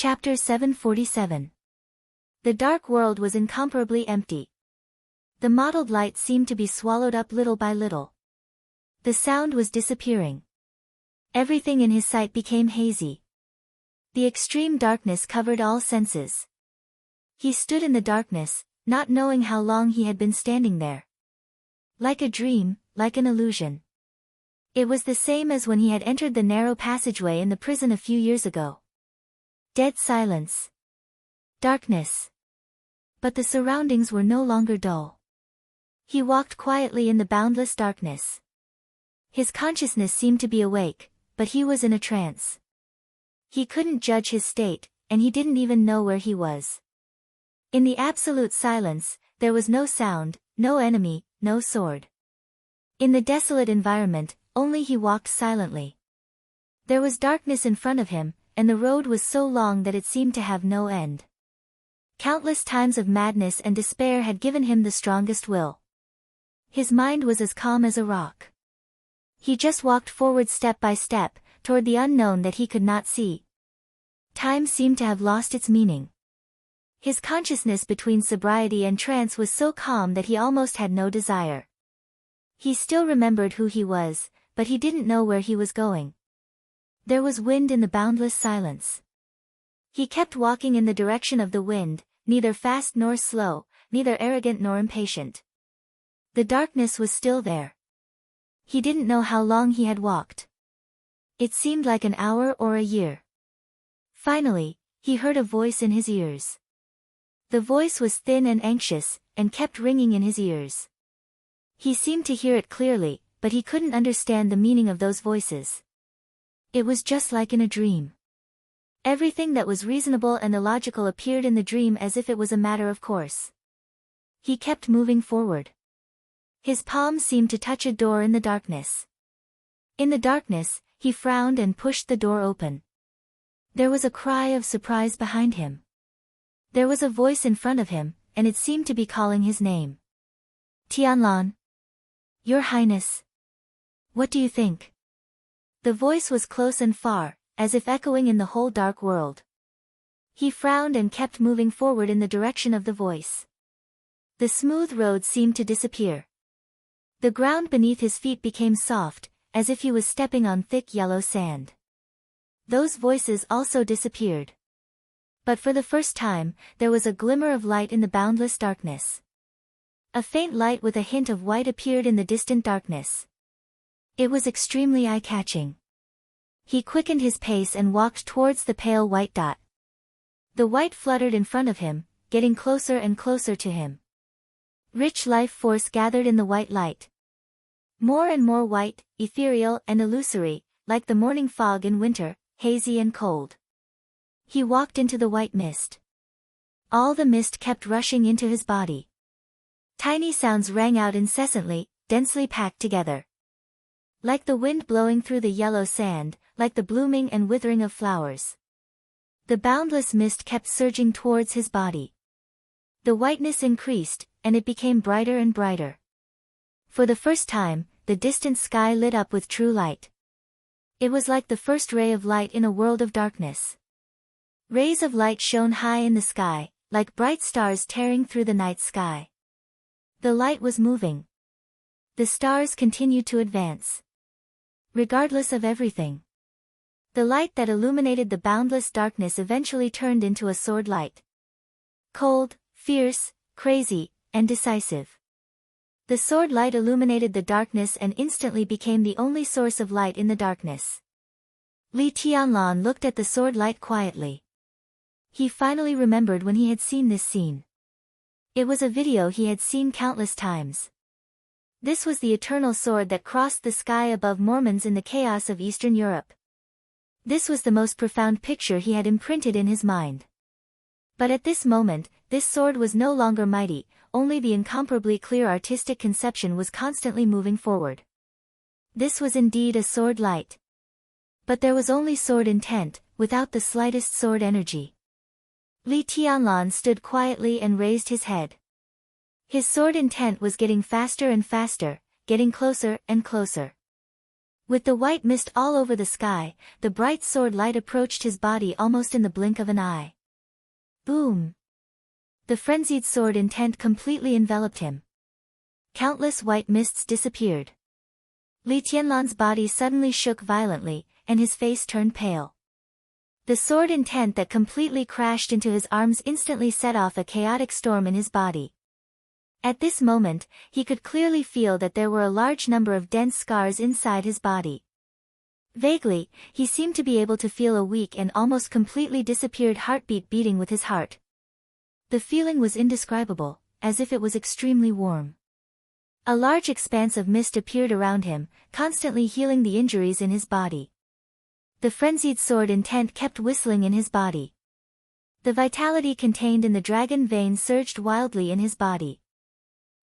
Chapter 747. The dark world was incomparably empty. The mottled light seemed to be swallowed up little by little. The sound was disappearing. Everything in his sight became hazy. The extreme darkness covered all senses. He stood in the darkness, not knowing how long he had been standing there. Like a dream, like an illusion. It was the same as when he had entered the narrow passageway in the prison a few years ago. Dead silence. Darkness. But the surroundings were no longer dull. He walked quietly in the boundless darkness. His consciousness seemed to be awake, but he was in a trance. He couldn't judge his state, and he didn't even know where he was. In the absolute silence, there was no sound, no enemy, no sword. In the desolate environment, only he walked silently. There was darkness in front of him, and the road was so long that it seemed to have no end. Countless times of madness and despair had given him the strongest will. His mind was as calm as a rock. He just walked forward step by step, toward the unknown that he could not see. Time seemed to have lost its meaning. His consciousness between sobriety and trance was so calm that he almost had no desire. He still remembered who he was, but he didn't know where he was going. There was wind in the boundless silence. He kept walking in the direction of the wind, neither fast nor slow, neither arrogant nor impatient. The darkness was still there. He didn't know how long he had walked. It seemed like an hour or a year. Finally, he heard a voice in his ears. The voice was thin and anxious, and kept ringing in his ears. He seemed to hear it clearly, but he couldn't understand the meaning of those voices. It was just like in a dream. Everything that was reasonable and illogical appeared in the dream as if it was a matter of course. He kept moving forward. His palm seemed to touch a door in the darkness. In the darkness, he frowned and pushed the door open. There was a cry of surprise behind him. There was a voice in front of him, and it seemed to be calling his name. Tianlan. Your Highness. What do you think? The voice was close and far, as if echoing in the whole dark world. He frowned and kept moving forward in the direction of the voice. The smooth road seemed to disappear. The ground beneath his feet became soft, as if he was stepping on thick yellow sand. Those voices also disappeared. But for the first time, there was a glimmer of light in the boundless darkness. A faint light with a hint of white appeared in the distant darkness. It was extremely eye-catching. He quickened his pace and walked towards the pale white dot. The white fluttered in front of him, getting closer and closer to him. Rich life force gathered in the white light. More and more white, ethereal and illusory, like the morning fog in winter, hazy and cold. He walked into the white mist. All the mist kept rushing into his body. Tiny sounds rang out incessantly, densely packed together. Like the wind blowing through the yellow sand, like the blooming and withering of flowers. The boundless mist kept surging towards his body. The whiteness increased, and it became brighter and brighter. For the first time, the distant sky lit up with true light. It was like the first ray of light in a world of darkness. Rays of light shone high in the sky, like bright stars tearing through the night sky. The light was moving. The stars continued to advance. Regardless of everything. The light that illuminated the boundless darkness eventually turned into a sword light. Cold, fierce, crazy, and decisive. The sword light illuminated the darkness and instantly became the only source of light in the darkness. Li Tianlan looked at the sword light quietly. He finally remembered when he had seen this scene. It was a video he had seen countless times. This was the eternal sword that crossed the sky above Mormons in the chaos of Eastern Europe. This was the most profound picture he had imprinted in his mind. But at this moment, this sword was no longer mighty, only the incomparably clear artistic conception was constantly moving forward. This was indeed a sword light. But there was only sword intent, without the slightest sword energy. Li Tianlan stood quietly and raised his head. His sword intent was getting faster and faster, getting closer and closer. With the white mist all over the sky, the bright sword light approached his body almost in the blink of an eye. Boom! The frenzied sword intent completely enveloped him. Countless white mists disappeared. Li Tianlan's body suddenly shook violently, and his face turned pale. The sword intent that completely crashed into his arms instantly set off a chaotic storm in his body. At this moment, he could clearly feel that there were a large number of dense scars inside his body. Vaguely, he seemed to be able to feel a weak and almost completely disappeared heartbeat beating with his heart. The feeling was indescribable, as if it was extremely warm. A large expanse of mist appeared around him, constantly healing the injuries in his body. The frenzied sword intent kept whistling in his body. The vitality contained in the dragon vein surged wildly in his body.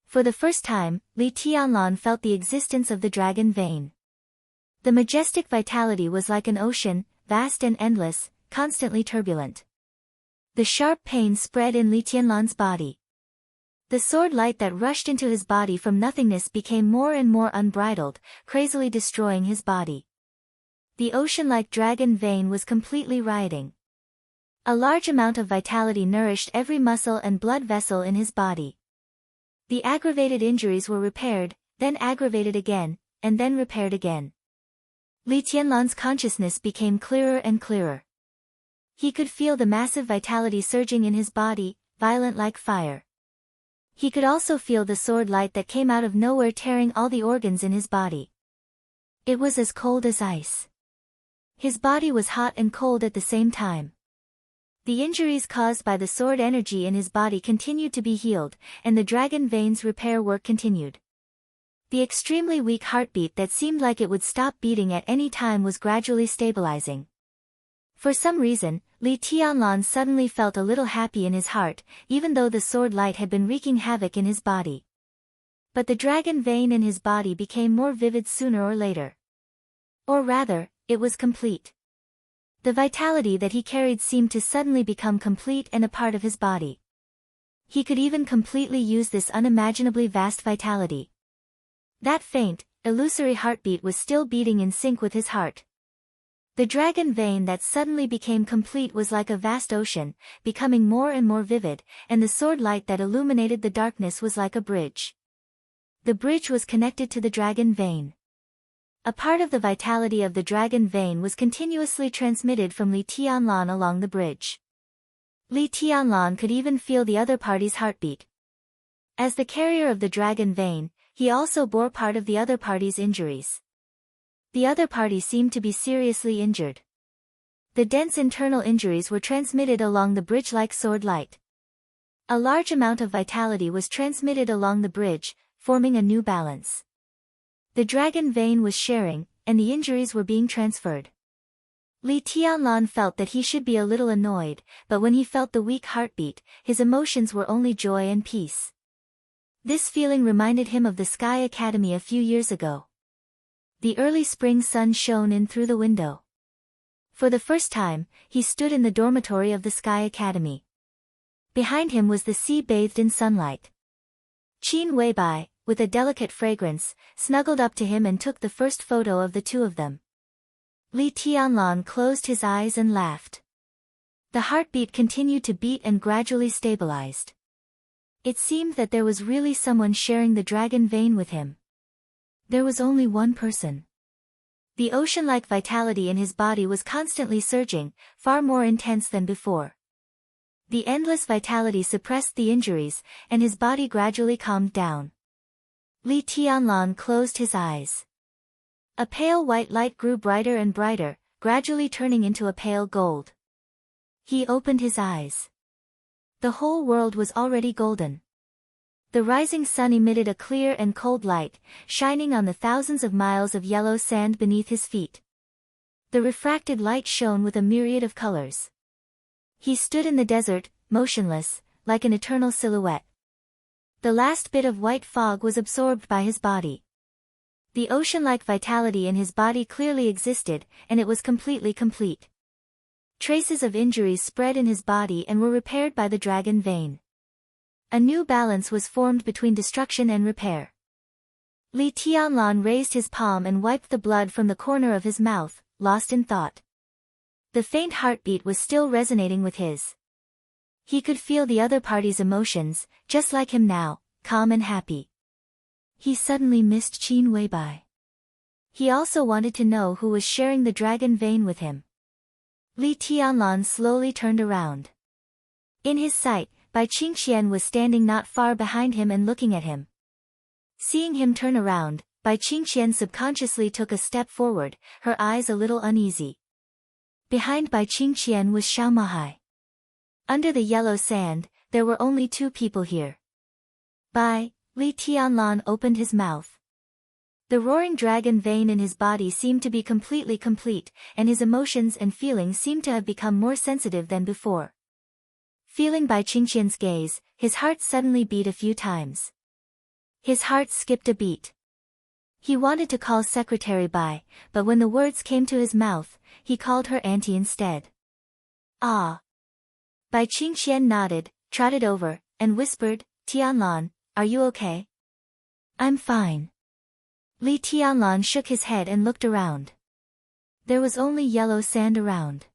For the first time, Li Tianlan felt the existence of the dragon vein. The majestic vitality was like an ocean, vast and endless, constantly turbulent. The sharp pain spread in Li Tianlan's body. The sword light that rushed into his body from nothingness became more and more unbridled, crazily destroying his body. The ocean-like dragon vein was completely rioting. A large amount of vitality nourished every muscle and blood vessel in his body. The aggravated injuries were repaired, then aggravated again, and then repaired again. Li Tianlan's consciousness became clearer and clearer. He could feel the massive vitality surging in his body, violent like fire. He could also feel the sword light that came out of nowhere tearing all the organs in his body. It was as cold as ice. His body was hot and cold at the same time. The injuries caused by the sword energy in his body continued to be healed, and the dragon vein's repair work continued. The extremely weak heartbeat that seemed like it would stop beating at any time was gradually stabilizing. For some reason, Li Tianlan suddenly felt a little happy in his heart, even though the sword light had been wreaking havoc in his body. But the dragon vein in his body became more vivid sooner or later. Or rather, it was complete. The vitality that he carried seemed to suddenly become complete and a part of his body. He could even completely use this unimaginably vast vitality. That faint, illusory heartbeat was still beating in sync with his heart. The dragon vein that suddenly became complete was like a vast ocean, becoming more and more vivid, and the sword light that illuminated the darkness was like a bridge. The bridge was connected to the dragon vein. A part of the vitality of the dragon vein was continuously transmitted from Li Tianlan along the bridge. Li Tianlan could even feel the other party's heartbeat. As the carrier of the dragon vein, he also bore part of the other party's injuries. The other party seemed to be seriously injured. The dense internal injuries were transmitted along the bridge like sword light. A large amount of vitality was transmitted along the bridge, forming a new balance. The dragon vein was sharing, and the injuries were being transferred. Li Tianlan felt that he should be a little annoyed, but when he felt the weak heartbeat, his emotions were only joy and peace. This feeling reminded him of the Sky Academy a few years ago. The early spring sun shone in through the window. For the first time, he stood in the dormitory of the Sky Academy. Behind him was the sea bathed in sunlight. Qin Weibai, with a delicate fragrance, snuggled up to him and took the first photo of the two of them. Li Tianlan closed his eyes and laughed. The heartbeat continued to beat and gradually stabilized. It seemed that there was really someone sharing the dragon vein with him. There was only one person. The ocean-like vitality in his body was constantly surging, far more intense than before. The endless vitality suppressed the injuries, and his body gradually calmed down. Li Tianlan closed his eyes. A pale white light grew brighter and brighter, gradually turning into a pale gold. He opened his eyes. The whole world was already golden. The rising sun emitted a clear and cold light, shining on the thousands of miles of yellow sand beneath his feet. The refracted light shone with a myriad of colors. He stood in the desert, motionless, like an eternal silhouette. The last bit of white fog was absorbed by his body. The ocean-like vitality in his body clearly existed, and it was completely complete. Traces of injuries spread in his body and were repaired by the dragon vein. A new balance was formed between destruction and repair. Li Tianlan raised his palm and wiped the blood from the corner of his mouth, lost in thought. The faint heartbeat was still resonating with his. He could feel the other party's emotions, just like him now, calm and happy. He suddenly missed Qin Weibai. He also wanted to know who was sharing the dragon vein with him. Li Tianlan slowly turned around. In his sight, Bai Qingxian was standing not far behind him and looking at him. Seeing him turn around, Bai Qingxian subconsciously took a step forward, her eyes a little uneasy. Behind Bai Qingxian was Xiao Mahai. Under the yellow sand, there were only two people here. Li Tianlan opened his mouth. The roaring dragon vein in his body seemed to be completely complete, and his emotions and feelings seemed to have become more sensitive than before. Feeling Bai Qingxian's gaze, his heart suddenly beat a few times. His heart skipped a beat. He wanted to call Secretary Bai, but when the words came to his mouth, he called her auntie instead. Ah. Bai Qingxian nodded, trotted over, and whispered, Tianlan, are you okay? I'm fine. Li Tianlan shook his head and looked around. There was only yellow sand around.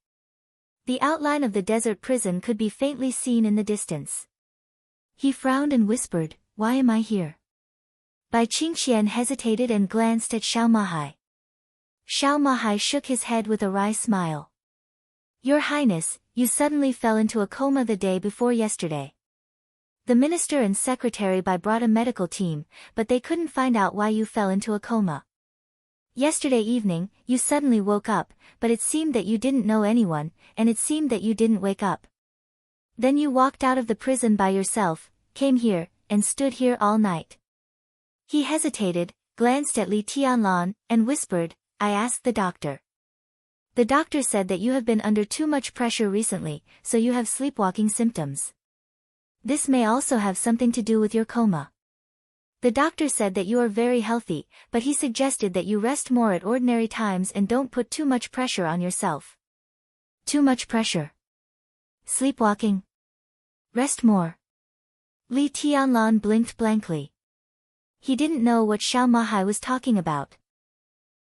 The outline of the desert prison could be faintly seen in the distance. He frowned and whispered, why am I here? Bai Qingxian hesitated and glanced at Xiao Mahai. Xiao Mahai shook his head with a wry smile. Your Highness, you suddenly fell into a coma the day before yesterday. The minister and secretary brought a medical team, but they couldn't find out why you fell into a coma. Yesterday evening, you suddenly woke up, but it seemed that you didn't know anyone, and it seemed that you didn't wake up. Then you walked out of the prison by yourself, came here, and stood here all night. He hesitated, glanced at Li Tianlan, and whispered, I asked the doctor. The doctor said that you have been under too much pressure recently, so you have sleepwalking symptoms. This may also have something to do with your coma. The doctor said that you are very healthy, but he suggested that you rest more at ordinary times and don't put too much pressure on yourself. Too much pressure. Sleepwalking. Rest more. Li Tianlan blinked blankly. He didn't know what Xiao Mahai was talking about.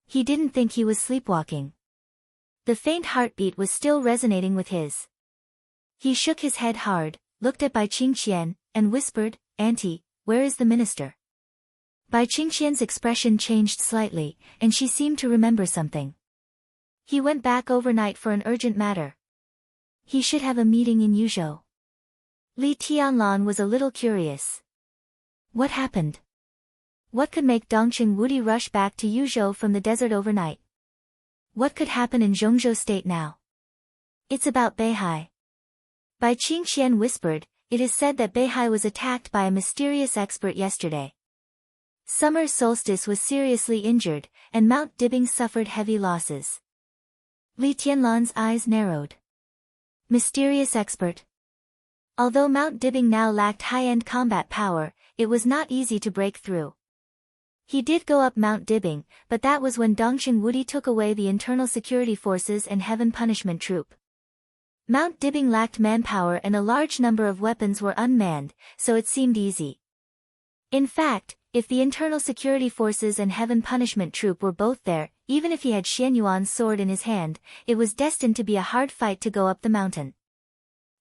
He didn't think he was sleepwalking. The faint heartbeat was still resonating with his. He shook his head hard, looked at Bai Qingxian, and whispered, Auntie, where is the minister? Bai Qingxian's expression changed slightly, and she seemed to remember something. He went back overnight for an urgent matter. He should have a meeting in Yuzhou. Li Tianlan was a little curious. What happened? What could make Dongqing Wudi rush back to Yuzhou from the desert overnight? What could happen in Zhongzhou state now? It's about Beihai. Bai Qingxian whispered, it is said that Beihai was attacked by a mysterious expert yesterday. Summer Solstice was seriously injured, and Mount Dibing suffered heavy losses. Li Tianlan's eyes narrowed. Mysterious expert. Although Mount Dibing now lacked high-end combat power, it was not easy to break through. He did go up Mount Dibing, but that was when Dongqing Wudi took away the internal security forces and Heaven Punishment Troop. Mount Dibing lacked manpower and a large number of weapons were unmanned, so it seemed easy. In fact, if the internal security forces and Heaven Punishment Troop were both there, even if he had Xian Yuan's sword in his hand, it was destined to be a hard fight to go up the mountain.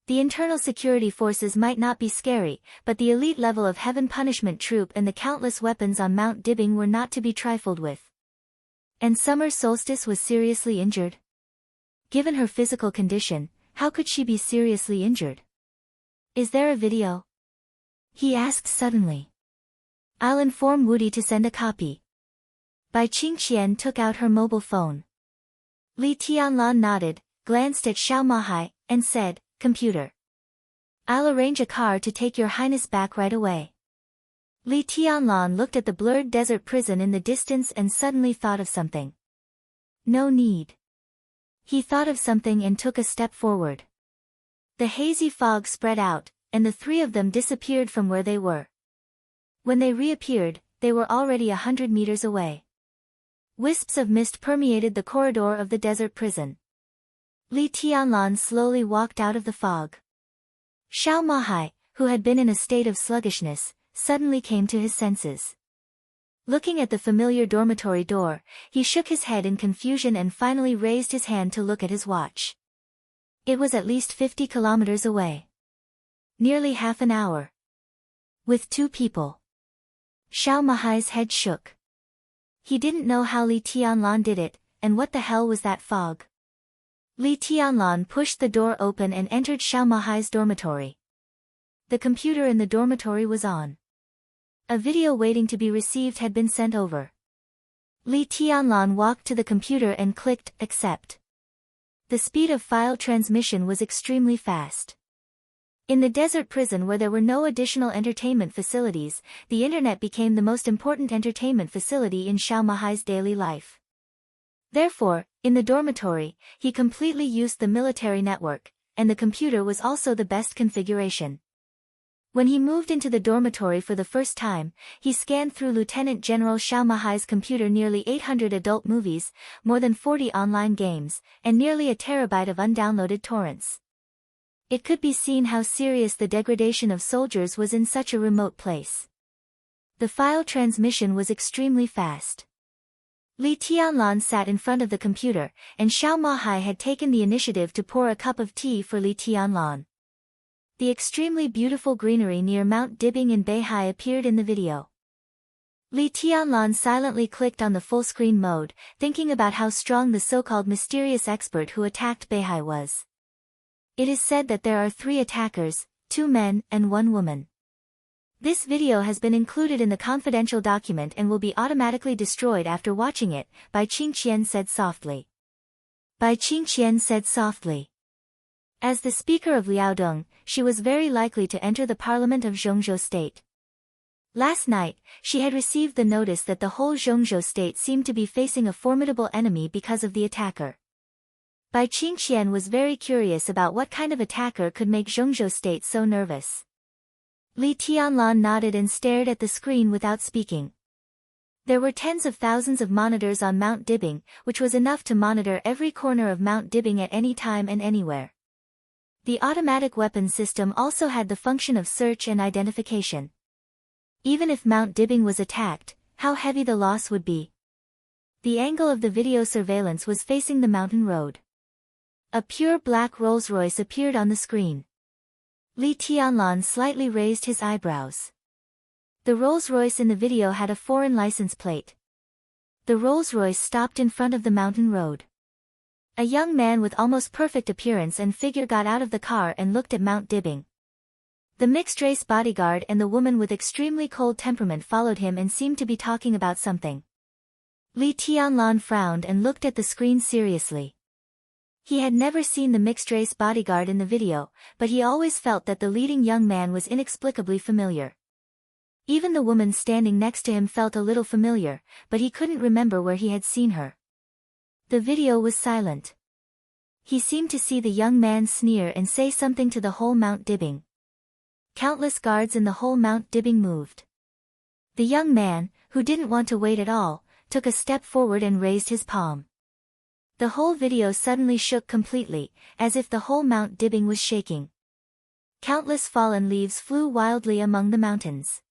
The internal security forces might not be scary, but the elite level of Heaven Punishment Troop and the countless weapons on Mount Dibing were not to be trifled with. And Summer Solstice was seriously injured? Given her physical condition, how could she be seriously injured? Is there a video? He asked suddenly. I'll inform Wudi to send a copy. Bai Qingxian took out her mobile phone. Li Tianlan nodded, glanced at Xiao Mahai, and said, Computer. I'll arrange a car to take your highness back right away. Li Tianlan looked at the blurred desert prison in the distance and suddenly thought of something. No need. He thought of something and took a step forward. The hazy fog spread out, and the three of them disappeared from where they were. When they reappeared, they were already 100 meters away. Wisps of mist permeated the corridor of the desert prison. Li Tianlan slowly walked out of the fog. Xiao Mahai, who had been in a state of sluggishness, suddenly came to his senses. Looking at the familiar dormitory door, he shook his head in confusion and finally raised his hand to look at his watch. It was at least 50 kilometers away. Nearly half an hour. With 2 people. Xiao Mahai's head shook. He didn't know how Li Tianlan did it, and what the hell was that fog? Li Tianlan pushed the door open and entered Xiao Mahai's dormitory. The computer in the dormitory was on. A video waiting to be received had been sent over. Li Tianlan walked to the computer and clicked Accept. The speed of file transmission was extremely fast. In the desert prison where there were no additional entertainment facilities, the internet became the most important entertainment facility in Xiao Mahai's daily life. Therefore, in the dormitory, he completely used the military network, and the computer was also the best configuration. When he moved into the dormitory for the first time, he scanned through Lieutenant General Xiao Mahai's computer nearly 800 adult movies, more than 40 online games, and nearly a terabyte of undownloaded torrents. It could be seen how serious the degradation of soldiers was in such a remote place. The file transmission was extremely fast. Li Tianlan sat in front of the computer, and Xiao Mahai had taken the initiative to pour a cup of tea for Li Tianlan. The extremely beautiful greenery near Mount Dibing in Beihai appeared in the video. Li Tianlan silently clicked on the full-screen mode, thinking about how strong the so-called mysterious expert who attacked Beihai was. It is said that there are 3 attackers, 2 men and 1 woman. This video has been included in the confidential document and will be automatically destroyed after watching it, Bai Qingqian said softly. Bai Qingqian said softly. As the speaker of Liaodong, she was very likely to enter the parliament of Zhongzhou state. Last night, she had received the notice that the whole Zhongzhou state seemed to be facing a formidable enemy because of the attacker. Bai Qingqian was very curious about what kind of attacker could make Zhongzhou state so nervous. Li Tianlan nodded and stared at the screen without speaking. There were tens of thousands of monitors on Mount Dibing, which was enough to monitor every corner of Mount Dibing at any time and anywhere. The automatic weapon system also had the function of search and identification. Even if Mount Dibing was attacked, how heavy the loss would be. The angle of the video surveillance was facing the mountain road. A pure black Rolls-Royce appeared on the screen. Li Tianlan slightly raised his eyebrows. The Rolls-Royce in the video had a foreign license plate. The Rolls-Royce stopped in front of the mountain road. A young man with almost perfect appearance and figure got out of the car and looked at Mount Dibing. The mixed-race bodyguard and the woman with extremely cold temperament followed him and seemed to be talking about something. Li Tianlan frowned and looked at the screen seriously. He had never seen the mixed-race bodyguard in the video, but he always felt that the leading young man was inexplicably familiar. Even the woman standing next to him felt a little familiar, but he couldn't remember where he had seen her. The video was silent. He seemed to see the young man sneer and say something to the whole Mount Dibing. Countless guards in the whole Mount Dibing moved. The young man, who didn't want to wait at all, took a step forward and raised his palm. The whole video suddenly shook completely, as if the whole Mount Dibing was shaking. Countless fallen leaves flew wildly among the mountains.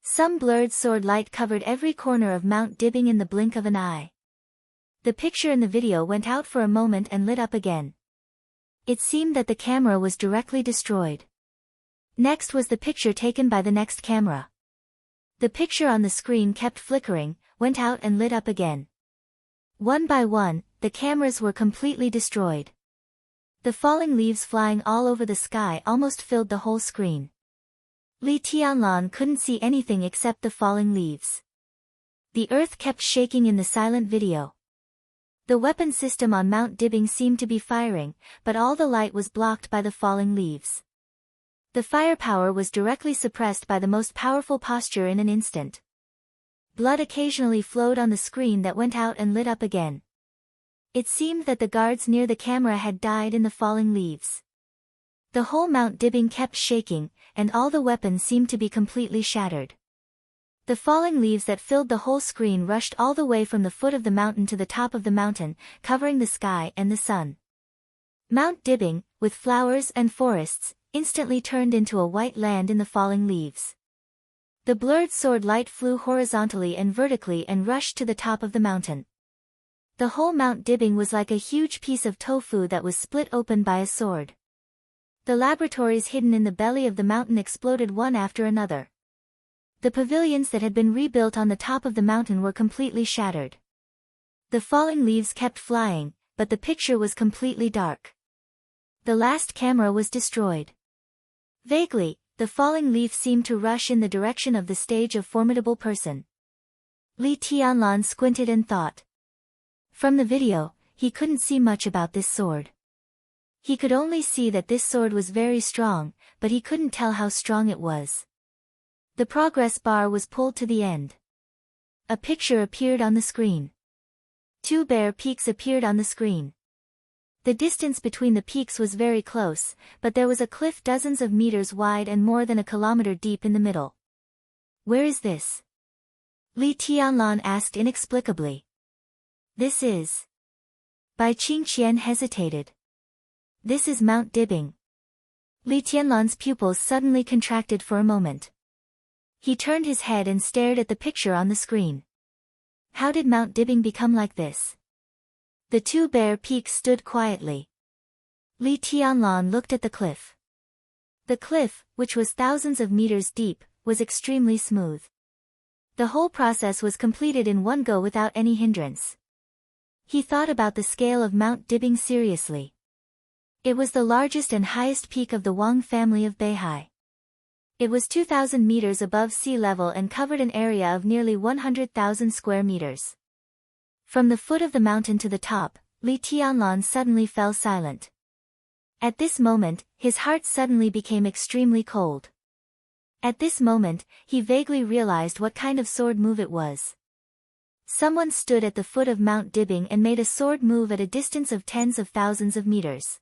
Some blurred sword light covered every corner of Mount Dibing in the blink of an eye. The picture in the video went out for a moment and lit up again. It seemed that the camera was directly destroyed. Next was the picture taken by the next camera. The picture on the screen kept flickering, went out and lit up again. One by one, the cameras were completely destroyed. The falling leaves flying all over the sky almost filled the whole screen. Li Tianlan couldn't see anything except the falling leaves. The earth kept shaking in the silent video. The weapon system on Mount Dibing seemed to be firing, but all the light was blocked by the falling leaves. The firepower was directly suppressed by the most powerful posture in an instant. Blood occasionally flowed on the screen that went out and lit up again. It seemed that the guards near the camera had died in the falling leaves. The whole Mount Dibing kept shaking, and all the weapons seemed to be completely shattered. The falling leaves that filled the whole screen rushed all the way from the foot of the mountain to the top of the mountain, covering the sky and the sun. Mount Dibing, with flowers and forests, instantly turned into a white land in the falling leaves. The blurred sword light flew horizontally and vertically and rushed to the top of the mountain. The whole Mount Dibbing was like a huge piece of tofu that was split open by a sword. The laboratories hidden in the belly of the mountain exploded one after another. The pavilions that had been rebuilt on the top of the mountain were completely shattered. The falling leaves kept flying, but the picture was completely dark. The last camera was destroyed. Vaguely, the falling leaf seemed to rush in the direction of the stage of formidable person. Li Tianlan squinted and thought. From the video, he couldn't see much about this sword. He could only see that this sword was very strong, but he couldn't tell how strong it was. The progress bar was pulled to the end. A picture appeared on the screen. Two bare peaks appeared on the screen. The distance between the peaks was very close, but there was a cliff dozens of meters wide and more than a kilometer deep in the middle. Where is this? Li Tianlan asked inexplicably. This is. Bai Qingqian hesitated. This is Mount Dibbing. Li Tianlan's pupils suddenly contracted for a moment. He turned his head and stared at the picture on the screen. How did Mount Dibbing become like this? The two bare peaks stood quietly. Li Tianlan looked at the cliff. The cliff, which was thousands of meters deep, was extremely smooth. The whole process was completed in one go without any hindrance. He thought about the scale of Mount Dibbing seriously. It was the largest and highest peak of the Wang family of Beihai. It was 2,000 meters above sea level and covered an area of nearly 100,000 square meters. From the foot of the mountain to the top, Li Tianlan suddenly fell silent. At this moment, his heart suddenly became extremely cold. At this moment, he vaguely realized what kind of sword move it was. Someone stood at the foot of Mount Dibbing and made a sword move at a distance of tens of thousands of meters.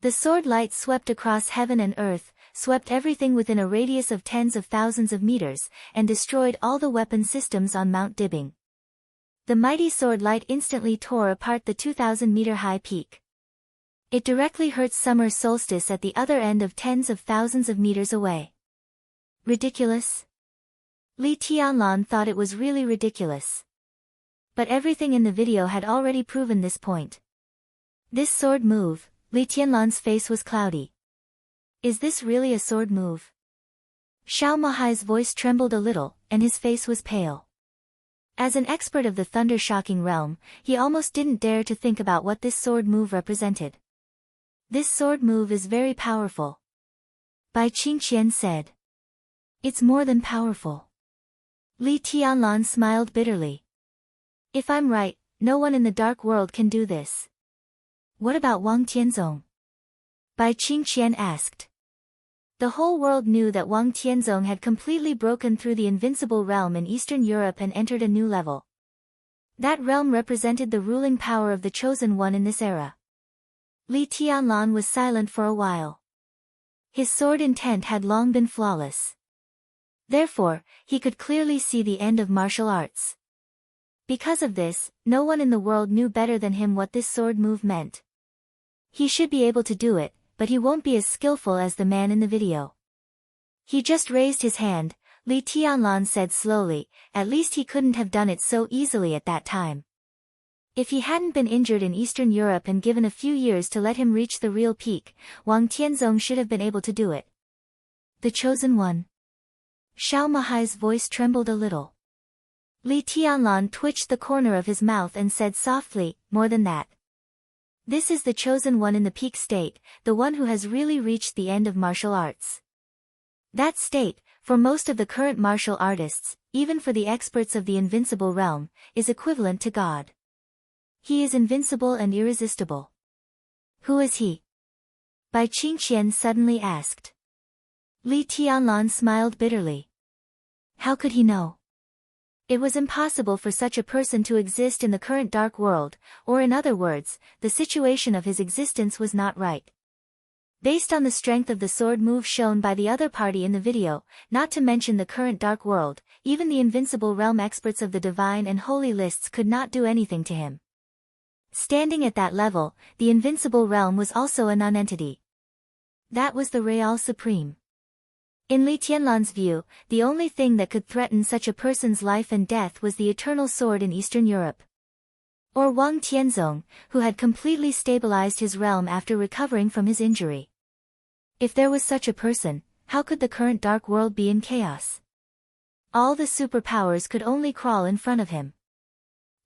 The sword light swept across heaven and earth, swept everything within a radius of tens of thousands of meters, and destroyed all the weapon systems on Mount Dibbing. The mighty sword light instantly tore apart the 2,000-meter-high peak. It directly hurt summer solstice at the other end of tens of thousands of meters away. Ridiculous? Li Tianlan thought it was really ridiculous. But everything in the video had already proven this point. This sword move, Li Tianlan's face was cloudy. Is this really a sword move? Xiao Mahai's voice trembled a little, and his face was pale. As an expert of the thunder-shocking realm, he almost didn't dare to think about what this sword move represented. This sword move is very powerful. Bai Qingqian said. It's more than powerful. Li Tianlan smiled bitterly. If I'm right, no one in the dark world can do this. What about Wang Tianzong? Bai Qingqian asked. The whole world knew that Wang Tianzong had completely broken through the invincible realm in Eastern Europe and entered a new level. That realm represented the ruling power of the Chosen One in this era. Li Tianlan was silent for a while. His sword intent had long been flawless. Therefore, he could clearly see the end of martial arts. Because of this, no one in the world knew better than him what this sword move meant. He should be able to do it, but he won't be as skillful as the man in the video. He just raised his hand, Li Tianlan said slowly, at least he couldn't have done it so easily at that time. If he hadn't been injured in Eastern Europe and given a few years to let him reach the real peak, Wang Tianzong should have been able to do it. The Chosen One. Xiao Mahai's voice trembled a little. Li Tianlan twitched the corner of his mouth and said softly, more than that. This is the Chosen One in the peak state, the one who has really reached the end of martial arts. That state, for most of the current martial artists, even for the experts of the invincible realm, is equivalent to God. He is invincible and irresistible. Who is he? Bai Qingqian suddenly asked. Li Tianlan smiled bitterly. How could he know? It was impossible for such a person to exist in the current dark world, or in other words, the situation of his existence was not right. Based on the strength of the sword move shown by the other party in the video, not to mention the current dark world, even the invincible realm experts of the divine and holy lists could not do anything to him. Standing at that level, the invincible realm was also a non-entity. That was the Real Supreme. In Li Tianlan's view, the only thing that could threaten such a person's life and death was the eternal sword in Eastern Europe. Or Wang Tianzong, who had completely stabilized his realm after recovering from his injury. If there was such a person, how could the current dark world be in chaos? All the superpowers could only crawl in front of him.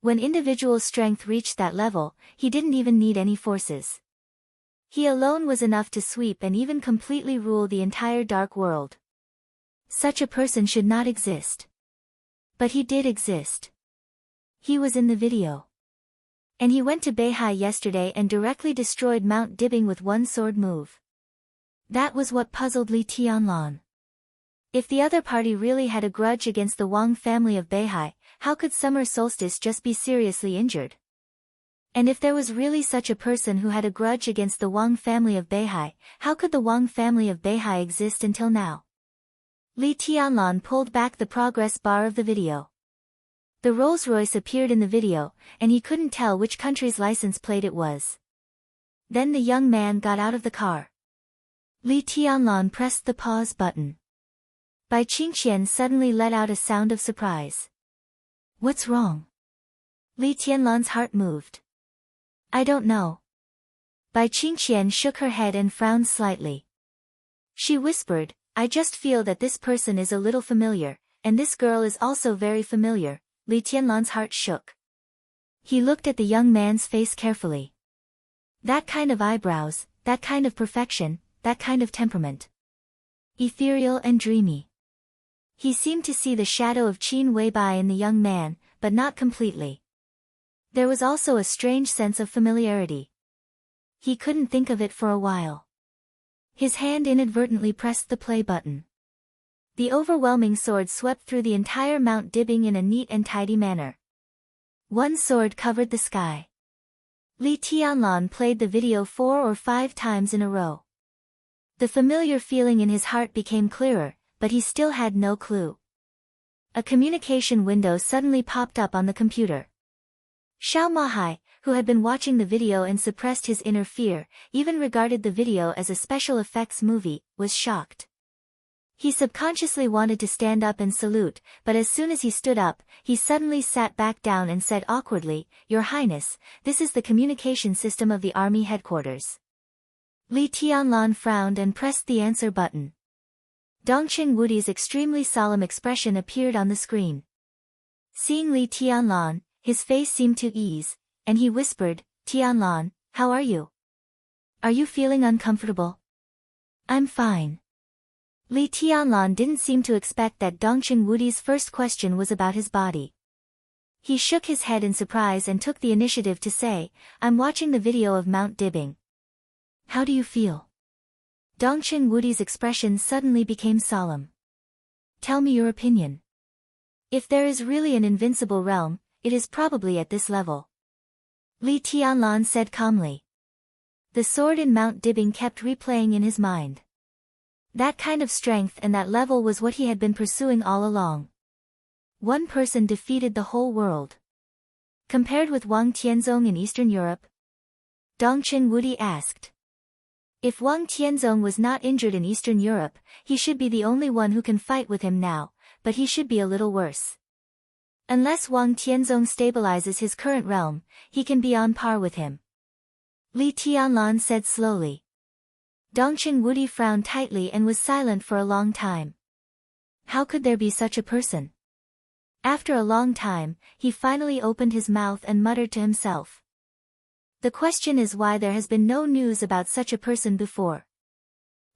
When individual strength reached that level, he didn't even need any forces. He alone was enough to sweep and even completely rule the entire dark world. Such a person should not exist. But he did exist. He was in the video. And he went to Beihai yesterday and directly destroyed Mount Dibbing with one sword move. That was what puzzled Li Tianlan. If the other party really had a grudge against the Wang family of Beihai, how could Summer Solstice just be seriously injured? And if there was really such a person who had a grudge against the Wang family of Beihai, how could the Wang family of Beihai exist until now? Li Tianlan pulled back the progress bar of the video. The Rolls-Royce appeared in the video, and he couldn't tell which country's license plate it was. Then the young man got out of the car. Li Tianlan pressed the pause button. Bai Qingqian suddenly let out a sound of surprise. What's wrong? Li Tianlan's heart moved. I don't know. Bai Qingqian shook her head and frowned slightly. She whispered, I just feel that this person is a little familiar, and this girl is also very familiar. Li Tianlan's heart shook. He looked at the young man's face carefully. That kind of eyebrows, that kind of perfection, that kind of temperament. Ethereal and dreamy. He seemed to see the shadow of Qin Weibai in the young man, but not completely. There was also a strange sense of familiarity. He couldn't think of it for a while. His hand inadvertently pressed the play button. The overwhelming sword swept through the entire Mount Dibbing in a neat and tidy manner. One sword covered the sky. Li Tianlan played the video 4 or 5 times in a row. The familiar feeling in his heart became clearer, but he still had no clue. A communication window suddenly popped up on the computer. Xiao Mahai, who had been watching the video and suppressed his inner fear, even regarded the video as a special effects movie, was shocked. He subconsciously wanted to stand up and salute, but as soon as he stood up, he suddenly sat back down and said awkwardly, Your Highness, this is the communication system of the army headquarters. Li Tianlan frowned and pressed the answer button. Dongqing Wudi's extremely solemn expression appeared on the screen. Seeing Li Tianlan, his face seemed to ease, and he whispered, Tianlan, how are you? Are you feeling uncomfortable? I'm fine. Li Tianlan didn't seem to expect that Dongqing Wudi's first question was about his body. He shook his head in surprise and took the initiative to say, I'm watching the video of Mount Dibbing. How do you feel? Dongqing Wudi's expression suddenly became solemn. Tell me your opinion. If there is really an invincible realm, it is probably at this level. Li Tianlan said calmly. The sword in Mount Dibbing kept replaying in his mind. That kind of strength and that level was what he had been pursuing all along. One person defeated the whole world. Compared with Wang Tianzong in Eastern Europe? Dongqing Wudi asked. If Wang Tianzong was not injured in Eastern Europe, he should be the only one who can fight with him now, but he should be a little worse. Unless Wang Tianzong stabilizes his current realm, he can be on par with him. Li Tianlan said slowly. Dongqing Wudi frowned tightly and was silent for a long time. How could there be such a person? After a long time, he finally opened his mouth and muttered to himself. The question is why there has been no news about such a person before.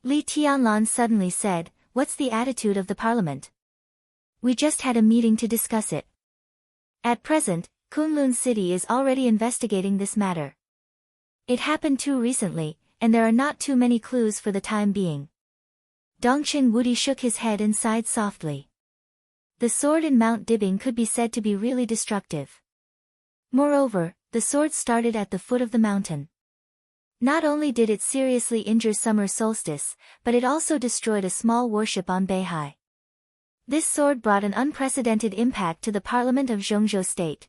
Li Tianlan suddenly said, What's the attitude of the parliament? We just had a meeting to discuss it. At present, Kunlun City is already investigating this matter. It happened too recently, and there are not too many clues for the time being. Dongqing Wudi shook his head and sighed softly. The sword in Mount Dibbing could be said to be really destructive. Moreover, the sword started at the foot of the mountain. Not only did it seriously injure Summer Solstice, but it also destroyed a small warship on Beihai. This sword brought an unprecedented impact to the parliament of Zhongzhou state.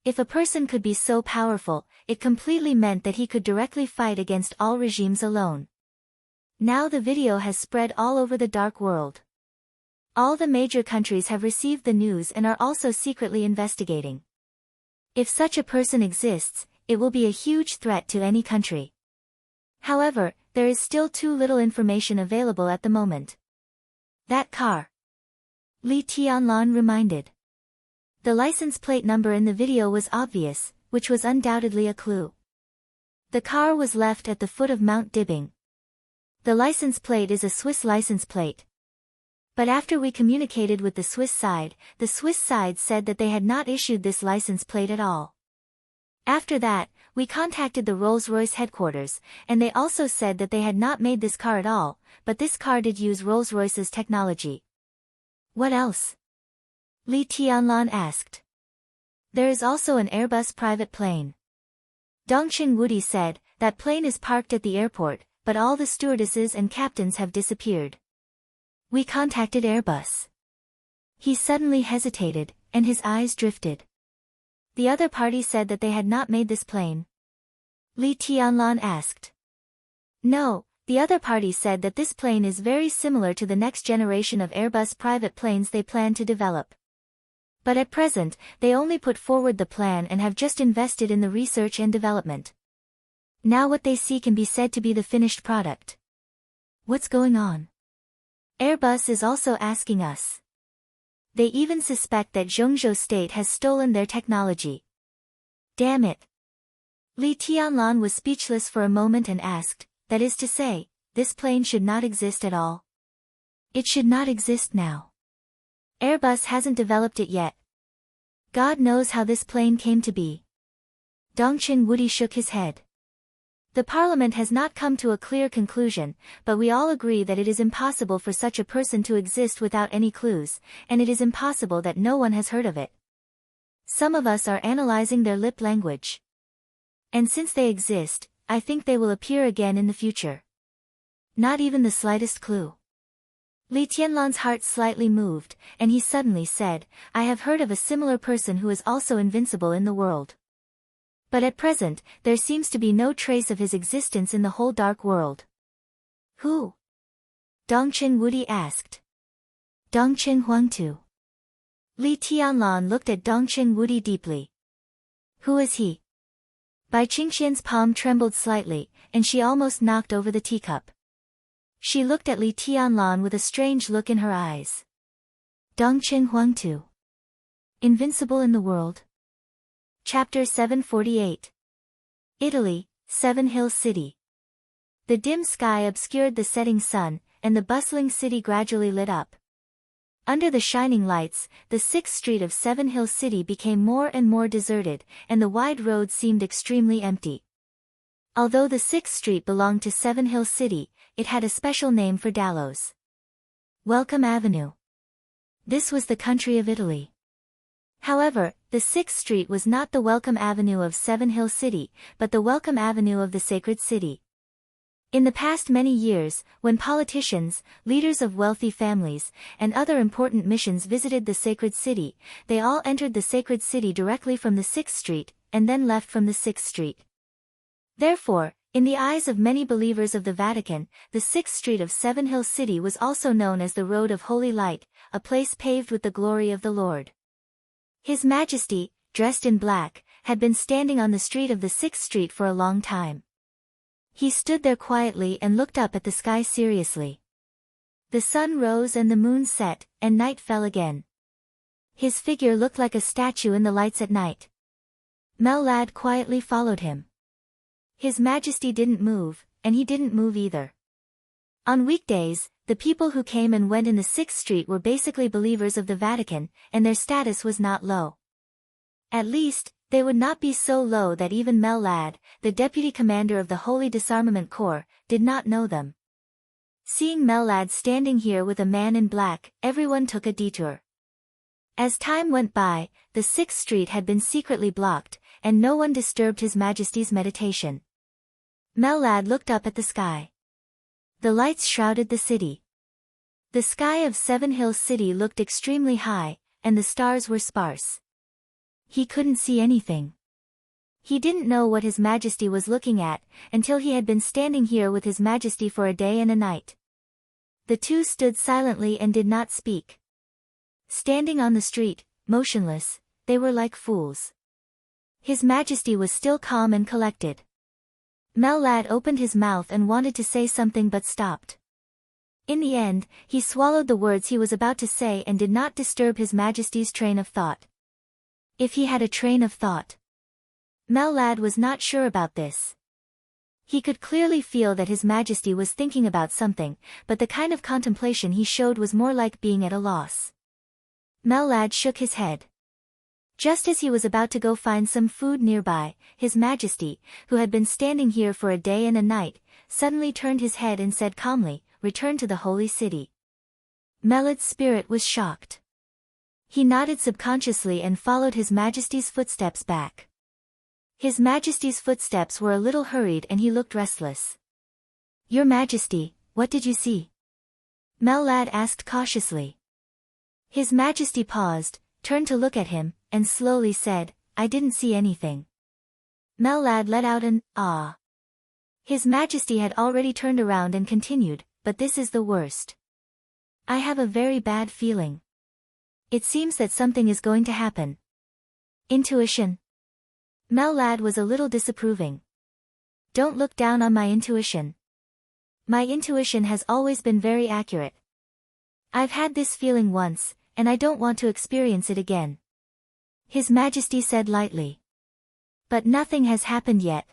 If a person could be so powerful, it completely meant that he could directly fight against all regimes alone. Now the video has spread all over the dark world. All the major countries have received the news and are also secretly investigating. If such a person exists, it will be a huge threat to any country. However, there is still too little information available at the moment. That car. Li Tianlan reminded. The license plate number in the video was obvious, which was undoubtedly a clue. The car was left at the foot of Mount Dibing. The license plate is a Swiss license plate. But after we communicated with the Swiss side said that they had not issued this license plate at all. After that, we contacted the Rolls-Royce headquarters, and they also said that they had not made this car at all, but this car did use Rolls-Royce's technology. What else? Li Tianlan asked. There is also an Airbus private plane. Dongqing Wudi said, that plane is parked at the airport, but all the stewardesses and captains have disappeared. We contacted Airbus. He suddenly hesitated, and his eyes drifted. The other party said that they had not made this plane. Li Tianlan asked. No, the other party said that this plane is very similar to the next generation of Airbus private planes they plan to develop. But at present, they only put forward the plan and have just invested in the research and development. Now what they see can be said to be the finished product. What's going on? Airbus is also asking us. They even suspect that Zhengzhou State has stolen their technology. Damn it. Li Tianlan was speechless for a moment and asked, that is to say, this plane should not exist at all? It should not exist now. Airbus hasn't developed it yet. God knows how this plane came to be. Dongqing Wudi shook his head. The parliament has not come to a clear conclusion, but we all agree that it is impossible for such a person to exist without any clues, and it is impossible that no one has heard of it. Some of us are analyzing their lip language. And since they exist, I think they will appear again in the future. Not even the slightest clue. Li Tianlan's heart slightly moved, and he suddenly said, I have heard of a similar person who is also invincible in the world. But at present, there seems to be no trace of his existence in the whole dark world. Who? Dongqing Wudi asked. Dongqing Huangtu. Li Tianlan looked at Dongqing Wudi deeply. Who is he? Bai Qingxian's palm trembled slightly, and she almost knocked over the teacup. She looked at Li Tianlan with a strange look in her eyes. Dongqing Huangtu. Invincible in the world? Chapter 748. Italy, Seven Hills City. The dim sky obscured the setting sun, and the bustling city gradually lit up. Under the shining lights, the 6th street of Seven Hills City became more and more deserted, and the wide road seemed extremely empty. Although the 6th street belonged to Seven Hills City, it had a special name for Dallows. Welcome Avenue. This was the country of Italy. However, the 6th street was not the Welcome Avenue of Seven Hills City, but the Welcome Avenue of the Sacred City. In the past many years, when politicians, leaders of wealthy families, and other important missions visited the Sacred City, they all entered the Sacred City directly from the 6th street, and then left from the 6th street. Therefore, in the eyes of many believers of the Vatican, the 6th street of Seven Hills City was also known as the Road of Holy Light, a place paved with the glory of the Lord. His Majesty, dressed in black, had been standing on the street of the 6th street for a long time. He stood there quietly and looked up at the sky seriously. The sun rose and the moon set, and night fell again. His figure looked like a statue in the lights at night. Mel Ladd quietly followed him. His Majesty didn't move, and he didn't move either. On weekdays, the people who came and went in the 6th street were basically believers of the Vatican, and their status was not low. At least, they would not be so low that even Mel Ladd, the deputy commander of the Holy Disarmament Corps, did not know them. Seeing Mel Ladd standing here with a man in black, everyone took a detour. As time went by, the 6th street had been secretly blocked, and no one disturbed His Majesty's meditation. Mel Ladd looked up at the sky. The lights shrouded the city. The sky of Seven Hills City looked extremely high, and the stars were sparse. He couldn't see anything. He didn't know what His Majesty was looking at, until he had been standing here with His Majesty for a day and a night. The two stood silently and did not speak. Standing on the street, motionless, they were like fools. His Majesty was still calm and collected. Mellad opened his mouth and wanted to say something but stopped. In the end, he swallowed the words he was about to say and did not disturb His Majesty's train of thought. If he had a train of thought. Mellad was not sure about this. He could clearly feel that His Majesty was thinking about something, but the kind of contemplation he showed was more like being at a loss. Mellad shook his head. Just as he was about to go find some food nearby, His Majesty, who had been standing here for a day and a night, suddenly turned his head and said calmly, "Return to the holy city." Mellad's spirit was shocked. He nodded subconsciously and followed His Majesty's footsteps back. His Majesty's footsteps were a little hurried and he looked restless. "Your Majesty, what did you see?" Mellad asked cautiously. His Majesty paused, turned to look at him, and slowly said, "I didn't see anything." Mellad let out an "ah." His Majesty had already turned around and continued, "But this is the worst. I have a very bad feeling. It seems that something is going to happen." Intuition? Mellad was a little disapproving. "Don't look down on my intuition. My intuition has always been very accurate. I've had this feeling once, and I don't want to experience it again." His Majesty said lightly. "But nothing has happened yet.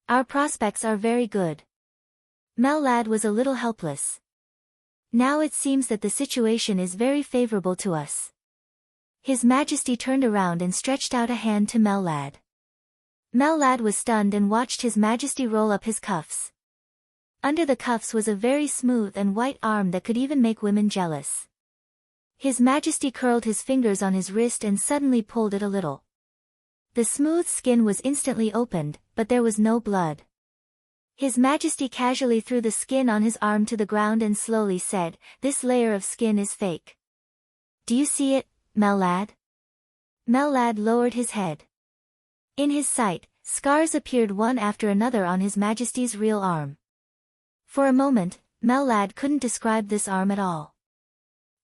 Our prospects are very good." Mellad was a little helpless. "Now it seems that the situation is very favorable to us." His Majesty turned around and stretched out a hand to Mellad. Mellad was stunned and watched His Majesty roll up his cuffs. Under the cuffs was a very smooth and white arm that could even make women jealous. His Majesty curled his fingers on his wrist and suddenly pulled it a little. The smooth skin was instantly opened, but there was no blood. His Majesty casually threw the skin on his arm to the ground and slowly said, "This layer of skin is fake. Do you see it, Mellad?" Mellad lowered his head. In his sight, scars appeared one after another on His Majesty's real arm. For a moment, Mellad couldn't describe this arm at all.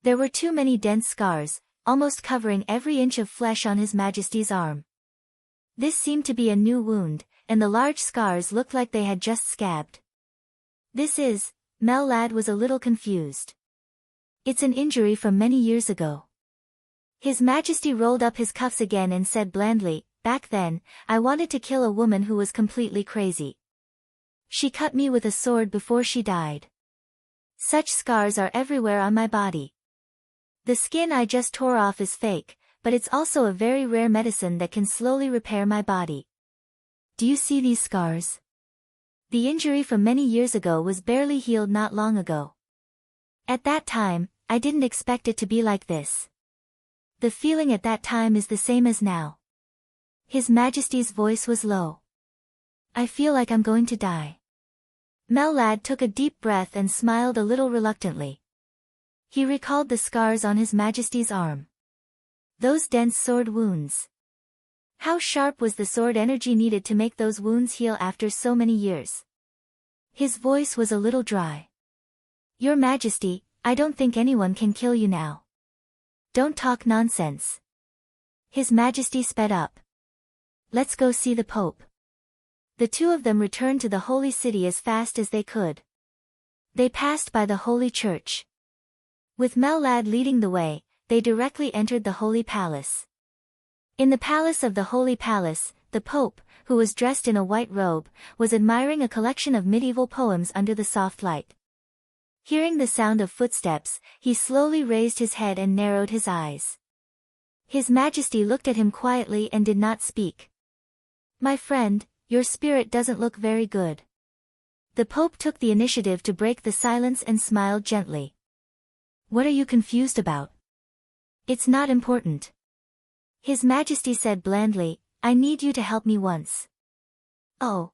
There were too many dense scars, almost covering every inch of flesh on His Majesty's arm. This seemed to be a new wound, and the large scars looked like they had just scabbed. Mellad was a little confused. "It's an injury from many years ago." His Majesty rolled up his cuffs again and said blandly, "Back then, I wanted to kill a woman who was completely crazy. She cut me with a sword before she died. Such scars are everywhere on my body. The skin I just tore off is fake, but it's also a very rare medicine that can slowly repair my body. Do you see these scars? The injury from many years ago was barely healed not long ago. At that time, I didn't expect it to be like this. The feeling at that time is the same as now." His Majesty's voice was low. "I feel like I'm going to die." Mellad took a deep breath and smiled a little reluctantly. He recalled the scars on His Majesty's arm. Those dense sword wounds. How sharp was the sword energy needed to make those wounds heal after so many years? His voice was a little dry. "Your Majesty, I don't think anyone can kill you now. Don't talk nonsense." His Majesty sped up. "Let's go see the Pope." The two of them returned to the holy city as fast as they could. They passed by the holy church. With Mellad leading the way, they directly entered the holy palace. In the palace of the holy palace, the Pope, who was dressed in a white robe, was admiring a collection of medieval poems under the soft light. Hearing the sound of footsteps, he slowly raised his head and narrowed his eyes. His Majesty looked at him quietly and did not speak. "My friend, your spirit doesn't look very good." The Pope took the initiative to break the silence and smiled gently. "What are you confused about?" "It's not important." His Majesty said blandly, "I need you to help me once." "Oh."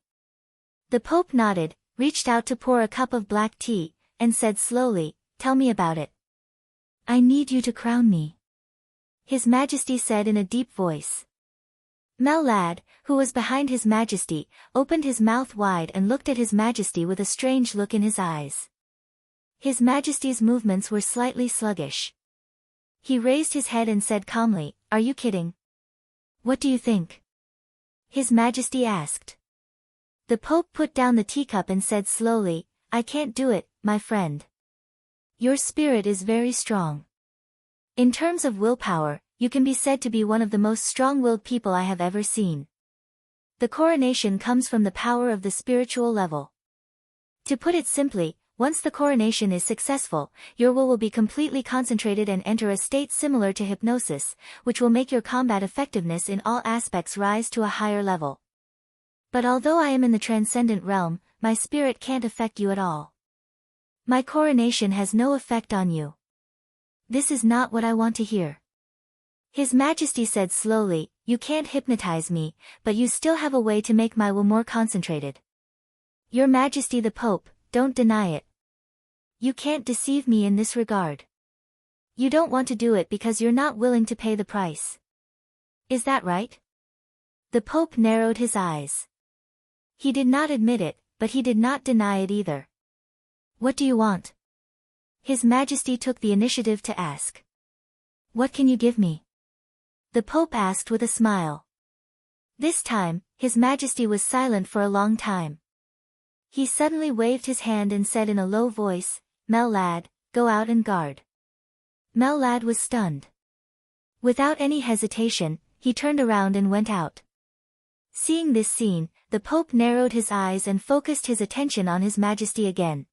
The Pope nodded, reached out to pour a cup of black tea, and said slowly, "Tell me about it." "I need you to crown me," His Majesty said in a deep voice. Lad, who was behind His Majesty, opened his mouth wide and looked at His Majesty with a strange look in his eyes. His Majesty's movements were slightly sluggish. He raised his head and said calmly, "Are you kidding? What do you think?" His Majesty asked. The Pope put down the teacup and said slowly, "I can't do it, my friend. Your spirit is very strong. In terms of willpower, you can be said to be one of the most strong-willed people I have ever seen. The coronation comes from the power of the spiritual level. To put it simply, once the coronation is successful, your will be completely concentrated and enter a state similar to hypnosis, which will make your combat effectiveness in all aspects rise to a higher level. But although I am in the transcendent realm, my spirit can't affect you at all. My coronation has no effect on you. This is not what I want to hear." His Majesty said slowly, "You can't hypnotize me, but you still have a way to make my will more concentrated. Your Majesty the Pope, don't deny it. You can't deceive me in this regard. You don't want to do it because you're not willing to pay the price. Is that right?" The Pope narrowed his eyes. He did not admit it, but he did not deny it either. "What do you want?" His Majesty took the initiative to ask. "What can you give me?" The Pope asked with a smile. This time, His Majesty was silent for a long time. He suddenly waved his hand and said in a low voice, Lad, go out and guard." Lad was stunned. Without any hesitation, he turned around and went out. Seeing this scene, the Pope narrowed his eyes and focused his attention on His Majesty again.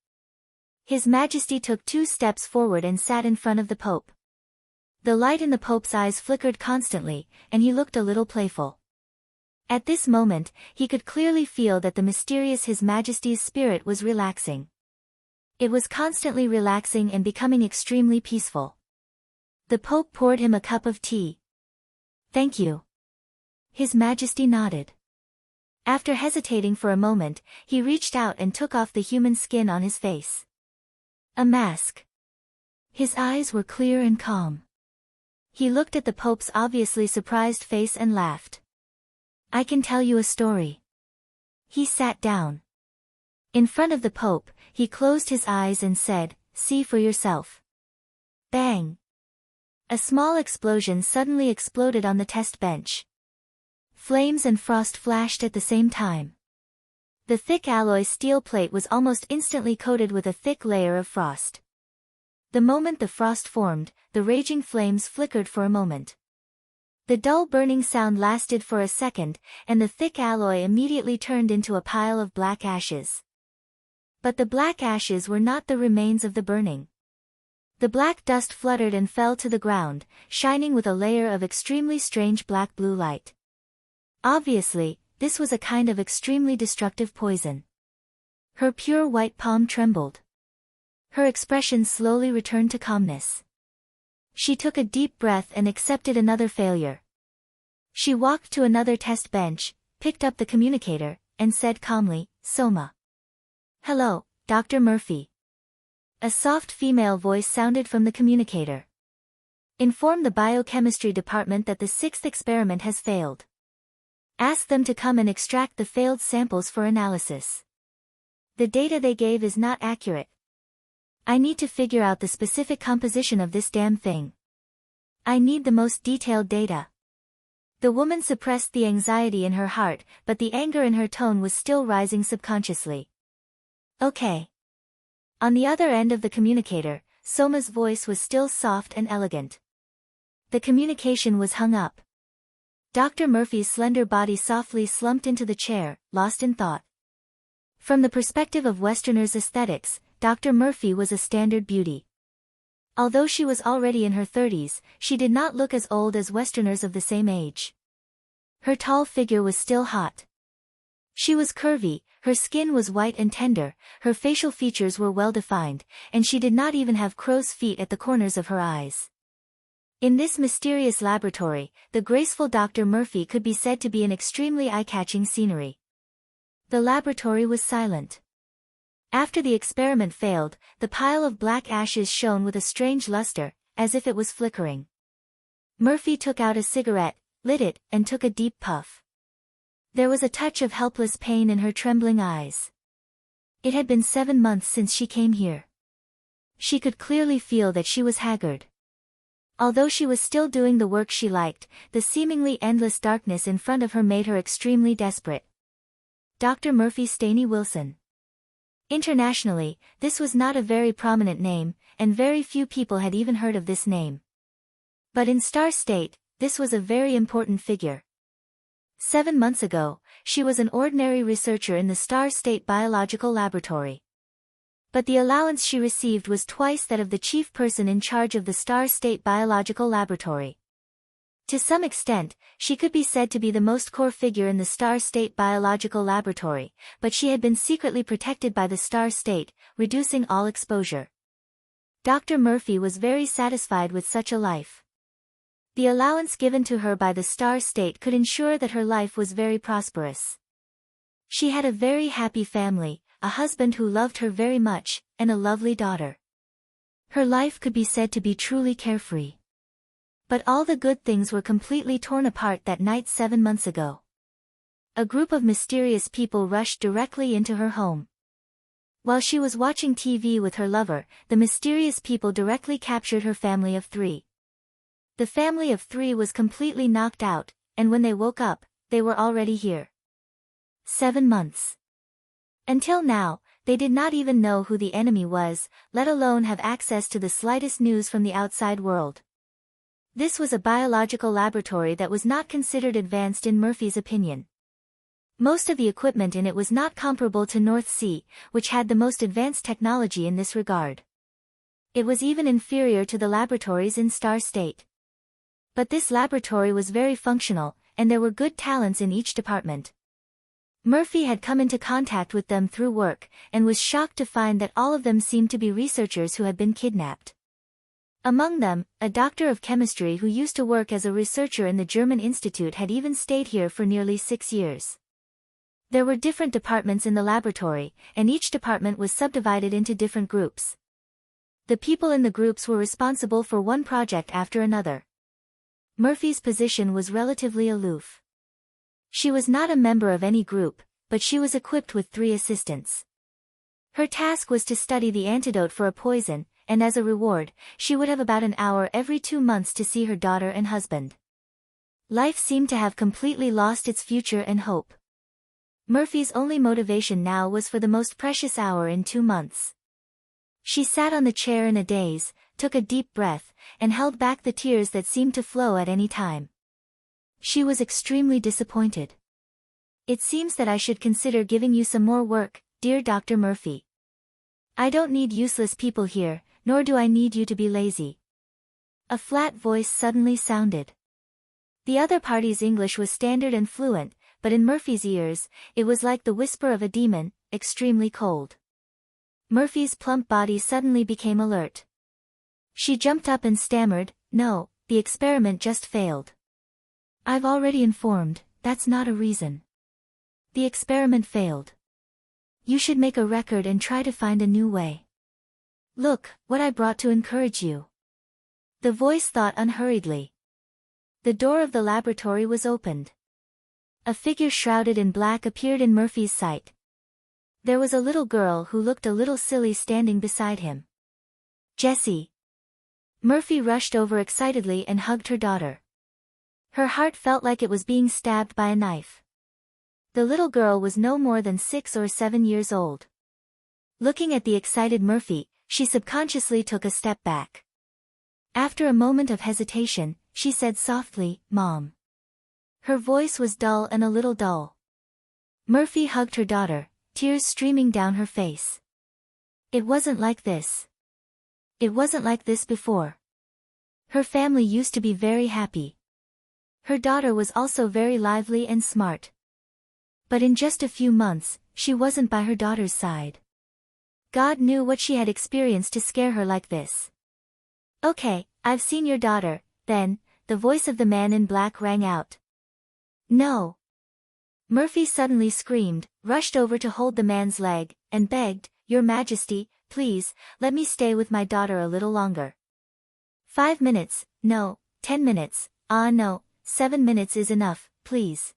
His Majesty took 2 steps forward and sat in front of the Pope. The light in the Pope's eyes flickered constantly, and he looked a little playful. At this moment, he could clearly feel that the mysterious His Majesty's spirit was relaxing. It was constantly relaxing and becoming extremely peaceful. The Pope poured him a cup of tea. "Thank you." His Majesty nodded. After hesitating for a moment, he reached out and took off the human skin on his face. A mask. His eyes were clear and calm. He looked at the Pope's obviously surprised face and laughed. "I can tell you a story." He sat down. In front of the Pope, he closed his eyes and said, "See for yourself." Bang! A small explosion suddenly exploded on the test bench. Flames and frost flashed at the same time. The thick alloy steel plate was almost instantly coated with a thick layer of frost. The moment the frost formed, the raging flames flickered for a moment. The dull burning sound lasted for a second, and the thick alloy immediately turned into a pile of black ashes. But the black ashes were not the remains of the burning. The black dust fluttered and fell to the ground, shining with a layer of extremely strange black-blue light. Obviously, this was a kind of extremely destructive poison. Her pure white palm trembled. Her expression slowly returned to calmness. She took a deep breath and accepted another failure. She walked to another test bench, picked up the communicator, and said calmly, "Soma." "Hello, Dr. Murphy." A soft female voice sounded from the communicator. "Inform the biochemistry department that the 6th experiment has failed. Ask them to come and extract the failed samples for analysis. The data they gave is not accurate. I need to figure out the specific composition of this damn thing. I need the most detailed data." The woman suppressed the anxiety in her heart, but the anger in her tone was still rising subconsciously. "Okay." On the other end of the communicator, Soma's voice was still soft and elegant. The communication was hung up. Dr. Murphy's slender body softly slumped into the chair, lost in thought. From the perspective of Westerners' aesthetics, Dr. Murphy was a standard beauty. Although she was already in her 30s, she did not look as old as Westerners of the same age. Her tall figure was still hot. She was curvy, her skin was white and tender, her facial features were well defined, and she did not even have crow's feet at the corners of her eyes. In this mysterious laboratory, the graceful Dr. Murphy could be said to be an extremely eye-catching scenery. The laboratory was silent. After the experiment failed, the pile of black ashes shone with a strange luster, as if it was flickering. Murphy took out a cigarette, lit it, and took a deep puff. There was a touch of helpless pain in her trembling eyes. It had been 7 months since she came here. She could clearly feel that she was haggard. Although she was still doing the work she liked, the seemingly endless darkness in front of her made her extremely desperate. Dr. Murphy Staney Wilson. Internationally, this was not a very prominent name, and very few people had even heard of this name. But in Star State, this was a very important figure. 7 months ago, she was an ordinary researcher in the Star State Biological Laboratory. But the allowance she received was twice that of the chief person in charge of the Star State Biological Laboratory. To some extent, she could be said to be the most core figure in the Star State Biological Laboratory, but she had been secretly protected by the Star State, reducing all exposure. Dr. Murphy was very satisfied with such a life. The allowance given to her by the Star State could ensure that her life was very prosperous. She had a very happy family, a husband who loved her very much, and a lovely daughter. Her life could be said to be truly carefree. But all the good things were completely torn apart that night 7 months ago. A group of mysterious people rushed directly into her home. While she was watching TV with her lover, the mysterious people directly captured her family of 3. The family of 3 was completely knocked out, and when they woke up, they were already here. 7 months. Until now, they did not even know who the enemy was, let alone have access to the slightest news from the outside world. This was a biological laboratory that was not considered advanced in Murphy's opinion. Most of the equipment in it was not comparable to North Sea, which had the most advanced technology in this regard. It was even inferior to the laboratories in Star State. But this laboratory was very functional, and there were good talents in each department. Murphy had come into contact with them through work, and was shocked to find that all of them seemed to be researchers who had been kidnapped. Among them, a doctor of chemistry who used to work as a researcher in the German Institute had even stayed here for nearly 6 years. There were different departments in the laboratory, and each department was subdivided into different groups. The people in the groups were responsible for one project after another. Murphy's position was relatively aloof. She was not a member of any group, but she was equipped with 3 assistants. Her task was to study the antidote for a poison, and as a reward, she would have about an hour every 2 months to see her daughter and husband. Life seemed to have completely lost its future and hope. Murphy's only motivation now was for the most precious hour in 2 months. She sat on the chair in a daze, took a deep breath, and held back the tears that seemed to flow at any time. She was extremely disappointed. It seems that I should consider giving you some more work, dear Dr. Murphy. I don't need useless people here, nor do I need you to be lazy. A flat voice suddenly sounded. The other party's English was standard and fluent, but in Murphy's ears, it was like the whisper of a demon, extremely cold. Murphy's plump body suddenly became alert. She jumped up and stammered, "No, the experiment just failed." "I've already informed, that's not a reason. The experiment failed. You should make a record and try to find a new way. Look, what I brought to encourage you." The voice thought unhurriedly. The door of the laboratory was opened. A figure shrouded in black appeared in Murphy's sight. There was a little girl who looked a little silly standing beside him. "Jessie." Murphy rushed over excitedly and hugged her daughter. Her heart felt like it was being stabbed by a knife. The little girl was no more than 6 or 7 years old. Looking at the excited Murphy, she subconsciously took a step back. After a moment of hesitation, she said softly, "Mom." Her voice was dull and a little dull. Murphy hugged her daughter, tears streaming down her face. "It wasn't like this. It wasn't like this before. Her family used to be very happy. Her daughter was also very lively and smart. But in just a few months, she wasn't by her daughter's side. God knew what she had experienced to scare her like this." "Okay, I've seen your daughter," then, the voice of the man in black rang out. "No." Murphy suddenly screamed, rushed over to hold the man's leg, and begged, "Your Majesty, please, let me stay with my daughter a little longer. 5 minutes, no, 10 minutes, ah no, 7 minutes is enough, please.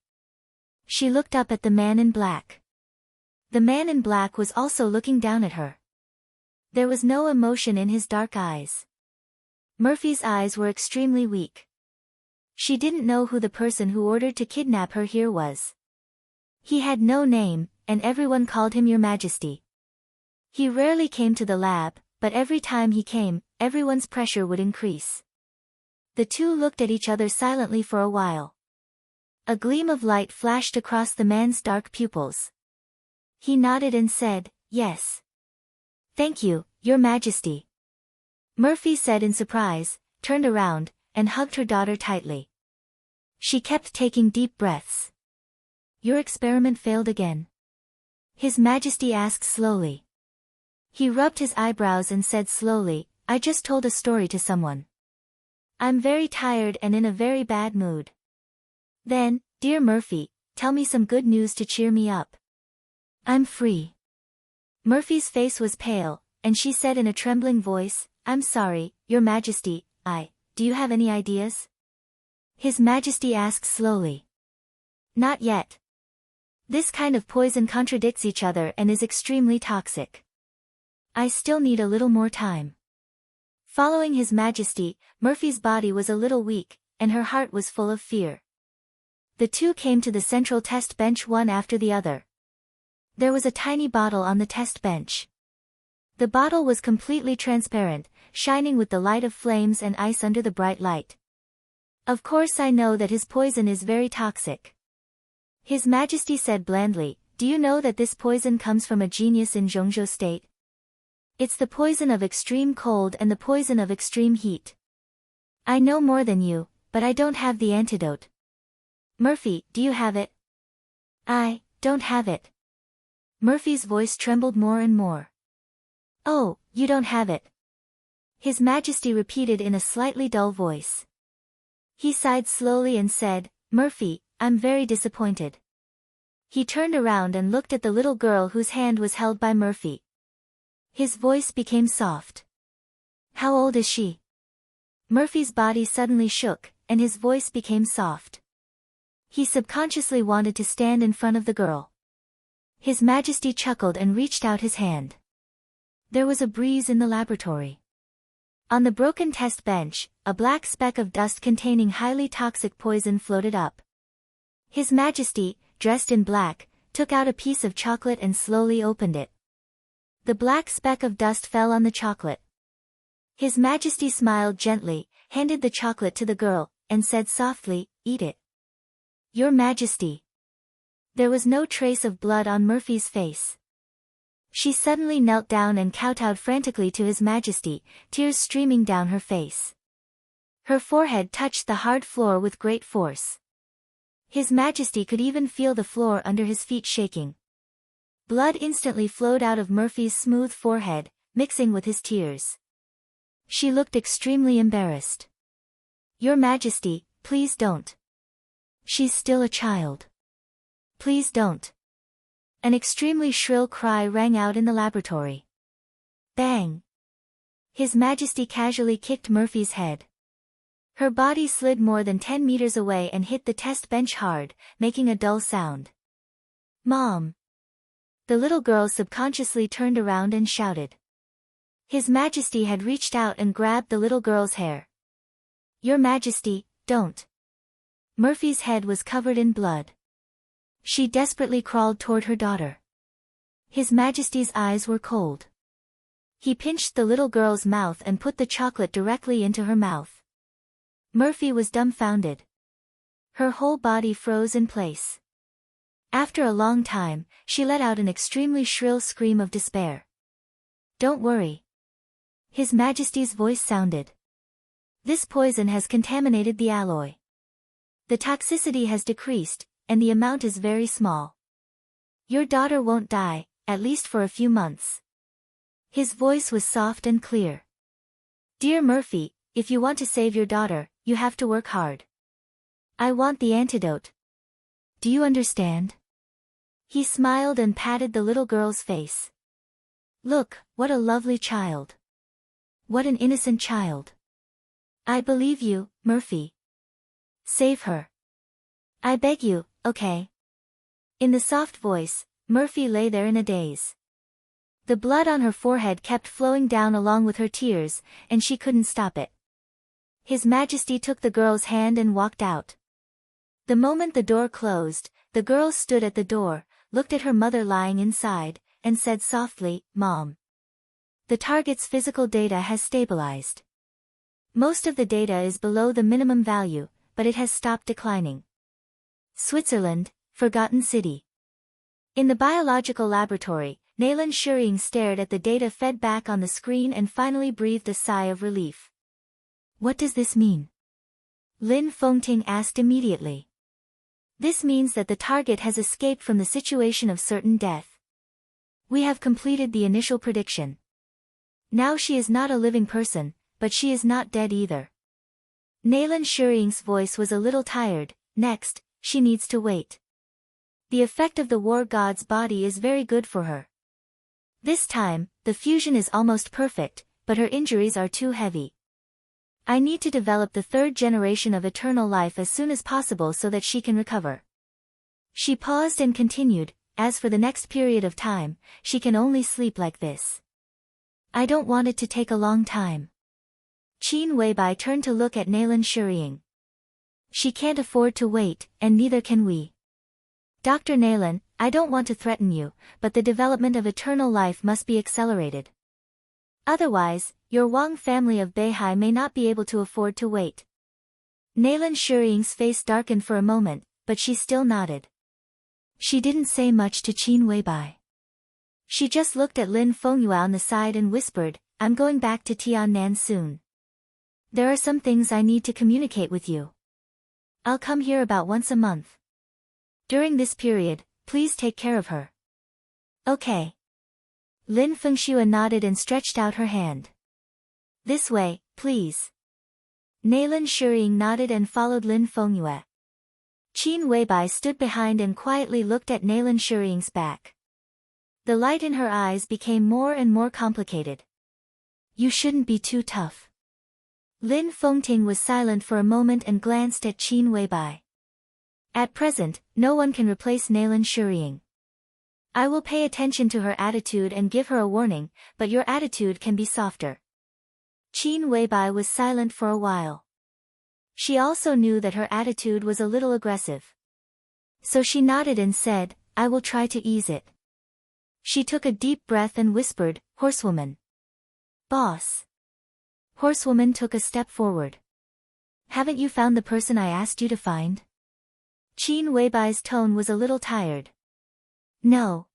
She looked up at the man in black. The man in black was also looking down at her. There was no emotion in his dark eyes. Murphy's eyes were extremely weak. She didn't know who the person who ordered to kidnap her here was. He had no name, and everyone called him Your Majesty. He rarely came to the lab, but every time he came, everyone's pressure would increase. The two looked at each other silently for a while. A gleam of light flashed across the man's dark pupils. He nodded and said, "Yes. Thank you, Your Majesty." Murphy said in surprise, turned around, and hugged her daughter tightly. She kept taking deep breaths. "Your experiment failed again?" His Majesty asked slowly. He rubbed his eyebrows and said slowly, "I just told a story to someone. I'm very tired and in a very bad mood." "Then, dear Murphy, tell me some good news to cheer me up." "I'm free." Murphy's face was pale, and she said in a trembling voice, "I'm sorry, Your Majesty, do you have any ideas?" His Majesty asked slowly. "Not yet. This kind of poison contradicts each other and is extremely toxic. I still need a little more time." Following His Majesty, Murphy's body was a little weak, and her heart was full of fear. The two came to the central test bench one after the other. There was a tiny bottle on the test bench. The bottle was completely transparent, shining with the light of flames and ice under the bright light. "Of course I know that his poison is very toxic." His Majesty said blandly, "Do you know that this poison comes from a genius in Zhongzhou State? It's the poison of extreme cold and the poison of extreme heat. I know more than you, but I don't have the antidote. Murphy, do you have it?" "I don't have it." Murphy's voice trembled more and more. "Oh, you don't have it?" His Majesty repeated in a slightly dull voice. He sighed slowly and said, "Murphy, I'm very disappointed." He turned around and looked at the little girl whose hand was held by Murphy. His voice became soft. "How old is she?" Murphy's body suddenly shook, and his voice became soft. He subconsciously wanted to stand in front of the girl. His Majesty chuckled and reached out his hand. There was a breeze in the laboratory. On the broken test bench, a black speck of dust containing highly toxic poison floated up. His Majesty, dressed in black, took out a piece of chocolate and slowly opened it. The black speck of dust fell on the chocolate. His Majesty smiled gently, handed the chocolate to the girl, and said softly, "Eat it." "Your Majesty." There was no trace of blood on Murphy's face. She suddenly knelt down and kowtowed frantically to His Majesty, tears streaming down her face. Her forehead touched the hard floor with great force. His Majesty could even feel the floor under his feet shaking. Blood instantly flowed out of Murphy's smooth forehead, mixing with his tears. She looked extremely embarrassed. "Your Majesty, please don't. She's still a child. Please don't." An extremely shrill cry rang out in the laboratory. Bang! His Majesty casually kicked Murphy's head. Her body slid more than 10 meters away and hit the test bench hard, making a dull sound. "Mom!" The little girl subconsciously turned around and shouted. His Majesty had reached out and grabbed the little girl's hair. "Your Majesty, don't." Murphy's head was covered in blood. She desperately crawled toward her daughter. His Majesty's eyes were cold. He pinched the little girl's mouth and put the chocolate directly into her mouth. Murphy was dumbfounded. Her whole body froze in place. After a long time, she let out an extremely shrill scream of despair. "Don't worry." His Majesty's voice sounded. "This poison has contaminated the alloy. The toxicity has decreased, and the amount is very small. Your daughter won't die, at least for a few months." His voice was soft and clear. "Dear Murphy, if you want to save your daughter, you have to work hard. I want the antidote. Do you understand?" He smiled and patted the little girl's face. "Look, what a lovely child. What an innocent child. I believe you, Murphy." Save her. I beg you, okay? In the soft voice, Murphy lay there in a daze. The blood on her forehead kept flowing down along with her tears, and she couldn't stop it. His Majesty took the girl's hand and walked out. The moment the door closed, the girl stood at the door, looked at her mother lying inside, and said softly, "Mom. The target's physical data has stabilized. Most of the data is below the minimum value, but it has stopped declining." Switzerland, Forgotten City. In the biological laboratory, Naylan Shuring stared at the data fed back on the screen and finally breathed a sigh of relief. "What does this mean?" Lin Fengting asked immediately. "This means that the target has escaped from the situation of certain death. We have completed the initial prediction. Now she is not a living person, but she is not dead either." Naylan Shuring's voice was a little tired. "Next, she needs to wait. The effect of the war god's body is very good for her. This time, the fusion is almost perfect, but her injuries are too heavy. I need to develop the third generation of eternal life as soon as possible so that she can recover." She paused and continued, "As for the next period of time, she can only sleep like this. I don't want it to take a long time." Qin Weibai turned to look at Naylan Shuring. "She can't afford to wait, and neither can we. Dr. Naylan, I don't want to threaten you, but the development of eternal life must be accelerated. Otherwise, your Wang family of Beihai may not be able to afford to wait." Naylan Shuring's face darkened for a moment, but she still nodded. She didn't say much to Qin Weibai. She just looked at Lin Fengyue on the side and whispered, "I'm going back to Tiannan soon. There are some things I need to communicate with you. I'll come here about once a month. During this period, please take care of her." "Okay." Lin Fengxue nodded and stretched out her hand. "This way, please." Naylan Shuring nodded and followed Lin Fengyue. Qin Weibai stood behind and quietly looked at Naylan Shuring's back. The light in her eyes became more and more complicated. "You shouldn't be too tough." Lin Fengting was silent for a moment and glanced at Qin Weibai. "At present, no one can replace Naylan Shuring. I will pay attention to her attitude and give her a warning, but your attitude can be softer." Qin Weibai was silent for a while. She also knew that her attitude was a little aggressive. So she nodded and said, "I will try to ease it." She took a deep breath and whispered, "Horsewoman." "Boss." Horsewoman took a step forward. "Haven't you found the person I asked you to find?" Qin Weibai's tone was a little tired. "No.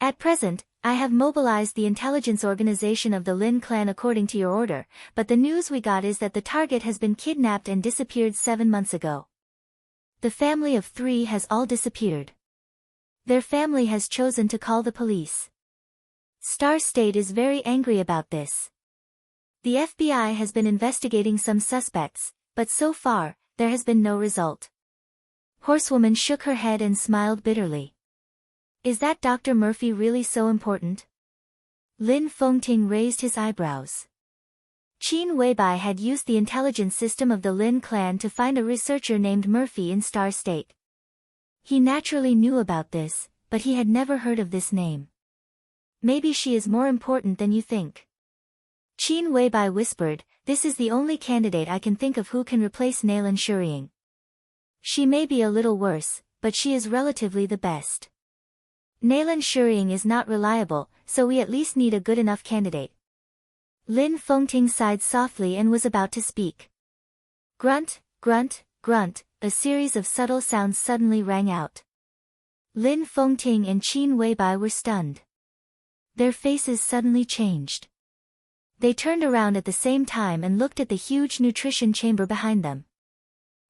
At present, I have mobilized the intelligence organization of the Lin clan according to your order, but the news we got is that the target has been kidnapped and disappeared 7 months ago. The family of 3 has all disappeared. Their family has chosen to call the police. Star State is very angry about this. The FBI has been investigating some suspects, but so far, there has been no result." Horsewoman shook her head and smiled bitterly. "Is that Dr. Murphy really so important?" Lin Fengting raised his eyebrows. Qin Weibai had used the intelligence system of the Lin clan to find a researcher named Murphy in Star State. He naturally knew about this, but he had never heard of this name. "Maybe she is more important than you think." Qin Weibai whispered, "This is the only candidate I can think of who can replace Naylan Shuring. She may be a little worse, but she is relatively the best. Naylan Shuring is not reliable, so we at least need a good enough candidate." Lin Fengting sighed softly and was about to speak. Grunt, grunt, grunt, a series of subtle sounds suddenly rang out. Lin Fengting and Qin Weibai were stunned. Their faces suddenly changed. They turned around at the same time and looked at the huge nutrition chamber behind them.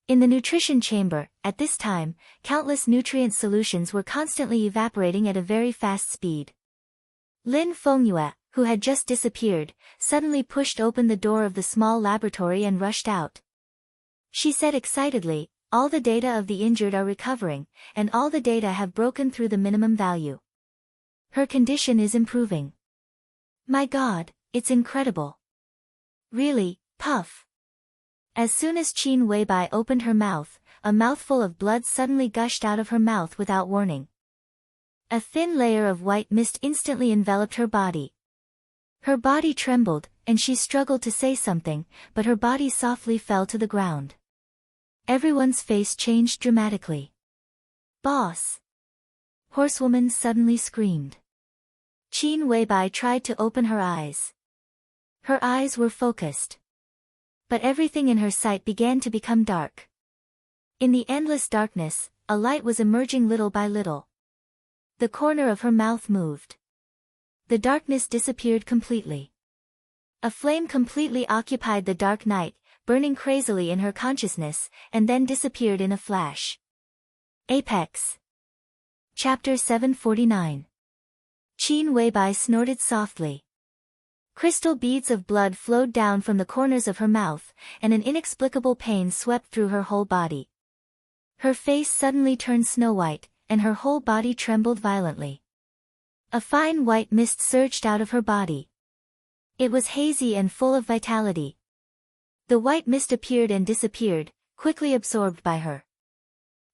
In the nutrition chamber, at this time, countless nutrient solutions were constantly evaporating at a very fast speed. Lin Fengyue, who had just disappeared, suddenly pushed open the door of the small laboratory and rushed out. She said excitedly, "All the data of the injured are recovering, and all the data have broken through the minimum value. Her condition is improving. My God, it's incredible. Really, Puff." As soon as Qin Weibai opened her mouth, a mouthful of blood suddenly gushed out of her mouth without warning. A thin layer of white mist instantly enveloped her body. Her body trembled, and she struggled to say something, but her body softly fell to the ground. Everyone's face changed dramatically. "Boss!" Horsewoman suddenly screamed. Qin Weibai tried to open her eyes. Her eyes were focused. But everything in her sight began to become dark. In the endless darkness, a light was emerging little by little. The corner of her mouth moved. The darkness disappeared completely. A flame completely occupied the dark night, burning crazily in her consciousness, and then disappeared in a flash. Apex. Chapter 749. Qin Weibai snorted softly. Crystal beads of blood flowed down from the corners of her mouth, and an inexplicable pain swept through her whole body. Her face suddenly turned snow-white, and her whole body trembled violently. A fine white mist surged out of her body. It was hazy and full of vitality. The white mist appeared and disappeared, quickly absorbed by her.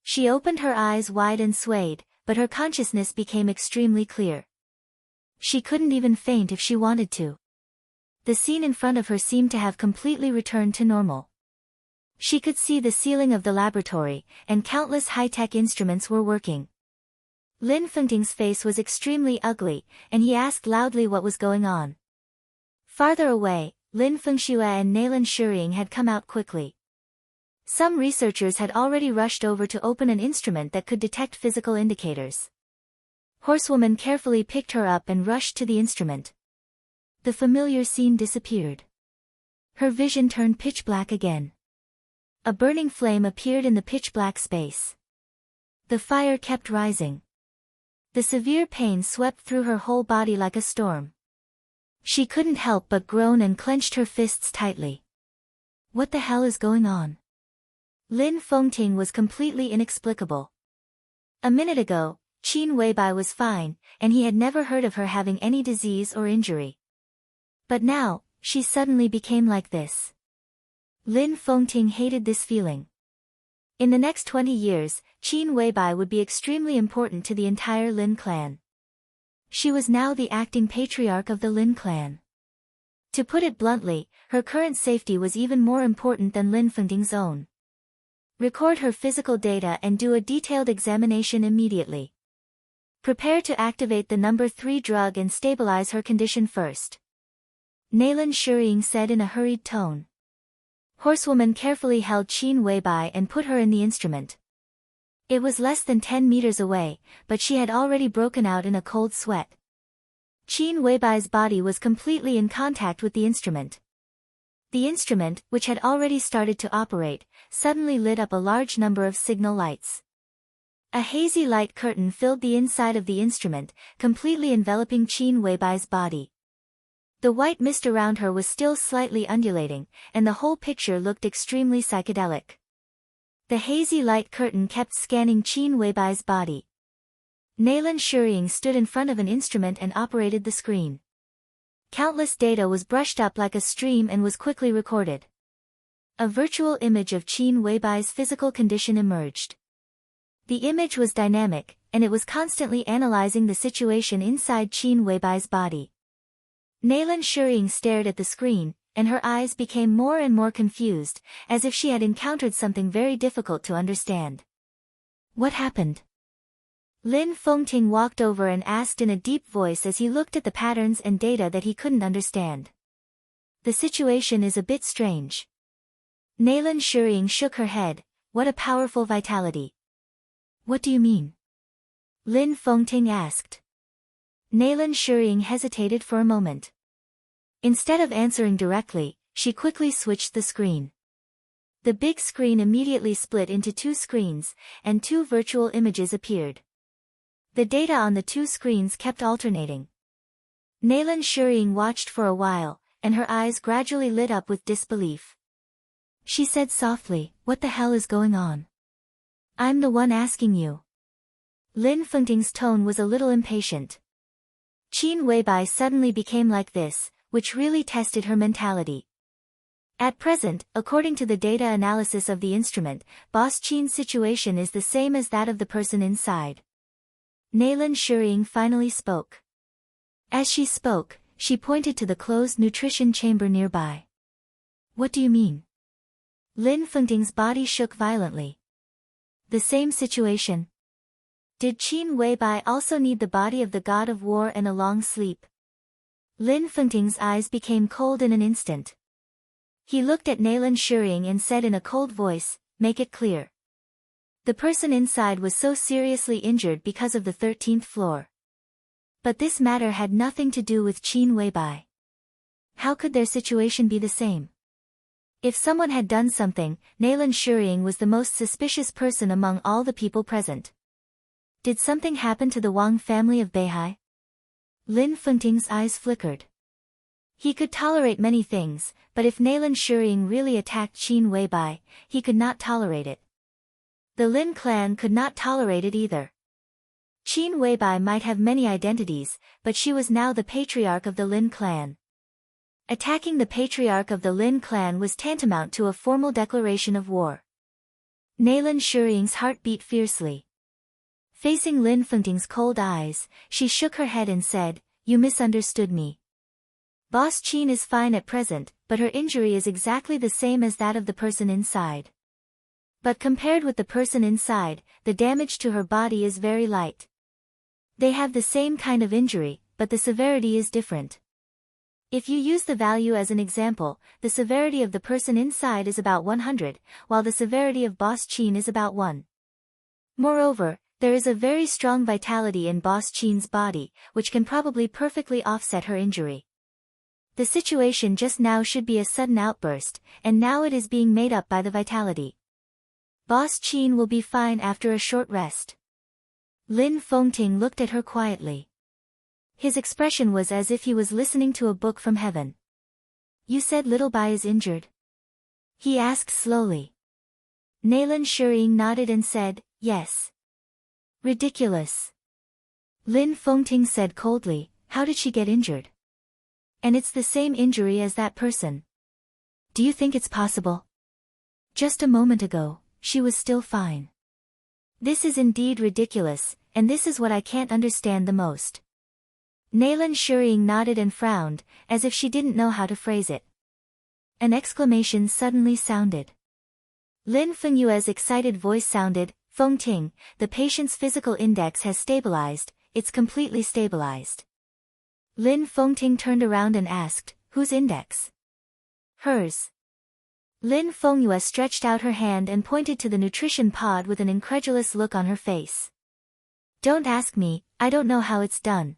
She opened her eyes wide and swayed, but her consciousness became extremely clear. She couldn't even faint if she wanted to. The scene in front of her seemed to have completely returned to normal. She could see the ceiling of the laboratory, and countless high-tech instruments were working. Lin Fengting's face was extremely ugly, and he asked loudly what was going on. Farther away, Lin Fengxue and Nailan Shuriying had come out quickly. Some researchers had already rushed over to open an instrument that could detect physical indicators. Horsewoman carefully picked her up and rushed to the instrument. The familiar scene disappeared. Her vision turned pitch black again. A burning flame appeared in the pitch-black space. The fire kept rising. The severe pain swept through her whole body like a storm. She couldn't help but groan and clenched her fists tightly. What the hell is going on? Lin Fengting was completely inexplicable. A minute ago, Qin Weibai was fine, and he had never heard of her having any disease or injury. But now, she suddenly became like this. Lin Fengting hated this feeling. In the next 20 years, Qin Weibai would be extremely important to the entire Lin clan. She was now the acting patriarch of the Lin clan. To put it bluntly, her current safety was even more important than Lin Fengting's own. Record her physical data and do a detailed examination immediately. Prepare to activate the number 3 drug and stabilize her condition first. Nailan Shuriying said in a hurried tone. Horsewoman carefully held Qin Weibai and put her in the instrument. It was less than 10 meters away, but she had already broken out in a cold sweat. Qin Weibai's body was completely in contact with the instrument. The instrument, which had already started to operate, suddenly lit up a large number of signal lights. A hazy light curtain filled the inside of the instrument, completely enveloping Qin Weibai's body. The white mist around her was still slightly undulating, and the whole picture looked extremely psychedelic. The hazy light curtain kept scanning Qin Weibai's body. Nailan Shuriying stood in front of an instrument and operated the screen. Countless data was brushed up like a stream and was quickly recorded. A virtual image of Qin Weibai's physical condition emerged. The image was dynamic, and it was constantly analyzing the situation inside Qin Weibai's body. Nailan Shuriying stared at the screen, and her eyes became more and more confused, as if she had encountered something very difficult to understand. What happened? Lin Fengting walked over and asked in a deep voice as he looked at the patterns and data that he couldn't understand. The situation is a bit strange. Nailan Shuriying shook her head. What a powerful vitality. What do you mean? Lin Fengting asked. Nailan Shuriying hesitated for a moment. Instead of answering directly, she quickly switched the screen. The big screen immediately split into 2 screens, and 2 virtual images appeared. The data on the 2 screens kept alternating. Nailan Shuriying watched for a while, and her eyes gradually lit up with disbelief. She said softly, "What the hell is going on? I'm the one asking you." Lin Fengting's tone was a little impatient. Qin Weibai suddenly became like this, which really tested her mentality. At present, according to the data analysis of the instrument, Boss Chin's situation is the same as that of the person inside. Nalan Shuying finally spoke. As she spoke, she pointed to the closed nutrition chamber nearby. What do you mean? Lin Fengting's body shook violently. The same situation. Did Qin Weibai also need the body of the god of war and a long sleep? Lin Fengting's eyes became cold in an instant. He looked at Nalan Shuying and said in a cold voice, "Make it clear." The person inside was so seriously injured because of the 13th floor. But this matter had nothing to do with Qin Weibai. How could their situation be the same? If someone had done something, Nalan Shuying was the most suspicious person among all the people present. Did something happen to the Wang family of Beihai? Lin Fengting's eyes flickered. He could tolerate many things, but if Nalan Shuying really attacked Qin Weibai, he could not tolerate it. The Lin clan could not tolerate it either. Qin Weibai might have many identities, but she was now the patriarch of the Lin clan. Attacking the patriarch of the Lin clan was tantamount to a formal declaration of war. Nalan Shuying's heart beat fiercely. Facing Lin Fengting's cold eyes, she shook her head and said, "You misunderstood me. Boss Qin is fine at present, but her injury is exactly the same as that of the person inside. But compared with the person inside, the damage to her body is very light. They have the same kind of injury, but the severity is different. If you use the value as an example, the severity of the person inside is about 100, while the severity of Boss Qin is about 1. Moreover, there is a very strong vitality in Boss Qin's body, which can probably perfectly offset her injury. The situation just now should be a sudden outburst, and now it is being made up by the vitality. Boss Qin will be fine after a short rest." Lin Fengting looked at her quietly. His expression was as if he was listening to a book from heaven. "You said little Bai is injured?" he asked slowly. Nalan Shuying nodded and said, "Yes." "Ridiculous." Lin Fengting said coldly, "How did she get injured? And it's the same injury as that person. Do you think it's possible? Just a moment ago, she was still fine. This is indeed ridiculous, and this is what I can't understand the most." Nalan Shuying nodded and frowned, as if she didn't know how to phrase it. An exclamation suddenly sounded. Lin Fengyue's excited voice sounded, "Fengting, the patient's physical index has stabilized, it's completely stabilized." Lin Fengting turned around and asked, "Whose index?" "Hers." Lin Fengyue stretched out her hand and pointed to the nutrition pod with an incredulous look on her face. "Don't ask me, I don't know how it's done."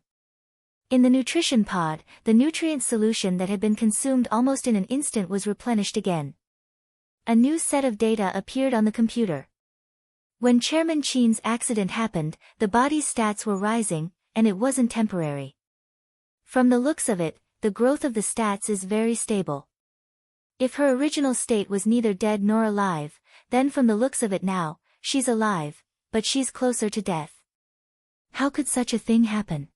In the nutrition pod, the nutrient solution that had been consumed almost in an instant was replenished again. A new set of data appeared on the computer. When Chairman Qin's accident happened, the body's stats were rising, and it wasn't temporary. From the looks of it, the growth of the stats is very stable. If her original state was neither dead nor alive, then from the looks of it now, she's alive, but she's closer to death. How could such a thing happen?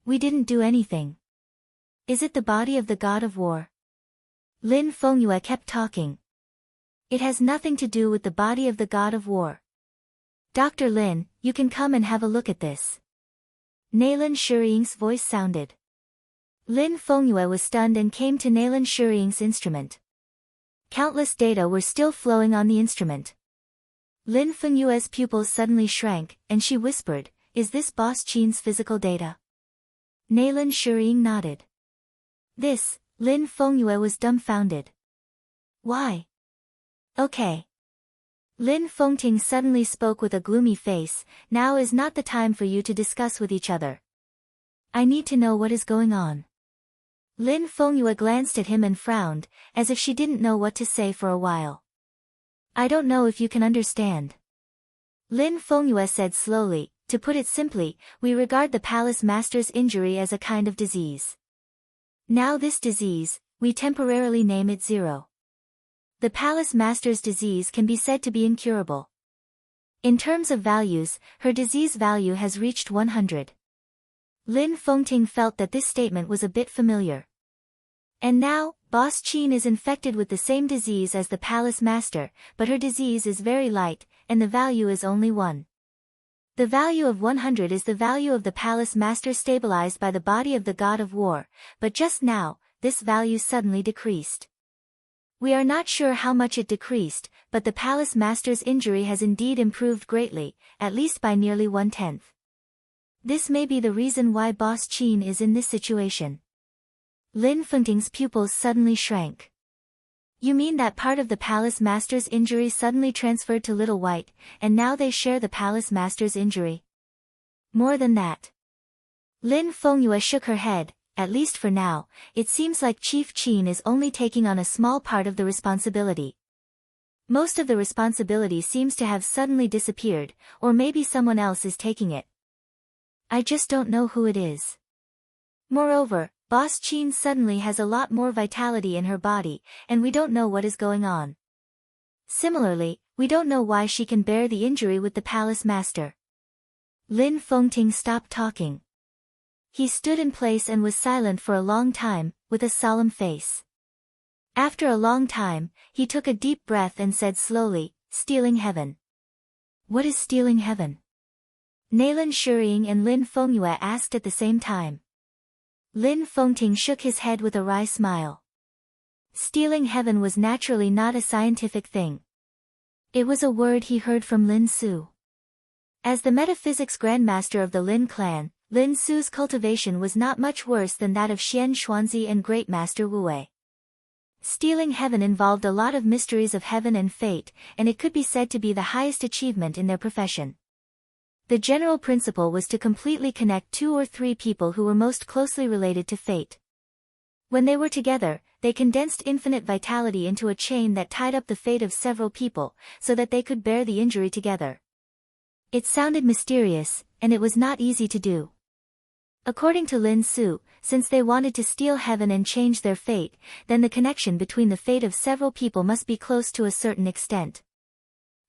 We didn't do anything. Is it the body of the god of war? Lin Fengyue kept talking. It has nothing to do with the body of the god of war. Dr. Lin, you can come and have a look at this. Nalan Shuying's voice sounded. Lin Fengyue was stunned and came to Nalan Shuying's instrument. Countless data were still flowing on the instrument. Lin Fengyue's pupils suddenly shrank, and she whispered, "Is this Boss Qin's physical data?" Nalan Shuying nodded. This, Lin Fengyue was dumbfounded. "Why?" "Okay." Lin Fengting suddenly spoke with a gloomy face, "Now is not the time for you to discuss with each other. I need to know what is going on." Lin Fengyue glanced at him and frowned, as if she didn't know what to say for a while. "I don't know if you can understand." Lin Fengyue said slowly, "To put it simply, we regard the palace master's injury as a kind of disease. Now this disease, we temporarily name it 0. The palace master's disease can be said to be incurable. In terms of values, her disease value has reached 100. Lin Fengting felt that this statement was a bit familiar. And now, Boss Chin is infected with the same disease as the palace master, but her disease is very light, and the value is only 1. The value of 100 is the value of the palace master stabilized by the body of the god of war, but just now, this value suddenly decreased. We are not sure how much it decreased, but the palace master's injury has indeed improved greatly, at least by nearly 1/10. This may be the reason why Boss Chin is in this situation. Lin Fengting's pupils suddenly shrank. You mean that part of the palace master's injury suddenly transferred to Little White, and now they share the palace master's injury? More than that. Lin Fengyue shook her head. At least for now, it seems like Chief Chin is only taking on a small part of the responsibility. Most of the responsibility seems to have suddenly disappeared, or maybe someone else is taking it. I just don't know who it is. Moreover, Boss Chin suddenly has a lot more vitality in her body, and we don't know what is going on. Similarly, we don't know why she can bear the injury with the palace master. Lin Fengting stopped talking. He stood in place and was silent for a long time, with a solemn face. After a long time, he took a deep breath and said slowly, "Stealing heaven." What is stealing heaven? Nailan Shuying and Lin Fengyue asked at the same time. Lin Fengting shook his head with a wry smile. Stealing heaven was naturally not a scientific thing. It was a word he heard from Lin Su. As the metaphysics grandmaster of the Lin clan, Lin Su's cultivation was not much worse than that of Xian Xuanzi and Great Master Wu Wei. Stealing heaven involved a lot of mysteries of heaven and fate, and it could be said to be the highest achievement in their profession. The general principle was to completely connect 2 or 3 people who were most closely related to fate. When they were together, they condensed infinite vitality into a chain that tied up the fate of several people, so that they could bear the injury together. It sounded mysterious, and it was not easy to do. According to Lin Su, since they wanted to steal heaven and change their fate, then the connection between the fate of several people must be close to a certain extent.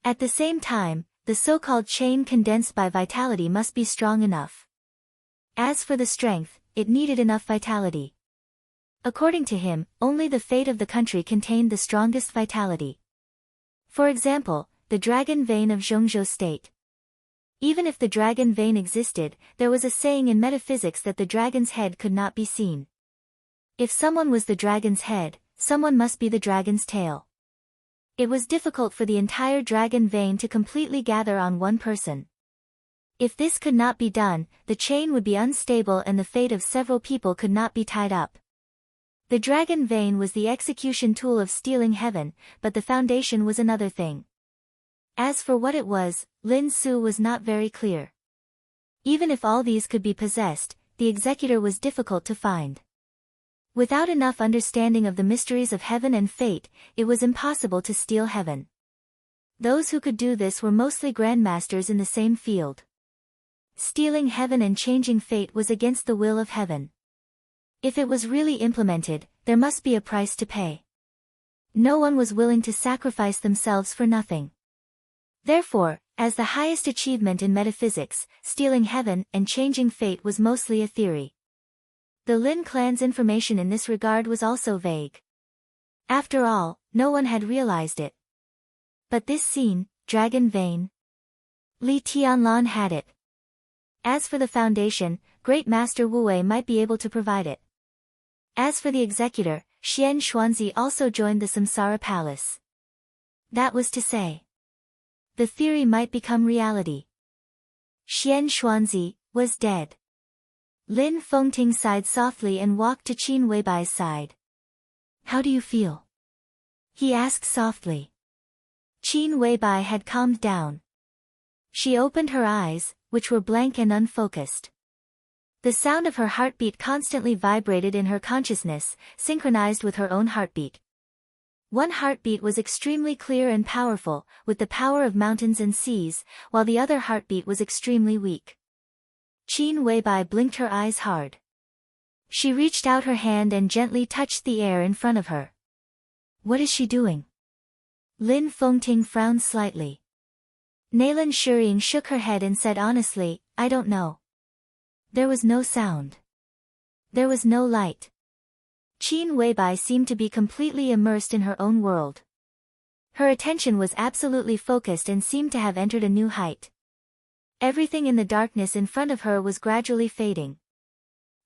At the same time, the so-called chain condensed by vitality must be strong enough. As for the strength, it needed enough vitality. According to him, only the fate of the country contained the strongest vitality. For example, the dragon vein of Zhongzhou State. Even if the dragon vein existed, there was a saying in metaphysics that the dragon's head could not be seen. If someone was the dragon's head, someone must be the dragon's tail. It was difficult for the entire dragon vein to completely gather on one person. If this could not be done, the chain would be unstable and the fate of several people could not be tied up. The dragon vein was the execution tool of stealing heaven, but the foundation was another thing. As for what it was, Lin Su was not very clear. Even if all these could be possessed, the executor was difficult to find. Without enough understanding of the mysteries of heaven and fate, it was impossible to steal heaven. Those who could do this were mostly grandmasters in the same field. Stealing heaven and changing fate was against the will of heaven. If it was really implemented, there must be a price to pay. No one was willing to sacrifice themselves for nothing. Therefore, as the highest achievement in metaphysics, stealing heaven and changing fate was mostly a theory. The Lin clan's information in this regard was also vague. After all, no one had realized it. But this scene, Dragon Vein. Li Tianlan had it. As for the foundation, Great Master Wu Wei might be able to provide it. As for the executor, Xian Xuanzi also joined the Samsara Palace. That was to say, the theory might become reality. Xian Xuanzi was dead. Lin Fengting sighed softly and walked to Qin Weibai's side. How do you feel? He asked softly. Qin Weibai had calmed down. She opened her eyes, which were blank and unfocused. The sound of her heartbeat constantly vibrated in her consciousness, synchronized with her own heartbeat. One heartbeat was extremely clear and powerful, with the power of mountains and seas, while the other heartbeat was extremely weak. Qin Weibai blinked her eyes hard. She reached out her hand and gently touched the air in front of her. What is she doing? Lin Fengting frowned slightly. Nailan Shuying shook her head and said honestly, I don't know. There was no sound. There was no light. Qin Weibai seemed to be completely immersed in her own world. Her attention was absolutely focused and seemed to have entered a new height. Everything in the darkness in front of her was gradually fading.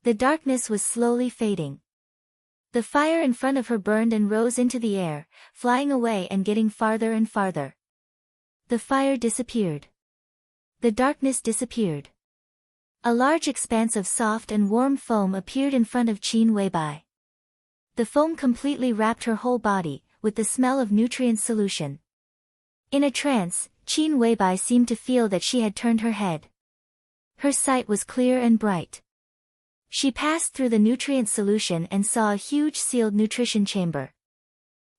The darkness was slowly fading. The fire in front of her burned and rose into the air, flying away and getting farther and farther. The fire disappeared. The darkness disappeared. A large expanse of soft and warm foam appeared in front of Qin Weibai. The foam completely wrapped her whole body, with the smell of nutrient solution. In a trance, Qin Weibai seemed to feel that she had turned her head. Her sight was clear and bright. She passed through the nutrient solution and saw a huge sealed nutrition chamber.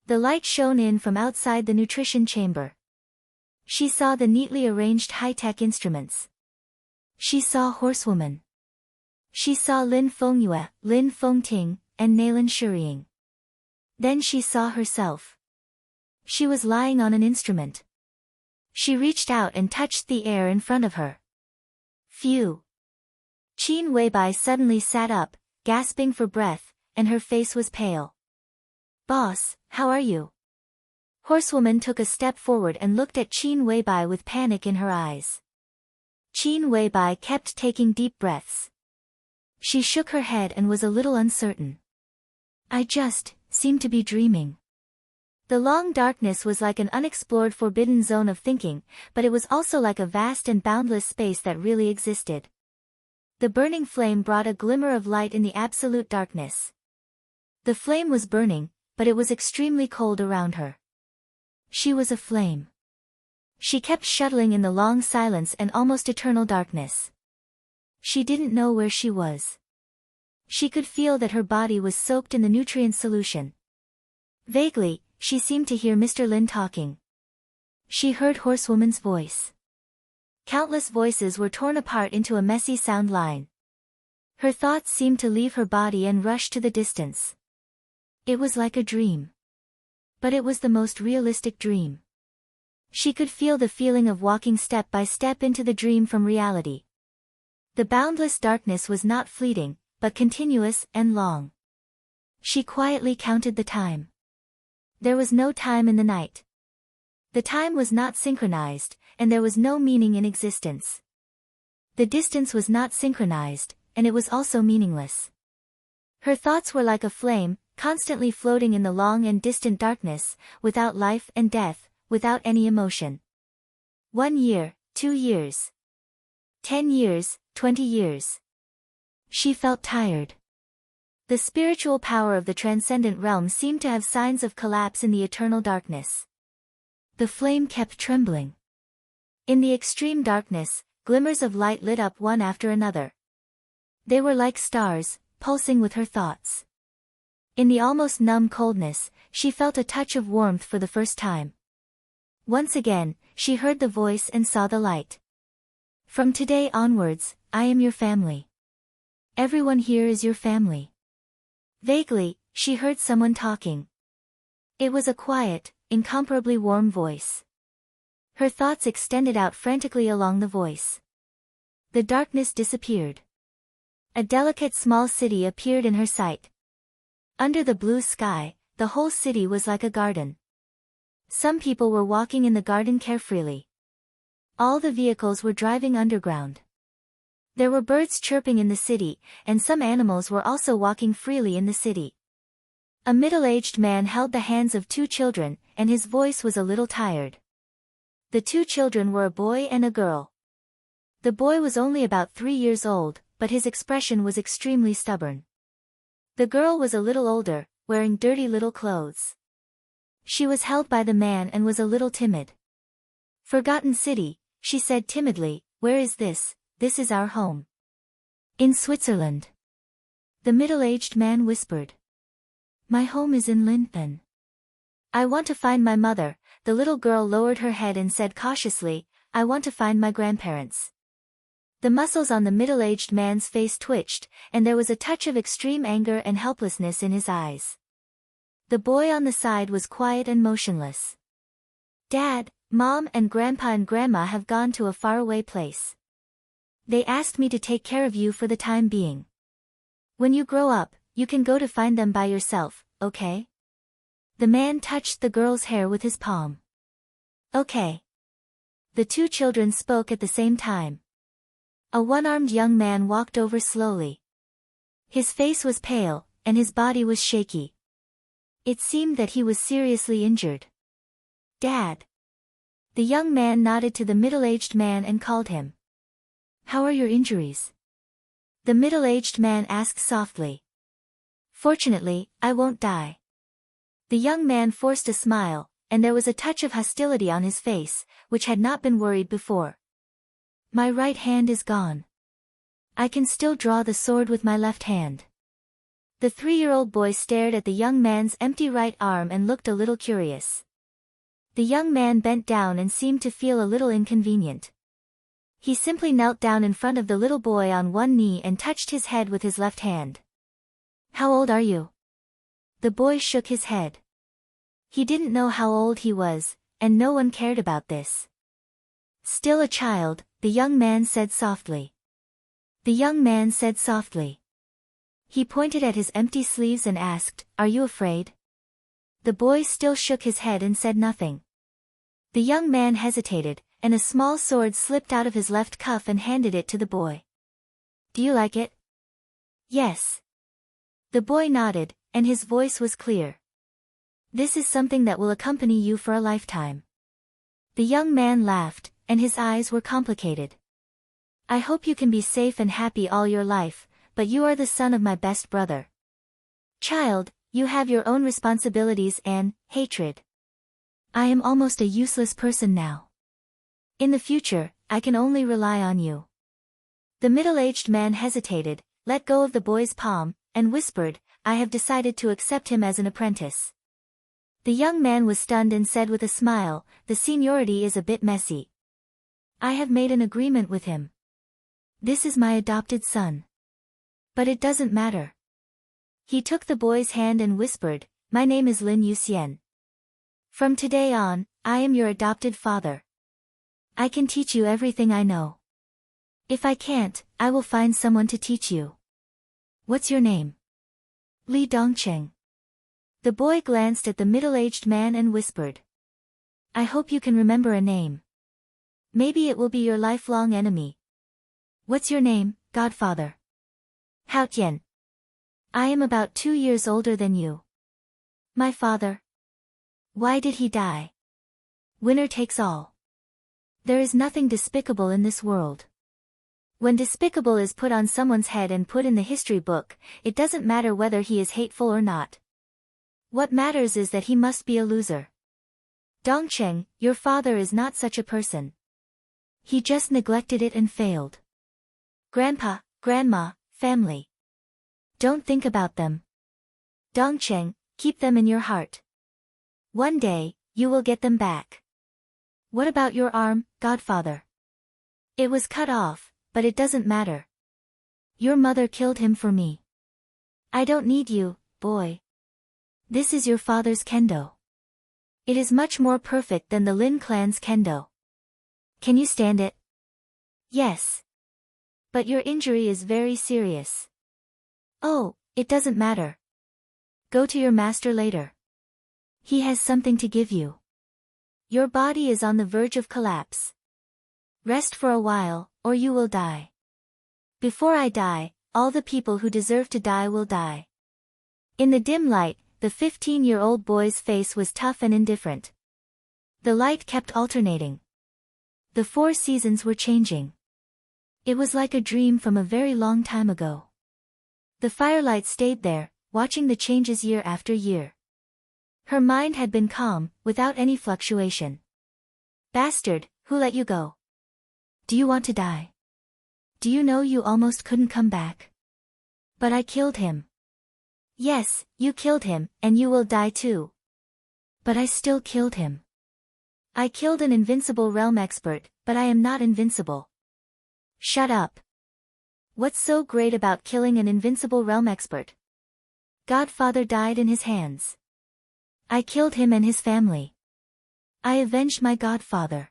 The light shone in from outside the nutrition chamber. She saw the neatly arranged high-tech instruments. She saw Horsewoman. She saw Lin Fengyue, Lin Fengting, and Nalan Shuriying. Then she saw herself. She was lying on an instrument. She reached out and touched the air in front of her. Phew! Qin Weibai suddenly sat up, gasping for breath, and her face was pale. Boss, how are you? Horsewoman took a step forward and looked at Qin Weibai with panic in her eyes. Qin Weibai kept taking deep breaths. She shook her head and was a little uncertain. I just seemed to be dreaming. The long darkness was like an unexplored forbidden zone of thinking, but it was also like a vast and boundless space that really existed. The burning flame brought a glimmer of light in the absolute darkness. The flame was burning, but it was extremely cold around her. She was a flame. She kept shuttling in the long silence and almost eternal darkness. She didn't know where she was. She could feel that her body was soaked in the nutrient solution. Vaguely, she seemed to hear Mr. Lin talking. She heard Horsewoman's voice. Countless voices were torn apart into a messy sound line. Her thoughts seemed to leave her body and rush to the distance. It was like a dream. But it was the most realistic dream. She could feel the feeling of walking step by step into the dream from reality. The boundless darkness was not fleeting, but continuous and long. She quietly counted the time. There was no time in the night. The time was not synchronized, and there was no meaning in existence. The distance was not synchronized, and it was also meaningless. Her thoughts were like a flame, constantly floating in the long and distant darkness, without life and death, without any emotion. 1 year, 2 years. 10 years, 20 years. She felt tired. The spiritual power of the transcendent realm seemed to have signs of collapse in the eternal darkness. The flame kept trembling. In the extreme darkness, glimmers of light lit up one after another. They were like stars, pulsing with her thoughts. In the almost numb coldness, she felt a touch of warmth for the first time. Once again, she heard the voice and saw the light. From today onwards, I am your family. Everyone here is your family. Vaguely, she heard someone talking. It was a quiet, incomparably warm voice. Her thoughts extended out frantically along the voice. The darkness disappeared. A delicate small city appeared in her sight. Under the blue sky, the whole city was like a garden. Some people were walking in the garden carefreely. All the vehicles were driving underground. There were birds chirping in the city, and some animals were also walking freely in the city. A middle-aged man held the hands of 2 children, and his voice was a little tired. The 2 children were a boy and a girl. The boy was only about 3 years old, but his expression was extremely stubborn. The girl was a little older, wearing dirty little clothes. She was held by the man and was a little timid. Forgotten City, she said timidly, where is this? This is our home. In Switzerland. The middle-aged man whispered. My home is in Linfen. I want to find my mother. The little girl lowered her head and said cautiously, I want to find my grandparents. The muscles on the middle-aged man's face twitched, and there was a touch of extreme anger and helplessness in his eyes. The boy on the side was quiet and motionless. Dad, Mom and Grandma have gone to a faraway place. They asked me to take care of you for the time being. When you grow up, you can go to find them by yourself, okay? The man touched the girl's hair with his palm. Okay. The two children spoke at the same time. A one-armed young man walked over slowly. His face was pale, and his body was shaky. It seemed that he was seriously injured. Dad. The young man nodded to the middle-aged man and called him. How are your injuries? The middle-aged man asked softly. Fortunately, I won't die. The young man forced a smile, and there was a touch of hostility on his face, which had not been worried before. My right hand is gone. I can still draw the sword with my left hand. The 3-year-old boy stared at the young man's empty right arm and looked a little curious. The young man bent down and seemed to feel a little inconvenient. He simply knelt down in front of the little boy on one knee and touched his head with his left hand. How old are you? The boy shook his head. He didn't know how old he was, and no one cared about this. Still a child, the young man said softly. The young man said softly. He pointed at his empty sleeves and asked, Are you afraid? The boy still shook his head and said nothing. The young man hesitated, and a small sword slipped out of his left cuff and handed it to the boy. Do you like it? Yes. The boy nodded, and his voice was clear. This is something that will accompany you for a lifetime. The young man laughed, and his eyes were complicated. I hope you can be safe and happy all your life, but you are the son of my best brother. Child, you have your own responsibilities and hatred. I am almost a useless person now. In the future, I can only rely on you. The middle-aged man hesitated, let go of the boy's palm, and whispered, I have decided to accept him as an apprentice. The young man was stunned and said with a smile, the seniority is a bit messy. I have made an agreement with him. This is my adopted son. But it doesn't matter. He took the boy's hand and whispered, My name is Lin Yuxian. From today on, I am your adopted father. I can teach you everything I know. If I can't, I will find someone to teach you. What's your name? Li Dongcheng. The boy glanced at the middle-aged man and whispered. I hope you can remember a name. Maybe it will be your lifelong enemy. What's your name, godfather? Hao Tian. I am about 2 years older than you. My father. Why did he die? Winner takes all. There is nothing despicable in this world. When despicable is put on someone's head and put in the history book, it doesn't matter whether he is hateful or not. What matters is that he must be a loser. Dongcheng, your father is not such a person. He just neglected it and failed. Grandpa, Grandma, family. Don't think about them. Dongcheng, keep them in your heart. One day, you will get them back. What about your arm, godfather? It was cut off, but it doesn't matter. Your mother killed him for me. I don't need you, boy. This is your father's kendo. It is much more perfect than the Lin clan's kendo. Can you stand it? Yes. But your injury is very serious. Oh, it doesn't matter. Go to your master later. He has something to give you. Your body is on the verge of collapse. Rest for a while, or you will die. Before I die, all the people who deserve to die will die. In the dim light, the 15-year-old boy's face was tough and indifferent. The light kept alternating. The 4 seasons were changing. It was like a dream from a very long time ago. The firelight stayed there, watching the changes year after year. Her mind had been calm, without any fluctuation. Bastard, who let you go? Do you want to die? Do you know you almost couldn't come back? But I killed him. Yes, you killed him, and you will die too. But I still killed him. I killed an invincible realm expert, but I am not invincible. Shut up. What's so great about killing an invincible realm expert? Godfather died in his hands. I killed him and his family. I avenged my godfather.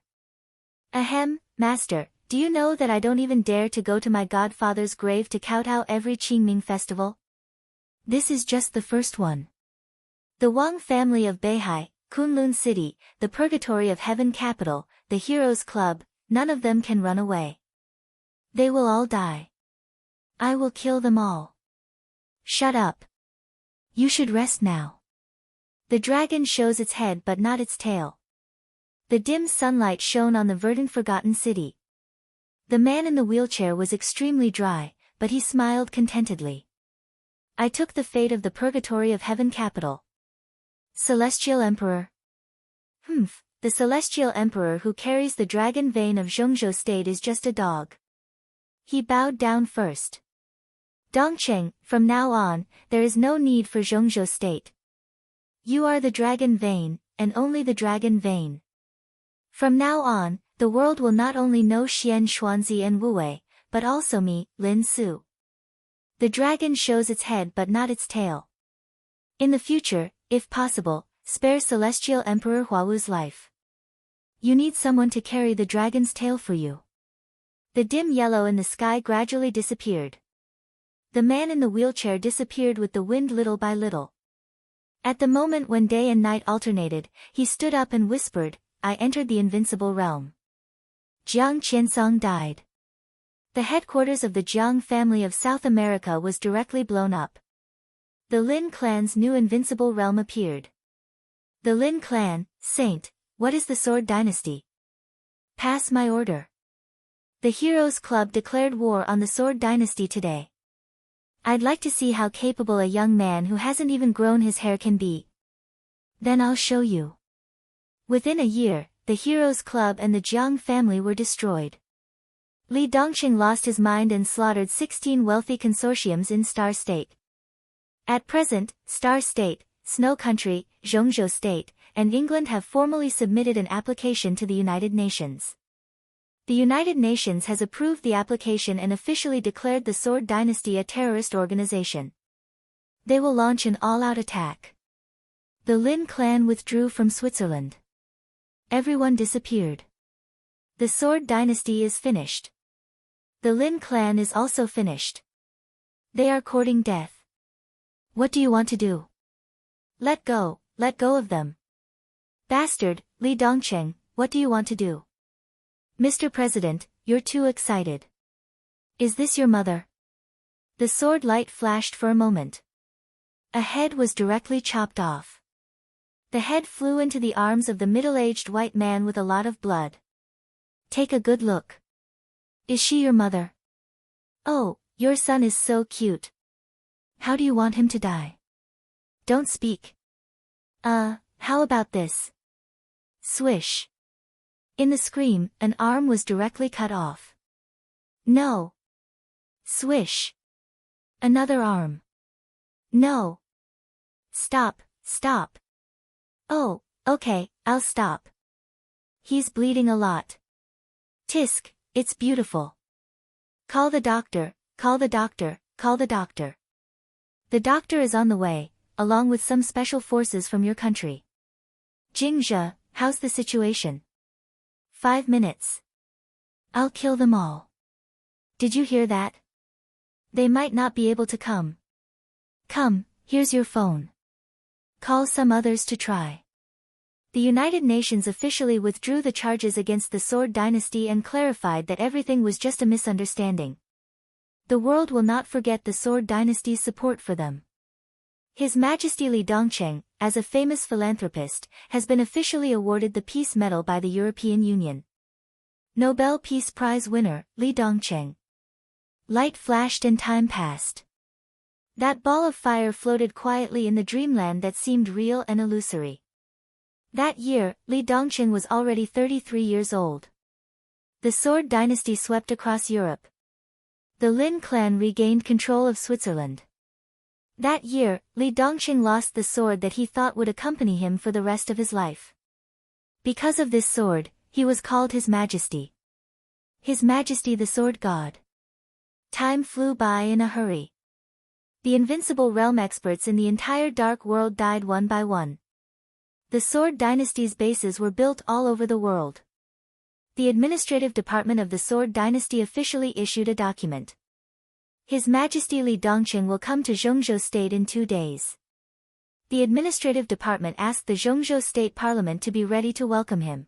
Ahem, master, do you know that I don't even dare to go to my godfather's grave to kowtow every Qingming festival? This is just the first one. The Wang family of Beihai, Kunlun City, the Purgatory of Heaven capital, the Heroes Club, none of them can run away. They will all die. I will kill them all. Shut up. You should rest now. The dragon shows its head but not its tail. The dim sunlight shone on the verdant forgotten city. The man in the wheelchair was extremely dry, but he smiled contentedly. I took the fate of the Purgatory of Heaven capital. Celestial Emperor. The Celestial Emperor who carries the dragon vein of Zhongzhou State is just a dog. He bowed down first. Dongcheng, from now on, there is no need for Zhongzhou State. You are the dragon vein, and only the dragon vein. From now on, the world will not only know Xian Xuanzi and Wu Wei, but also me, Lin Su. The dragon shows its head but not its tail. In the future, if possible, spare Celestial Emperor Huawu's life. You need someone to carry the dragon's tail for you. The dim yellow in the sky gradually disappeared. The man in the wheelchair disappeared with the wind little by little. At the moment when day and night alternated, he stood up and whispered, I entered the invincible realm. Jiang Qiansong died. The headquarters of the Jiang family of South America was directly blown up. The Lin clan's new invincible realm appeared. The Lin clan, Saint, what is the Sword Dynasty? Pass my order. The Heroes Club declared war on the Sword Dynasty today. I'd like to see how capable a young man who hasn't even grown his hair can be. Then I'll show you. Within a year, the Heroes Club and the Jiang family were destroyed. Li Dongqing lost his mind and slaughtered 16 wealthy consortiums in Star State. At present, Star State, Snow Country, Zhongzhou State, and England have formally submitted an application to the United Nations. The United Nations has approved the application and officially declared the Sword Dynasty a terrorist organization. They will launch an all-out attack. The Lin clan withdrew from Switzerland. Everyone disappeared. The Sword Dynasty is finished. The Lin clan is also finished. They are courting death. What do you want to do? Let go of them. Bastard, Li Dongqing, what do you want to do? Mr. President, you're too excited. Is this your mother? The sword light flashed for a moment. A head was directly chopped off. The head flew into the arms of the middle-aged white man with a lot of blood. Take a good look. Is she your mother? Oh, your son is so cute. How do you want him to die? Don't speak. How about this? Swish. In the scream, an arm was directly cut off. No. Swish. Another arm. No. Stop. Oh, okay, I'll stop. He's bleeding a lot. Tisk, it's beautiful. Call the doctor. The doctor is on the way, along with some special forces from your country. Jingzhe, how's the situation? 5 minutes. I'll kill them all. Did you hear that? They might not be able to come. Come, here's your phone. Call some others to try. The United Nations officially withdrew the charges against the Sword Dynasty and clarified that everything was just a misunderstanding. The world will not forget the Sword Dynasty's support for them. His Majesty Li Dongqing, as a famous philanthropist, has been officially awarded the Peace Medal by the European Union. Nobel Peace Prize winner, Li Dongqing. Light flashed and time passed. That ball of fire floated quietly in the dreamland that seemed real and illusory. That year, Li Dongqing was already 33 years old. The Sword Dynasty swept across Europe. The Lin clan regained control of Switzerland. That year, Li Dongqing lost the sword that he thought would accompany him for the rest of his life. Because of this sword, he was called His Majesty. His Majesty the Sword God. Time flew by in a hurry. The invincible realm experts in the entire dark world died one by one. The Sword Dynasty's bases were built all over the world. The administrative department of the Sword Dynasty officially issued a document. His Majesty Li Dongqing will come to Zhongzhou State in 2 days. The administrative department asked the Zhongzhou State Parliament to be ready to welcome him.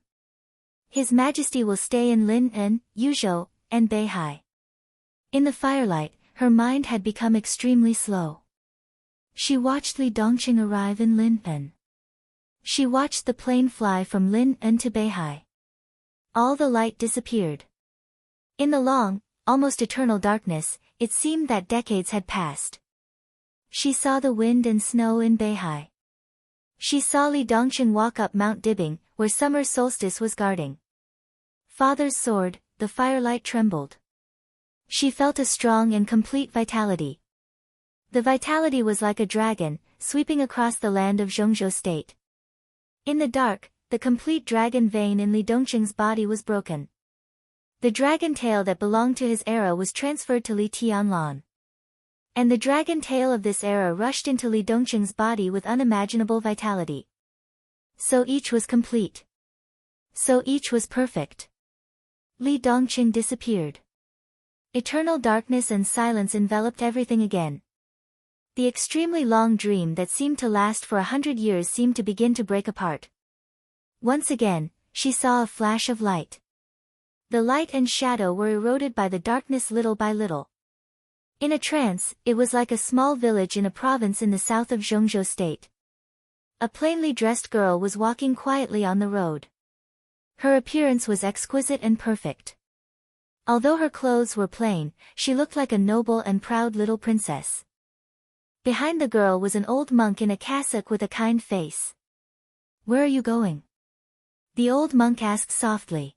His Majesty will stay in Lin'an, Yuzhou, and Beihai. In the firelight, her mind had become extremely slow. She watched Li Dongqing arrive in Lin'an. She watched the plane fly from Lin'an to Beihai. All the light disappeared. In the long, almost eternal darkness, it seemed that decades had passed. She saw the wind and snow in Beihai. She saw Li Dongqing walk up Mount Dibing, where summer solstice was guarding. Father's sword, the firelight trembled. She felt a strong and complete vitality. The vitality was like a dragon, sweeping across the land of Zhongzhou State. In the dark, the complete dragon vein in Li Dongqing's body was broken. The dragon tail that belonged to his era was transferred to Li Tianlan. And the dragon tail of this era rushed into Li Dongqing's body with unimaginable vitality. So each was complete. So each was perfect. Li Dongqing disappeared. Eternal darkness and silence enveloped everything again. The extremely long dream that seemed to last for 100 years seemed to begin to break apart. Once again, she saw a flash of light. The light and shadow were eroded by the darkness little by little. In a trance, it was like a small village in a province in the south of Zhongzhou State. A plainly dressed girl was walking quietly on the road. Her appearance was exquisite and perfect. Although her clothes were plain, she looked like a noble and proud little princess. Behind the girl was an old monk in a cassock with a kind face. "Where are you going?" the old monk asked softly.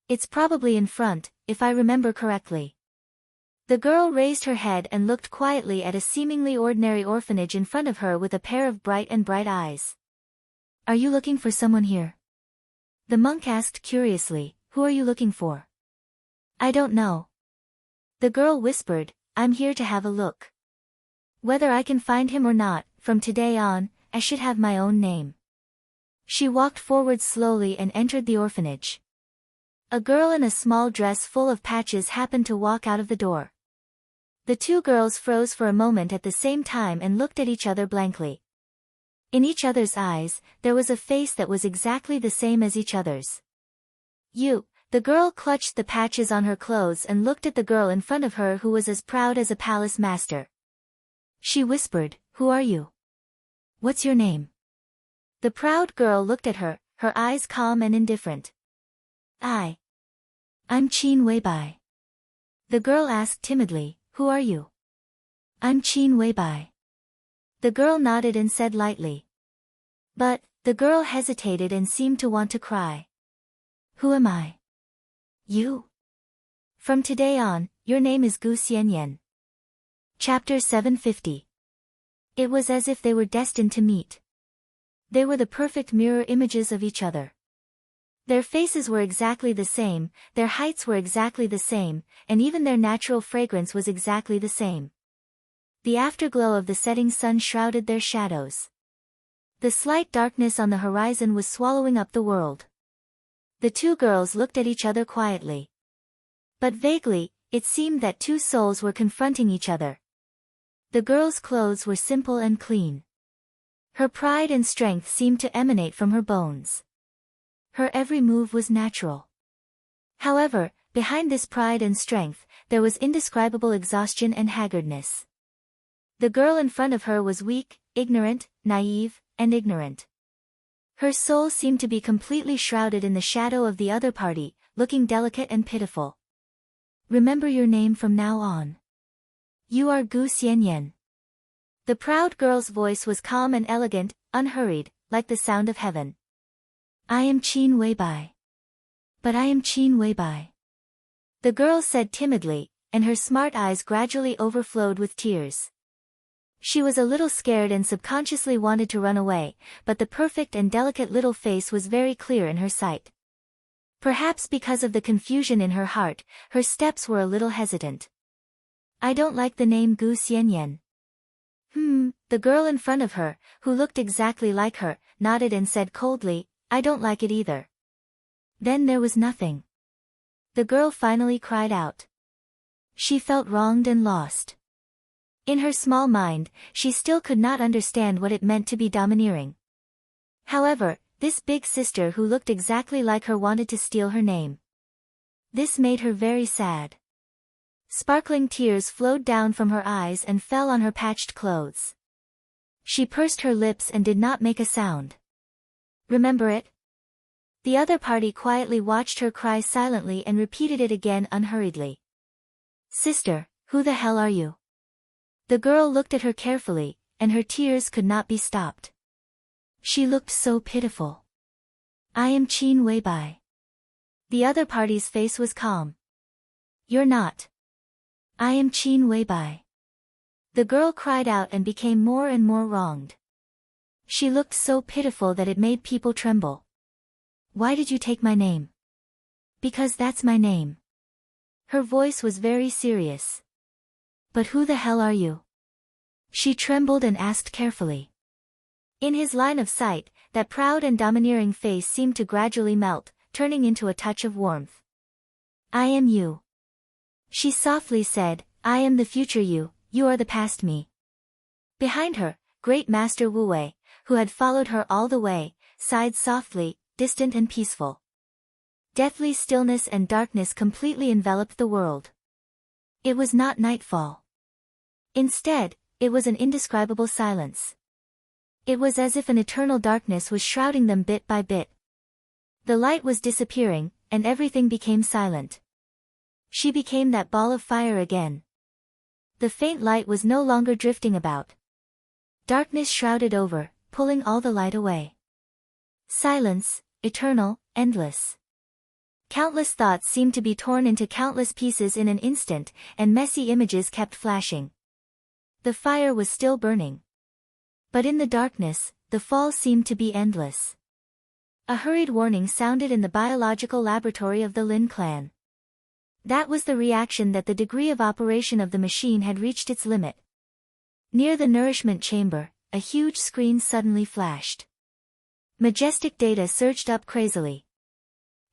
"It's probably in front, if I remember correctly." The girl raised her head and looked quietly at a seemingly ordinary orphanage in front of her with a pair of bright eyes. "Are you looking for someone here?" the monk asked curiously. "Who are you looking for?" "I don't know." The girl whispered, "I'm here to have a look. Whether I can find him or not, from today on, I should have my own name." She walked forward slowly and entered the orphanage. A girl in a small dress full of patches happened to walk out of the door. The two girls froze for a moment at the same time and looked at each other blankly. In each other's eyes, there was a face that was exactly the same as each other's. "You." The girl clutched the patches on her clothes and looked at the girl in front of her who was as proud as a palace master. She whispered, "Who are you? What's your name?" The proud girl looked at her, her eyes calm and indifferent. I'm Qin Weibai." The girl asked timidly, "Who are you?" "I'm Qin Weibai." The girl nodded and said lightly. But, the girl hesitated and seemed to want to cry. "Who am I?" "You. From today on, your name is Gu Xianyan." Chapter 750. It was as if they were destined to meet. They were the perfect mirror images of each other. Their faces were exactly the same, their heights were exactly the same, and even their natural fragrance was exactly the same. The afterglow of the setting sun shrouded their shadows. The slight darkness on the horizon was swallowing up the world. The two girls looked at each other quietly. But vaguely, it seemed that two souls were confronting each other. The girl's clothes were simple and clean. Her pride and strength seemed to emanate from her bones. Her every move was natural. However, behind this pride and strength, there was indescribable exhaustion and haggardness. The girl in front of her was weak, ignorant, naive, and ignorant. Her soul seemed to be completely shrouded in the shadow of the other party, looking delicate and pitiful. "Remember your name from now on. You are Gu Xianyan." The proud girl's voice was calm and elegant, unhurried, like the sound of heaven. "I am Qin Weibai. But I am Qin Weibai." The girl said timidly, and her smart eyes gradually overflowed with tears. She was a little scared and subconsciously wanted to run away, but the perfect and delicate little face was very clear in her sight. Perhaps because of the confusion in her heart, her steps were a little hesitant. "I don't like the name Gu Xianyan." The girl in front of her, who looked exactly like her, nodded and said coldly, "I don't like it either." Then there was nothing. The girl finally cried out. She felt wronged and lost. In her small mind, she still could not understand what it meant to be domineering. However, this big sister who looked exactly like her wanted to steal her name. This made her very sad. Sparkling tears flowed down from her eyes and fell on her patched clothes. She pursed her lips and did not make a sound. Remember it? The other party quietly watched her cry silently and repeated it again unhurriedly. Sister, who the hell are you? The girl looked at her carefully, and her tears could not be stopped. She looked so pitiful. I am Qin Weibai. The other party's face was calm. You're not. I am Qin Weibai. The girl cried out and became more and more wronged. She looked so pitiful that it made people tremble. Why did you take my name? Because that's my name. Her voice was very serious. But who the hell are you? She trembled and asked carefully. In his line of sight, that proud and domineering face seemed to gradually melt, turning into a touch of warmth. I am you. She softly said, I am the future you are the past me. Behind her, great Master Wu Wei, who had followed her all the way, sighed softly, distant and peaceful. Deathly stillness and darkness completely enveloped the world. It was not nightfall. Instead, it was an indescribable silence. It was as if an eternal darkness was shrouding them bit by bit. The light was disappearing, and everything became silent. She became that ball of fire again. The faint light was no longer drifting about. Darkness shrouded over, pulling all the light away. Silence, eternal, endless. Countless thoughts seemed to be torn into countless pieces in an instant, and messy images kept flashing. The fire was still burning. But in the darkness, the fall seemed to be endless. A hurried warning sounded in the biological laboratory of the Lin clan. That was the reaction that the degree of operation of the machine had reached its limit. Near the nourishment chamber, a huge screen suddenly flashed. Majestic data surged up crazily.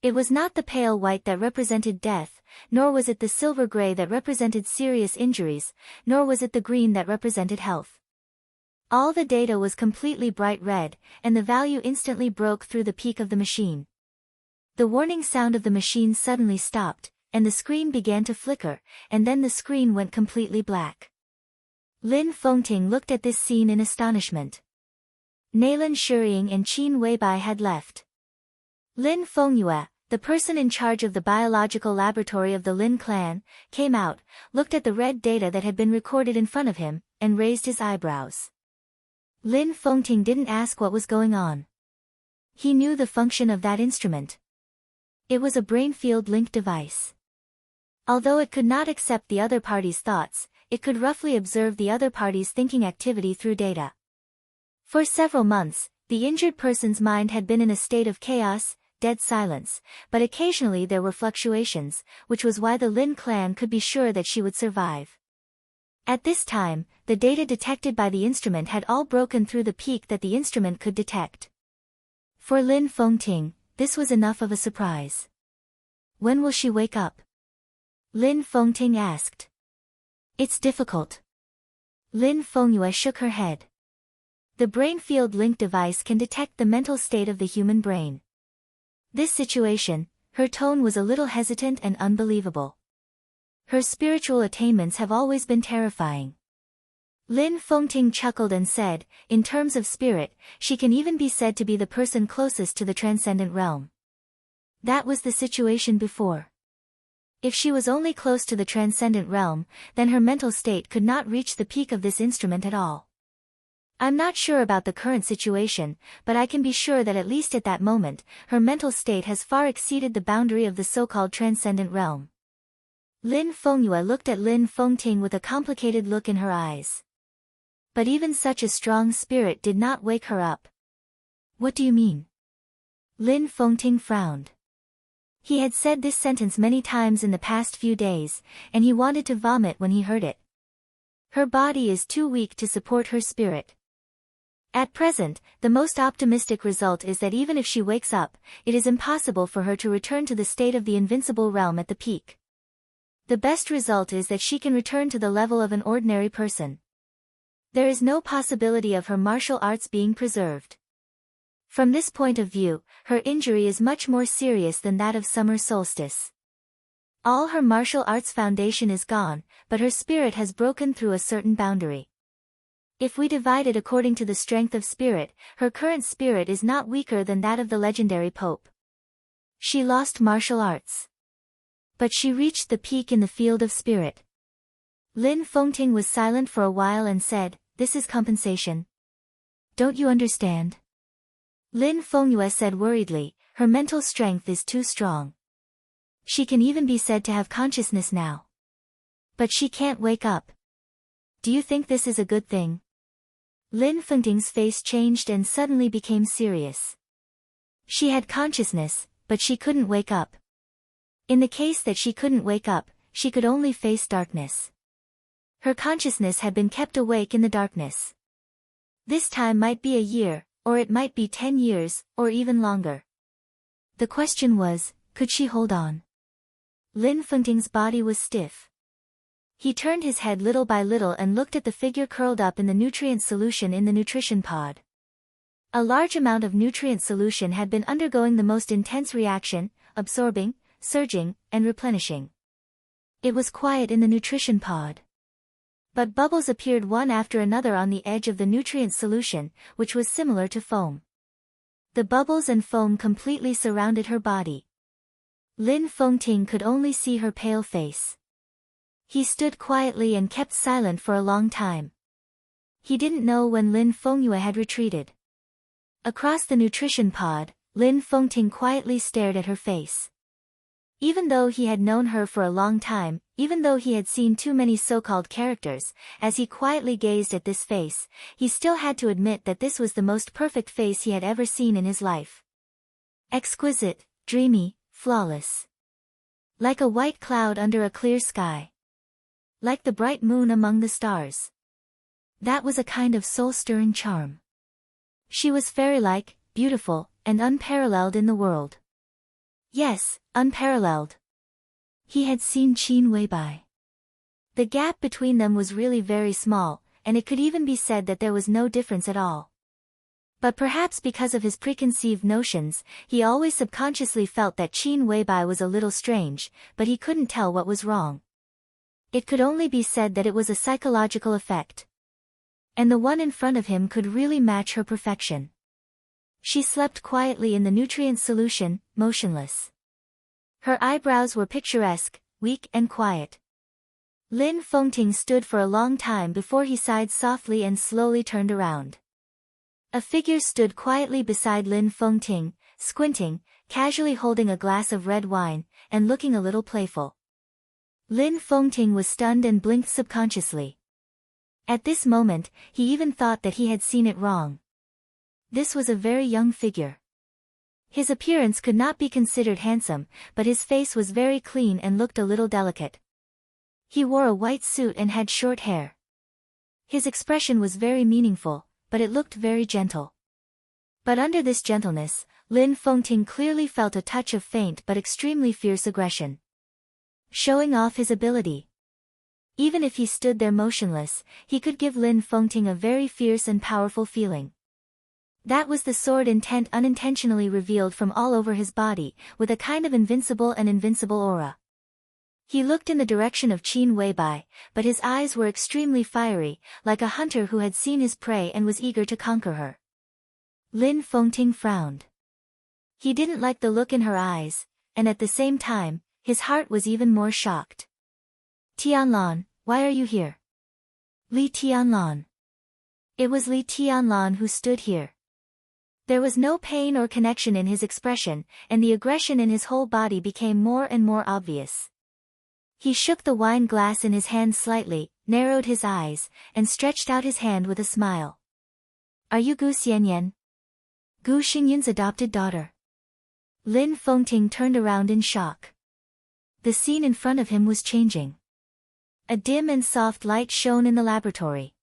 It was not the pale white that represented death, nor was it the silver gray that represented serious injuries, nor was it the green that represented health. All the data was completely bright red, and the value instantly broke through the peak of the machine. The warning sound of the machine suddenly stopped, and the screen began to flicker, and then the screen went completely black. Lin Fengting looked at this scene in astonishment. Naylan Shuying and Qin Weibai had left. Lin Fengyue, the person in charge of the biological laboratory of the Lin clan, came out, looked at the red data that had been recorded in front of him, and raised his eyebrows. Lin Fengting didn't ask what was going on. He knew the function of that instrument. It was a brainfield link device. Although it could not accept the other party's thoughts, it could roughly observe the other party's thinking activity through data. For several months, the injured person's mind had been in a state of chaos, dead silence, but occasionally there were fluctuations, which was why the Lin clan could be sure that she would survive. At this time, the data detected by the instrument had all broken through the peak that the instrument could detect. For Lin Fengting, this was enough of a surprise. When will she wake up? Lin Fengting asked. It's difficult. Lin Fengyue shook her head. The brainfield link device can detect the mental state of the human brain. This situation, her tone was a little hesitant and unbelievable. Her spiritual attainments have always been terrifying. Lin Fengting chuckled and said, in terms of spirit, she can even be said to be the person closest to the transcendent realm. That was the situation before. If she was only close to the transcendent realm, then her mental state could not reach the peak of this instrument at all. I'm not sure about the current situation, but I can be sure that at least at that moment, her mental state has far exceeded the boundary of the so-called transcendent realm. Lin Fengyue looked at Lin Fengting with a complicated look in her eyes. But even such a strong spirit did not wake her up. What do you mean? Lin Fengting frowned. He had said this sentence many times in the past few days, and he wanted to vomit when he heard it. Her body is too weak to support her spirit. At present, the most optimistic result is that even if she wakes up, it is impossible for her to return to the state of the invincible realm at the peak. The best result is that she can return to the level of an ordinary person. There is no possibility of her martial arts being preserved. From this point of view, her injury is much more serious than that of summer solstice. All her martial arts foundation is gone, but her spirit has broken through a certain boundary. If we divide it according to the strength of spirit, her current spirit is not weaker than that of the legendary Pope. She lost martial arts. But she reached the peak in the field of spirit. Lin Fengting was silent for a while and said, "This is compensation. Don't you understand?" Lin Fengyue said worriedly, "Her mental strength is too strong. She can even be said to have consciousness now. But she can't wake up. Do you think this is a good thing?" Lin Fengting's face changed and suddenly became serious. She had consciousness, but she couldn't wake up. In the case that she couldn't wake up, she could only face darkness. Her consciousness had been kept awake in the darkness. This time might be a year, or it might be 10 years, or even longer. The question was, could she hold on? Lin Fengting's body was stiff. He turned his head little by little and looked at the figure curled up in the nutrient solution in the nutrition pod. A large amount of nutrient solution had been undergoing the most intense reaction, absorbing, surging, and replenishing. It was quiet in the nutrition pod. But bubbles appeared one after another on the edge of the nutrient solution, which was similar to foam. The bubbles and foam completely surrounded her body. Lin Fengting could only see her pale face. He stood quietly and kept silent for a long time. He didn't know when Lin Fengyue had retreated. Across the nutrition pod, Lin Fengting quietly stared at her face. Even though he had known her for a long time, even though he had seen too many so-called characters, as he quietly gazed at this face, he still had to admit that this was the most perfect face he had ever seen in his life. Exquisite, dreamy, flawless. Like a white cloud under a clear sky. Like the bright moon among the stars. That was a kind of soul-stirring charm. She was fairy-like, beautiful, and unparalleled in the world. Yes, unparalleled. He had seen Qin Weibai. The gap between them was really very small, and it could even be said that there was no difference at all. But perhaps because of his preconceived notions, he always subconsciously felt that Qin Weibai was a little strange, but he couldn't tell what was wrong. It could only be said that it was a psychological effect. And the one in front of him could really match her perfection. She slept quietly in the nutrient solution, motionless. Her eyebrows were picturesque, weak and quiet. Lin Fengting stood for a long time before he sighed softly and slowly turned around. A figure stood quietly beside Lin Fengting, squinting, casually holding a glass of red wine, and looking a little playful. Lin Fengting was stunned and blinked subconsciously. At this moment, he even thought that he had seen it wrong. This was a very young figure. His appearance could not be considered handsome, but his face was very clean and looked a little delicate. He wore a white suit and had short hair. His expression was very meaningful, but it looked very gentle. But under this gentleness, Lin Fengting clearly felt a touch of faint but extremely fierce aggression. Showing off his ability. Even if he stood there motionless, he could give Lin Fengting a very fierce and powerful feeling. That was the sword intent unintentionally revealed from all over his body, with a kind of invincible aura. He looked in the direction of Qin Weibai, but his eyes were extremely fiery, like a hunter who had seen his prey and was eager to conquer her. Lin Fengting frowned. He didn't like the look in her eyes, and at the same time, his heart was even more shocked. "Tianlan, why are you here?" "Li Tianlan." It was Li Tianlan who stood here. There was no pain or connection in his expression, and the aggression in his whole body became more and more obvious. He shook the wine glass in his hand slightly, narrowed his eyes, and stretched out his hand with a smile. "Are you Gu Xianyan?" Gu Xingyan's adopted daughter. Lin Fengting turned around in shock. The scene in front of him was changing. A dim and soft light shone in the laboratory.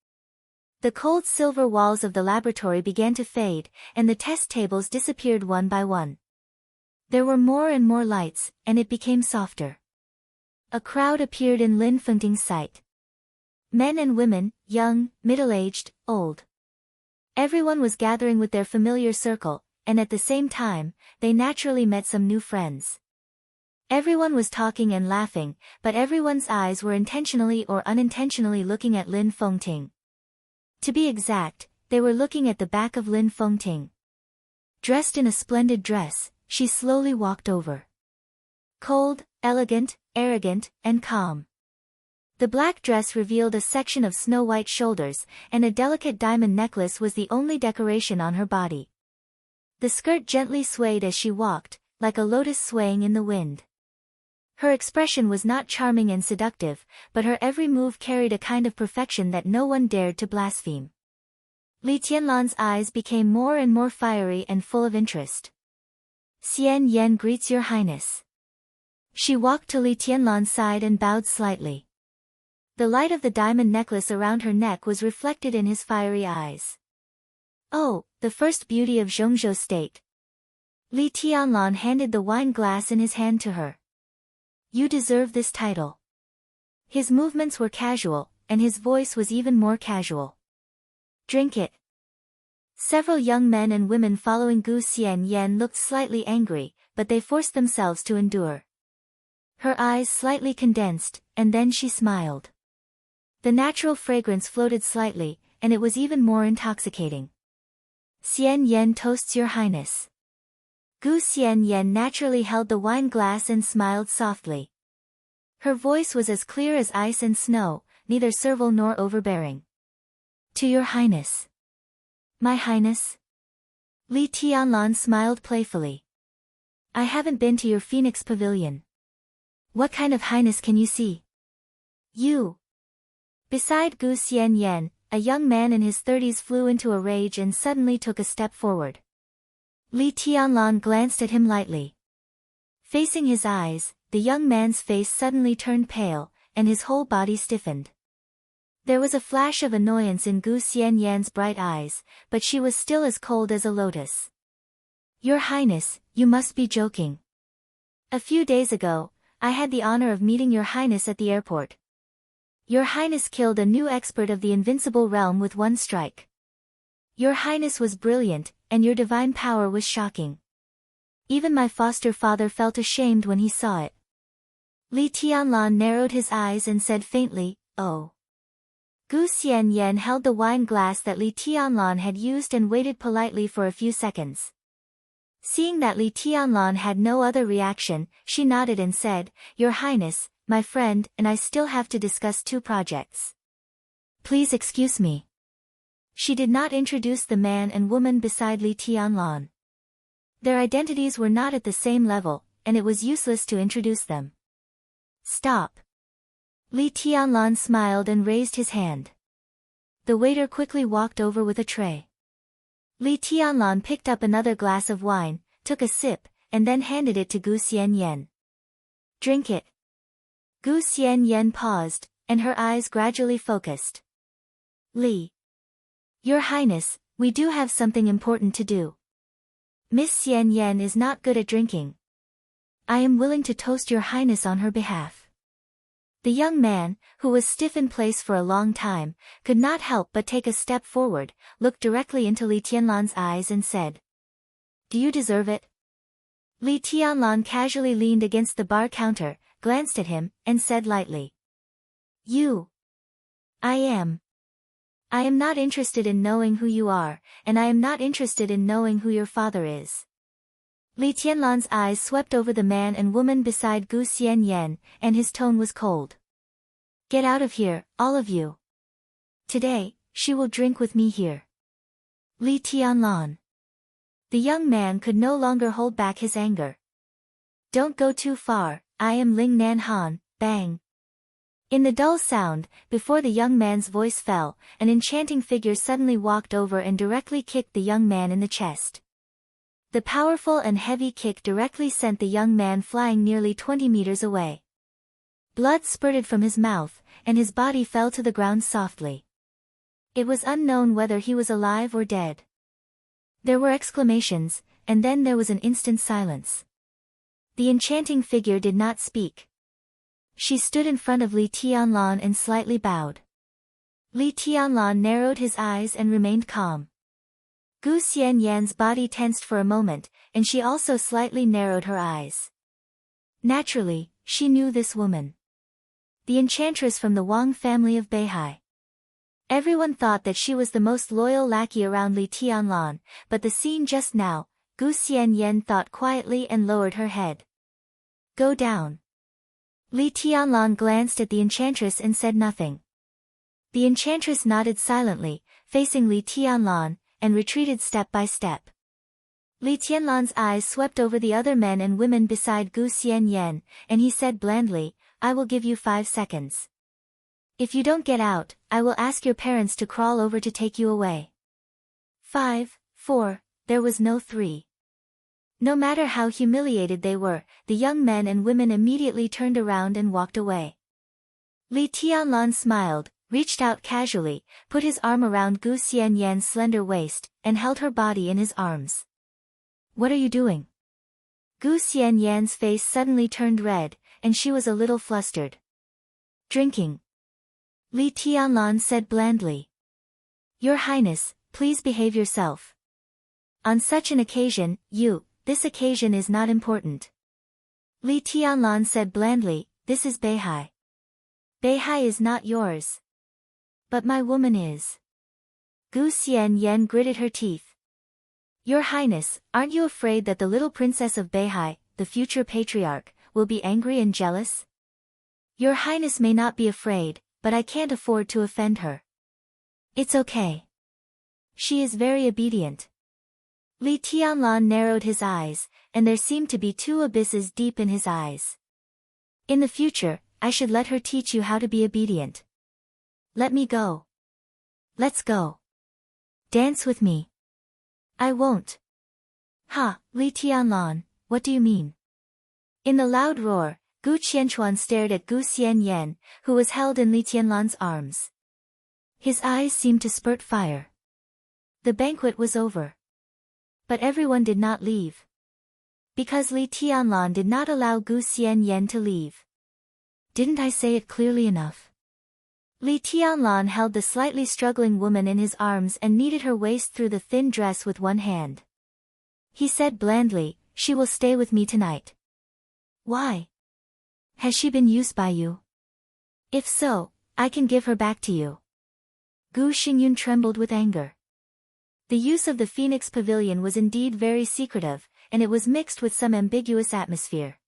The cold silver walls of the laboratory began to fade, and the test tables disappeared one by one. There were more and more lights, and it became softer. A crowd appeared in Lin Fengting's sight. Men and women, young, middle-aged, old. Everyone was gathering with their familiar circle, and at the same time, they naturally met some new friends. Everyone was talking and laughing, but everyone's eyes were intentionally or unintentionally looking at Lin Fengting. To be exact, they were looking at the back of Lin Fengting. Dressed in a splendid dress, she slowly walked over. Cold, elegant, arrogant, and calm. The black dress revealed a section of snow-white shoulders, and a delicate diamond necklace was the only decoration on her body. The skirt gently swayed as she walked, like a lotus swaying in the wind. Her expression was not charming and seductive, but her every move carried a kind of perfection that no one dared to blaspheme. Li Tianlan's eyes became more and more fiery and full of interest. Xian Yan greets your highness. She walked to Li Tianlan's side and bowed slightly. The light of the diamond necklace around her neck was reflected in his fiery eyes. Oh, the first beauty of Zhongzhou state. Li Tianlan handed the wine glass in his hand to her. You deserve this title. His movements were casual, and his voice was even more casual. Drink it. Several young men and women following Gu Xianyan looked slightly angry, but they forced themselves to endure. Her eyes slightly condensed, and then she smiled. The natural fragrance floated slightly, and it was even more intoxicating. Xian Yan toasts your highness. Gu Xianyan naturally held the wine glass and smiled softly. Her voice was as clear as ice and snow, neither servile nor overbearing. To your highness. My highness? Li Tianlan smiled playfully. I haven't been to your Phoenix Pavilion. What kind of highness can you see? You. Beside Gu Xianyan, a young man in his 30s flew into a rage and suddenly took a step forward. Li Tianlan glanced at him lightly. Facing his eyes, the young man's face suddenly turned pale, and his whole body stiffened. There was a flash of annoyance in Gu Xianyan's bright eyes, but she was still as cold as a lotus. Your Highness, you must be joking. A few days ago, I had the honor of meeting your Highness at the airport. Your Highness killed a new expert of the invincible realm with one strike. Your Highness was brilliant, and your divine power was shocking. Even my foster father felt ashamed when he saw it. Li Tianlan narrowed his eyes and said faintly, oh. Gu Xianyan held the wine glass that Li Tianlan had used and waited politely for a few seconds. Seeing that Li Tianlan had no other reaction, she nodded and said, Your Highness, my friend and I still have to discuss 2 projects. Please excuse me. She did not introduce the man and woman beside Li Tianlan. Their identities were not at the same level, and it was useless to introduce them. Stop. Li Tianlan smiled and raised his hand. The waiter quickly walked over with a tray. Li Tianlan picked up another glass of wine, took a sip, and then handed it to Gu Xianyan. Drink it. Gu Xianyan paused, and her eyes gradually focused. Li. Your Highness, we do have something important to do. Miss Xianyan is not good at drinking. I am willing to toast your Highness on her behalf. The young man, who was stiff in place for a long time, could not help but take a step forward, looked directly into Li Tianlan's eyes and said. Do you deserve it? Li Tianlan casually leaned against the bar counter, glanced at him, and said lightly. You. I am not interested in knowing who you are, and I am not interested in knowing who your father is. Li Tianlan's eyes swept over the man and woman beside Gu Xianyan, and his tone was cold. Get out of here, all of you. Today, she will drink with me here. Li Tianlan. The young man could no longer hold back his anger. Don't go too far, I am Ling Nanhan, bang. In the dull sound, before the young man's voice fell, an enchanting figure suddenly walked over and directly kicked the young man in the chest. The powerful and heavy kick directly sent the young man flying nearly 20 meters away. Blood spurted from his mouth, and his body fell to the ground softly. It was unknown whether he was alive or dead. There were exclamations, and then there was an instant silence. The enchanting figure did not speak. She stood in front of Li Tianlan and slightly bowed. Li Tianlan narrowed his eyes and remained calm. Gu Xianyan's body tensed for a moment, and she also slightly narrowed her eyes. Naturally, she knew this woman. The enchantress from the Wang family of Beihai. Everyone thought that she was the most loyal lackey around Li Tianlan, but the scene just now, Gu Xianyan thought quietly and lowered her head. Go down. Li Tianlan glanced at the enchantress and said nothing. The enchantress nodded silently, facing Li Tianlan, and retreated step by step. Li Tianlan's eyes swept over the other men and women beside Gu Xianyan, and he said blandly, I will give you 5 seconds. If you don't get out, I will ask your parents to crawl over to take you away. 5, 4, there was no 3. No matter how humiliated they were, the young men and women immediately turned around and walked away. Li Tianlan smiled, reached out casually, put his arm around Gu Xianyan's slender waist, and held her body in his arms. What are you doing? Gu Xianyan's face suddenly turned red, and she was a little flustered. Drinking. Li Tianlan said blandly. Your Highness, please behave yourself. On such an occasion, this occasion is not important. Li Tianlan said blandly, this is Beihai. Beihai is not yours. But my woman is. Gu Xianyan gritted her teeth. Your Highness, aren't you afraid that the little princess of Beihai, the future patriarch, will be angry and jealous? Your Highness may not be afraid, but I can't afford to offend her. It's okay. She is very obedient. Li Tianlan narrowed his eyes, and there seemed to be 2 abysses deep in his eyes. In the future, I should let her teach you how to be obedient. Let me go. Let's go. Dance with me. I won't. Ha, Li Tianlan, what do you mean? In the loud roar, Gu Qianchuan stared at Gu Xianyan, who was held in Li Tianlan's arms. His eyes seemed to spurt fire. The banquet was over. But everyone did not leave. Because Li Tianlan did not allow Gu Xianyan to leave. Didn't I say it clearly enough? Li Tianlan held the slightly struggling woman in his arms and kneaded her waist through the thin dress with one hand. He said blandly, she will stay with me tonight. Why? Has she been used by you? If so, I can give her back to you. Gu Xingyun trembled with anger. The use of the Phoenix Pavilion was indeed very secretive, and it was mixed with some ambiguous atmosphere.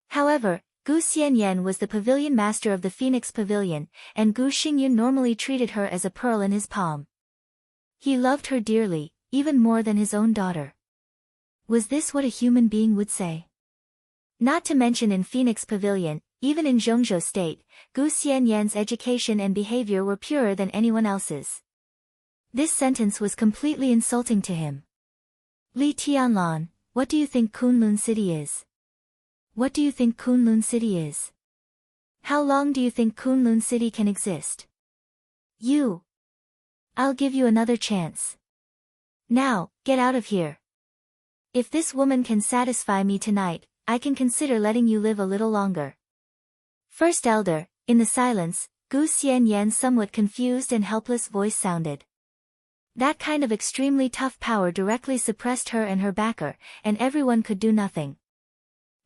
However, Gu Xianyan was the pavilion master of the Phoenix Pavilion, and Gu Xingyun normally treated her as a pearl in his palm. He loved her dearly, even more than his own daughter. Was this what a human being would say? Not to mention in Phoenix Pavilion, even in Zhongzhou State, Gu Xianyan's education and behavior were purer than anyone else's. This sentence was completely insulting to him. Li Tianlan, what do you think Kunlun City is? What do you think Kunlun City is? How long do you think Kunlun City can exist? I'll give you another chance. Now, get out of here. If this woman can satisfy me tonight, I can consider letting you live a little longer. First Elder, in the silence, Gu Xianyan's somewhat confused and helpless voice sounded. That kind of extremely tough power directly suppressed her and her backer, and everyone could do nothing.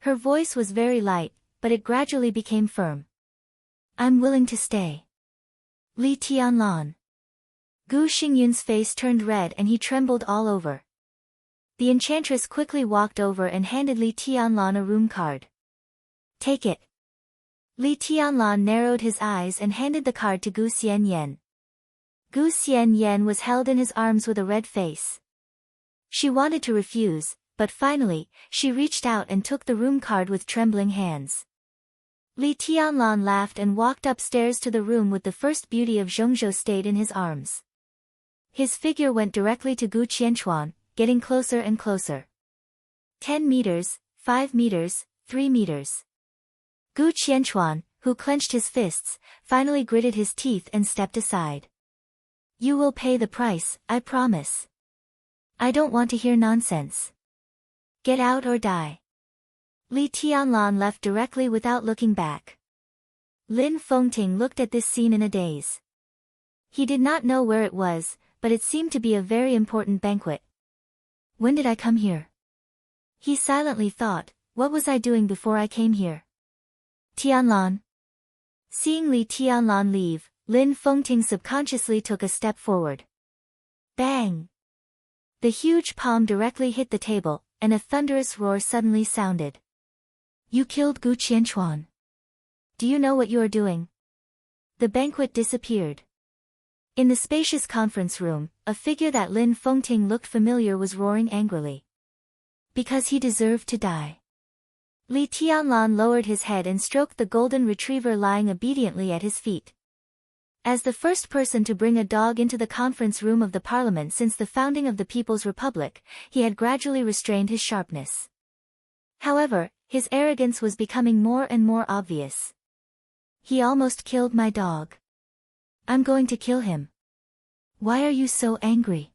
Her voice was very light, but it gradually became firm. I'm willing to stay. Li Tianlan. Gu Xingyun's face turned red and he trembled all over. The enchantress quickly walked over and handed Li Tianlan a room card. Take it. Li Tianlan narrowed his eyes and handed the card to Gu Xianyan. Gu Xianyan was held in his arms with a red face. She wanted to refuse, but finally, she reached out and took the room card with trembling hands. Li Tianlan laughed and walked upstairs to the room with the first beauty of Zhongzhou State in his arms. His figure went directly to Gu Qianchuan, getting closer and closer. 10 meters, 5 meters, 3 meters. Gu Qianchuan, who clenched his fists, finally gritted his teeth and stepped aside. You will pay the price, I promise. I don't want to hear nonsense. Get out or die. Li Tianlan left directly without looking back. Lin Fengting looked at this scene in a daze. He did not know where it was, but it seemed to be a very important banquet. When did I come here? He silently thought, what was I doing before I came here? Tianlan. Seeing Li Tianlan leave, Lin Fengting subconsciously took a step forward. Bang! The huge palm directly hit the table, and a thunderous roar suddenly sounded. You killed Gu Qianchuan. Do you know what you are doing? The banquet disappeared. In the spacious conference room, a figure that Lin Fengting looked familiar was roaring angrily. Because he deserved to die. Li Tianlan lowered his head and stroked the golden retriever lying obediently at his feet. As the first person to bring a dog into the conference room of the parliament since the founding of the People's Republic, he had gradually restrained his sharpness. However, his arrogance was becoming more and more obvious. He almost killed my dog. I'm going to kill him. Why are you so angry?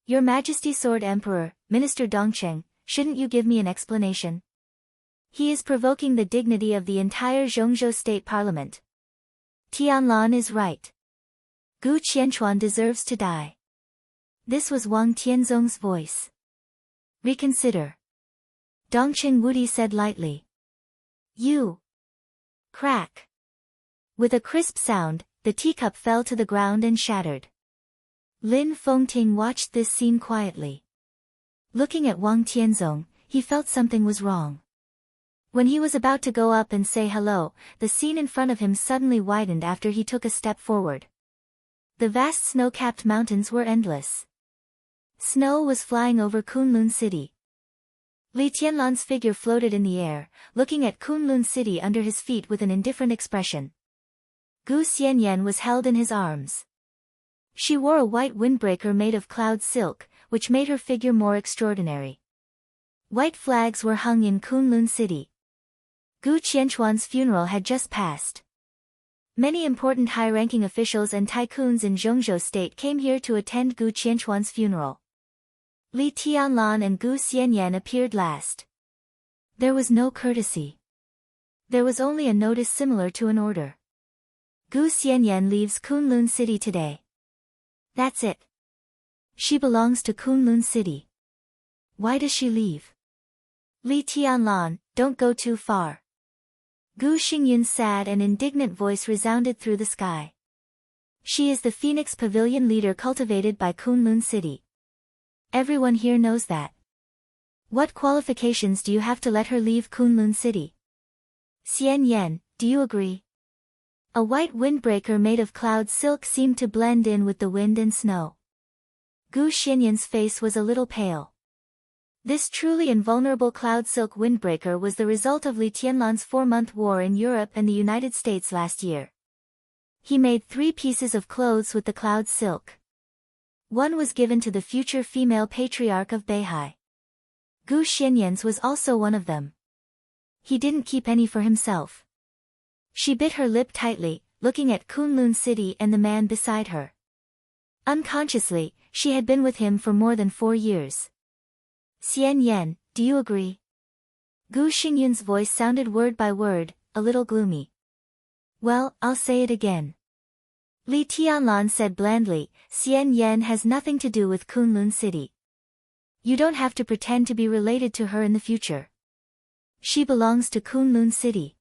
Your Majesty Sword Emperor, Minister Dongcheng, shouldn't you give me an explanation? He is provoking the dignity of the entire Zhongzhou State Parliament. Tianlan is right. Gu Qianchuan deserves to die. This was Wang Tianzong's voice. Reconsider. Dongcheng Wudi said lightly. You. Crack. With a crisp sound, the teacup fell to the ground and shattered. Lin Fengting watched this scene quietly. Looking at Wang Tianzong, he felt something was wrong. When he was about to go up and say hello, the scene in front of him suddenly widened after he took a step forward. The vast snow-capped mountains were endless. Snow was flying over Kunlun City. Li Tianlan's figure floated in the air, looking at Kunlun City under his feet with an indifferent expression. Gu Xianyan was held in his arms. She wore a white windbreaker made of cloud silk, which made her figure more extraordinary. White flags were hung in Kunlun City. Gu Qianchuan's funeral had just passed. Many important high-ranking officials and tycoons in Zhongzhou State came here to attend Gu Qianchuan's funeral. Li Tianlan and Gu Xianyan appeared last. There was no courtesy. There was only a notice similar to an order. Gu Xianyan leaves Kunlun City today. That's it. She belongs to Kunlun City. Why does she leave? Li Tianlan, don't go too far. Gu Xingyun's sad and indignant voice resounded through the sky. She is the Phoenix Pavilion leader cultivated by Kunlun City. Everyone here knows that. What qualifications do you have to let her leave Kunlun City? Xian Yan, do you agree? A white windbreaker made of cloud silk seemed to blend in with the wind and snow. Gu Xinyan's face was a little pale. This truly invulnerable cloud silk windbreaker was the result of Li Tianlan's 4-month war in Europe and the United States last year. He made 3 pieces of clothes with the cloud silk. One was given to the future female patriarch of Beihai. Gu Xinyan's was also one of them. He didn't keep any for himself. She bit her lip tightly, looking at Kunlun City and the man beside her. Unconsciously, she had been with him for more than 4 years. Xian Yan, do you agree? Gu Xingyun's voice sounded word by word, a little gloomy. Well, I'll say it again. Li Tianlan said blandly, Xian Yan has nothing to do with Kunlun City. You don't have to pretend to be related to her in the future. She belongs to Kunlun City.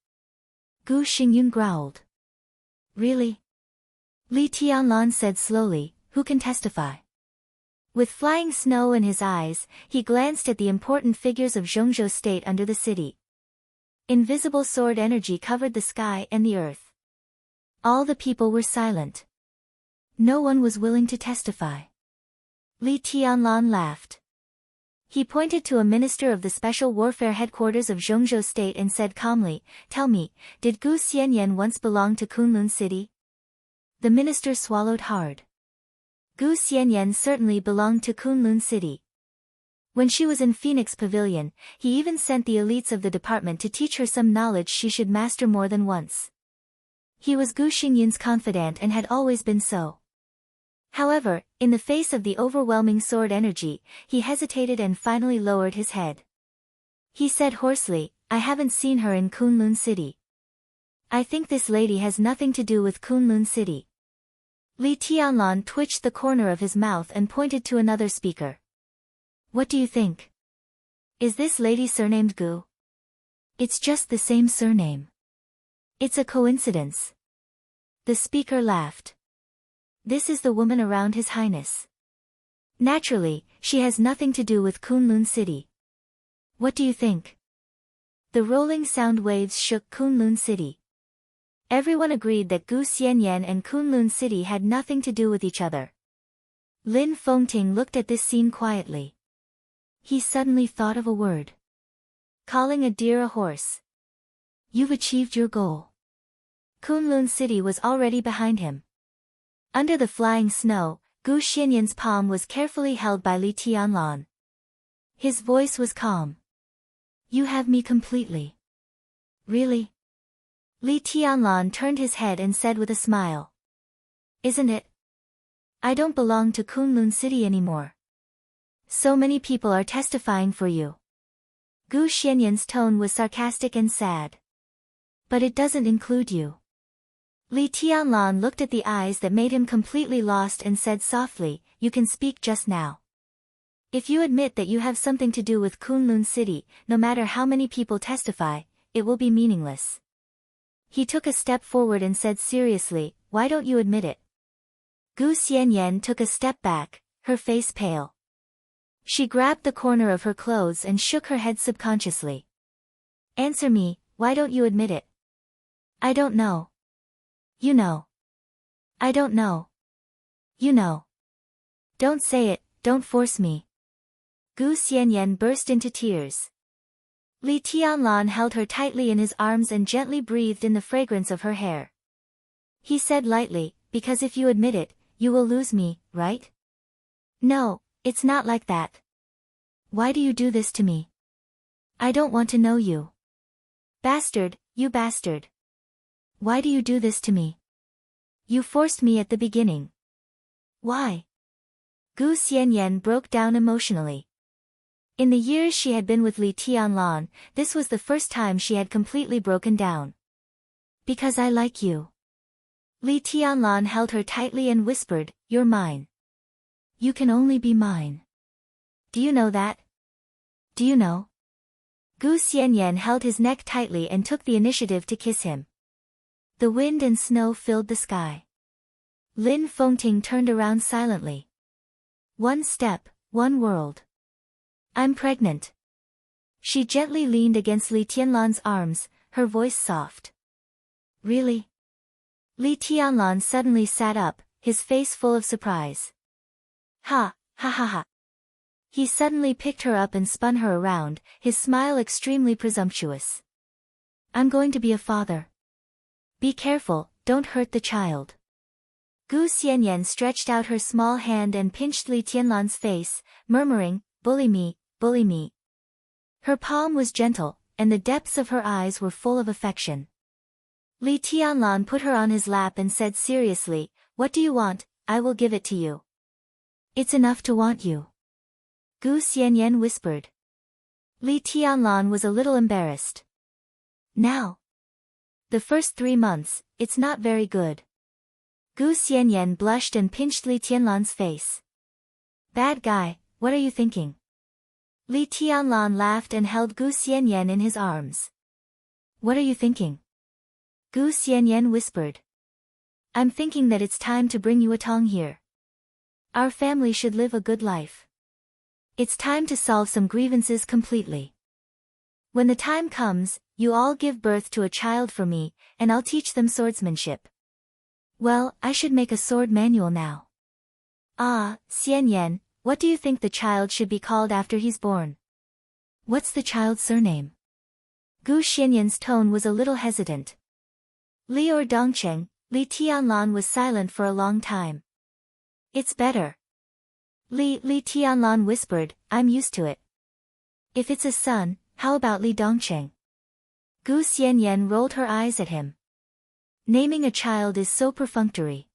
Gu Xingyun growled. Really? Li Tianlan said slowly, who can testify? With flying snow in his eyes, he glanced at the important figures of Zhongzhou State under the city. Invisible sword energy covered the sky and the earth. All the people were silent. No one was willing to testify. Li Tianlan laughed. He pointed to a minister of the Special Warfare Headquarters of Zhongzhou State and said calmly, tell me, did Gu Xianyan once belong to Kunlun City? The minister swallowed hard. Gu Xianyan certainly belonged to Kunlun City. When she was in Phoenix Pavilion, he even sent the elites of the department to teach her some knowledge she should master more than once. He was Gu Xingyun's confidant and had always been so. However, in the face of the overwhelming sword energy, he hesitated and finally lowered his head. He said hoarsely, I haven't seen her in Kunlun City. I think this lady has nothing to do with Kunlun City. Li Tianlan twitched the corner of his mouth and pointed to another speaker. What do you think? Is this lady surnamed Gu? It's just the same surname. It's a coincidence. The speaker laughed. This is the woman around His Highness. Naturally, she has nothing to do with Kunlun City. What do you think? The rolling sound waves shook Kunlun City. Everyone agreed that Gu Xianyan and Kunlun City had nothing to do with each other. Lin Fengting looked at this scene quietly. He suddenly thought of a word. Calling a deer a horse. You've achieved your goal. Kunlun City was already behind him. Under the flying snow, Gu Xianyan's palm was carefully held by Li Tianlan. His voice was calm. You have me completely. Really? Li Tianlan turned his head and said with a smile. Isn't it? I don't belong to Kunlun City anymore. So many people are testifying for you. Gu Xianyan's tone was sarcastic and sad. But it doesn't include you. Li Tianlan looked at the eyes that made him completely lost and said softly, you can speak just now. If you admit that you have something to do with Kunlun City, no matter how many people testify, it will be meaningless. He took a step forward and said seriously, why don't you admit it? Gu Xianyan took a step back, her face pale. She grabbed the corner of her clothes and shook her head subconsciously. Answer me, why don't you admit it? I don't know. You know. I don't know. You know. Don't say it, don't force me. Gu Xianyan burst into tears. Li Tianlan held her tightly in his arms and gently breathed in the fragrance of her hair. He said lightly, because if you admit it, you will lose me, right? No, it's not like that. Why do you do this to me? I don't want to know you. Bastard, you bastard. Why do you do this to me? You forced me at the beginning. Why? Gu Xianyan broke down emotionally. In the years she had been with Li Tianlan, this was the first time she had completely broken down. Because I like you. Li Tianlan held her tightly and whispered, you're mine. You can only be mine. Do you know that? Do you know? Gu Xianyan held his neck tightly and took the initiative to kiss him. The wind and snow filled the sky. Lin Fengting turned around silently. One step, one world. I'm pregnant. She gently leaned against Li Tianlan's arms, her voice soft. Really? Li Tianlan suddenly sat up, his face full of surprise. Ha, ha ha ha. He suddenly picked her up and spun her around, his smile extremely presumptuous. I'm going to be a father. Be careful, don't hurt the child. Gu Xianyan stretched out her small hand and pinched Li Tianlan's face, murmuring, bully me, bully me. Her palm was gentle, and the depths of her eyes were full of affection. Li Tianlan put her on his lap and said seriously, what do you want? I will give it to you. It's enough to want you. Gu Xianyan whispered. Li Tianlan was a little embarrassed. Now. The first 3 months, it's not very good. Gu Xianyan blushed and pinched Li Tianlan's face. Bad guy, what are you thinking? Li Tianlan laughed and held Gu Xianyan in his arms. What are you thinking? Gu Xianyan whispered. I'm thinking that it's time to bring you a Tong here. Our family should live a good life. It's time to solve some grievances completely. When the time comes, you all give birth to a child for me, and I'll teach them swordsmanship. Well, I should make a sword manual now. Ah, Xianyan, what do you think the child should be called after he's born? What's the child's surname? Gu Xianyan's tone was a little hesitant. Li or Dongcheng, Li Tianlan was silent for a long time. It's better. Li Tianlan whispered, I'm used to it. If it's a son, how about Li Dongcheng? Gu Xianyan rolled her eyes at him. Naming a child is so perfunctory.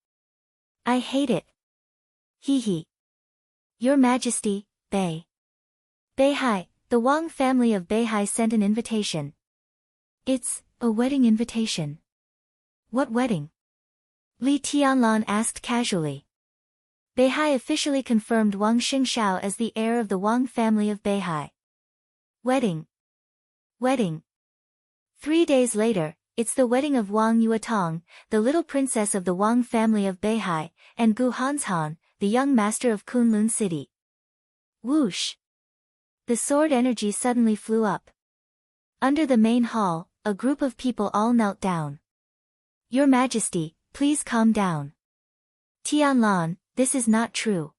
I hate it. Hee. Your Majesty, Beihai, the Wang family of Beihai sent an invitation. It's a wedding invitation. What wedding? Li Tianlan asked casually. Beihai officially confirmed Wang Xingxiao as the heir of the Wang family of Beihai. Wedding. Wedding. 3 days later, it's the wedding of Wang Yuetong, the little princess of the Wang family of Beihai, and Gu Hanshan, the young master of Kunlun City. Whoosh! The sword energy suddenly flew up. Under the main hall, a group of people all knelt down. Your Majesty, please calm down. Tianlan, this is not true.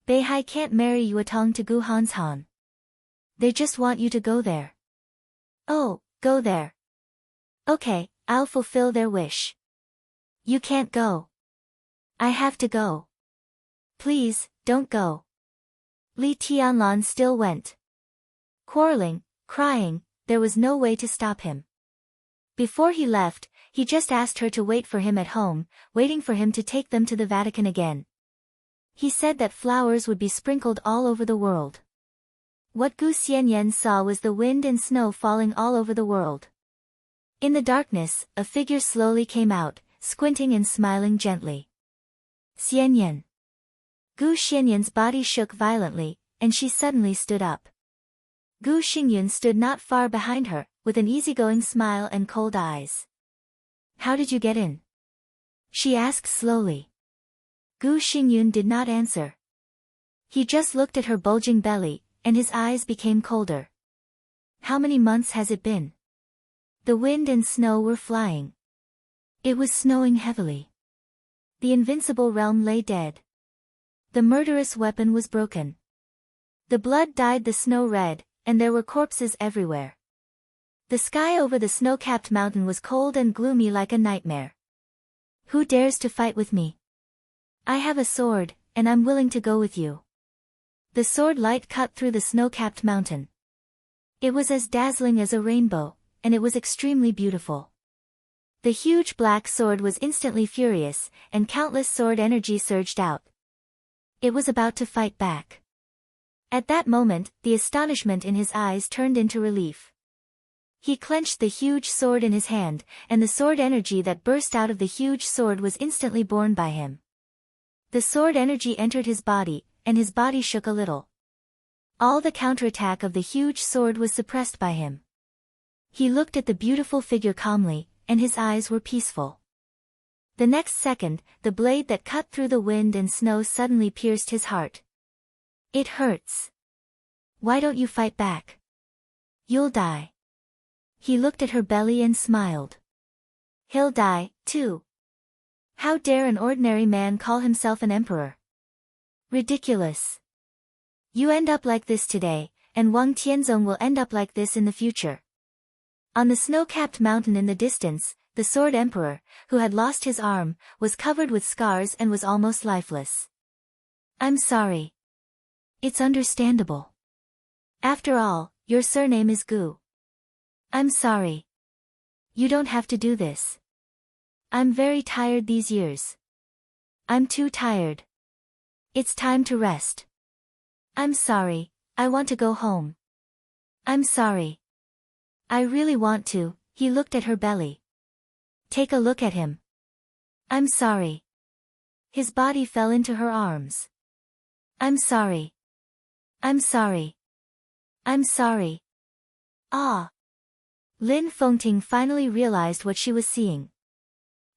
Beihai can't marry Yuetong to Gu Hanshan. They just want you to go there. Oh, go there. Okay, I'll fulfill their wish. You can't go. I have to go. Please, don't go. Li Tianlan still went. Quarreling, crying, there was no way to stop him. Before he left, he just asked her to wait for him at home, waiting for him to take them to the Vatican again. He said that flowers would be sprinkled all over the world. What Gu Xianyan saw was the wind and snow falling all over the world. In the darkness, a figure slowly came out, squinting and smiling gently. Xianyan. Gu Xianyan's body shook violently, and she suddenly stood up. Gu Xingyun stood not far behind her, with an easygoing smile and cold eyes. How did you get in? She asked slowly. Gu Xingyun did not answer. He just looked at her bulging belly, and his eyes became colder. How many months has it been? The wind and snow were flying. It was snowing heavily. The invincible realm lay dead. The murderous weapon was broken. The blood dyed the snow red, and there were corpses everywhere. The sky over the snow-capped mountain was cold and gloomy like a nightmare. Who dares to fight with me? I have a sword, and I'm willing to go with you. The sword light cut through the snow-capped mountain. It was as dazzling as a rainbow, and it was extremely beautiful. The huge black sword was instantly furious, and countless sword energy surged out. It was about to fight back. At that moment, the astonishment in his eyes turned into relief. He clenched the huge sword in his hand, and the sword energy that burst out of the huge sword was instantly borne by him. The sword energy entered his body, and his body shook a little. All the counterattack of the huge sword was suppressed by him. He looked at the beautiful figure calmly, and his eyes were peaceful. The next second, the blade that cut through the wind and snow suddenly pierced his heart. It hurts. Why don't you fight back? You'll die. He looked at her belly and smiled. He'll die, too. How dare an ordinary man call himself an emperor? Ridiculous. You end up like this today, and Wang Tianzong will end up like this in the future. On the snow-capped mountain in the distance, the Sword Emperor, who had lost his arm, was covered with scars and was almost lifeless. I'm sorry. It's understandable. After all, your surname is Gu. I'm sorry. You don't have to do this. I'm very tired these years. I'm too tired. It's time to rest. I'm sorry, I want to go home. I'm sorry. I really want to. He looked at her belly. Take a look at him. I'm sorry. His body fell into her arms. I'm sorry. I'm sorry. I'm sorry. Ah. Lin Fengting finally realized what she was seeing.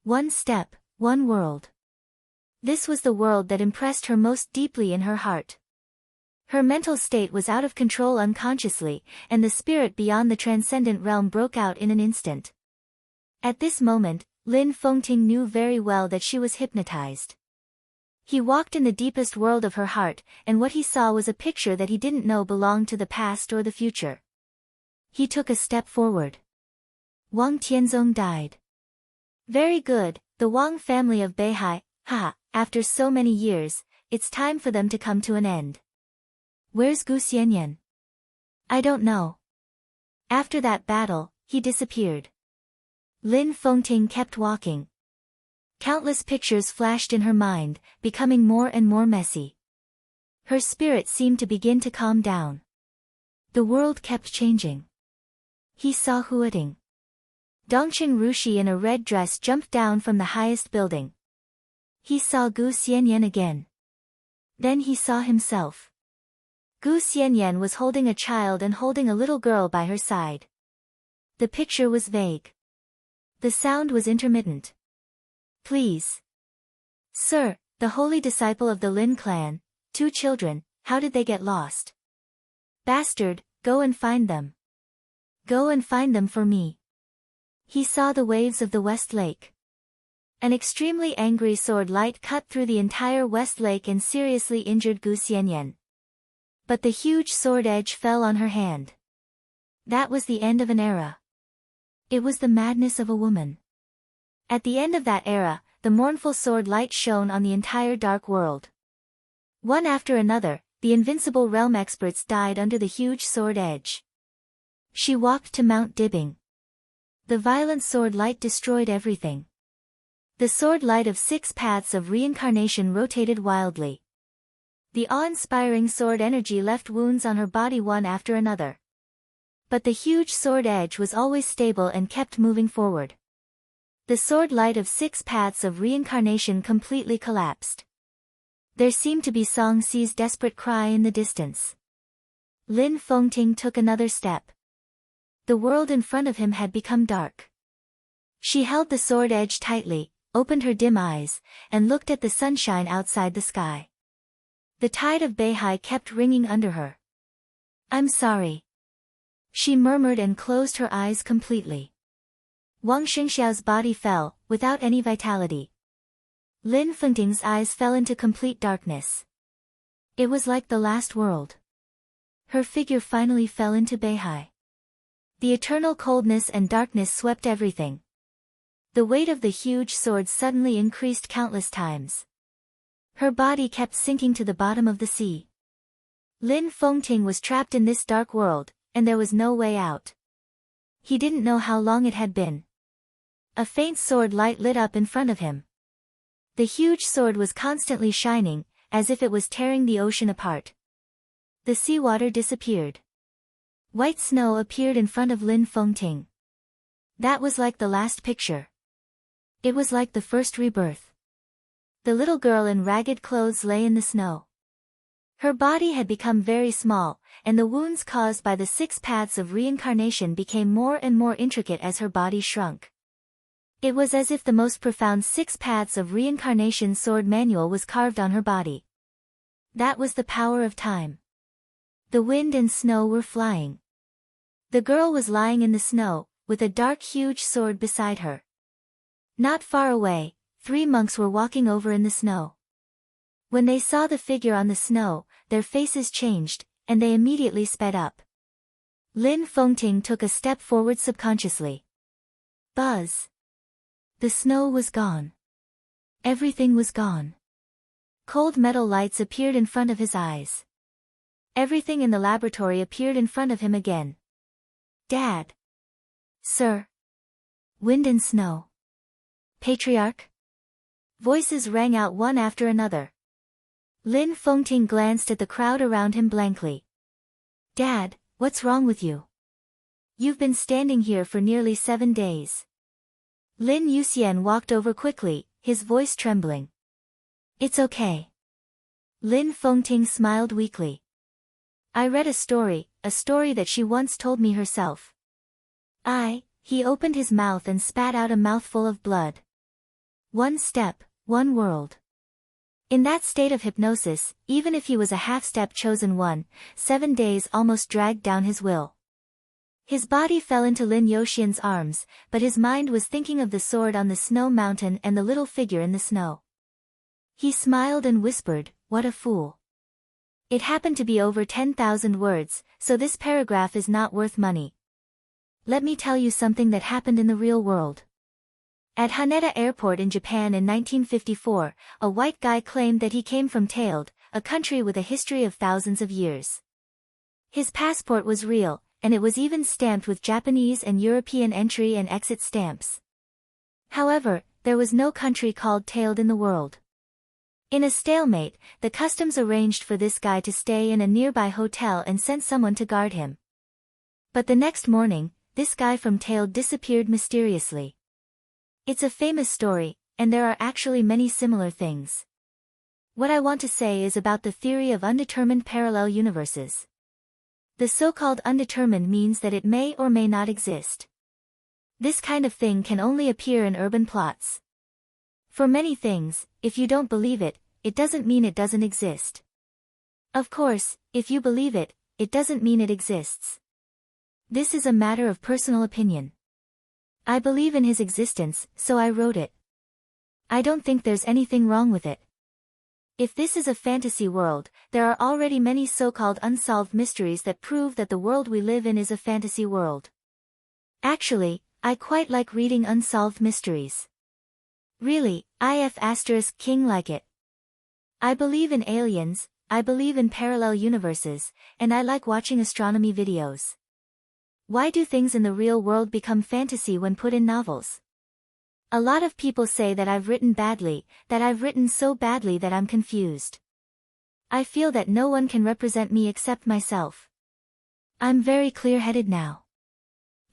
One step, one world. This was the world that impressed her most deeply in her heart. Her mental state was out of control unconsciously, and the spirit beyond the transcendent realm broke out in an instant. At this moment, Lin Fengting knew very well that she was hypnotized. He walked in the deepest world of her heart, and what he saw was a picture that he didn't know belonged to the past or the future. He took a step forward. Wang Tianzong died. Very good, the Wang family of Beihai, haha, after so many years, it's time for them to come to an end. Where's Gu Xianyan? I don't know. After that battle, he disappeared. Lin Fengting kept walking. Countless pictures flashed in her mind, becoming more and more messy. Her spirit seemed to begin to calm down. The world kept changing. He saw Huating. Dongqing Rushi in a red dress jumped down from the highest building. He saw Gu Xianyan again. Then he saw himself. Gu Xianyan was holding a child and holding a little girl by her side. The picture was vague. The sound was intermittent. Please. Sir, the holy disciple of the Lin clan, 2 children, how did they get lost? Bastard, go and find them. Go and find them for me. He saw the waves of the West Lake. An extremely angry sword light cut through the entire West Lake and seriously injured Gu Xianyan. But the huge sword edge fell on her hand. That was the end of an era. It was the madness of a woman. At the end of that era, the mournful sword light shone on the entire dark world. One after another, the invincible realm experts died under the huge sword edge. She walked to Mount Dibbing. The violent sword light destroyed everything. The sword light of 6 paths of reincarnation rotated wildly. The awe-inspiring sword energy left wounds on her body one after another. But the huge sword edge was always stable and kept moving forward. The sword light of 6 paths of reincarnation completely collapsed. There seemed to be Song Si's desperate cry in the distance. Lin Fengting took another step. The world in front of him had become dark. She held the sword edge tightly, opened her dim eyes, and looked at the sunshine outside the sky. The tide of Beihai kept ringing under her. I'm sorry. She murmured and closed her eyes completely. Wang Xingxiao's body fell, without any vitality. Lin Fengting's eyes fell into complete darkness. It was like the last world. Her figure finally fell into Beihai. The eternal coldness and darkness swept everything. The weight of the huge sword suddenly increased countless times. Her body kept sinking to the bottom of the sea. Lin Fengting was trapped in this dark world, and there was no way out. He didn't know how long it had been. A faint sword light lit up in front of him. The huge sword was constantly shining, as if it was tearing the ocean apart. The seawater disappeared. White snow appeared in front of Lin Fengting. That was like the last picture. It was like the first rebirth. The little girl in ragged clothes lay in the snow. Her body had become very small, and the wounds caused by the 6 paths of reincarnation became more and more intricate as her body shrunk. It was as if the most profound 6 paths of reincarnation sword manual was carved on her body. That was the power of time. The wind and snow were flying. The girl was lying in the snow, with a dark huge sword beside her. Not far away, 3 monks were walking over in the snow. When they saw the figure on the snow, their faces changed, and they immediately sped up. Lin Fengting took a step forward subconsciously. Buzz. The snow was gone. Everything was gone. Cold metal lights appeared in front of his eyes. Everything in the laboratory appeared in front of him again. Dad. Sir. Wind and snow. Patriarch. Voices rang out one after another. Lin Fengting glanced at the crowd around him blankly. Dad, what's wrong with you? You've been standing here for nearly 7 days. Lin Yuxian walked over quickly, his voice trembling. It's okay. Lin Fengting smiled weakly. I read a story that she once told me herself. He opened his mouth and spat out a mouthful of blood. 1 step, 1 world. In that state of hypnosis, even if he was a half-step chosen one, 7 days almost dragged down his will. His body fell into Lin Yuxian's arms, but his mind was thinking of the sword on the snow mountain and the little figure in the snow. He smiled and whispered, "What a fool." It happened to be over 10,000 words, so this paragraph is not worth money. Let me tell you something that happened in the real world. At Haneda Airport in Japan in 1954, a white guy claimed that he came from Tailed, a country with a history of thousands of years. His passport was real, and it was even stamped with Japanese and European entry and exit stamps. However, there was no country called Tailed in the world. In a stalemate, the customs arranged for this guy to stay in a nearby hotel and sent someone to guard him. But the next morning, this guy from Tale disappeared mysteriously. It's a famous story, and there are actually many similar things. What I want to say is about the theory of undetermined parallel universes. The so-called undetermined means that it may or may not exist. This kind of thing can only appear in urban plots. For many things, if you don't believe it, it doesn't mean it doesn't exist. Of course, if you believe it, it doesn't mean it exists. This is a matter of personal opinion. I believe in his existence, so I wrote it. I don't think there's anything wrong with it. If this is a fantasy world, there are already many so-called unsolved mysteries that prove that the world we live in is a fantasy world. Actually, I quite like reading unsolved mysteries. Really, King like it. I believe in aliens, I believe in parallel universes, and I like watching astronomy videos. Why do things in the real world become fantasy when put in novels? A lot of people say that I've written badly, that I've written so badly that I'm confused. I feel that no one can represent me except myself. I'm very clear-headed now.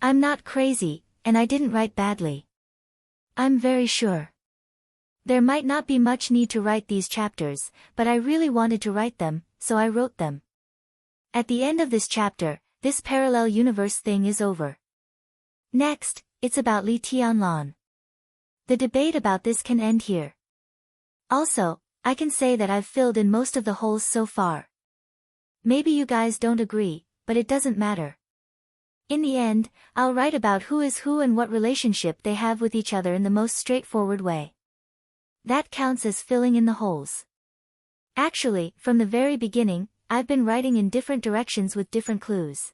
I'm not crazy, and I didn't write badly. I'm very sure. There might not be much need to write these chapters, but I really wanted to write them, so I wrote them. At the end of this chapter, this parallel universe thing is over. Next, it's about Li Tianlan. The debate about this can end here. Also, I can say that I've filled in most of the holes so far. Maybe you guys don't agree, but it doesn't matter. In the end, I'll write about who is who and what relationship they have with each other in the most straightforward way. That counts as filling in the holes. Actually, from the very beginning, I've been writing in different directions with different clues.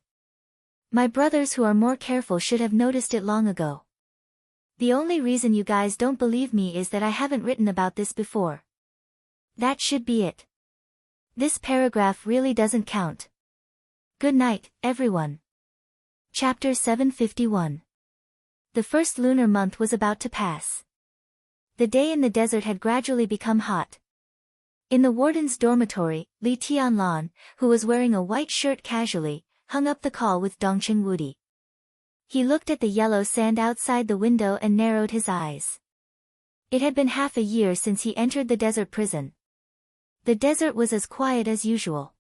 My brothers who are more careful should have noticed it long ago. The only reason you guys don't believe me is that I haven't written about this before. That should be it. This paragraph really doesn't count. Good night, everyone. Chapter 751. The first lunar month was about to pass. The day in the desert had gradually become hot. In the warden's dormitory, Li Tianlan, who was wearing a white shirt casually, hung up the call with Dongqing Wudi. He looked at the yellow sand outside the window and narrowed his eyes. It had been half a year since he entered the desert prison. The desert was as quiet as usual.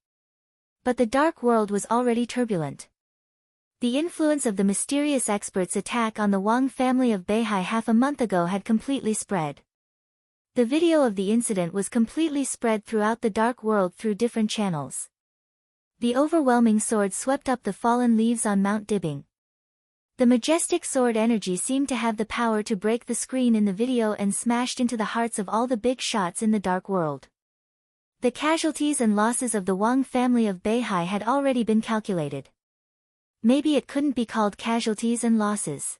But the dark world was already turbulent. The influence of the mysterious expert's attack on the Wang family of Beihai half a month ago had completely spread. The video of the incident was completely spread throughout the dark world through different channels. The overwhelming sword swept up the fallen leaves on Mount Dibing. The majestic sword energy seemed to have the power to break the screen in the video and smashed into the hearts of all the big shots in the dark world. The casualties and losses of the Wang family of Beihai had already been calculated. Maybe it couldn't be called casualties and losses.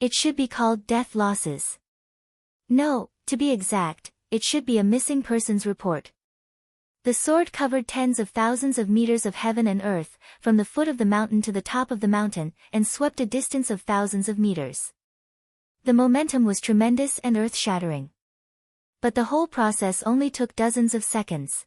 It should be called death losses. No, to be exact, it should be a missing persons report. The sword covered tens of thousands of meters of heaven and earth, from the foot of the mountain to the top of the mountain, and swept a distance of thousands of meters. The momentum was tremendous and earth-shattering. But the whole process only took dozens of seconds.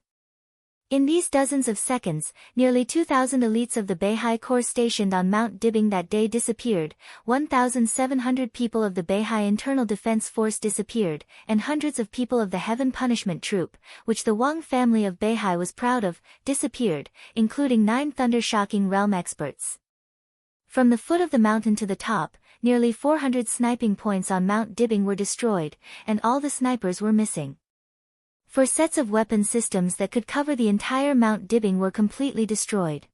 In these dozens of seconds, nearly 2,000 elites of the Beihai Corps stationed on Mount Dibing that day disappeared, 1,700 people of the Beihai Internal Defense Force disappeared, and hundreds of people of the Heaven Punishment Troop, which the Wang family of Beihai was proud of, disappeared, including 9 thunder-shocking realm experts. From the foot of the mountain to the top, nearly 400 sniping points on Mount Dibing were destroyed, and all the snipers were missing. 4 sets of weapon systems that could cover the entire Mount Dibing were completely destroyed.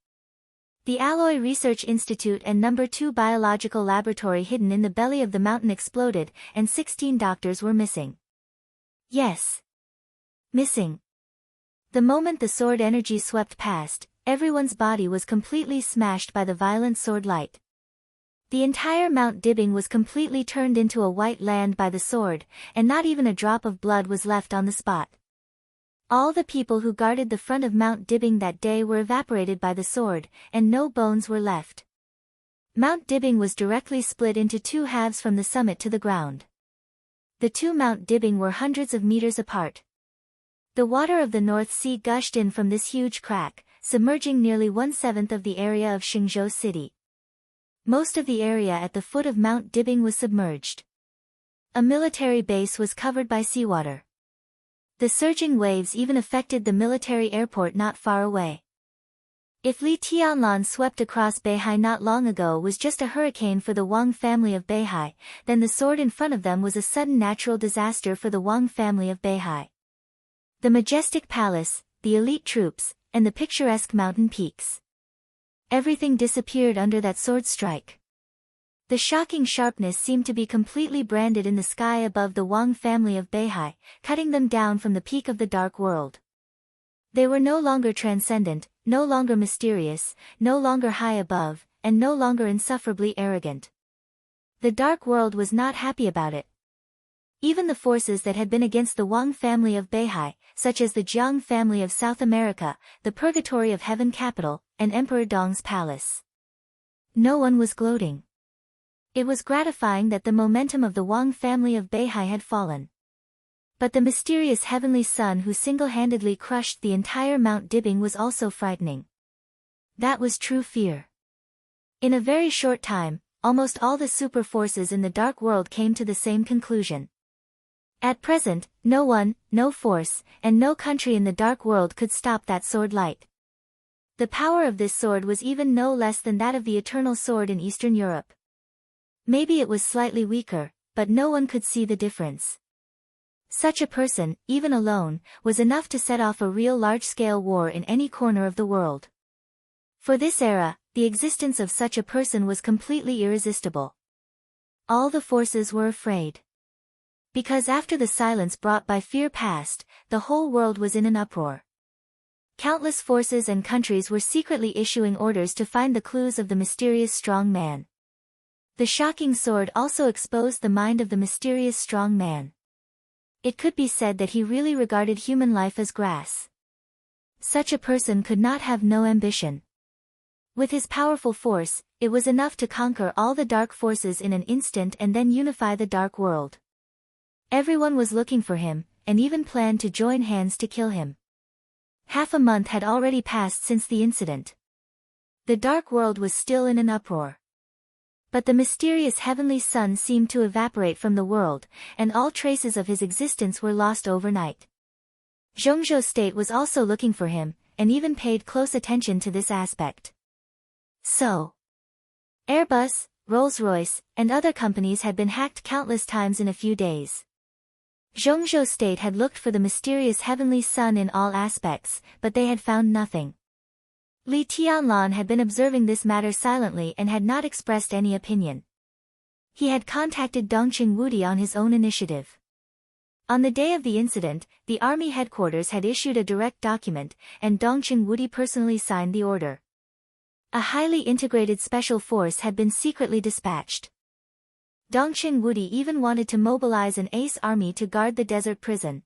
The Alloy Research Institute and No. 2 Biological Laboratory hidden in the belly of the mountain exploded, and 16 doctors were missing. Yes. Missing. The moment the sword energy swept past, everyone's body was completely smashed by the violent sword light. The entire Mount Dibing was completely turned into a white land by the sword, and not even a drop of blood was left on the spot. All the people who guarded the front of Mount Dibing that day were evaporated by the sword, and no bones were left. Mount Dibing was directly split into 2 halves from the summit to the ground. The 2 Mount Dibing were hundreds of meters apart. The water of the North Sea gushed in from this huge crack, submerging nearly 1/7 of the area of Xingzhou City. Most of the area at the foot of Mount Dibbing was submerged. A military base was covered by seawater. The surging waves even affected the military airport not far away. If Li Tianlan swept across Beihai not long ago was just a hurricane for the Wang family of Beihai, then the sword in front of them was a sudden natural disaster for the Wang family of Beihai. The majestic palace, the elite troops, and the picturesque mountain peaks. Everything disappeared under that sword strike. The shocking sharpness seemed to be completely branded in the sky above the Wang family of Beihai, cutting them down from the peak of the dark world. They were no longer transcendent, no longer mysterious, no longer high above, and no longer insufferably arrogant. The dark world was not happy about it. Even the forces that had been against the Wang family of Beihai, such as the Jiang family of South America, the Purgatory of Heaven capital, and Emperor Dong's palace. No one was gloating. It was gratifying that the momentum of the Wang family of Beihai had fallen. But the mysterious heavenly son who single-handedly crushed the entire Mount Dibbing was also frightening. That was true fear. In a very short time, almost all the super forces in the dark world came to the same conclusion. At present, no one, no force, and no country in the dark world could stop that sword light. The power of this sword was even no less than that of the eternal sword in Eastern Europe. Maybe it was slightly weaker, but no one could see the difference. Such a person, even alone, was enough to set off a real large-scale war in any corner of the world. For this era, the existence of such a person was completely irresistible. All the forces were afraid. Because after the silence brought by fear passed, the whole world was in an uproar. Countless forces and countries were secretly issuing orders to find the clues of the mysterious strong man. The shocking sword also exposed the mind of the mysterious strong man. It could be said that he really regarded human life as grass. Such a person could not have no ambition. With his powerful force, it was enough to conquer all the dark forces in an instant and then unify the dark world. Everyone was looking for him, and even planned to join hands to kill him. Half a month had already passed since the incident. The dark world was still in an uproar. But the mysterious heavenly son seemed to evaporate from the world, and all traces of his existence were lost overnight. Zhongzhou state was also looking for him, and even paid close attention to this aspect. So, Airbus, Rolls-Royce, and other companies had been hacked countless times in a few days. Zhongzhou state had looked for the mysterious heavenly son in all aspects, but they had found nothing. Li Tianlan had been observing this matter silently and had not expressed any opinion. He had contacted Dongqing Wudi on his own initiative. On the day of the incident, the army headquarters had issued a direct document, and Dongqing Wudi personally signed the order. A highly integrated special force had been secretly dispatched. Dongqing Wudi even wanted to mobilize an ace army to guard the desert prison.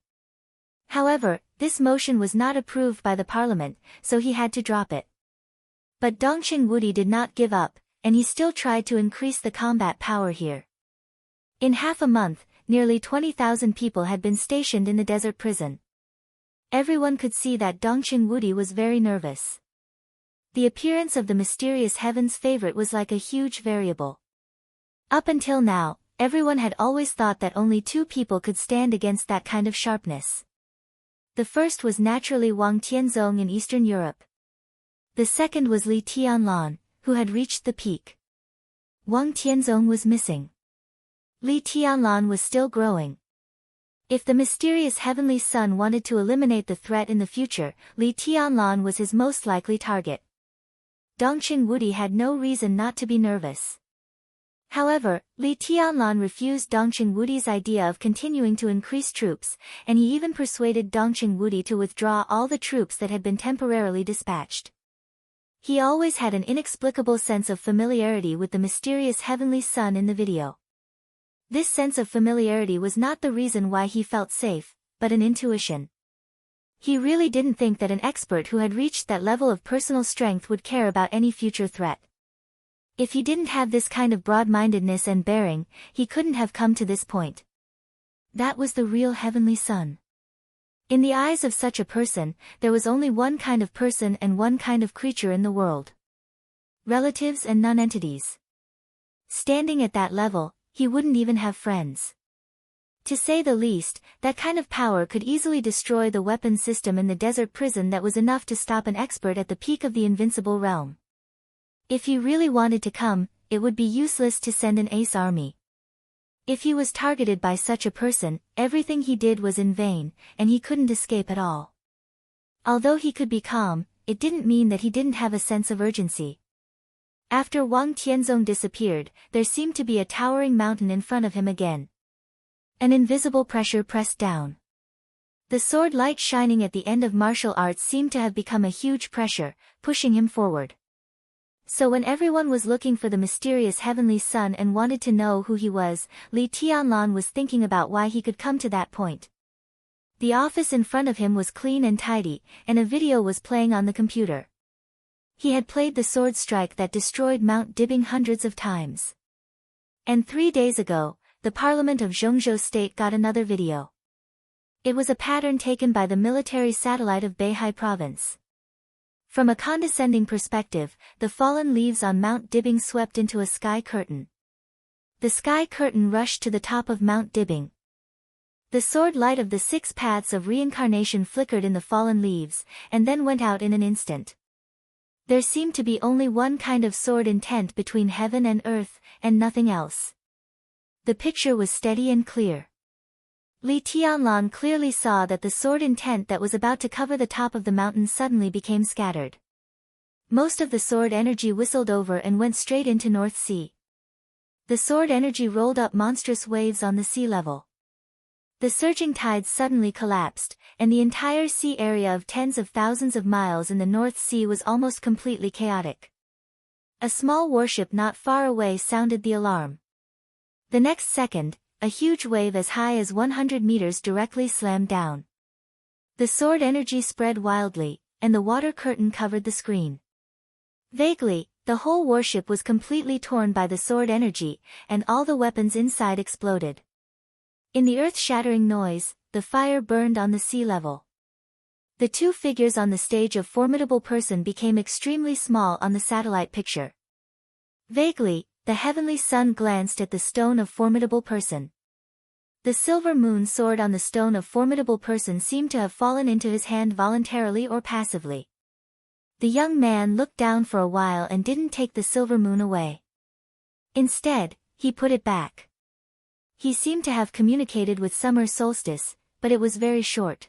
However, this motion was not approved by the parliament, so he had to drop it. But Dongqing Wudi did not give up, and he still tried to increase the combat power here. In half a month, nearly 20,000 people had been stationed in the desert prison. Everyone could see that Dongqing Wudi was very nervous. The appearance of the mysterious heaven's favorite was like a huge variable. Up until now, everyone had always thought that only two people could stand against that kind of sharpness. The first was naturally Wang Tianzong in Eastern Europe. The second was Li Tianlan, who had reached the peak. Wang Tianzong was missing. Li Tianlan was still growing. If the mysterious heavenly son wanted to eliminate the threat in the future, Li Tianlan was his most likely target. Dongqing Wudi had no reason not to be nervous. However, Li Tianlan refused Dongqing Wudi's idea of continuing to increase troops, and he even persuaded Dongqing Wudi to withdraw all the troops that had been temporarily dispatched. He always had an inexplicable sense of familiarity with the mysterious heavenly son in the video. This sense of familiarity was not the reason why he felt safe, but an intuition. He really didn't think that an expert who had reached that level of personal strength would care about any future threat. If he didn't have this kind of broad-mindedness and bearing, he couldn't have come to this point. That was the real heavenly son. In the eyes of such a person, there was only one kind of person and one kind of creature in the world. Relatives and non-entities. Standing at that level, he wouldn't even have friends. To say the least, that kind of power could easily destroy the weapons system in the desert prison that was enough to stop an expert at the peak of the invincible realm. If he really wanted to come, it would be useless to send an ace army. If he was targeted by such a person, everything he did was in vain, and he couldn't escape at all. Although he could be calm, it didn't mean that he didn't have a sense of urgency. After Wang Tianzong disappeared, there seemed to be a towering mountain in front of him again. An invisible pressure pressed down. The sword light shining at the end of martial arts seemed to have become a huge pressure, pushing him forward. So when everyone was looking for the mysterious heavenly son and wanted to know who he was, Li Tianlan was thinking about why he could come to that point. The office in front of him was clean and tidy, and a video was playing on the computer. He had played the sword strike that destroyed Mount Dibing hundreds of times. And 3 days ago, the Parliament of Zhongzhou State got another video. It was a pattern taken by the military satellite of Beihai Province. From a condescending perspective, the fallen leaves on Mount Dibing swept into a sky curtain. The sky curtain rushed to the top of Mount Dibing. The sword light of the 6 paths of reincarnation flickered in the fallen leaves, and then went out in an instant. There seemed to be only one kind of sword intent between heaven and earth, and nothing else. The picture was steady and clear. Li Tianlan clearly saw that the sword intent that was about to cover the top of the mountain suddenly became scattered. Most of the sword energy whistled over and went straight into North Sea. The sword energy rolled up monstrous waves on the sea level. The surging tides suddenly collapsed, and the entire sea area of tens of thousands of miles in the North Sea was almost completely chaotic. A small warship not far away sounded the alarm. The next second, a huge wave as high as 100 meters directly slammed down. The sword energy spread wildly, and the water curtain covered the screen. Vaguely, the whole warship was completely torn by the sword energy, and all the weapons inside exploded. In the earth-shattering noise, the fire burned on the sea level. The 2 figures on the stage of Formidable Person became extremely small on the satellite picture. Vaguely, the heavenly sun glanced at the stone of Formidable Person. The silver moon sword on the stone of Formidable Person seemed to have fallen into his hand voluntarily or passively. The young man looked down for a while and didn't take the silver moon away. Instead, he put it back. He seemed to have communicated with summer solstice, but it was very short.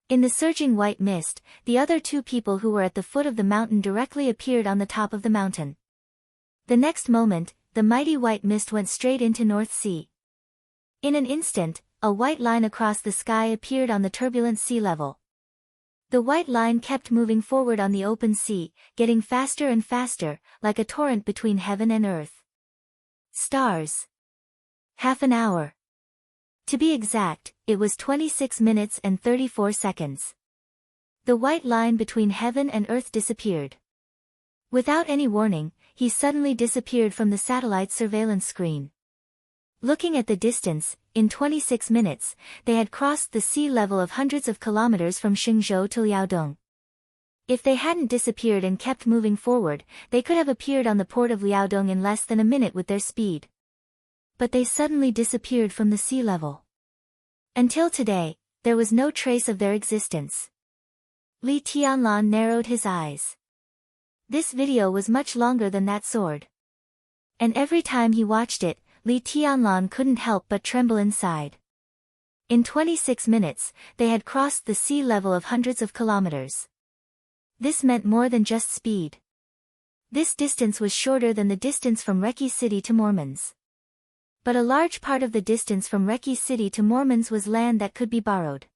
In the surging white mist, the other 2 people who were at the foot of the mountain directly appeared on the top of the mountain. The next moment, the mighty white mist went straight into North Sea. In an instant, a white line across the sky appeared on the turbulent sea level. The white line kept moving forward on the open sea, getting faster and faster, like a torrent between heaven and earth. Stars. Half an hour. To be exact, it was 26 minutes and 34 seconds. The white line between heaven and earth disappeared. Without any warning, he suddenly disappeared from the satellite surveillance screen. Looking at the distance, in 26 minutes, they had crossed the sea level of hundreds of kilometers from Xingzhou to Liaodong. If they hadn't disappeared and kept moving forward, they could have appeared on the port of Liaodong in less than a minute with their speed. But they suddenly disappeared from the sea level. Until today, there was no trace of their existence. Li Tianlan narrowed his eyes. This video was much longer than that sword. And every time he watched it, Li Tianlan couldn't help but tremble inside. In 26 minutes, they had crossed the sea level of hundreds of kilometers. This meant more than just speed. This distance was shorter than the distance from Reki City to Mormons. But a large part of the distance from Reki City to Mormons was land that could be borrowed.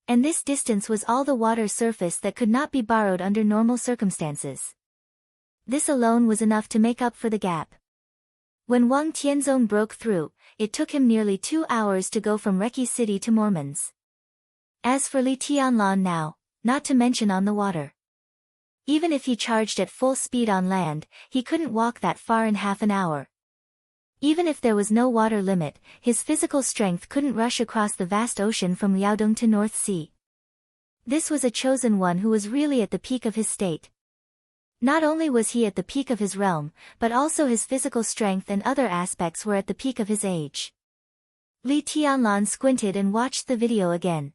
And this distance was all the water surface that could not be borrowed under normal circumstances. This alone was enough to make up for the gap. When Wang Tianzong broke through, it took him nearly 2 hours to go from Reki City to Mormons. As for Li Tianlan now, not to mention on the water. Even if he charged at full speed on land, he couldn't walk that far in half an hour. Even if there was no water limit, his physical strength couldn't rush across the vast ocean from Liaodong to North Sea. This was a chosen one who was really at the peak of his state. Not only was he at the peak of his realm, but also his physical strength and other aspects were at the peak of his age. Li Tianlan squinted and watched the video again.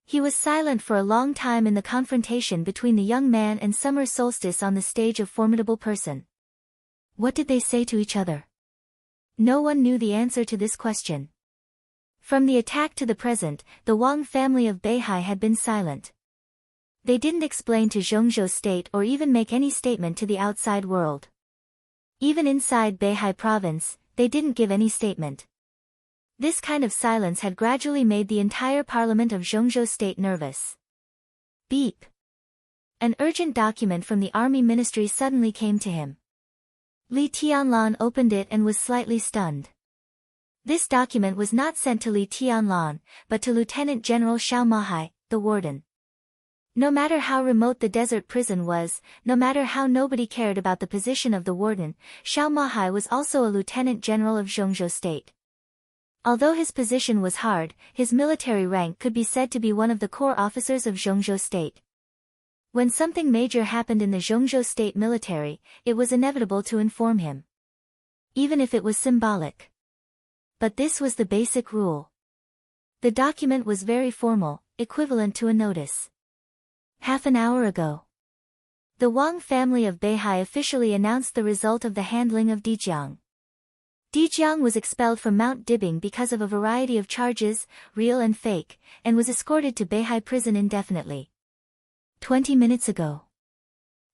He was silent for a long time in the confrontation between the young man and summer solstice on the stage of Formidable Person. What did they say to each other? No one knew the answer to this question. From the attack to the present, the Wang family of Beihai had been silent. They didn't explain to Zhongzhou State or even make any statement to the outside world. Even inside Beihai province, they didn't give any statement. This kind of silence had gradually made the entire parliament of Zhongzhou State nervous. Beep. An urgent document from the army ministry suddenly came to him. Li Tianlan opened it and was slightly stunned. This document was not sent to Li Tianlan, but to Lieutenant General Xiao Mahai, the warden. No matter how remote the desert prison was, no matter how nobody cared about the position of the warden, Xiao Mahai was also a lieutenant general of Zhongzhou State. Although his position was hard, his military rank could be said to be one of the core officers of Zhongzhou State. When something major happened in the Zhongzhou State military, it was inevitable to inform him. Even if it was symbolic. But this was the basic rule. The document was very formal, equivalent to a notice. Half an hour ago, the Wang family of Beihai officially announced the result of the handling of Dijiang. Dijiang was expelled from Mount Dibing because of a variety of charges, real and fake, and was escorted to Beihai prison indefinitely. 20 minutes ago.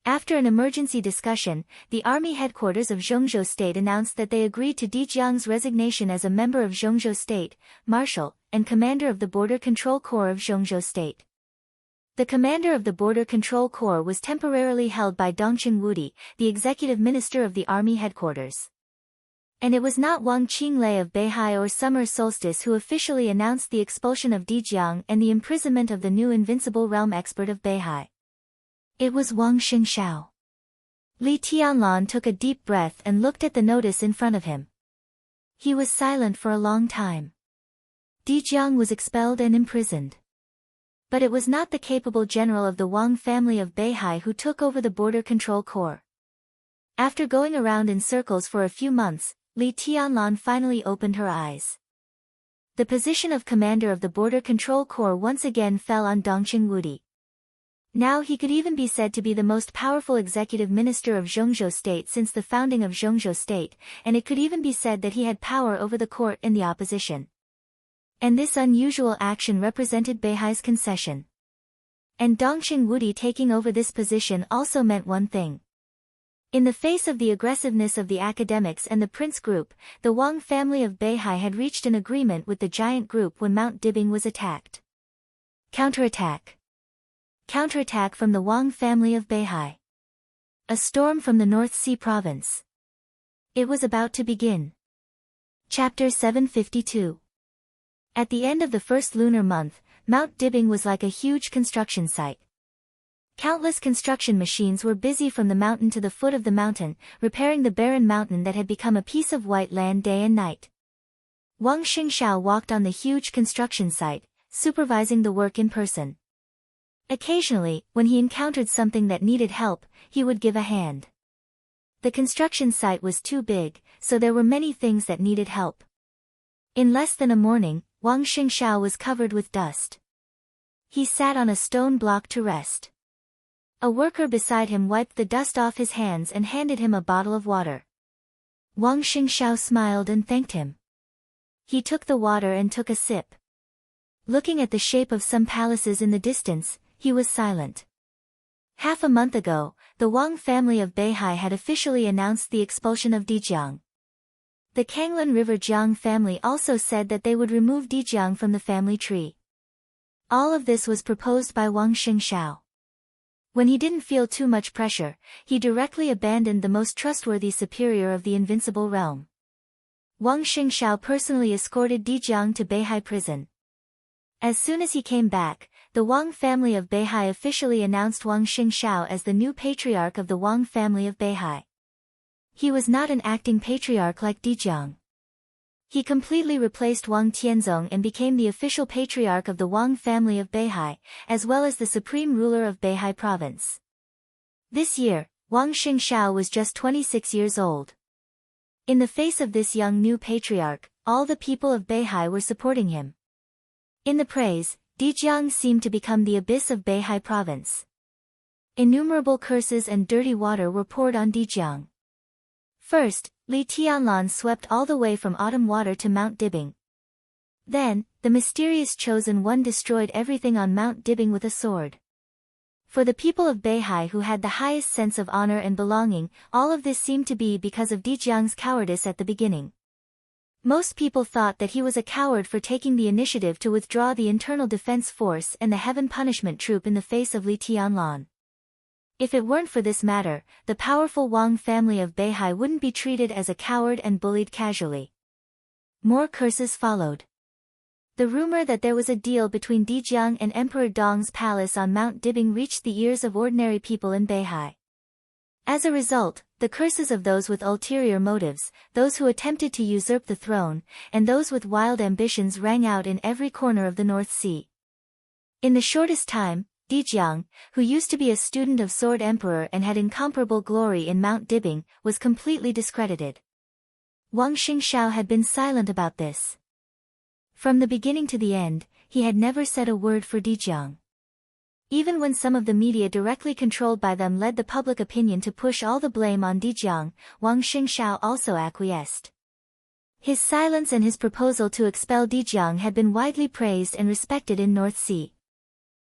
After an emergency discussion, the army headquarters of Zhongzhou State announced that they agreed to Dijiang's resignation as a member of Zhongzhou State, marshal, and commander of the Border Control Corps of Zhongzhou State. The commander of the Border Control Corps was temporarily held by Dongqing Wudi, the executive minister of the army headquarters. And it was not Wang Qinglei of Beihai or Summer Solstice who officially announced the expulsion of Dijiang and the imprisonment of the new invincible realm expert of Beihai. It was Wang Xingxiao. Li Tianlan took a deep breath and looked at the notice in front of him. He was silent for a long time. Dijiang was expelled and imprisoned. But it was not the capable general of the Wang family of Beihai who took over the Border Control Corps. After going around in circles for a few months, Li Tianlan finally opened her eyes. The position of commander of the Border Control Corps once again fell on Dongqing Wudi. Now he could even be said to be the most powerful executive minister of Zhongzhou State since the founding of Zhongzhou State, and it could even be said that he had power over the court in the opposition. And this unusual action represented Beihai's concession. And Dongqing Wudi taking over this position also meant one thing. In the face of the aggressiveness of the academics and the prince group, the Wang family of Beihai had reached an agreement with the giant group when Mount Dibing was attacked. Counterattack. Counterattack from the Wang family of Beihai. A storm from the North Sea province. It was about to begin. Chapter 752. At the end of the first lunar month, Mount Dibing was like a huge construction site. Countless construction machines were busy from the mountain to the foot of the mountain, repairing the barren mountain that had become a piece of white land day and night. Wang Xingxiao walked on the huge construction site, supervising the work in person. Occasionally, when he encountered something that needed help, he would give a hand. The construction site was too big, so there were many things that needed help. In less than a morning, Wang Xingxiao was covered with dust. He sat on a stone block to rest. A worker beside him wiped the dust off his hands and handed him a bottle of water. Wang Xingxiao smiled and thanked him. He took the water and took a sip. Looking at the shape of some palaces in the distance, he was silent. Half a month ago, the Wang family of Beihai had officially announced the expulsion of Dijiang. The Kanglan River Jiang family also said that they would remove Dijiang from the family tree. All of this was proposed by Wang Xingxiao. When he didn't feel too much pressure, he directly abandoned the most trustworthy superior of the invincible realm. Wang Xingxiao personally escorted Dijiang to Beihai prison. As soon as he came back, the Wang family of Beihai officially announced Wang Xingxiao as the new patriarch of the Wang family of Beihai. He was not an acting patriarch like Dijiang. He completely replaced Wang Tianzong and became the official patriarch of the Wang family of Beihai, as well as the supreme ruler of Beihai province. This year, Wang Xingxiao was just 26 years old. In the face of this young new patriarch, all the people of Beihai were supporting him. In the praise, Dijiang seemed to become the abyss of Beihai province. Innumerable curses and dirty water were poured on Dijiang. First, Li Tianlan swept all the way from autumn water to Mount Dibing. Then, the mysterious chosen one destroyed everything on Mount Dibing with a sword. For the people of Beihai who had the highest sense of honor and belonging, all of this seemed to be because of Dijiang's cowardice at the beginning. Most people thought that he was a coward for taking the initiative to withdraw the internal defense force and the heaven punishment troop in the face of Li Tianlan. If it weren't for this matter, the powerful Wang family of Beihai wouldn't be treated as a coward and bullied casually. More curses followed. The rumor that there was a deal between Dijiang and Emperor Dong's palace on Mount Dibing reached the ears of ordinary people in Beihai. As a result, the curses of those with ulterior motives, those who attempted to usurp the throne, and those with wild ambitions rang out in every corner of the North Sea. In the shortest time, Dijiang, who used to be a student of Sword Emperor and had incomparable glory in Mount Dibing, was completely discredited. Wang Xingxiao had been silent about this. From the beginning to the end, he had never said a word for Dijiang. Even when some of the media directly controlled by them led the public opinion to push all the blame on Dijiang, Wang Xingxiao also acquiesced. His silence and his proposal to expel Dijiang had been widely praised and respected in North Sea.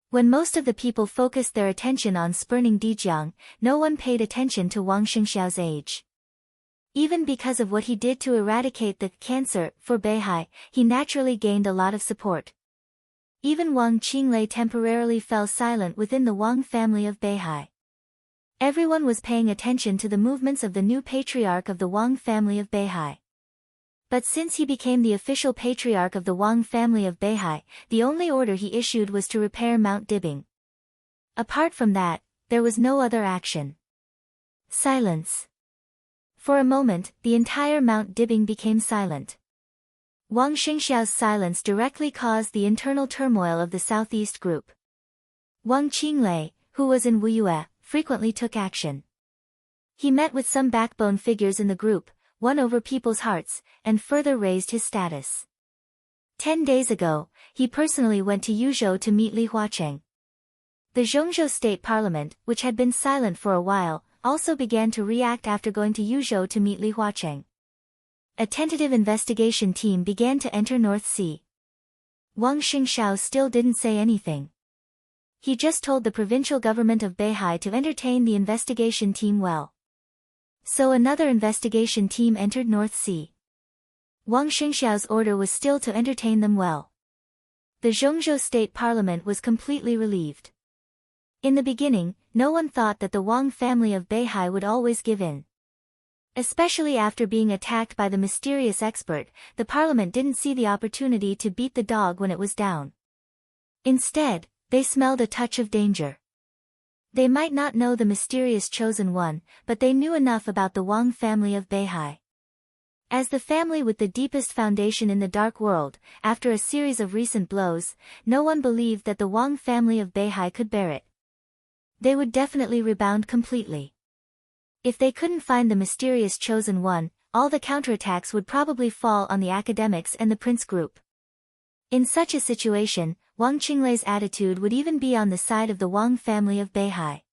When most of the people focused their attention on spurning Dijiang, no one paid attention to Wang Xingxiao's age. Even because of what he did to eradicate the cancer for Beihai, he naturally gained a lot of support. Even Wang Qinglei temporarily fell silent within the Wang family of Beihai. Everyone was paying attention to the movements of the new patriarch of the Wang family of Beihai. But since he became the official patriarch of the Wang family of Beihai, the only order he issued was to repair Mount Dibing. Apart from that, there was no other action. Silence. For a moment, the entire Mount Dibing became silent. Wang Xingxiao's silence directly caused the internal turmoil of the Southeast group. Wang Qinglei, who was in Wuyue, frequently took action. He met with some backbone figures in the group, won over people's hearts, and further raised his status. 10 days ago, he personally went to Yuzhou to meet Li Huacheng. The Zhongzhou State Parliament, which had been silent for a while, also began to react after going to Yuzhou to meet Li Huacheng. A tentative investigation team began to enter North Sea. Wang Xingxiao still didn't say anything. He just told the provincial government of Beihai to entertain the investigation team well. So another investigation team entered North Sea. Wang Xingxiao's order was still to entertain them well. The Zhongzhou State Parliament was completely relieved. In the beginning, no one thought that the Wang family of Beihai would always give in. Especially after being attacked by the mysterious expert, the parliament didn't see the opportunity to beat the dog when it was down. Instead, they smelled a touch of danger. They might not know the mysterious chosen one, but they knew enough about the Wang family of Beihai. As the family with the deepest foundation in the dark world, after a series of recent blows, no one believed that the Wang family of Beihai could bear it. They would definitely rebound completely. If they couldn't find the mysterious chosen one, all the counterattacks would probably fall on the academics and the prince group. In such a situation, Wang Qinglei's attitude would even be on the side of the Wang family of Beihai.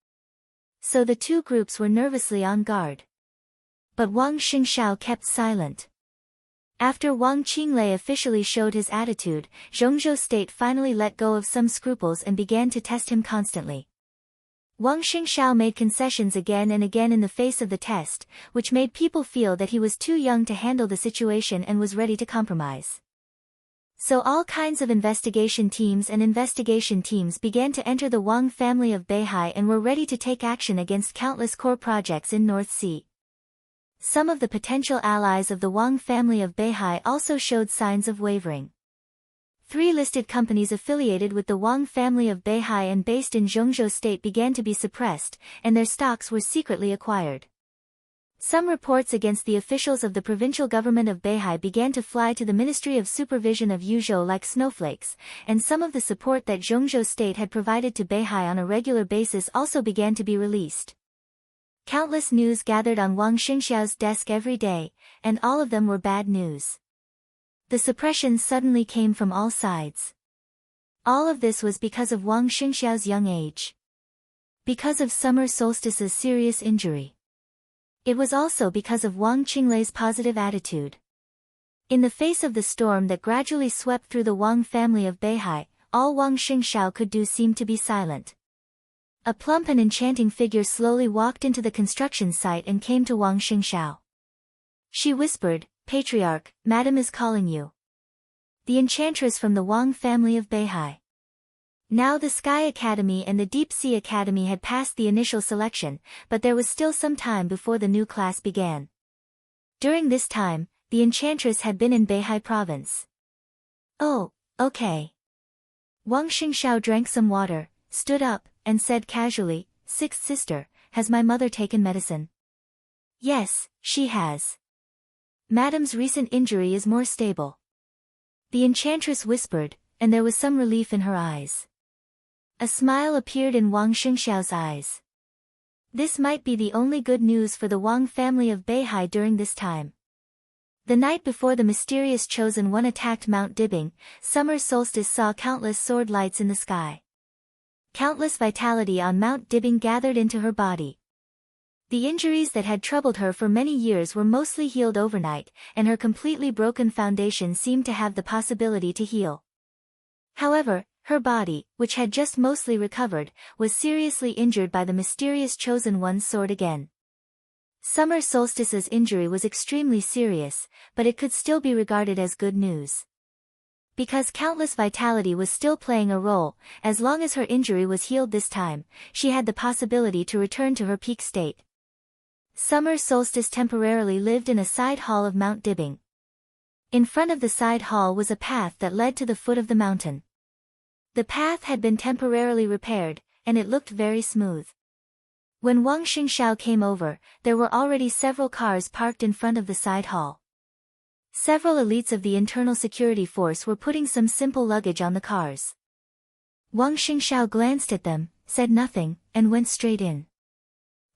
So the two groups were nervously on guard. But Wang Xingxiao kept silent. After Wang Qinglei officially showed his attitude, Zhongzhou State finally let go of some scruples and began to test him constantly. Wang Xingxiao made concessions again and again in the face of the test, which made people feel that he was too young to handle the situation and was ready to compromise. So all kinds of investigation teams began to enter the Wang family of Beihai and were ready to take action against countless core projects in North Sea. Some of the potential allies of the Wang family of Beihai also showed signs of wavering. 3 listed companies affiliated with the Wang family of Beihai and based in Zhongzhou State began to be suppressed, and their stocks were secretly acquired. Some reports against the officials of the provincial government of Beihai began to fly to the Ministry of Supervision of Yuzhou like snowflakes, and some of the support that Zhongzhou State had provided to Beihai on a regular basis also began to be released. Countless news gathered on Wang Xingxiao's desk every day, and all of them were bad news. The suppression suddenly came from all sides. All of this was because of Wang Xingxiao's young age. Because of summer solstice's serious injury. It was also because of Wang Qinglei's positive attitude. In the face of the storm that gradually swept through the Wang family of Beihai, all Wang Xingxiao could do seemed to be silent. A plump and enchanting figure slowly walked into the construction site and came to Wang Xingxiao. She whispered, "Patriarch, Madam is calling you." The enchantress from the Wang family of Beihai. Now the Sky Academy and the Deep Sea Academy had passed the initial selection, but there was still some time before the new class began. During this time, the enchantress had been in Beihai province. "Oh, okay." Wang Xingxiao drank some water, stood up, and said casually, "Sixth sister, has my mother taken medicine?" "Yes, she has. Madam's recent injury is more stable." The enchantress whispered, and there was some relief in her eyes. A smile appeared in Wang Xingxiao's eyes. This might be the only good news for the Wang family of Beihai during this time. The night before the mysterious Chosen One attacked Mount Dibing, Summer Solstice saw countless sword lights in the sky. Countless vitality on Mount Dibing gathered into her body. The injuries that had troubled her for many years were mostly healed overnight, and her completely broken foundation seemed to have the possibility to heal. However, her body, which had just mostly recovered, was seriously injured by the mysterious Chosen One's sword again. Summer Solstice's injury was extremely serious, but it could still be regarded as good news. Because countless vitality was still playing a role, as long as her injury was healed this time, she had the possibility to return to her peak state. Summer Solstice temporarily lived in a side hall of Mount Dibing. In front of the side hall was a path that led to the foot of the mountain. The path had been temporarily repaired, and it looked very smooth. When Wang Xingxiao came over, there were already several cars parked in front of the side hall. Several elites of the internal security force were putting some simple luggage on the cars. Wang Xingxiao glanced at them, said nothing, and went straight in.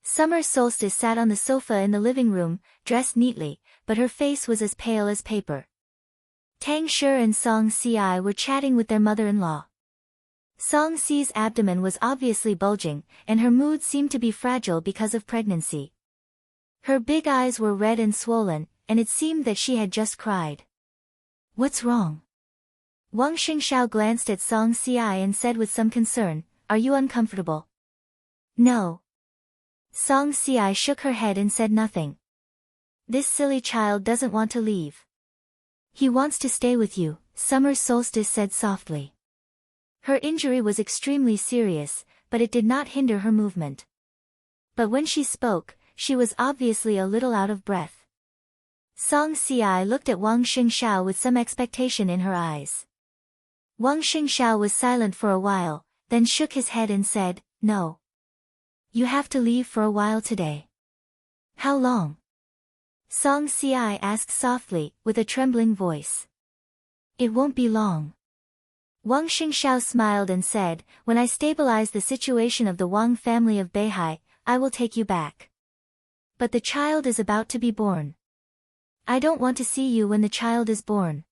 Summer Solstice sat on the sofa in the living room, dressed neatly, but her face was as pale as paper. Tang Shi and Song Si were chatting with their mother-in-law. Song Si's abdomen was obviously bulging, and her mood seemed to be fragile because of pregnancy. Her big eyes were red and swollen, and it seemed that she had just cried. "What's wrong?" Wang Xingxiao glanced at Song Si and said with some concern, "Are you uncomfortable?" "No." Song Si shook her head and said nothing. "This silly child doesn't want to leave. He wants to stay with you," Summer Solstice said softly. Her injury was extremely serious, but it did not hinder her movement. But when she spoke, she was obviously a little out of breath. Song Si looked at Wang Xingxiao with some expectation in her eyes. Wang Xingxiao was silent for a while, then shook his head and said, "No. You have to leave for a while today." "How long?" Song Si asked softly, with a trembling voice. "It won't be long." Wang Xingxiao smiled and said, "When I stabilize the situation of the Wang family of Beihai, I will take you back. But the child is about to be born. I don't want to see you when the child is born."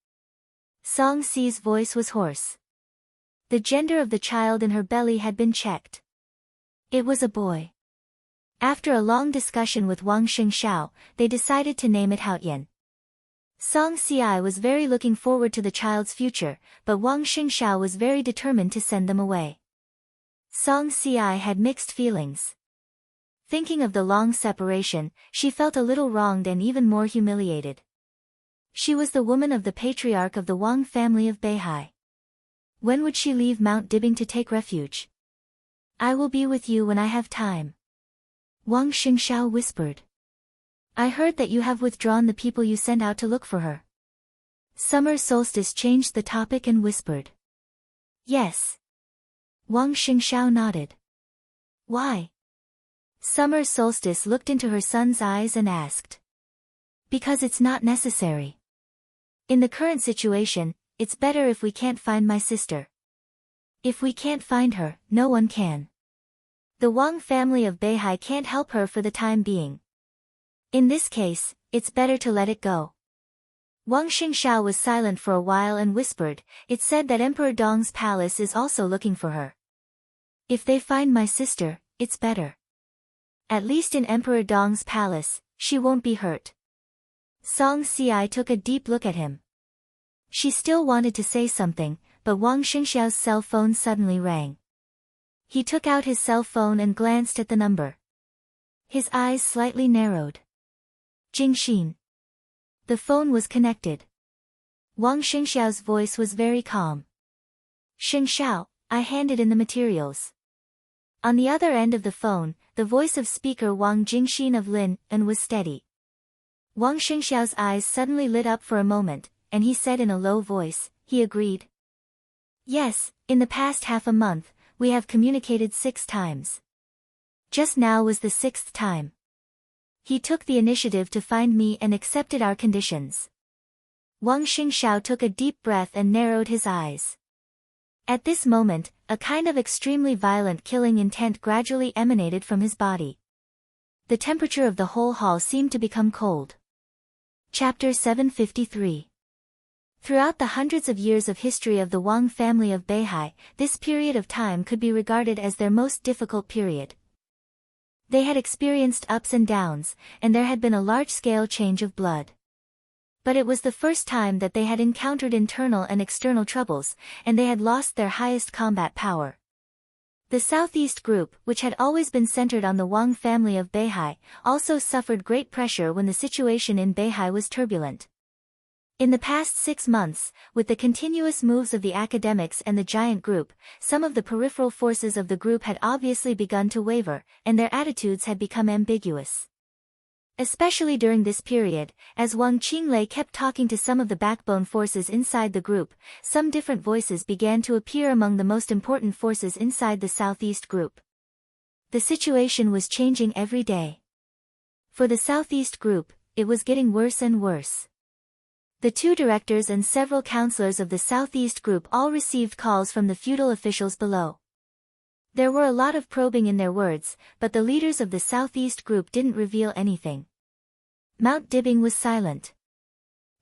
Song Si's voice was hoarse. The gender of the child in her belly had been checked. It was a boy. After a long discussion with Wang Xingxiao, they decided to name it Haotian. Song Si was very looking forward to the child's future, but Wang Xingxiao was very determined to send them away. Song Si had mixed feelings. Thinking of the long separation, she felt a little wronged and even more humiliated. She was the woman of the patriarch of the Wang family of Beihai. When would she leave Mount Dibing to take refuge? "I will be with you when I have time," Wang Xingxiao whispered. "I heard that you have withdrawn the people you sent out to look for her." Summer Solstice changed the topic and whispered. "Yes." Wang Xingxiao nodded. "Why?" Summer Solstice looked into her son's eyes and asked. "Because it's not necessary. In the current situation, it's better if we can't find my sister. If we can't find her, no one can." The Wang family of Beihai can't help her for the time being. In this case, it's better to let it go. Wang Xingxiao was silent for a while and whispered, "It's said that Emperor Dong's palace is also looking for her. If they find my sister, it's better. At least in Emperor Dong's palace, she won't be hurt." Song Ci took a deep look at him. She still wanted to say something, but Wang Xingxiao's cell phone suddenly rang. He took out his cell phone and glanced at the number. His eyes slightly narrowed. Jingxin. The phone was connected. Wang Xingxiao's voice was very calm. "Xingxiao, I handed in the materials." On the other end of the phone, the voice of speaker Wang Jingxin of Lin and was steady. Wang Xingxiao's eyes suddenly lit up for a moment, and he said in a low voice, he agreed. "Yes, in the past half a month, we have communicated 6 times. Just now was the 6th time. He took the initiative to find me and accepted our conditions." Wang Xingxiao took a deep breath and narrowed his eyes. At this moment, a kind of extremely violent killing intent gradually emanated from his body. The temperature of the whole hall seemed to become cold. Chapter 753. Throughout the hundreds of years of history of the Wang family of Beihai, this period of time could be regarded as their most difficult period. They had experienced ups and downs, and there had been a large-scale change of blood. But it was the first time that they had encountered internal and external troubles, and they had lost their highest combat power. The Southeast Group, which had always been centered on the Wang family of Beihai, also suffered great pressure when the situation in Beihai was turbulent. In the past 6 months, with the continuous moves of the academics and the giant group, some of the peripheral forces of the group had obviously begun to waver, and their attitudes had become ambiguous. Especially during this period, as Wang Qinglei kept talking to some of the backbone forces inside the group, some different voices began to appear among the most important forces inside the Southeast Group. The situation was changing every day. For the Southeast Group, it was getting worse and worse. The 2 directors and several counselors of the Southeast Group all received calls from the feudal officials below. There were a lot of probing in their words, but the leaders of the Southeast Group didn't reveal anything. Mount Dibbing was silent.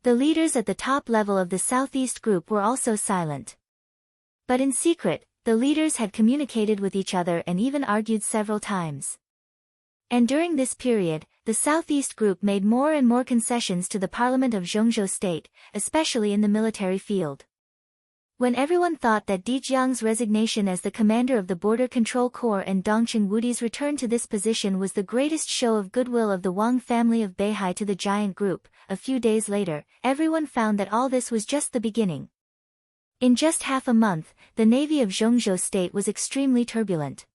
The leaders at the top level of the Southeast Group were also silent. But in secret, the leaders had communicated with each other and even argued several times. And during this period, the Southeast Group made more and more concessions to the Parliament of Zhongzhou State, especially in the military field. When everyone thought that Di Jiang's resignation as the commander of the Border Control Corps and Dongqing Wudi's return to this position was the greatest show of goodwill of the Wang family of Beihai to the giant group, a few days later, everyone found that all this was just the beginning. In just half a month, the navy of Zhongzhou State was extremely turbulent.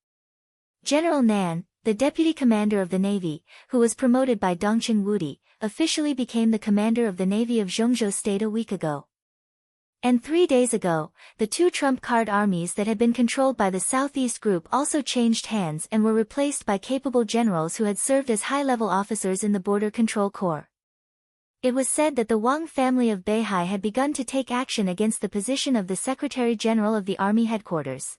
General Nan, the deputy commander of the navy, who was promoted by Dongqing Wudi, officially became the commander of the navy of Zhongzhou State a week ago. And 3 days ago, the 2 trump card armies that had been controlled by the Southeast Group also changed hands and were replaced by capable generals who had served as high-level officers in the Border Control Corps. It was said that the Wang family of Beihai had begun to take action against the position of the Secretary General of the Army Headquarters.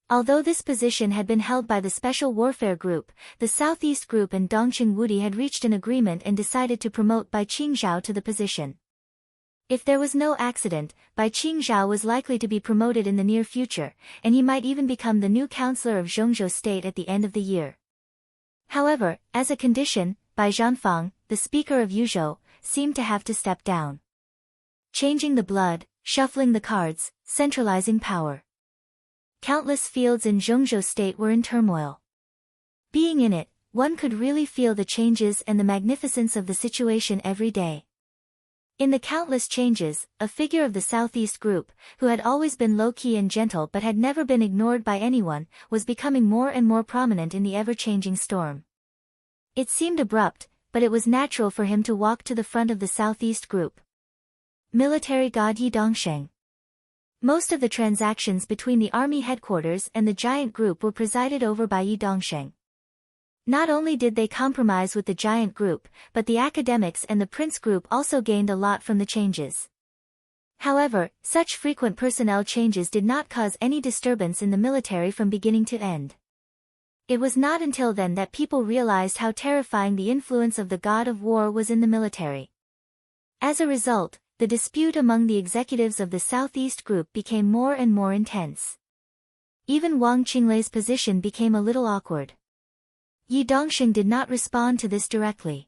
Although this position had been held by the Special Warfare Group, the Southeast Group and Dongqing Wudi had reached an agreement and decided to promote Bai Qingzhao to the position. If there was no accident, Bai Qingzhao was likely to be promoted in the near future, and he might even become the new councillor of Zhongzhou State at the end of the year. However, as a condition, Bai Zhanfang, the speaker of Yuzhou, seemed to have to step down. Changing the blood, shuffling the cards, centralizing power. Countless fields in Zhongzhou State were in turmoil. Being in it, one could really feel the changes and the magnificence of the situation every day. In the countless changes, a figure of the Southeast Group, who had always been low-key and gentle but had never been ignored by anyone, was becoming more and more prominent in the ever-changing storm. It seemed abrupt, but it was natural for him to walk to the front of the Southeast Group. Military God Yi Dongsheng. Most of the transactions between the army headquarters and the giant group were presided over by Yi Dongsheng. Not only did they compromise with the giant group, but the academics and the prince group also gained a lot from the changes. However, such frequent personnel changes did not cause any disturbance in the military from beginning to end. It was not until then that people realized how terrifying the influence of the god of war was in the military. As a result, the dispute among the executives of the Southeast Group became more and more intense. Even Wang Qinglei's position became a little awkward. Yi Dongxing did not respond to this directly.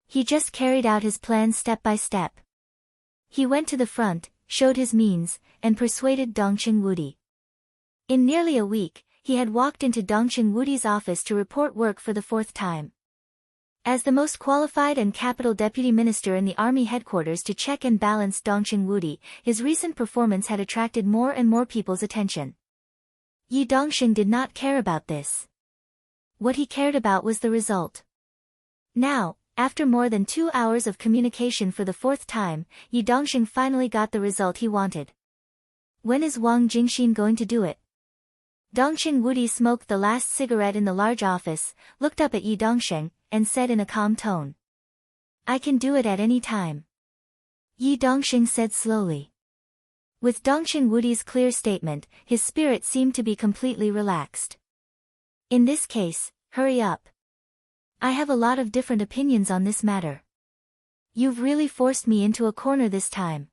He just carried out his plan step by step. He went to the front, showed his means, and persuaded Dongqing Wudi. In nearly a week, he had walked into Dongqing Wudi's office to report work for the fourth time. As the most qualified and capital deputy minister in the army headquarters to check and balance Dongqing Wudi, his recent performance had attracted more and more people's attention. Yi Dongxing did not care about this. What he cared about was the result. Now, after more than 2 hours of communication for the fourth time, Yi Dongxing finally got the result he wanted. When is Wang Jingxin going to do it? Dongqing Wudi smoked the last cigarette in the large office, looked up at Yi Dongxing, and said in a calm tone. I can do it at any time. Yi Dongxing said slowly. With Dongqing Wudi's clear statement, his spirit seemed to be completely relaxed. In this case, hurry up. I have a lot of different opinions on this matter. You've really forced me into a corner this time.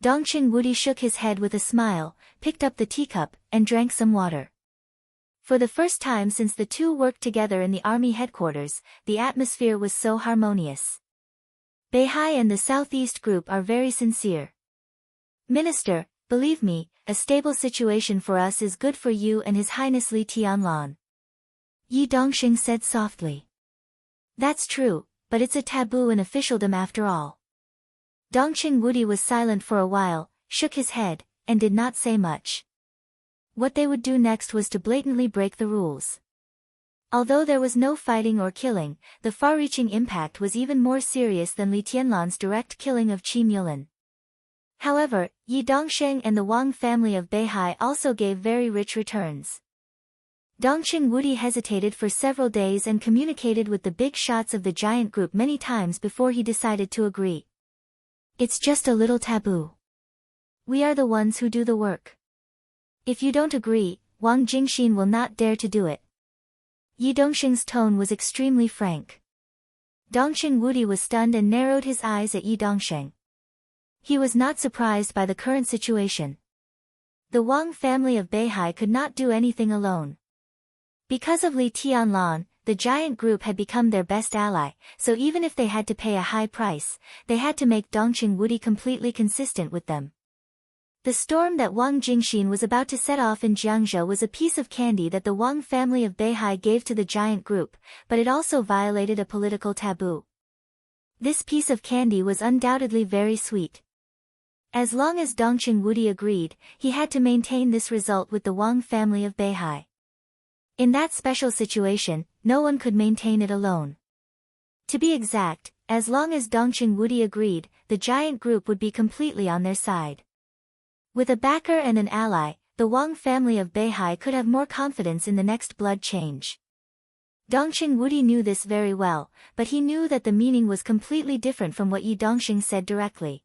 Dongqing Wudi shook his head with a smile, picked up the teacup, and drank some water. For the first time since the two worked together in the army headquarters, the atmosphere was so harmonious. Beihai and the Southeast Group are very sincere. Minister, believe me, a stable situation for us is good for you and His Highness Li Tianlan. Yi Dongxing said softly. That's true, but it's a taboo in officialdom after all. Dongqing Wudi was silent for a while, shook his head, and did not say much. What they would do next was to blatantly break the rules. Although there was no fighting or killing, the far-reaching impact was even more serious than Li Tianlan's direct killing of Qi Mulin. However, Yi Dongxing and the Wang family of Beihai also gave very rich returns. Dongqing Wudi hesitated for several days and communicated with the big shots of the giant group many times before he decided to agree. It's just a little taboo. We are the ones who do the work. If you don't agree, Wang Jingxin will not dare to do it. Yi Dongxing's tone was extremely frank. Dongqing Wudi was stunned and narrowed his eyes at Yi Dongxing. He was not surprised by the current situation. The Wang family of Beihai could not do anything alone. Because of Li Tianlan, the giant group had become their best ally, so even if they had to pay a high price, they had to make Dongqing Wudi completely consistent with them. The storm that Wang Jingxin was about to set off in Jiangzhou was a piece of candy that the Wang family of Beihai gave to the giant group, but it also violated a political taboo. This piece of candy was undoubtedly very sweet. As long as Dongqing Wudi agreed, he had to maintain this result with the Wang family of Beihai. In that special situation, no one could maintain it alone. To be exact, as long as Dongqing Wudi agreed, the giant group would be completely on their side. With a backer and an ally, the Wang family of Beihai could have more confidence in the next blood change. Dongqing Wudi knew this very well, but he knew that the meaning was completely different from what Yi Dongxing said directly.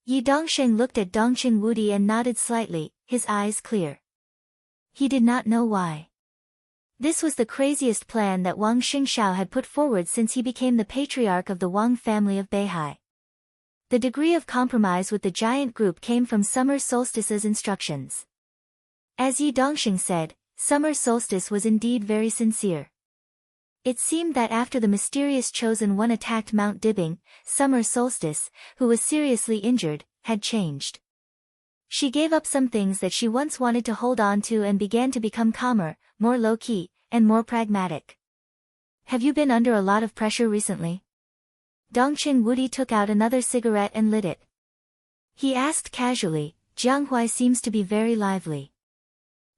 Yi Dongxing looked at Dongqing Wudi and nodded slightly, his eyes clear. He did not know why. This was the craziest plan that Wang Xingshao had put forward since he became the patriarch of the Wang family of Beihai. The degree of compromise with the giant group came from Summer Solstice's instructions. As Yi Dongxing said, Summer Solstice was indeed very sincere. It seemed that after the mysterious chosen one attacked Mount Dibbing, Summer Solstice, who was seriously injured, had changed. She gave up some things that she once wanted to hold on to and began to become calmer, more low-key, and more pragmatic. Have you been under a lot of pressure recently? Dongqing Wudi took out another cigarette and lit it. He asked casually. Jianghuai seems to be very lively.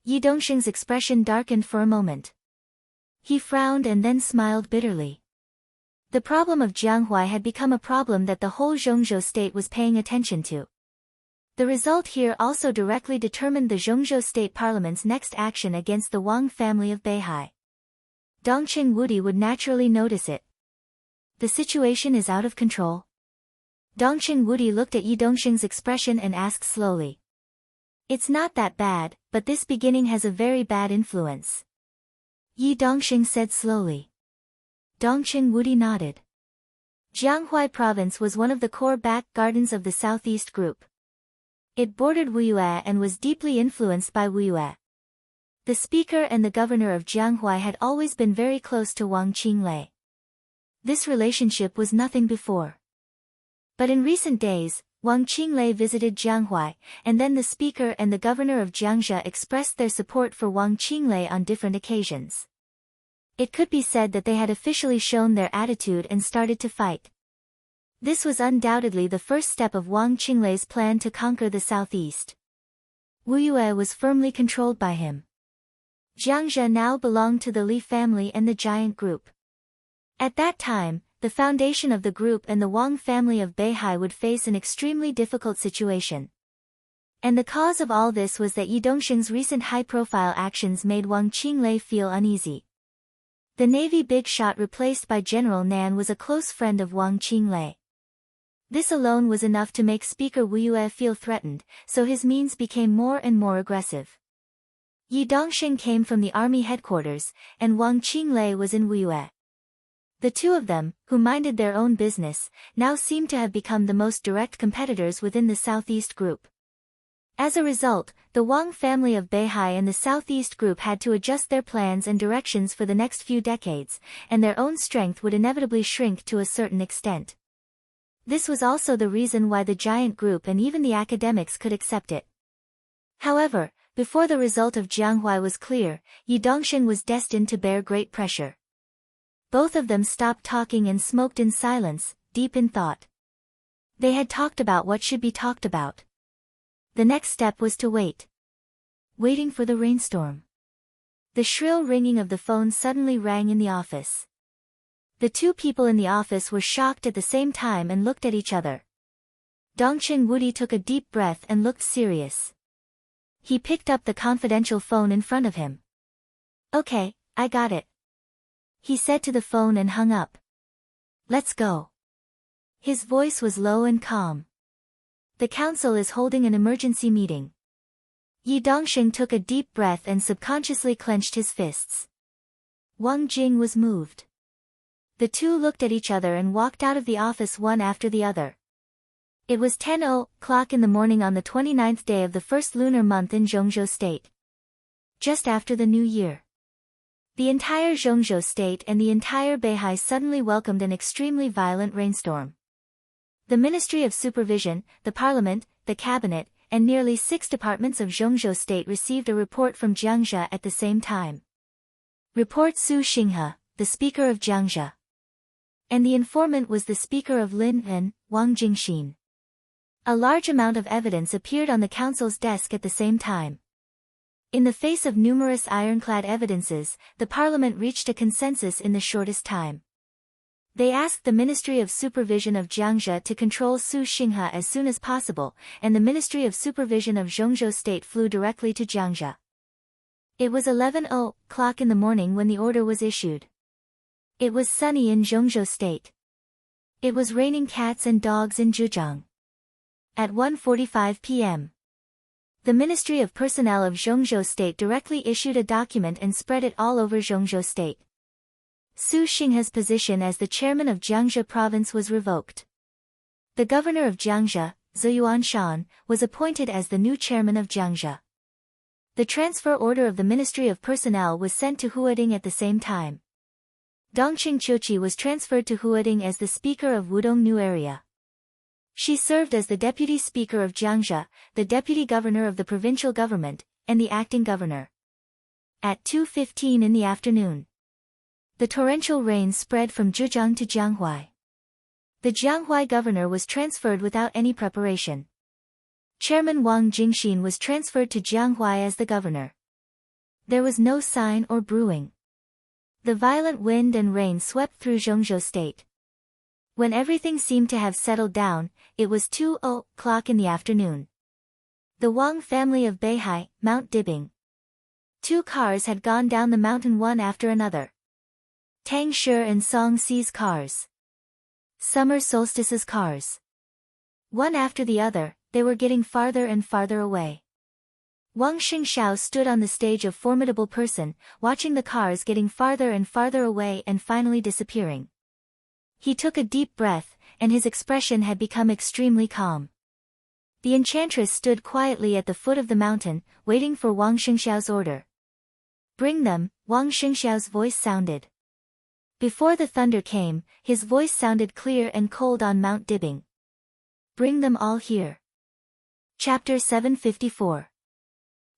Yi Dongxing's expression darkened for a moment. He frowned and then smiled bitterly. The problem of Jianghuai had become a problem that the whole Zhongzhou state was paying attention to. The result here also directly determined the Zhongzhou State Parliament's next action against the Wang family of Beihai. Dongqing Wudi would naturally notice it. The situation is out of control. Dongqing Wudi looked at Yi Dongxing's expression and asked slowly. It's not that bad, but this beginning has a very bad influence. Yi Dongxing said slowly. Dongqing Wudi nodded. Jianghuai Province was one of the core back gardens of the Southeast Group. It bordered Wuyue and was deeply influenced by Wuyue. The speaker and the governor of Jianghuai had always been very close to Wang Qinglei. This relationship was nothing before. But in recent days, Wang Qinglei visited Jianghuai, and then the speaker and the governor of Jiangxia expressed their support for Wang Qinglei on different occasions. It could be said that they had officially shown their attitude and started to fight. This was undoubtedly the first step of Wang Qinglei's plan to conquer the southeast. Wuyue was firmly controlled by him. Jiangxia now belonged to the Li family and the giant group. At that time, the foundation of the group and the Wang family of Beihai would face an extremely difficult situation. And the cause of all this was that Yi Dongxing's recent high-profile actions made Wang Qinglei feel uneasy. The Navy big shot replaced by General Nan was a close friend of Wang Qinglei. This alone was enough to make Speaker Wuyue feel threatened, so his means became more and more aggressive. Yi Dongxing came from the army headquarters, and Wang Qinglei was in Wuyue. The two of them, who minded their own business, now seemed to have become the most direct competitors within the Southeast Group. As a result, the Wang family of Beihai and the Southeast Group had to adjust their plans and directions for the next few decades, and their own strength would inevitably shrink to a certain extent. This was also the reason why the giant group and even the academics could accept it. However, before the result of Jianghuai was clear, Yi Dongxing was destined to bear great pressure. Both of them stopped talking and smoked in silence, deep in thought. They had talked about what should be talked about. The next step was to wait. Waiting for the rainstorm. The shrill ringing of the phone suddenly rang in the office. The two people in the office were shocked at the same time and looked at each other. Dongqing Wudi took a deep breath and looked serious. He picked up the confidential phone in front of him. "Okay, I got it," he said to the phone and hung up. "Let's go." His voice was low and calm. "The council is holding an emergency meeting." Yi Dongxing took a deep breath and subconsciously clenched his fists. Wang Jing was moved. The two looked at each other and walked out of the office one after the other. It was 10:00 in the morning on the 29th day of the first lunar month in Zhongzhou State. Just after the New Year. The entire Zhongzhou State and the entire Beihai suddenly welcomed an extremely violent rainstorm. The Ministry of Supervision, the Parliament, the Cabinet, and nearly 6 departments of Zhongzhou State received a report from Jiangxia at the same time. Report Su Xinghe, the Speaker of Jiangxia. And the informant was the Speaker of Lin'an, Wang Jingxin. A large amount of evidence appeared on the council's desk at the same time. In the face of numerous ironclad evidences, the Parliament reached a consensus in the shortest time. They asked the Ministry of Supervision of Jiangxia to control Su Xinghe as soon as possible, and the Ministry of Supervision of Zhongzhou State flew directly to Jiangxia. It was 11:00 in the morning when the order was issued. It was sunny in Zhongzhou State. It was raining cats and dogs in Zhejiang. At 1:45 p.m. the Ministry of Personnel of Zhongzhou State directly issued a document and spread it all over Zhongzhou State. Su Xinghe's position as the chairman of Jiangxia province was revoked. The governor of Jiangxia, Zhou Yuanshan, was appointed as the new chairman of Jiangxia. The transfer order of the Ministry of Personnel was sent to Huading at the same time. Dongqing Qiuqi was transferred to Huading as the speaker of Wudong New Area. She served as the deputy speaker of Jiangxia, the deputy governor of the provincial government, and the acting governor. At 2:15 in the afternoon, the torrential rain spread from Zhejiang to Jianghuai. The Jianghuai governor was transferred without any preparation. Chairman Wang Jingxin was transferred to Jianghuai as the governor. There was no sign or brewing. The violent wind and rain swept through Zhongzhou State. When everything seemed to have settled down, it was 2:00 in the afternoon. The Wang family of Beihai, Mount Dibing. 2 cars had gone down the mountain one after another. Tang Shi and Song Si's cars. Summer Solstice's cars. One after the other, they were getting farther and farther away. Wang Xingxiao stood on the stage of formidable person, watching the cars getting farther and farther away and finally disappearing. He took a deep breath, and his expression had become extremely calm. The enchantress stood quietly at the foot of the mountain, waiting for Wang Xingxiao's order. "Bring them," Wang Xingxiao's voice sounded. Before the thunder came, his voice sounded clear and cold on Mount Dibbing. "Bring them all here." Chapter 754.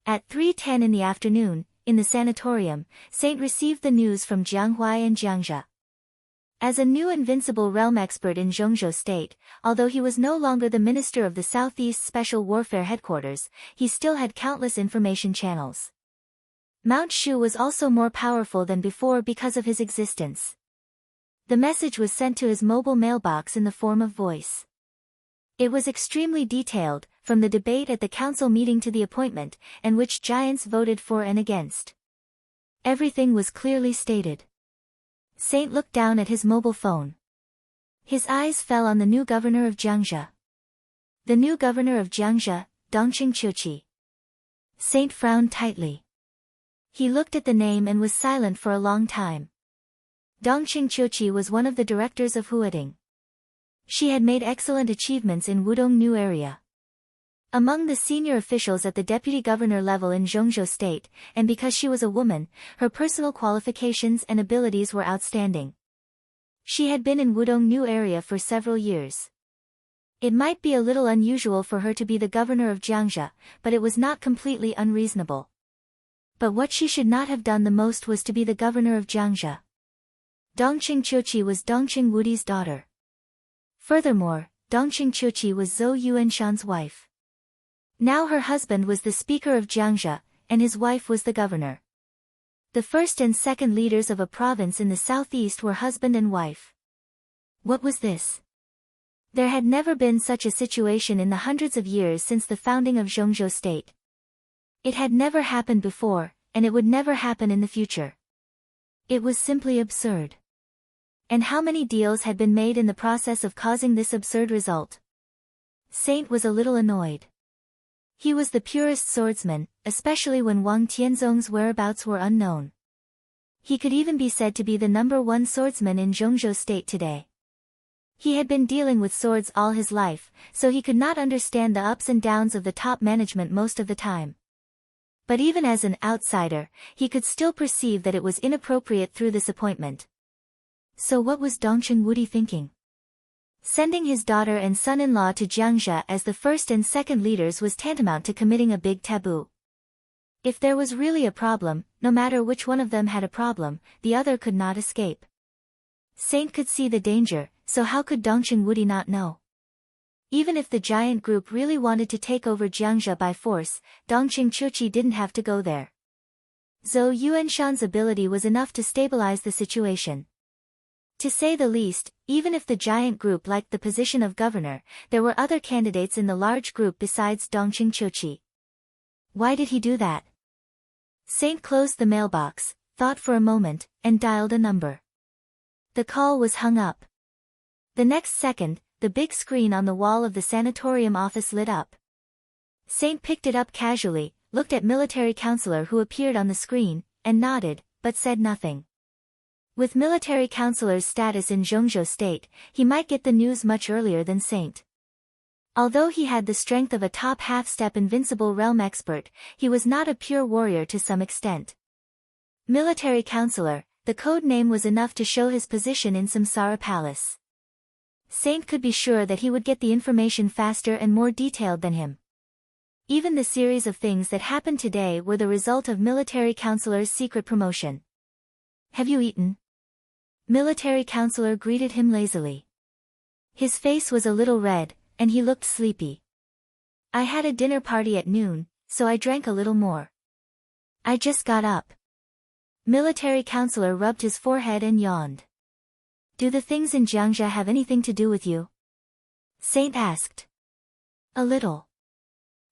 At 3:10 in the afternoon, in the sanatorium, Saint received the news from Jianghuai and Jiangzhe. As a new invincible realm expert in Zhongzhou State, although he was no longer the minister of the Southeast Special Warfare Headquarters, he still had countless information channels. Mount Shu was also more powerful than before because of his existence. The message was sent to his mobile mailbox in the form of voice. It was extremely detailed, from the debate at the council meeting to the appointment, and which giants voted for and against. Everything was clearly stated. Saint looked down at his mobile phone. His eyes fell on the new governor of Jiangzhe. The new governor of Jiangzhe, Dongqing Chuqi. Saint frowned tightly. He looked at the name and was silent for a long time. Dongqing Chuqi was one of the directors of Huading. She had made excellent achievements in Wudong New area. Among the senior officials at the deputy governor level in Zhongzhou State, and because she was a woman, her personal qualifications and abilities were outstanding. She had been in Wudong New area for several years. It might be a little unusual for her to be the governor of Jiangzhe, but it was not completely unreasonable. But what she should not have done the most was to be the governor of Jiangzhe. Dongqing Chuqi was Dongqing Wudi's daughter. Furthermore, Dongqing Chuqi was Zhou Yuanshan's wife. Now her husband was the speaker of Jiangzhe, and his wife was the governor. The first and second leaders of a province in the southeast were husband and wife. What was this? There had never been such a situation in the hundreds of years since the founding of Zhongzhou State. It had never happened before, and it would never happen in the future. It was simply absurd. And how many deals had been made in the process of causing this absurd result? Saint was a little annoyed. He was the purest swordsman, especially when Wang Tianzong's whereabouts were unknown. He could even be said to be the #1 swordsman in Zhongzhou State today. He had been dealing with swords all his life, so he could not understand the ups and downs of the top management most of the time. But even as an outsider, he could still perceive that it was inappropriate through this appointment. So what was Dongqing Wudi thinking? Sending his daughter and son-in-law to Jiangzhe as the first and second leaders was tantamount to committing a big taboo. If there was really a problem, no matter which one of them had a problem, the other could not escape. Saint could see the danger, so how could Dongqing Wudi not know? Even if the giant group really wanted to take over Jiangzhe by force, Dongqing Chuqi didn't have to go there. Zhou Yuanshan's ability was enough to stabilize the situation. To say the least, even if the giant group liked the position of governor, there were other candidates in the large group besides Dongqing Chuqi. Why did he do that? Saint closed the mailbox, thought for a moment, and dialed a number. The call was hung up. The next second, the big screen on the wall of the sanatorium office lit up. Saint picked it up casually, looked at military counselor who appeared on the screen, and nodded, but said nothing. With military counselor's status in Zhongzhou State, he might get the news much earlier than Saint. Although he had the strength of a top half-step invincible realm expert, he was not a pure warrior to some extent. Military counselor, the code name was enough to show his position in Samsara Palace. Saint could be sure that he would get the information faster and more detailed than him. Even the series of things that happened today were the result of military counselor's secret promotion. Have you eaten? Military counselor greeted him lazily. His face was a little red, and he looked sleepy. I had a dinner party at noon, so I drank a little more. I just got up. Military counselor rubbed his forehead and yawned. Do the things in Jiangzhe have anything to do with you? Saint asked. A little.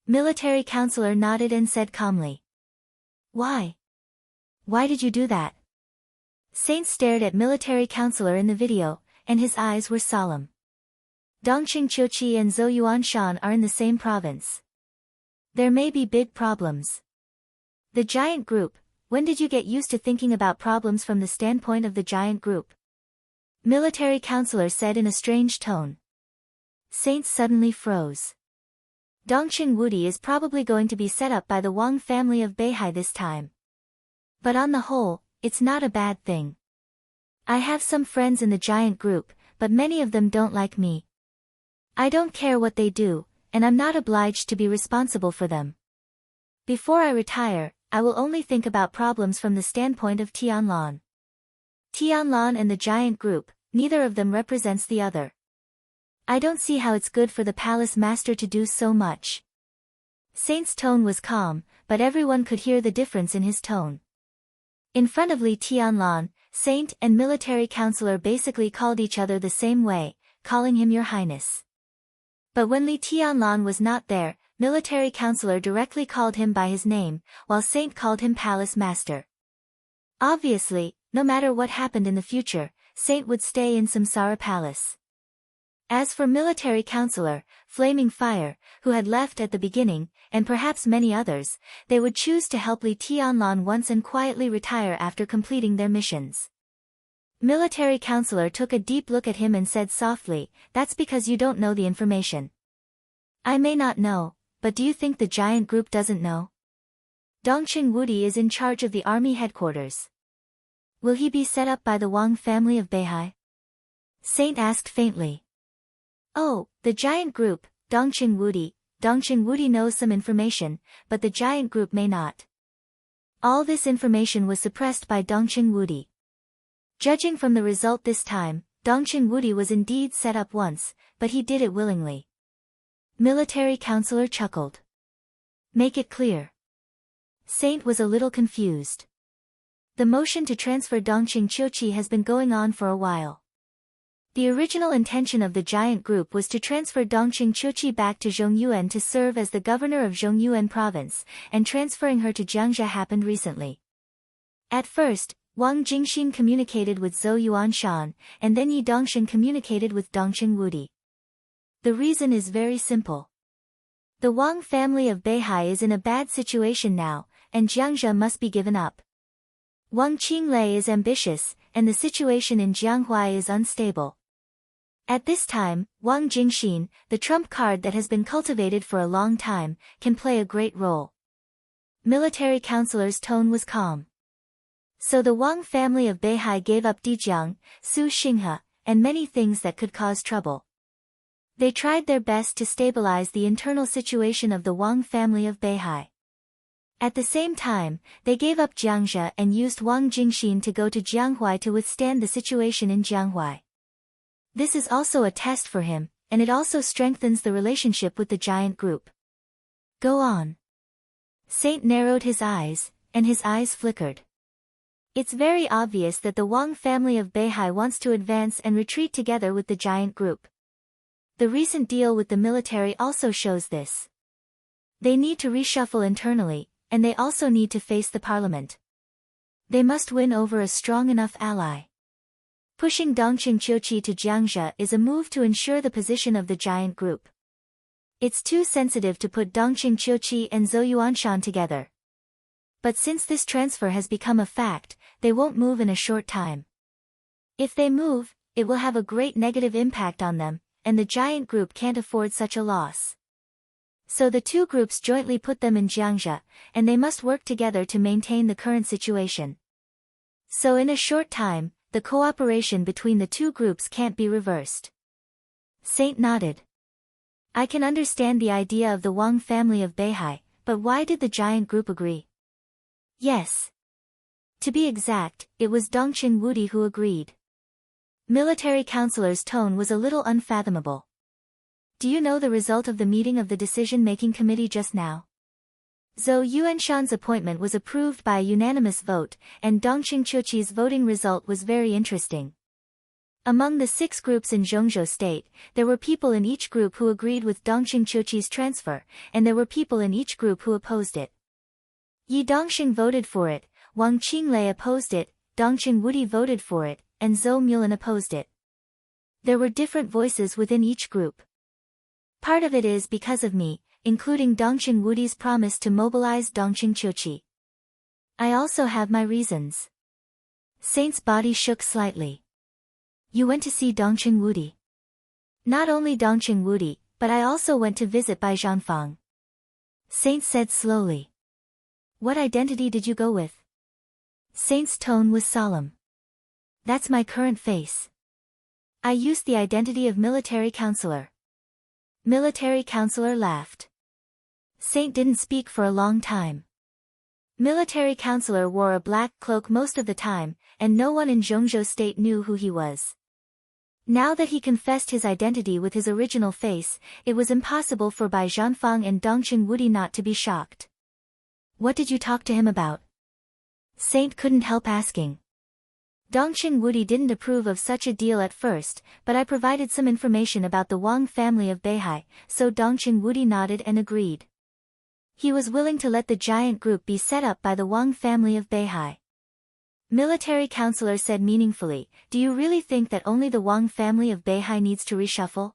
Military counselor nodded and said calmly. Why? Why did you do that? Saint stared at military counselor in the video, and his eyes were solemn. Dongqing Chuqi and Zhou Yuanshan are in the same province. There may be big problems. The giant group, when did you get used to thinking about problems from the standpoint of the giant group? Military counselor said in a strange tone. Saint suddenly froze. Dongqing Wudi is probably going to be set up by the Wang family of Beihai this time. But on the whole, it's not a bad thing. I have some friends in the giant group, but many of them don't like me. I don't care what they do, and I'm not obliged to be responsible for them. Before I retire, I will only think about problems from the standpoint of Tianlan. Tianlan and the giant group, neither of them represents the other. I don't see how it's good for the palace master to do so much. Saint's tone was calm, but everyone could hear the difference in his tone. In front of Li Tianlan, Saint and military counselor basically called each other the same way, calling him Your Highness. But when Li Tianlan was not there, military counselor directly called him by his name, while Saint called him Palace Master. Obviously, no matter what happened in the future, Saint would stay in Samsara Palace. As for military counselor, Flaming Fire, who had left at the beginning, and perhaps many others, they would choose to help Li Tianlan once and quietly retire after completing their missions. Military counselor took a deep look at him and said softly, "That's because you don't know the information." "I may not know, but do you think the giant group doesn't know? Dongqing Wudi is in charge of the army headquarters. Will he be set up by the Wang family of Beihai?" Saint asked faintly. "Oh, the giant group, Dongqing Wudi knows some information, but the giant group may not." All this information was suppressed by Dongqing Wudi. Judging from the result this time, Dongqing Wudi was indeed set up once, but he did it willingly. Military counselor chuckled. "Make it clear." Saint was a little confused. The motion to transfer Dongqing Qiuqi has been going on for a while. The original intention of the giant group was to transfer Dongqing Qiuqi back to Zhongyuan to serve as the governor of Zhongyuan province, and transferring her to Jiangxia happened recently. At first, Wang Jingxin communicated with Zhou Yuanshan, and then Yi Dongxin communicated with Dongqing Wudi. The reason is very simple. The Wang family of Beihai is in a bad situation now, and Jiangxia must be given up. Wang Qinglei is ambitious, and the situation in Jianghuai is unstable. At this time, Wang Jingxin, the trump card that has been cultivated for a long time, can play a great role. Military counselor's tone was calm. So the Wang family of Beihai gave up Dijiang, Su Xinghe, and many things that could cause trouble. They tried their best to stabilize the internal situation of the Wang family of Beihai. At the same time, they gave up Jiangxia and used Wang Jingxin to go to Jianghuai to withstand the situation in Jianghuai. This is also a test for him, and it also strengthens the relationship with the giant group. Go on. Saint narrowed his eyes, and his eyes flickered. It's very obvious that the Wang family of Beihai wants to advance and retreat together with the giant group. The recent deal with the military also shows this. They need to reshuffle internally, and they also need to face the parliament. They must win over a strong enough ally. Pushing Dongqing Qiuqi to Jiangxia is a move to ensure the position of the giant group. It's too sensitive to put Dongqing Qiuqi and Zhou Yuanshan together. But since this transfer has become a fact, they won't move in a short time. If they move, it will have a great negative impact on them, and the giant group can't afford such a loss. So the two groups jointly put them in Jiangxia, and they must work together to maintain the current situation. So in a short time, the cooperation between the two groups can't be reversed. Saint nodded. I can understand the idea of the Wang family of Beihai, but why did the giant group agree? Yes. To be exact, it was Dongqing Wudi who agreed. Military counselor's tone was a little unfathomable. Do you know the result of the meeting of the decision-making committee just now? Zhou Yuanshan's appointment was approved by a unanimous vote, and Dongqing Qiuqi's voting result was very interesting. Among the 6 groups in Zhongzhou State, there were people in each group who agreed with Dongqing Qiuqi's transfer, and there were people in each group who opposed it. Yi Dongxing voted for it, Wang Qinglei opposed it, Dongqing Wudi voted for it, and Zhou Mulan opposed it. There were different voices within each group. Part of it is because of me, including Dongqing Wudi's promise to mobilize Dongqing Chuqi. I also have my reasons. Saint's body shook slightly. You went to see Dongqing Wudi. Not only Dongqing Wudi, but I also went to visit Bai Zhanfang. Saint said slowly. What identity did you go with? Saint's tone was solemn. That's my current face. I used the identity of military counselor. Military counselor laughed. Saint didn't speak for a long time. Military counselor wore a black cloak most of the time, and no one in Zhongzhou state knew who he was. Now that he confessed his identity with his original face, it was impossible for Bai Zhanfang and Dongqing Wudi not to be shocked. What did you talk to him about? Saint couldn't help asking. Dongqing Wudi didn't approve of such a deal at first, but I provided some information about the Wang family of Beihai, so Dongqing Wudi nodded and agreed. He was willing to let the giant group be set up by the Wang family of Beihai. Military counselor said meaningfully, do you really think that only the Wang family of Beihai needs to reshuffle?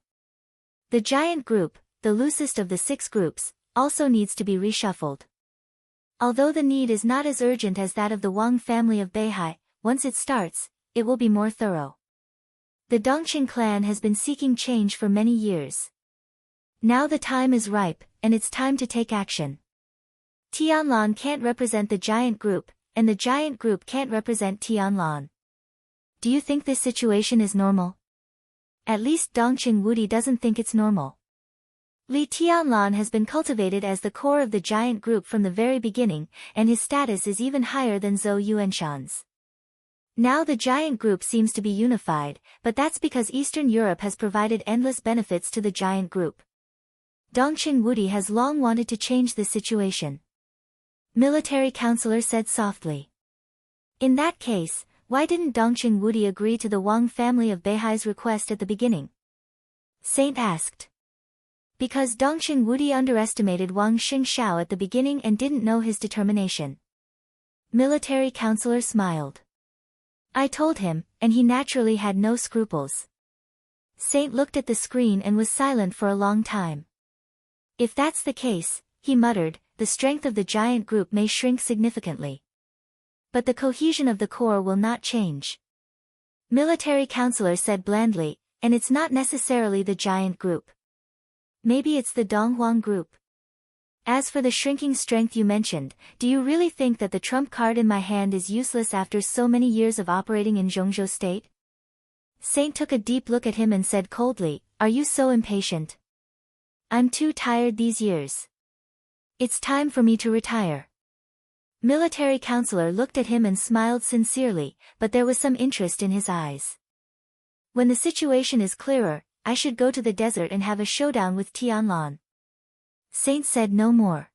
The giant group, the loosest of the 6 groups, also needs to be reshuffled. Although the need is not as urgent as that of the Wang family of Beihai, once it starts, it will be more thorough. The Dongqing clan has been seeking change for many years. Now the time is ripe, and it's time to take action. Tianlan can't represent the giant group, and the giant group can't represent Tianlan. Do you think this situation is normal? At least Dongqing Wudi doesn't think it's normal. Li Tianlan has been cultivated as the core of the giant group from the very beginning, and his status is even higher than Zhou Yuanshan's. Now the giant group seems to be unified, but that's because Eastern Europe has provided endless benefits to the giant group. Dongqing Wudi has long wanted to change this situation. Military counselor said softly. In that case, why didn't Dongqing Wudi agree to the Wang family of Beihai's request at the beginning? Saint asked. Because Dongqing Wudi underestimated Wang Xingshao at the beginning and didn't know his determination. Military counselor smiled. I told him, and he naturally had no scruples. Saint looked at the screen and was silent for a long time. If that's the case, he muttered, the strength of the giant group may shrink significantly. But the cohesion of the core will not change. Military counselor said blandly, and it's not necessarily the giant group. Maybe it's the Donghuang group. As for the shrinking strength you mentioned, do you really think that the trump card in my hand is useless after so many years of operating in Zhongzhou state? Saint took a deep look at him and said coldly, are you so impatient? I'm too tired these years. It's time for me to retire. Military counselor looked at him and smiled sincerely, but there was some interest in his eyes. When the situation is clearer, I should go to the desert and have a showdown with Tianlan. Saint said no more.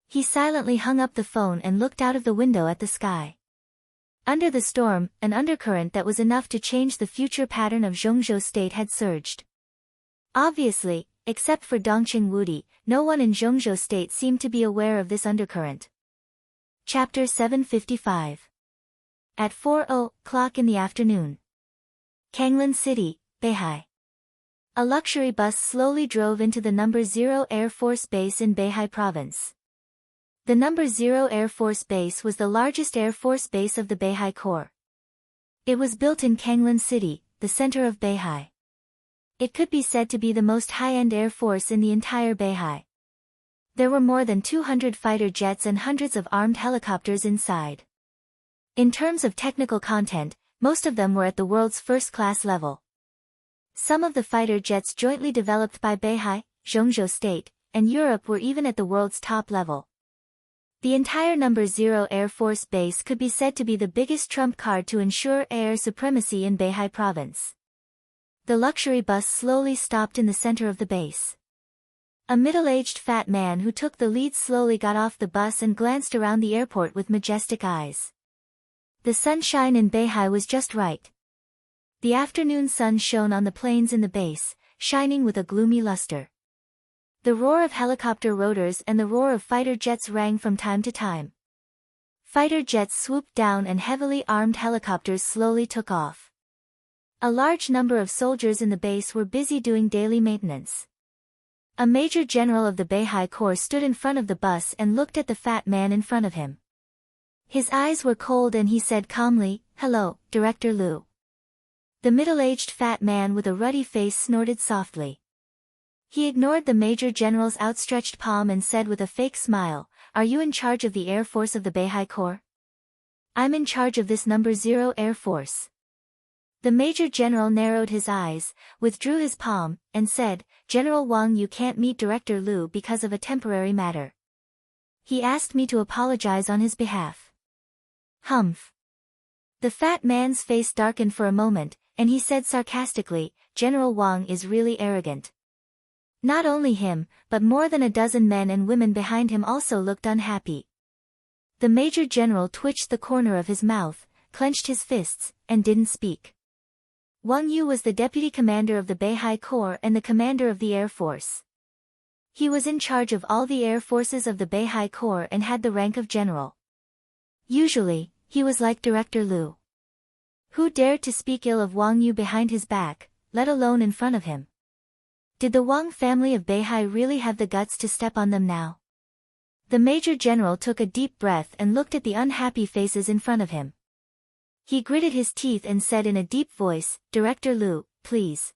He silently hung up the phone and looked out of the window at the sky. Under the storm, an undercurrent that was enough to change the future pattern of Zhongzhou state had surged. Obviously, except for Dongqing Wudi, no one in Zhongzhou state seemed to be aware of this undercurrent. Chapter 755. At 4:00 in the afternoon. Kanglin City, Beihai. A luxury bus slowly drove into the No. 0 Air Force Base in Beihai Province. The No. 0 Air Force Base was the largest Air Force base of the Beihai Corps. It was built in Kanglin City, the center of Beihai. It could be said to be the most high-end air force in the entire Beihai. There were more than 200 fighter jets and hundreds of armed helicopters inside. In terms of technical content, most of them were at the world's first-class level. Some of the fighter jets jointly developed by Beihai, Zhongzhou State, and Europe were even at the world's top level. The entire No. 0 Air Force Base could be said to be the biggest trump card to ensure air supremacy in Beihai Province. The luxury bus slowly stopped in the center of the base. A middle-aged fat man who took the lead slowly got off the bus and glanced around the airport with majestic eyes. The sunshine in Beihai was just right. The afternoon sun shone on the planes in the base, shining with a gloomy luster. The roar of helicopter rotors and the roar of fighter jets rang from time to time. Fighter jets swooped down and heavily armed helicopters slowly took off. A large number of soldiers in the base were busy doing daily maintenance. A major general of the Beihai Corps stood in front of the bus and looked at the fat man in front of him. His eyes were cold and he said calmly, "Hello, Director Liu." The middle-aged fat man with a ruddy face snorted softly. He ignored the major general's outstretched palm and said with a fake smile, "Are you in charge of the Air Force of the Beihai Corps?" "I'm in charge of this number 0 Air Force." The major general narrowed his eyes, withdrew his palm, and said, "General Wang, you can't meet Director Liu because of a temporary matter. He asked me to apologize on his behalf." Humph. The fat man's face darkened for a moment, and he said sarcastically, "General Wang is really arrogant." Not only him, but more than a dozen men and women behind him also looked unhappy. The major general twitched the corner of his mouth, clenched his fists, and didn't speak. Wang Yu was the deputy commander of the Beihai Corps and the commander of the Air Force. He was in charge of all the air forces of the Beihai Corps and had the rank of general. Usually, he was like Director Liu. Who dared to speak ill of Wang Yu behind his back, let alone in front of him? Did the Wang family of Beihai really have the guts to step on them now? The major general took a deep breath and looked at the unhappy faces in front of him. He gritted his teeth and said in a deep voice, "Director Liu, please.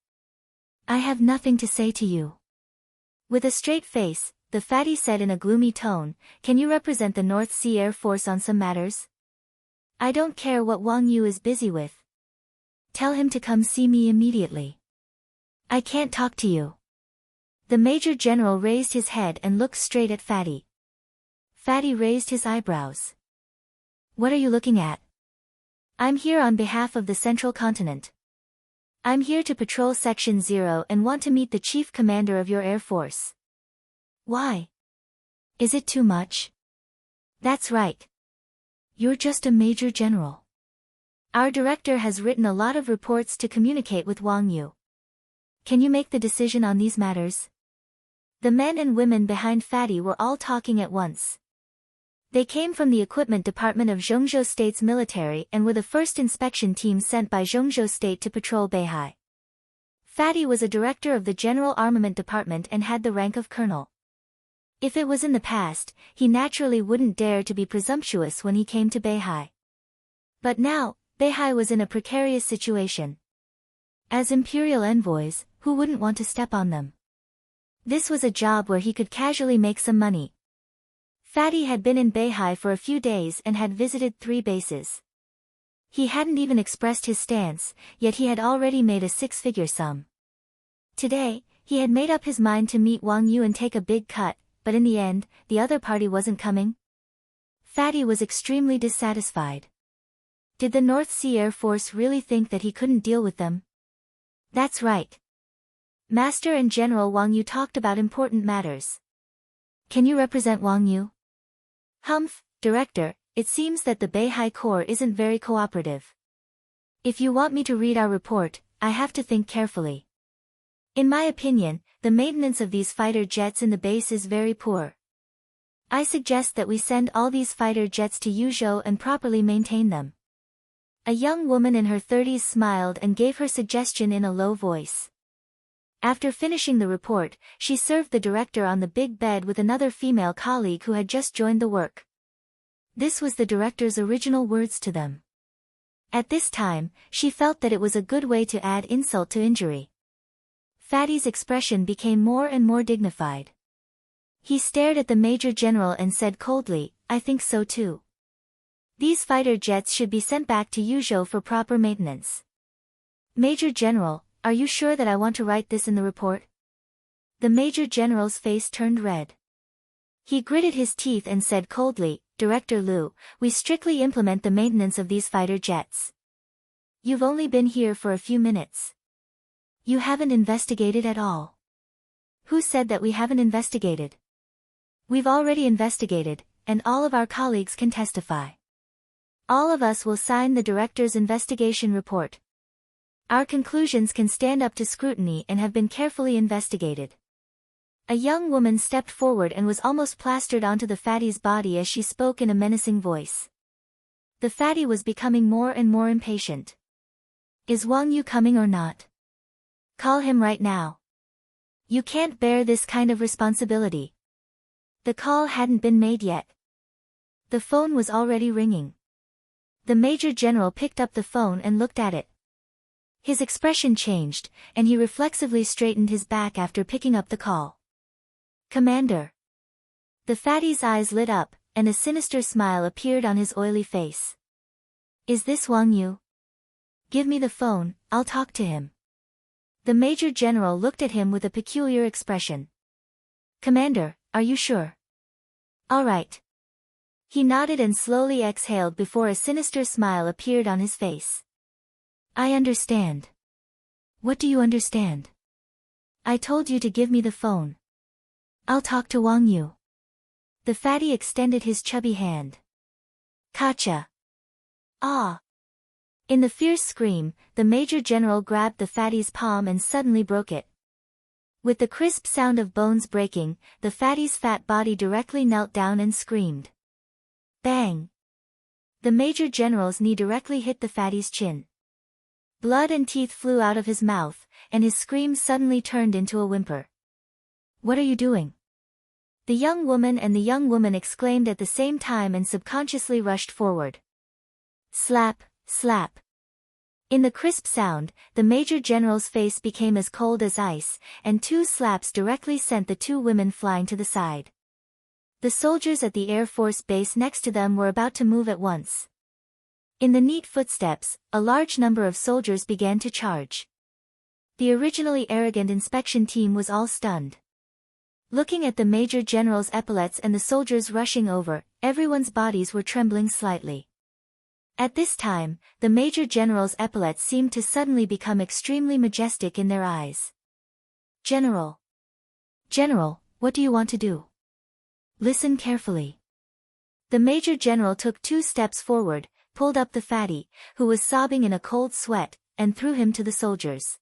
I have nothing to say to you." With a straight face, the fatty said in a gloomy tone, "Can you represent the North Sea Air Force on some matters? I don't care what Wang Yu is busy with. Tell him to come see me immediately. I can't talk to you." The major general raised his head and looked straight at Fatty. Fatty raised his eyebrows. "What are you looking at?" "I'm here on behalf of the Central Continent. I'm here to patrol Section 0 and want to meet the Chief Commander of your Air Force." "Why? Is it too much?" "That's right. You're just a Major General. Our director has written a lot of reports to communicate with Wang Yu. Can you make the decision on these matters?" The men and women behind Fatty were all talking at once. They came from the equipment department of Zhengzhou State's military and were the first inspection team sent by Zhengzhou State to patrol Beihai. Fatty was a director of the General Armament Department and had the rank of colonel. If it was in the past, he naturally wouldn't dare to be presumptuous when he came to Beihai. But now, Beihai was in a precarious situation. As imperial envoys, who wouldn't want to step on them? This was a job where he could casually make some money. Fatty had been in Beihai for a few days and had visited 3 bases. He hadn't even expressed his stance, yet he had already made a 6-figure sum. Today, he had made up his mind to meet Wang Yu and take a big cut, but in the end, the other party wasn't coming. Fatty was extremely dissatisfied. Did the North Sea Air Force really think that he couldn't deal with them? That's right. Master and General Wang Yu talked about important matters. Can you represent Wang Yu? Humph, Director, it seems that the Beihai Corps isn't very cooperative. If you want me to read our report, I have to think carefully. In my opinion, the maintenance of these fighter jets in the base is very poor. I suggest that we send all these fighter jets to Yuzhou and properly maintain them. A young woman in her 30s smiled and gave her suggestion in a low voice. After finishing the report, she served the director on the big bed with another female colleague who had just joined the work. This was the director's original words to them. At this time, she felt that it was a good way to add insult to injury. Fatty's expression became more and more dignified. He stared at the Major General and said coldly, "I think so too. These fighter jets should be sent back to Yuzhou for proper maintenance." "Major General, are you sure that I want to write this in the report?" The Major General's face turned red. He gritted his teeth and said coldly, "Director Liu, we strictly implement the maintenance of these fighter jets. You've only been here for a few minutes. You haven't investigated at all." "Who said that we haven't investigated?" "We've already investigated, and all of our colleagues can testify. All of us will sign the director's investigation report. Our conclusions can stand up to scrutiny and have been carefully investigated." A young woman stepped forward and was almost plastered onto the fatty's body as she spoke in a menacing voice. The fatty was becoming more and more impatient. "Is Wang Yu coming or not? Call him right now." You can't bear this kind of responsibility. The call hadn't been made yet. The phone was already ringing. The Major General picked up the phone and looked at it. His expression changed, and he reflexively straightened his back after picking up the call. Commander. The fatty's eyes lit up, and a sinister smile appeared on his oily face. Is this Wang Yu? Give me the phone, I'll talk to him. The Major General looked at him with a peculiar expression. Commander, are you sure? All right. He nodded and slowly exhaled before a sinister smile appeared on his face. I understand. What do you understand? I told you to give me the phone. I'll talk to Wang Yu. The fatty extended his chubby hand. Gotcha. Ah. In the fierce scream, the Major General grabbed the fatty's palm and suddenly broke it. With the crisp sound of bones breaking, the fatty's fat body directly knelt down and screamed. Bang! The Major General's knee directly hit the fatty's chin. Blood and teeth flew out of his mouth, and his scream suddenly turned into a whimper. What are you doing? The young woman and the young woman exclaimed at the same time and subconsciously rushed forward. Slap, slap. In the crisp sound, the Major General's face became as cold as ice, and two slaps directly sent the two women flying to the side. The soldiers at the Air Force base next to them were about to move at once. In the neat footsteps, a large number of soldiers began to charge. The originally arrogant inspection team was all stunned. Looking at the Major General's epaulets and the soldiers rushing over, everyone's bodies were trembling slightly. At this time, the Major General's epaulets seemed to suddenly become extremely majestic in their eyes. General. General, what do you want to do? Listen carefully. The Major General took 2 steps forward, pulled up the fatty, who was sobbing in a cold sweat, and threw him to the soldiers.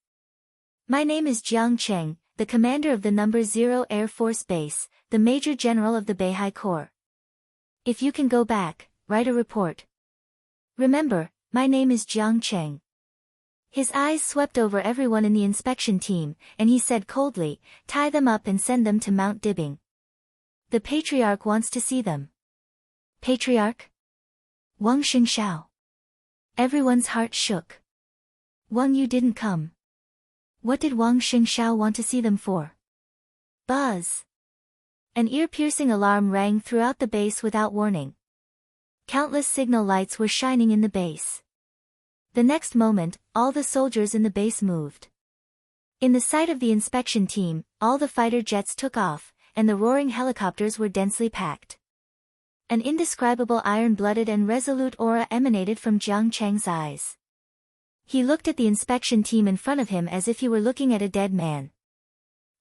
My name is Jiang Cheng, the commander of the No. 0 Air Force Base, the Major General of the Beihai Corps. If you can go back, write a report. Remember, my name is Jiang Cheng. His eyes swept over everyone in the inspection team, and he said coldly, tie them up and send them to Mount Dibbing. The Patriarch wants to see them. Patriarch? Wang Xingshao. Everyone's heart shook. Wang Yu didn't come. What did Wang Xingshao want to see them for? Buzz. An ear-piercing alarm rang throughout the base without warning. Countless signal lights were shining in the base. The next moment, all the soldiers in the base moved. In the sight of the inspection team, all the fighter jets took off, and the roaring helicopters were densely packed. An indescribable iron-blooded and resolute aura emanated from Jiang Cheng's eyes. He looked at the inspection team in front of him as if he were looking at a dead man.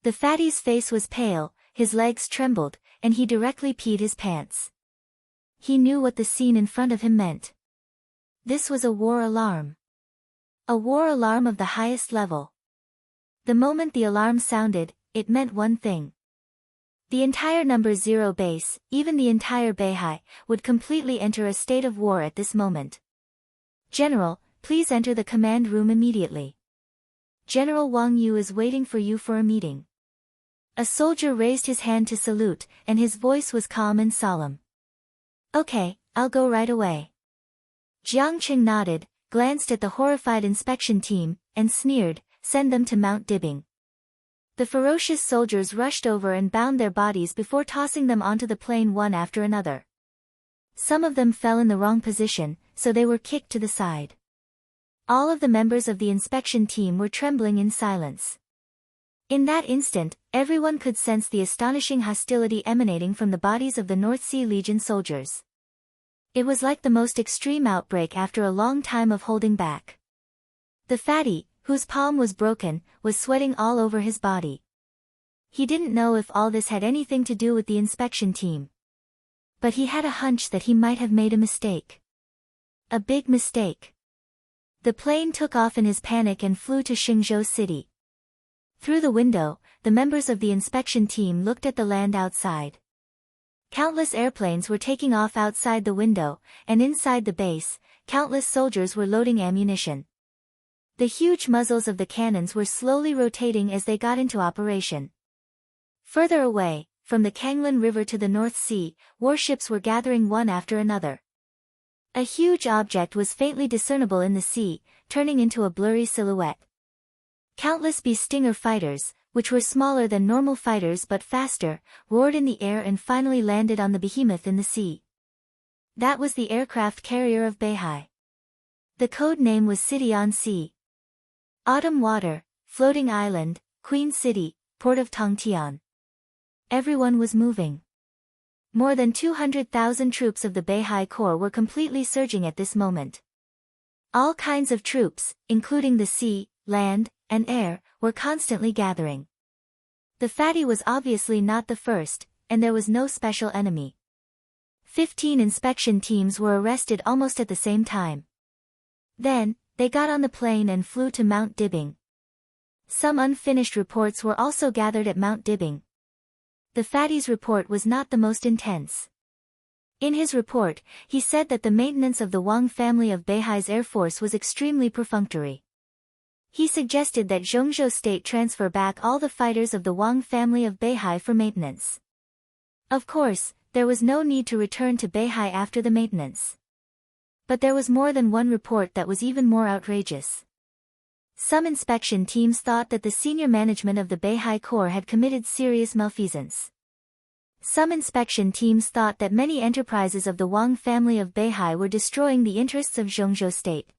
The fatty's face was pale, his legs trembled, and he directly peed his pants. He knew what the scene in front of him meant. This was a war alarm. A war alarm of the highest level. The moment the alarm sounded, it meant one thing. The entire No. 0 base, even the entire Beihai, would completely enter a state of war at this moment. General, please enter the command room immediately. General Wang Yu is waiting for you for a meeting. A soldier raised his hand to salute, and his voice was calm and solemn. Okay, I'll go right away. Jiang Cheng nodded, glanced at the horrified inspection team, and sneered, send them to Mount Dibbing. The ferocious soldiers rushed over and bound their bodies before tossing them onto the plane one after another. Some of them fell in the wrong position, so they were kicked to the side. All of the members of the inspection team were trembling in silence. In that instant, everyone could sense the astonishing hostility emanating from the bodies of the North Sea Legion soldiers. It was like the most extreme outbreak after a long time of holding back. The fatty, whose palm was broken, was sweating all over his body. He didn't know if all this had anything to do with the inspection team. But he had a hunch that he might have made a mistake. A big mistake. The plane took off in his panic and flew to Xingzhou City. Through the window, the members of the inspection team looked at the land outside. Countless airplanes were taking off outside the window, and inside the base, countless soldiers were loading ammunition. The huge muzzles of the cannons were slowly rotating as they got into operation. Further away, from the Kanglan River to the North Sea, warships were gathering one after another. A huge object was faintly discernible in the sea, turning into a blurry silhouette. Countless B-Stinger fighters, which were smaller than normal fighters but faster, roared in the air and finally landed on the behemoth in the sea. That was the aircraft carrier of Beihai. The code name was City on Sea. Autumn Water, Floating Island, Queen City, Port of Tongtian. Everyone was moving. More than 200,000 troops of the Beihai Corps were completely surging at this moment. All kinds of troops, including the sea, land, and air, were constantly gathering. The fatty was obviously not the first, and there was no special enemy. 15 inspection teams were arrested almost at the same time. Then, they got on the plane and flew to Mount Dibbing. Some unfinished reports were also gathered at Mount Dibbing. The fatty's report was not the most intense. In his report, he said that the maintenance of the Wang family of Beihai's Air Force was extremely perfunctory. He suggested that Zhengzhou State transfer back all the fighters of the Wang family of Beihai for maintenance. Of course, there was no need to return to Beihai after the maintenance. But there was more than one report that was even more outrageous. Some inspection teams thought that the senior management of the Beihai Corps had committed serious malfeasance. Some inspection teams thought that many enterprises of the Wang family of Beihai were destroying the interests of Zhengzhou State.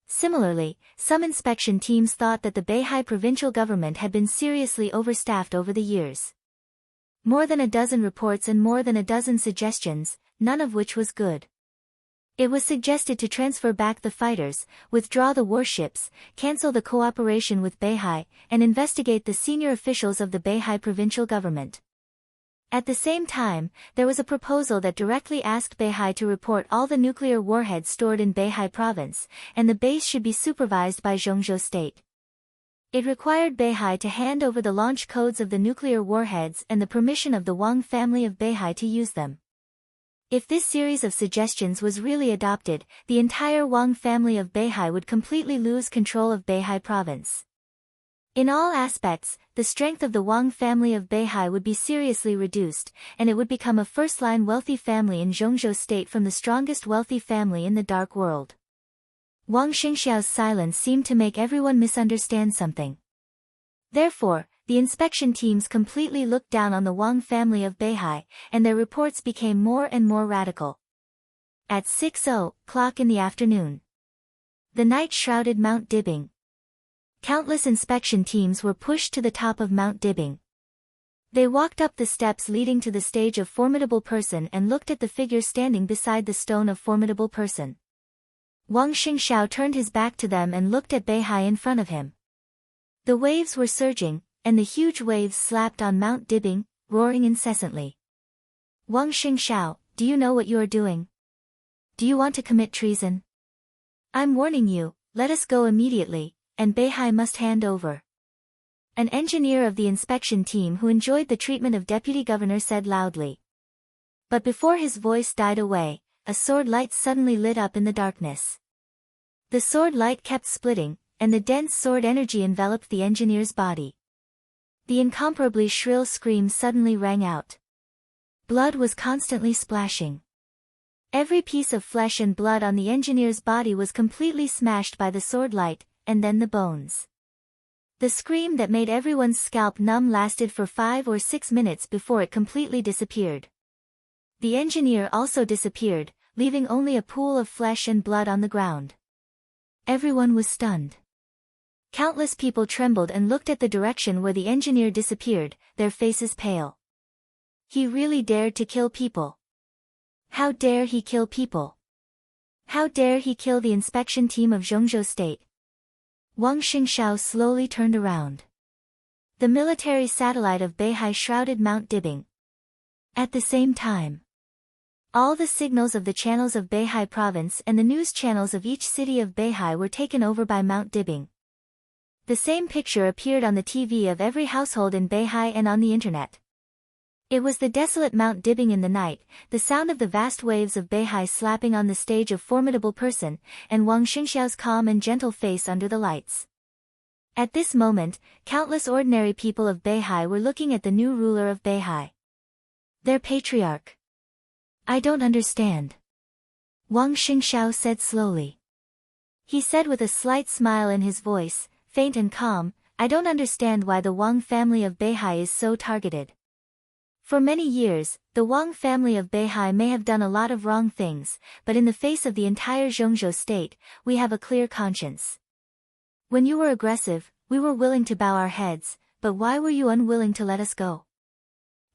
Similarly, some inspection teams thought that the Beihai provincial government had been seriously overstaffed over the years. More than a dozen reports and more than a dozen suggestions, none of which was good. It was suggested to transfer back the fighters, withdraw the warships, cancel the cooperation with Beihai, and investigate the senior officials of the Beihai provincial government. At the same time, there was a proposal that directly asked Beihai to report all the nuclear warheads stored in Beihai province, and the base should be supervised by Zhengzhou State. It required Beihai to hand over the launch codes of the nuclear warheads and the permission of the Wang family of Beihai to use them. If this series of suggestions was really adopted, the entire Wang family of Beihai would completely lose control of Beihai province. In all aspects, the strength of the Wang family of Beihai would be seriously reduced, and it would become a first-line wealthy family in Zhengzhou State from the strongest wealthy family in the Dark World. Wang Xingxiao's silence seemed to make everyone misunderstand something. Therefore, the inspection teams completely looked down on the Wang family of Beihai, and their reports became more and more radical. At 6:00 in the afternoon, the night shrouded Mount Dibbing. Countless inspection teams were pushed to the top of Mount Dibbing. They walked up the steps leading to the stage of Formidable Person and looked at the figure standing beside the stone of Formidable Person. Wang Xingxiao turned his back to them and looked at Beihai in front of him. The waves were surging, and the huge waves slapped on Mount Dibbing, roaring incessantly. Wang Xingxiao, do you know what you are doing? Do you want to commit treason? I'm warning you, let us go immediately, and Beihai must hand over. An engineer of the inspection team who enjoyed the treatment of deputy governor said loudly. But before his voice died away, a sword light suddenly lit up in the darkness. The sword light kept splitting, and the dense sword energy enveloped the engineer's body. The incomparably shrill scream suddenly rang out. Blood was constantly splashing. Every piece of flesh and blood on the engineer's body was completely smashed by the sword light, and then the bones. The scream that made everyone's scalp numb lasted for 5 or 6 minutes before it completely disappeared. The engineer also disappeared, leaving only a pool of flesh and blood on the ground. Everyone was stunned. Countless people trembled and looked at the direction where the engineer disappeared, their faces pale. He really dared to kill people. How dare he kill people? How dare he kill the inspection team of Zhengzhou State? Wang Xingxiao slowly turned around. The military satellite of Beihai shrouded Mount Dibbing. At the same time, all the signals of the channels of Beihai province and the news channels of each city of Beihai were taken over by Mount Dibbing. The same picture appeared on the TV of every household in Beihai and on the internet. It was the desolate Mount Dibbing in the night, the sound of the vast waves of Beihai slapping on the stage of Formidable Person, and Wang Xingxiao's calm and gentle face under the lights. At this moment, countless ordinary people of Beihai were looking at the new ruler of Beihai. Their patriarch. I don't understand. Wang Xingxiao said slowly. He said with a slight smile in his voice, faint and calm, I don't understand why the Wang family of Beihai is so targeted. For many years, the Wang family of Beihai may have done a lot of wrong things, but in the face of the entire Zhongzhou state, we have a clear conscience. When you were aggressive, we were willing to bow our heads, but why were you unwilling to let us go?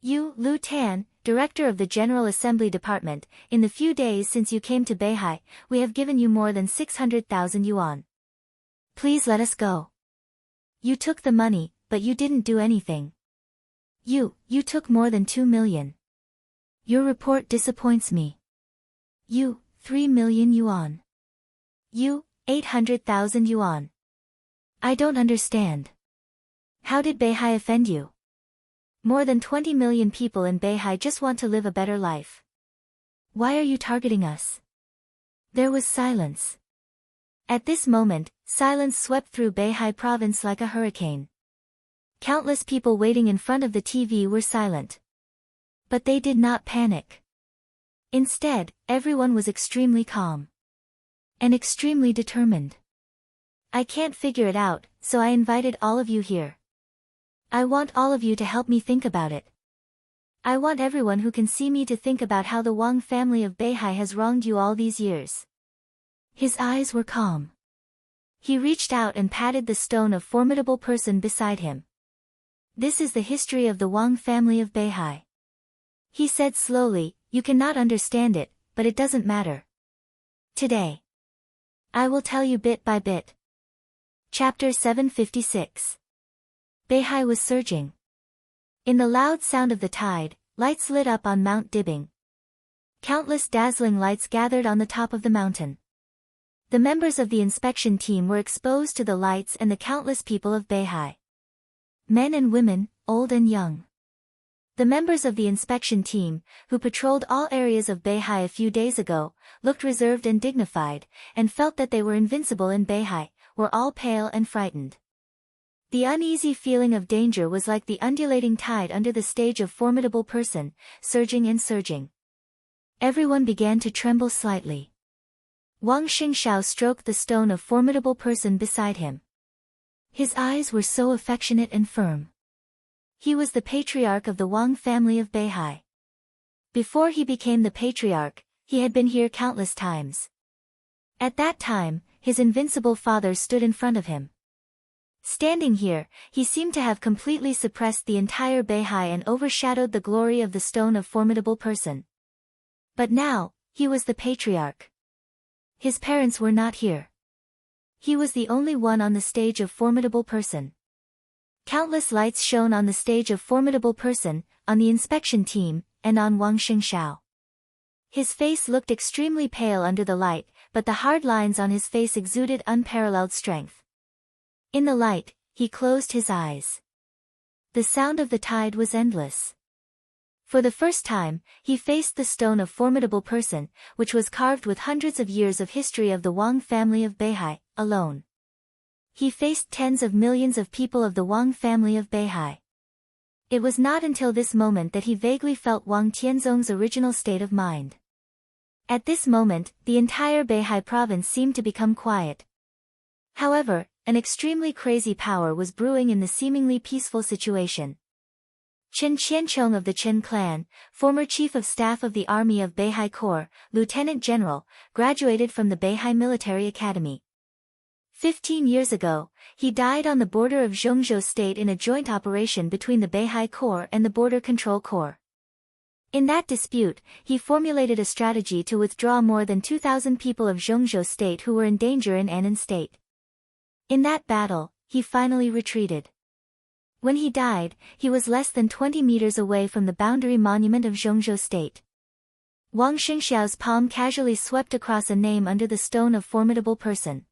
You, Lu Tan, Director of the General Assembly Department, in the few days since you came to Beihai, we have given you more than 600,000 yuan. Please let us go. You took the money, but you didn't do anything. You took more than 2 million. Your report disappoints me. You, 3 million yuan. You, 800,000 yuan. I don't understand. How did Beihai offend you? More than 20 million people in Beihai just want to live a better life. Why are you targeting us? There was silence. At this moment, silence swept through Beihai province like a hurricane. Countless people waiting in front of the TV were silent. But they did not panic. Instead, everyone was extremely calm. And extremely determined. I can't figure it out, so I invited all of you here. I want all of you to help me think about it. I want everyone who can see me to think about how the Wang family of Beihai has wronged you all these years. His eyes were calm. He reached out and patted the stone of formidable person beside him. This is the history of the Wang family of Beihai. He said slowly, you cannot understand it, but it doesn't matter. Today, I will tell you bit by bit. Chapter 756. Beihai was surging. In the loud sound of the tide, lights lit up on Mount Dibing. Countless dazzling lights gathered on the top of the mountain. The members of the inspection team were exposed to the lights and the countless people of Beihai. Men and women, old and young. The members of the inspection team, who patrolled all areas of Beihai a few days ago, looked reserved and dignified, and felt that they were invincible in Beihai, were all pale and frightened. The uneasy feeling of danger was like the undulating tide under the stage of formidable person, surging and surging. Everyone began to tremble slightly. Wang Xingxiao stroked the stone of formidable person beside him. His eyes were so affectionate and firm. He was the patriarch of the Wang family of Beihai. Before he became the patriarch, he had been here countless times. At that time, his invincible father stood in front of him. Standing here, he seemed to have completely suppressed the entire Beihai and overshadowed the glory of the stone of formidable person. But now, he was the patriarch. His parents were not here. He was the only one on the stage of formidable person. Countless lights shone on the stage of formidable person, on the inspection team, and on Wang Xingxiao. His face looked extremely pale under the light, but the hard lines on his face exuded unparalleled strength. In the light, he closed his eyes. The sound of the tide was endless. For the first time, he faced the stone of formidable person, which was carved with hundreds of years of history of the Wang family of Beihai, alone. He faced tens of millions of people of the Wang family of Beihai. It was not until this moment that he vaguely felt Wang Tianzong's original state of mind. At this moment, the entire Beihai province seemed to become quiet. However, an extremely crazy power was brewing in the seemingly peaceful situation. Chen Qianchong of the Chen clan, former chief of staff of the army of Beihai Corps, lieutenant general, graduated from the Beihai Military Academy. 15 years ago, he died on the border of Zhongzhou State in a joint operation between the Beihai Corps and the Border Control Corps. In that dispute, he formulated a strategy to withdraw more than 2,000 people of Zhongzhou State who were in danger in Annan State. In that battle, he finally retreated. When he died, he was less than 20 meters away from the boundary monument of Zhongzhou State. Wang Xingxiao's palm casually swept across a name under the stone of formidable person.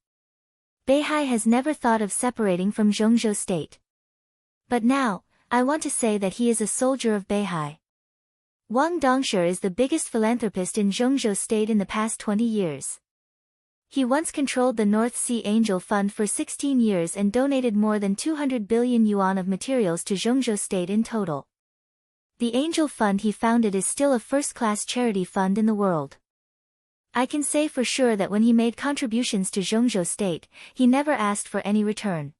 Beihai has never thought of separating from Zhongzhou State. But now, I want to say that he is a soldier of Beihai. Wang Dongsher is the biggest philanthropist in Zhongzhou State in the past 20 years. He once controlled the North Sea Angel Fund for 16 years and donated more than 200 billion yuan of materials to Zhengzhou State in total. The Angel Fund he founded is still a first-class charity fund in the world. I can say for sure that when he made contributions to Zhengzhou State, he never asked for any return.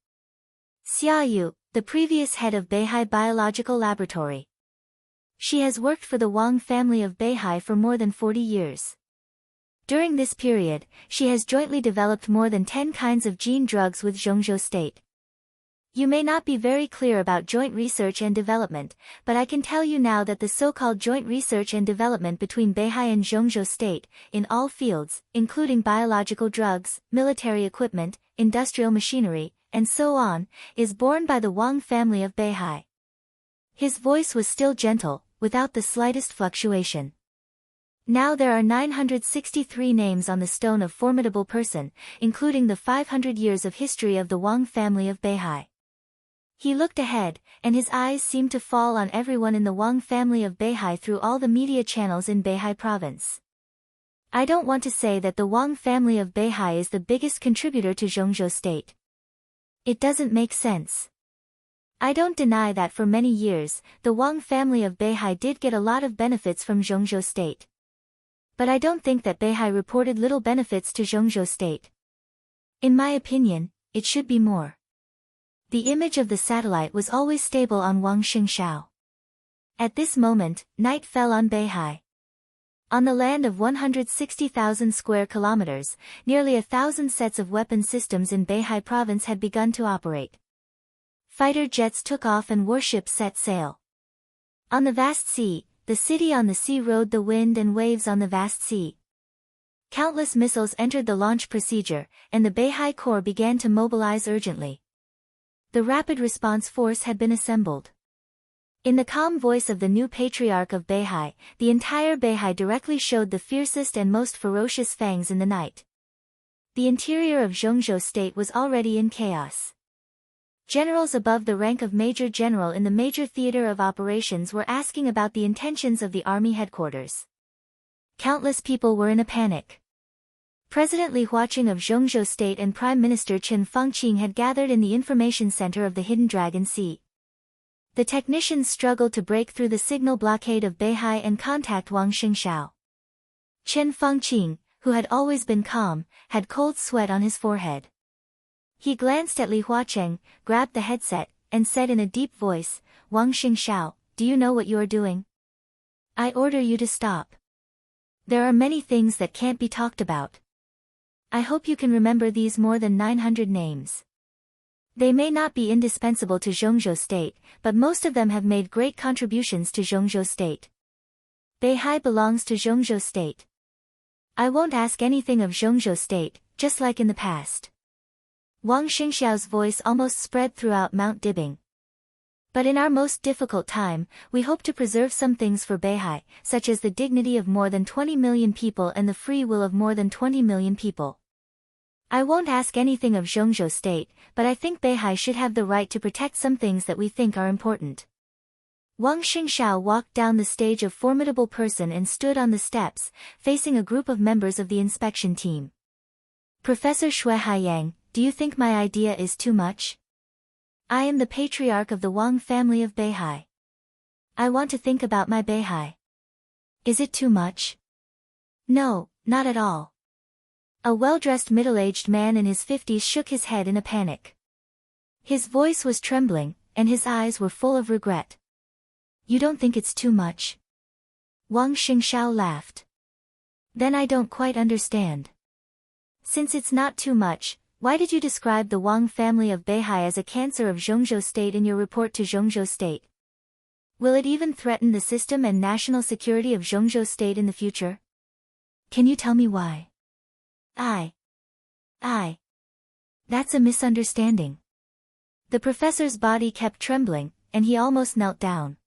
Xia Yu, the previous head of Beihai Biological Laboratory. She has worked for the Wang family of Beihai for more than 40 years. During this period, she has jointly developed more than 10 kinds of gene drugs with Zhengzhou State. You may not be very clear about joint research and development, but I can tell you now that the so-called joint research and development between Beihai and Zhengzhou State, in all fields, including biological drugs, military equipment, industrial machinery, and so on, is borne by the Wang family of Beihai. His voice was still gentle, without the slightest fluctuation. Now there are 963 names on the stone of formidable person, including the 500 years of history of the Wang family of Beihai. He looked ahead, and his eyes seemed to fall on everyone in the Wang family of Beihai through all the media channels in Beihai province. I don't want to say that the Wang family of Beihai is the biggest contributor to Zhengzhou State. It doesn't make sense. I don't deny that for many years, the Wang family of Beihai did get a lot of benefits from Zhengzhou State. But I don't think that Beihai reported little benefits to Zhengzhou State. In my opinion, it should be more. The image of the satellite was always stable on Wang Xingshao. At this moment, night fell on Beihai. On the land of 160,000 square kilometers, nearly 1,000 sets of weapon systems in Beihai province had begun to operate. Fighter jets took off and warships set sail. On the vast sea, the city on the sea rode the wind and waves on the vast sea. Countless missiles entered the launch procedure, and the Beihai Corps began to mobilize urgently. The Rapid Response Force had been assembled. In the calm voice of the new patriarch of Beihai, the entire Beihai directly showed the fiercest and most ferocious fangs in the night. The interior of Zhengzhou State was already in chaos. Generals above the rank of Major General in the major theater of operations were asking about the intentions of the army headquarters. Countless people were in a panic. President Li Huaqing of Zhengzhou State and Prime Minister Chen Fangqing had gathered in the information center of the Hidden Dragon Sea. The technicians struggled to break through the signal blockade of Beihai and contact Wang Xingshao. Chen Fangqing, who had always been calm, had cold sweat on his forehead. He glanced at Li Huaqing, grabbed the headset, and said in a deep voice, "Wang Xingshao, do you know what you are doing? I order you to stop. There are many things that can't be talked about. I hope you can remember these more than 900 names. They may not be indispensable to Zhengzhou State, but most of them have made great contributions to Zhengzhou State. Beihai belongs to Zhengzhou State. I won't ask anything of Zhengzhou State, just like in the past." Wang Xingxiao's voice almost spread throughout Mount Dibing. "But in our most difficult time, we hope to preserve some things for Beihai, such as the dignity of more than 20 million people and the free will of more than 20 million people. I won't ask anything of Zhengzhou State, but I think Beihai should have the right to protect some things that we think are important." Wang Xingxiao walked down the stage of formidable person and stood on the steps, facing a group of members of the inspection team. "Professor Shui Haiyang, do you think my idea is too much? I am the patriarch of the Wang family of Beihai. I want to think about my Beihai. Is it too much?" "No, not at all." A well-dressed middle-aged man in his 50s shook his head in a panic. His voice was trembling, and his eyes were full of regret. "You don't think it's too much?" Wang Xingshao laughed. "Then I don't quite understand. Since it's not too much, why did you describe the Wang family of Beihai as a cancer of Zhengzhou State in your report to Zhengzhou State? Will it even threaten the system and national security of Zhengzhou State in the future? Can you tell me why?" I. That's a misunderstanding." The professor's body kept trembling, and he almost knelt down.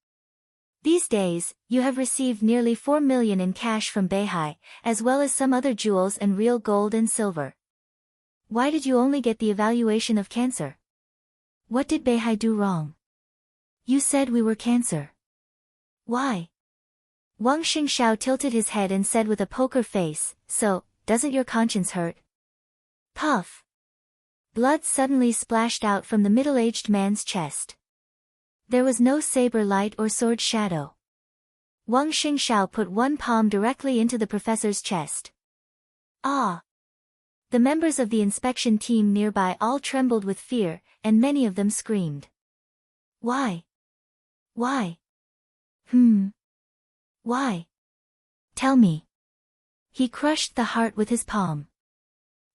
"These days, you have received nearly 4 million in cash from Beihai, as well as some other jewels and real gold and silver. Why did you only get the evaluation of cancer? What did Beihai do wrong? You said we were cancer. Why?" Wang Xingshao tilted his head and said with a poker face, "So, doesn't your conscience hurt? Puff! Blood suddenly splashed out from the middle-aged man's chest. There was no saber light or sword shadow. Wang Xingxiao put one palm directly into the professor's chest. Ah! The members of the inspection team nearby all trembled with fear, and many of them screamed. Why? Why? Why? Tell me. He crushed the heart with his palm.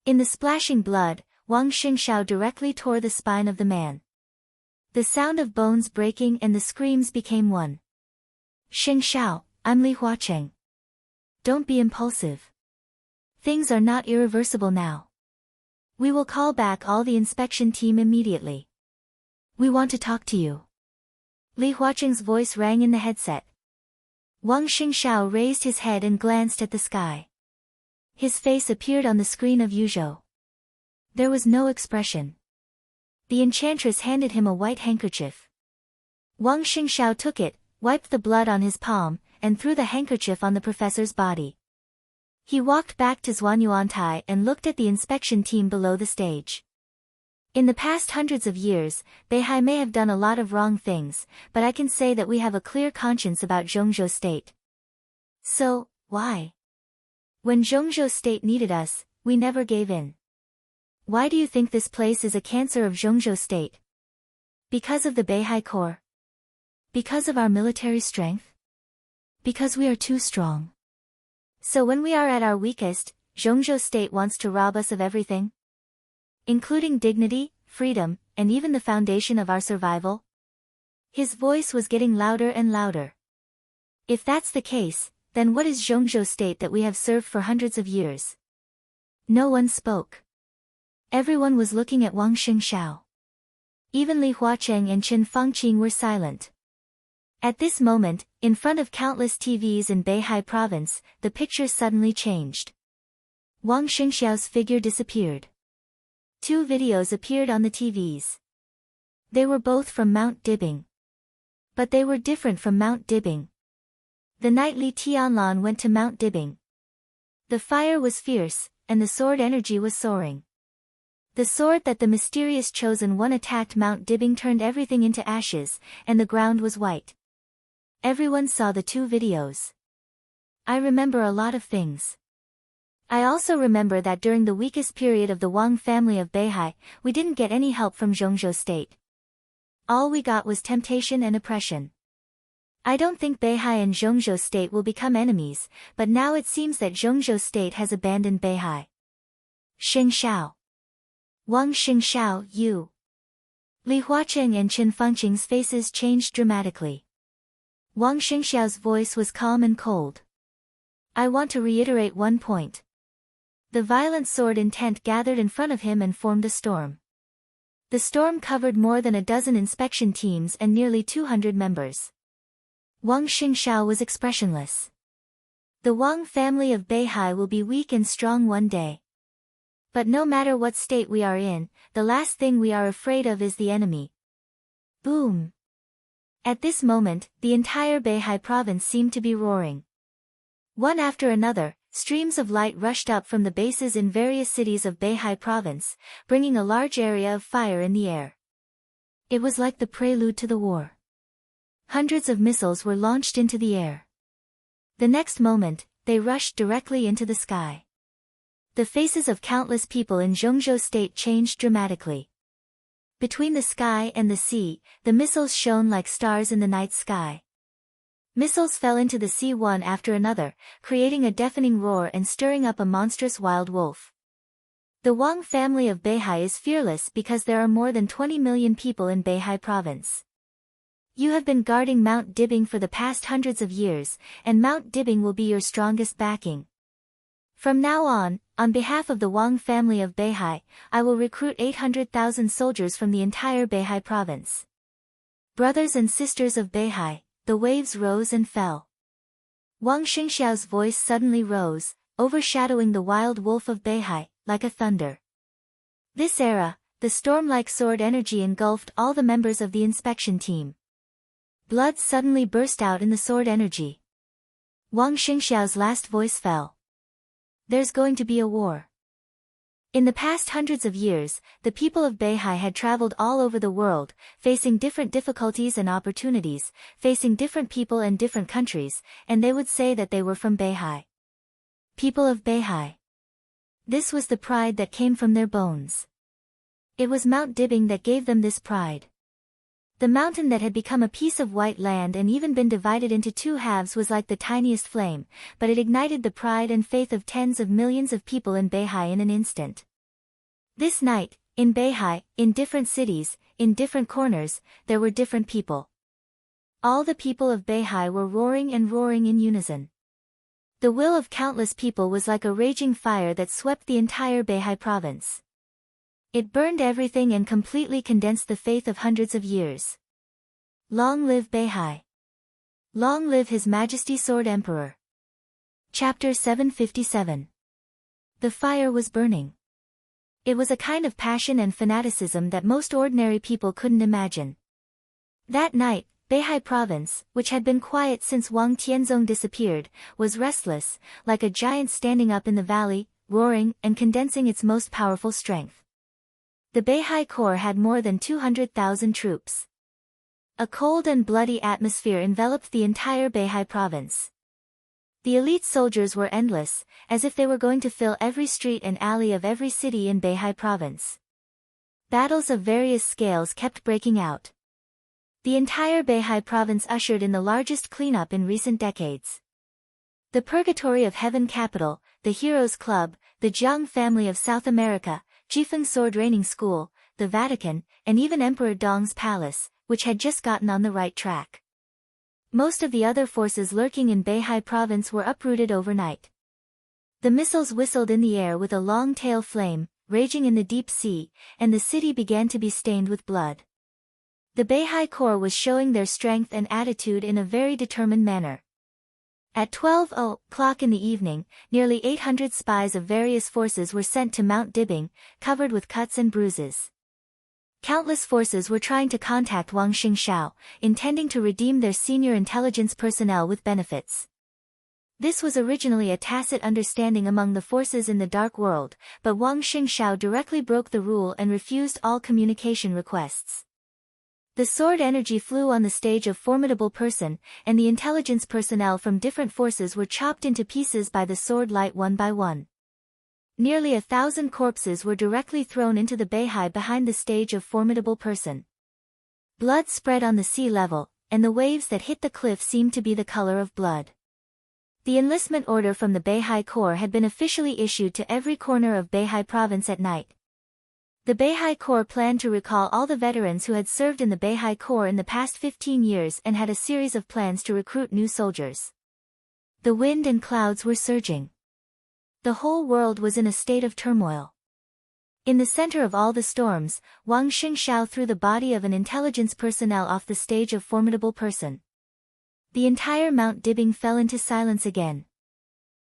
In the splashing blood, Wang Xingxiao directly tore the spine of the man. The sound of bones breaking and the screams became one. Xingxiao, I'm Li Huacheng. Don't be impulsive. Things are not irreversible now. We will call back all the inspection team immediately. We want to talk to you. Li Huacheng's voice rang in the headset. Wang Xingxiao raised his head and glanced at the sky. His face appeared on the screen of Yuzhou. There was no expression. The enchantress handed him a white handkerchief. Wang Xingxiao took it, wiped the blood on his palm, and threw the handkerchief on the professor's body. He walked back to Zhuanyuantai and looked at the inspection team below the stage. In the past hundreds of years, Beihai may have done a lot of wrong things, but I can say that we have a clear conscience about Zhongzhou State. So, why? When Zhongzhou State needed us, we never gave in. Why do you think this place is a cancer of Zhongzhou State? Because of the Beihai Corps? Because of our military strength? Because we are too strong. So when we are at our weakest, Zhongzhou State wants to rob us of everything? Including dignity, freedom, and even the foundation of our survival? His voice was getting louder and louder. If that's the case, then what is Zhongzhou State that we have served for hundreds of years? No one spoke. Everyone was looking at Wang Xingxiao. Even Li Huacheng and Qin Fangqing were silent. At this moment, in front of countless TVs in Beihai province, the picture suddenly changed. Wang Xingxiao's figure disappeared. Two videos appeared on the TVs. They were both from Mount Dibing. But they were different from Mount Dibing. The night Li Tianlan went to Mount Dibing. The fire was fierce, and the sword energy was soaring. The sword that the mysterious chosen one attacked Mount Dibing turned everything into ashes, and the ground was white. Everyone saw the two videos. I remember a lot of things. I also remember that during the weakest period of the Wang family of Beihai, we didn't get any help from Zhongzhou State. All we got was temptation and oppression. I don't think Beihai and Zhongzhou State will become enemies, but now it seems that Zhongzhou State has abandoned Beihai. Xingxiao. Wang Xingxiao, you. Li Huacheng and Qin Fangqing's faces changed dramatically. Wang Xingxiao's voice was calm and cold. I want to reiterate one point. The violent sword intent gathered in front of him and formed a storm. The storm covered more than a dozen inspection teams and nearly 200 members. Wang Xingxiao was expressionless. The Wang family of Beihai will be weak and strong one day. But no matter what state we are in, the last thing we are afraid of is the enemy. Boom! At this moment, the entire Beihai province seemed to be roaring. One after another, streams of light rushed up from the bases in various cities of Beihai province, bringing a large area of fire in the air. It was like the prelude to the war. Hundreds of missiles were launched into the air. The next moment, they rushed directly into the sky. The faces of countless people in Zhongzhou State changed dramatically. Between the sky and the sea, the missiles shone like stars in the night sky. Missiles fell into the sea one after another, creating a deafening roar and stirring up a monstrous wild wolf. The Wang family of Beihai is fearless because there are more than 20 million people in Beihai province. You have been guarding Mount Dibing for the past hundreds of years, and Mount Dibing will be your strongest backing. From now on behalf of the Wang family of Beihai, I will recruit 800,000 soldiers from the entire Beihai province. Brothers and sisters of Beihai, the waves rose and fell. Wang Xingxiao's voice suddenly rose, overshadowing the wild wolf of Beihai, like a thunder. This era, the storm-like sword energy engulfed all the members of the inspection team. Blood suddenly burst out in the sword energy. Wang Xingxiao's last voice fell. There's going to be a war. In the past hundreds of years, the people of Beihai had traveled all over the world, facing different difficulties and opportunities, facing different people and different countries, and they would say that they were from Beihai. People of Beihai. This was the pride that came from their bones. It was Mount Dibing that gave them this pride. The mountain that had become a piece of white land and even been divided into two halves was like the tiniest flame, but it ignited the pride and faith of tens of millions of people in Beihai in an instant. This night, in Beihai, in different cities, in different corners, there were different people. All the people of Beihai were roaring and roaring in unison. The will of countless people was like a raging fire that swept the entire Beihai province. It burned everything and completely condensed the faith of hundreds of years. Long live Beihai! Long live His Majesty Sword Emperor! Chapter 757. The fire was burning. It was a kind of passion and fanaticism that most ordinary people couldn't imagine. That night, Beihai province, which had been quiet since Wang Tianzong disappeared, was restless, like a giant standing up in the valley, roaring and condensing its most powerful strength. The Beihai Corps had more than 200,000 troops. A cold and bloody atmosphere enveloped the entire Beihai province. The elite soldiers were endless, as if they were going to fill every street and alley of every city in Beihai province. Battles of various scales kept breaking out. The entire Beihai province ushered in the largest cleanup in recent decades. The Purgatory of Heaven Capital, the Heroes Club, the Jiang family of South America, Jifeng Sword Training School, the Vatican, and even Emperor Dong's palace, which had just gotten on the right track. Most of the other forces lurking in Beihai province were uprooted overnight. The missiles whistled in the air with a long tail flame, raging in the deep sea, and the city began to be stained with blood. The Beihai Corps was showing their strength and attitude in a very determined manner. At 12 o'clock in the evening, nearly 800 spies of various forces were sent to Mount Dibing, covered with cuts and bruises. Countless forces were trying to contact Wang Xingshao, intending to redeem their senior intelligence personnel with benefits. This was originally a tacit understanding among the forces in the Dark World, but Wang Xingshao directly broke the rule and refused all communication requests. The sword energy flew on the stage of formidable person, and the intelligence personnel from different forces were chopped into pieces by the sword light one by one. Nearly 1,000 corpses were directly thrown into the Beihai behind the stage of formidable person. Blood spread on the sea level, and the waves that hit the cliff seemed to be the color of blood. The enlistment order from the Beihai Corps had been officially issued to every corner of Beihai province at night. The Beihai Corps planned to recall all the veterans who had served in the Beihai Corps in the past 15 years and had a series of plans to recruit new soldiers. The wind and clouds were surging. The whole world was in a state of turmoil. In the center of all the storms, Wang Xingshao threw the body of an intelligence personnel off the stage of formidable person. The entire Mount Dibing fell into silence again.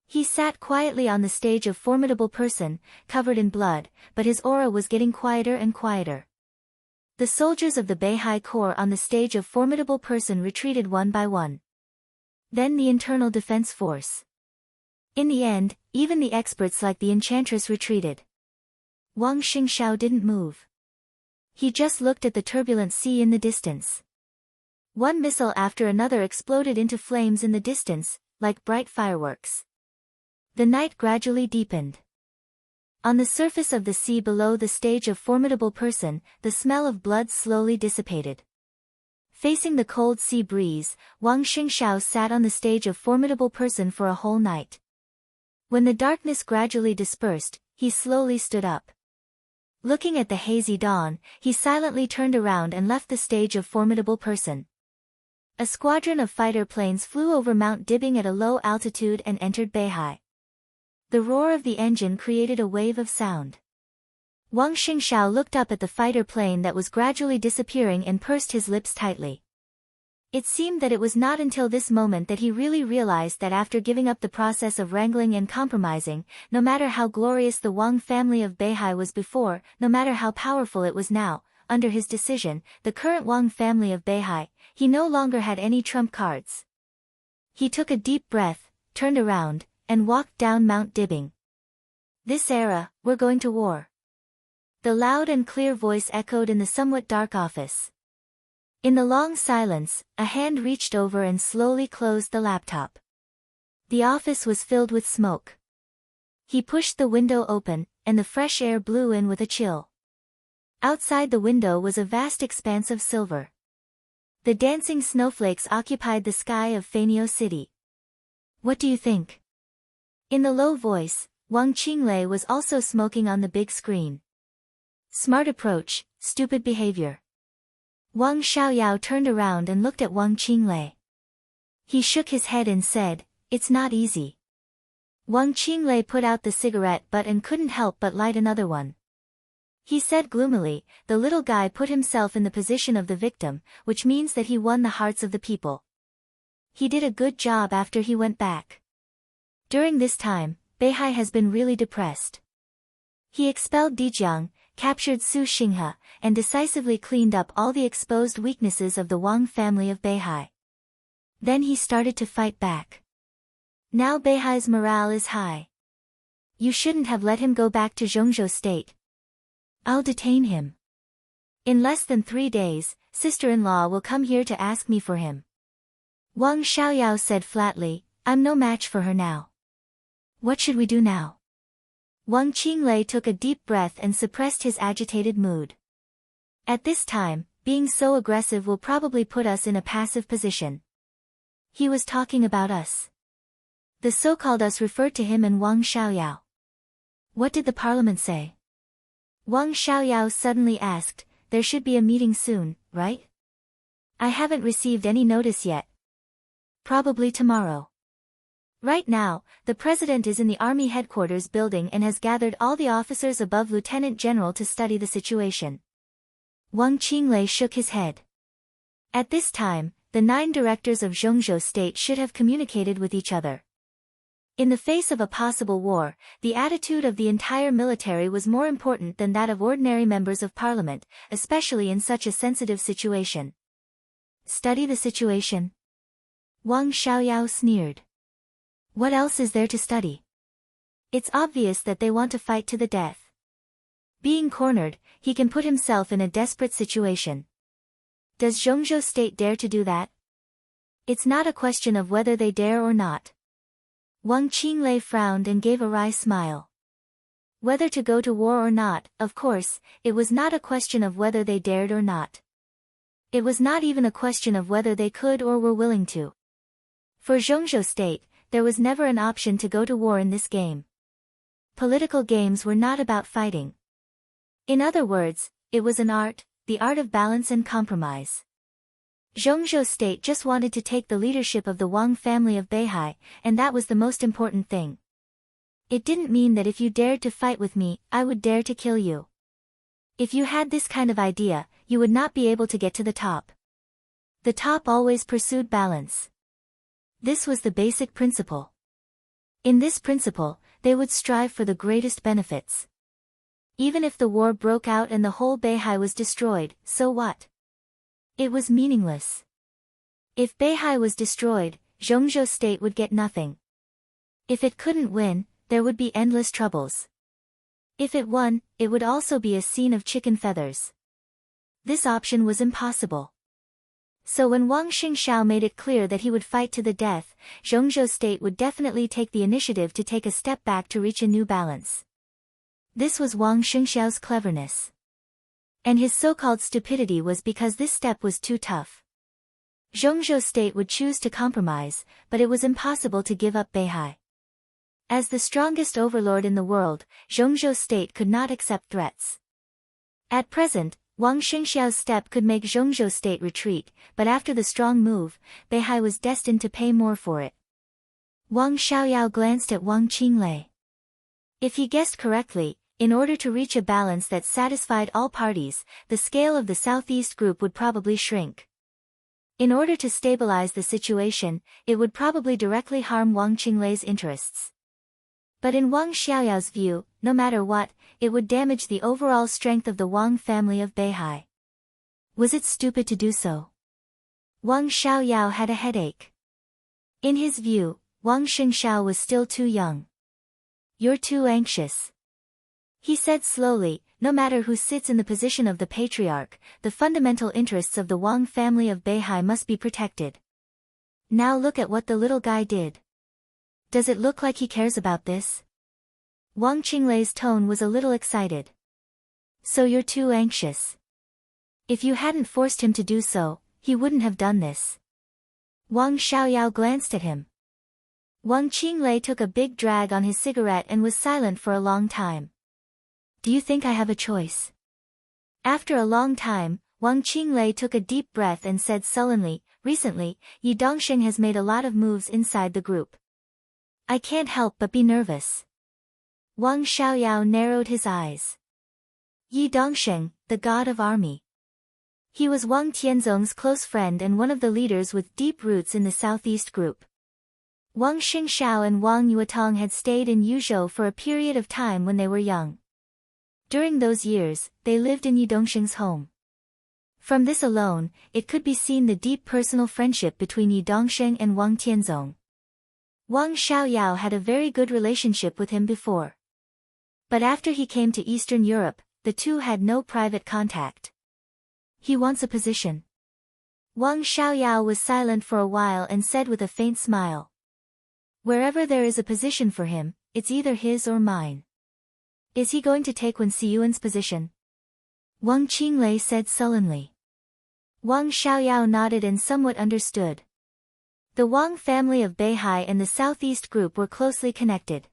He sat quietly on the stage of formidable person, covered in blood, but his aura was getting quieter and quieter. The soldiers of the Beihai Corps on the stage of formidable person retreated one by one. Then the internal defense force. In the end, even the experts like the enchantress retreated. Wang Xingshao didn't move. He just looked at the turbulent sea in the distance. One missile after another exploded into flames in the distance, like bright fireworks. The night gradually deepened. On the surface of the sea below the stage of formidable person, the smell of blood slowly dissipated. Facing the cold sea breeze, Wang Xingshao sat on the stage of formidable person for a whole night. When the darkness gradually dispersed, he slowly stood up. Looking at the hazy dawn, he silently turned around and left the stage of formidable person. A squadron of fighter planes flew over Mount Dibing at a low altitude and entered Beihai. The roar of the engine created a wave of sound. Wang Xingshao looked up at the fighter plane that was gradually disappearing and pursed his lips tightly. It seemed that it was not until this moment that he really realized that after giving up the process of wrangling and compromising, no matter how glorious the Wang family of Beihai was before, no matter how powerful it was now, under his decision, the current Wang family of Beihai, he no longer had any trump cards. He took a deep breath, turned around, and walked down Mount Dibing. This era, we're going to war. The loud and clear voice echoed in the somewhat dark office. In the long silence, a hand reached over and slowly closed the laptop. The office was filled with smoke. He pushed the window open, and the fresh air blew in with a chill. Outside the window was a vast expanse of silver. The dancing snowflakes occupied the sky of Fanio City. What do you think? In the low voice, Wang Qinglei was also smoking on the big screen. Smart approach, stupid behavior. Wang Xiaoyao turned around and looked at Wang Qinglei. He shook his head and said, "It's not easy." Wang Qinglei put out the cigarette butt and couldn't help but light another one. He said gloomily, "The little guy put himself in the position of the victim, which means that he won the hearts of the people. He did a good job after he went back. During this time, Beihai has been really depressed. He expelled Dijiang, captured Su Xinghe, and decisively cleaned up all the exposed weaknesses of the Wang family of Beihai. Then he started to fight back. Now Beihai's morale is high. You shouldn't have let him go back to Zhongzhou State. I'll detain him. In less than 3 days, sister-in-law will come here to ask me for him." Wang Xiaoyao said flatly, "I'm no match for her now. What should we do now?" Wang Qinglei took a deep breath and suppressed his agitated mood. At this time, being so aggressive will probably put us in a passive position. He was talking about us. The so-called us referred to him and Wang Xiaoyao. What did the parliament say? Wang Xiaoyao suddenly asked, "There should be a meeting soon, right? I haven't received any notice yet." Probably tomorrow. Right now, the president is in the army headquarters building and has gathered all the officers above lieutenant general to study the situation. Wang Qinglei shook his head. At this time, the 9 directors of Zhongzhou State should have communicated with each other. In the face of a possible war, the attitude of the entire military was more important than that of ordinary members of parliament, especially in such a sensitive situation. Study the situation? Wang Xiaoyao sneered. What else is there to study? It's obvious that they want to fight to the death. Being cornered, he can put himself in a desperate situation. Does Zhongzhou State dare to do that? It's not a question of whether they dare or not. Wang Qinglei frowned and gave a wry smile. Whether to go to war or not, of course, it was not a question of whether they dared or not. It was not even a question of whether they could or were willing to. For Zhongzhou State, there was never an option to go to war in this game. Political games were not about fighting. In other words, it was an art, the art of balance and compromise. Zhongzhou State just wanted to take the leadership of the Wang family of Beihai, and that was the most important thing. It didn't mean that if you dared to fight with me, I would dare to kill you. If you had this kind of idea, you would not be able to get to the top. The top always pursued balance. This was the basic principle. In this principle, they would strive for the greatest benefits. Even if the war broke out and the whole Beihai was destroyed, so what? It was meaningless. If Beihai was destroyed, Zhongzhou State would get nothing. If it couldn't win, there would be endless troubles. If it won, it would also be a scene of chicken feathers. This option was impossible. So when Wang Xingxiao made it clear that he would fight to the death, Zhongzhou State would definitely take the initiative to take a step back to reach a new balance. This was Wang Xingxiao's cleverness. And his so-called stupidity was because this step was too tough. Zhongzhou State would choose to compromise, but it was impossible to give up Beihai. As the strongest overlord in the world, Zhongzhou State could not accept threats. At present, Wang Xingxiao's step could make Zhongzhou State retreat, but after the strong move, Beihai was destined to pay more for it. Wang Xiaoyao glanced at Wang Qinglei. If he guessed correctly, in order to reach a balance that satisfied all parties, the scale of the Southeast Group would probably shrink. In order to stabilize the situation, it would probably directly harm Wang Qinglei's interests. But in Wang Xiaoyao's view, no matter what, it would damage the overall strength of the Wang family of Beihai. Was it stupid to do so? Wang Xiaoyao had a headache. In his view, Wang Xingxiao was still too young. You're too anxious. He said slowly, no matter who sits in the position of the patriarch, the fundamental interests of the Wang family of Beihai must be protected. Now look at what the little guy did. Does it look like he cares about this? Wang Qinglei's tone was a little excited. So you're too anxious. If you hadn't forced him to do so, he wouldn't have done this. Wang Xiaoyao glanced at him. Wang Qinglei took a big drag on his cigarette and was silent for a long time. Do you think I have a choice? After a long time, Wang Qinglei took a deep breath and said sullenly, recently, Yi Dongsheng has made a lot of moves inside the group. I can't help but be nervous. Wang Xiaoyao narrowed his eyes. Yi Dongsheng, the god of army. He was Wang Tianzong's close friend and one of the leaders with deep roots in the Southeast group. Wang Xingshao and Wang Yuetong had stayed in Yuzhou for a period of time when they were young. During those years, they lived in Yi Dongsheng's home. From this alone, it could be seen the deep personal friendship between Yi Dongsheng and Wang Tianzong. Wang Xiaoyao had a very good relationship with him before. But after he came to Eastern Europe, the two had no private contact. He wants a position. Wang Xiaoyao was silent for a while and said with a faint smile. Wherever there is a position for him, it's either his or mine. Is he going to take Wen Xiyuan's position? Wang Qinglei said sullenly. Wang Xiaoyao nodded and somewhat understood. The Wang family of Beihai and the Southeast group were closely connected.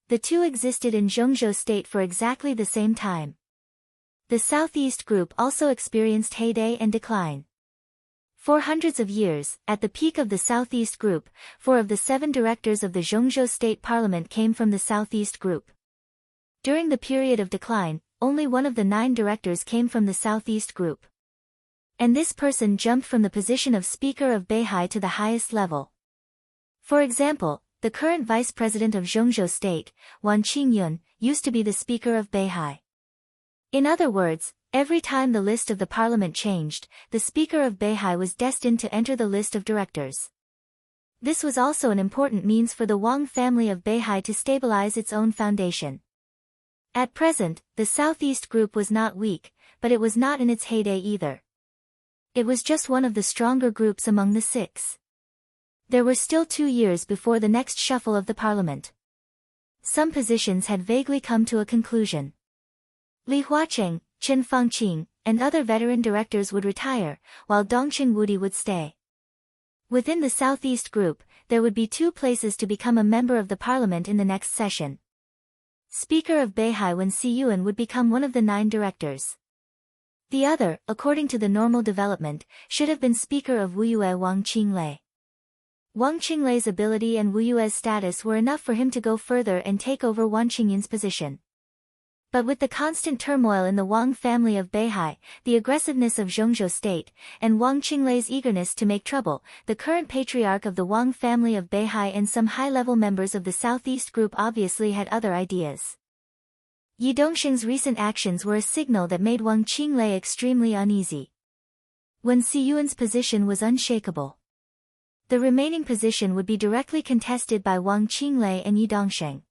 The two existed in Zhengzhou state for exactly the same time. The Southeast group also experienced heyday and decline. For hundreds of years, at the peak of the Southeast group, 4 of the 7 directors of the Zhengzhou state parliament came from the Southeast group. During the period of decline, only 1 of the 9 directors came from the Southeast group. And this person jumped from the position of Speaker of Beihai to the highest level. For example, the current Vice President of Zhengzhou State, Wan Qingyun, used to be the Speaker of Beihai. In other words, every time the list of the parliament changed, the Speaker of Beihai was destined to enter the list of directors. This was also an important means for the Wang family of Beihai to stabilize its own foundation. At present, the Southeast group was not weak, but it was not in its heyday either. It was just one of the stronger groups among the 6. There were still 2 years before the next shuffle of the parliament. Some positions had vaguely come to a conclusion. Li Huacheng, Chen Fangqing, and other veteran directors would retire, while Dongqing Wudi would stay. Within the Southeast group, there would be 2 places to become a member of the parliament in the next session. Speaker of Beihai Wen Xiyuan would become one of the 9 directors. The other, according to the normal development, should have been Speaker of Wuyue Wang Qinglei. Wang Qinglei's ability and Wuyue's status were enough for him to go further and take over Wang Qingyun's position. But with the constant turmoil in the Wang family of Beihai, the aggressiveness of Zhengzhou state, and Wang Qinglei's eagerness to make trouble, the current patriarch of the Wang family of Beihai and some high-level members of the Southeast group obviously had other ideas. Yi Dongsheng's recent actions were a signal that made Wang Qinglei extremely uneasy. Wen Xiyuan's position was unshakable. The remaining position would be directly contested by Wang Qinglei and Yi Dongsheng.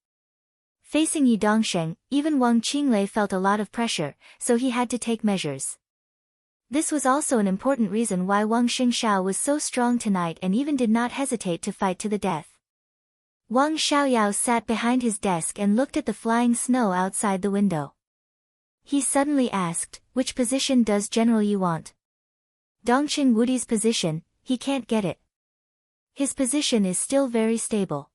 Facing Yi Dongsheng, even Wang Qinglei felt a lot of pressure, so he had to take measures. This was also an important reason why Wang Xingshao was so strong tonight and even did not hesitate to fight to the death. Wang Xiaoyao sat behind his desk and looked at the flying snow outside the window. He suddenly asked, which position does General Yi want? Dongqing Wudi's position, he can't get it. His position is still very stable.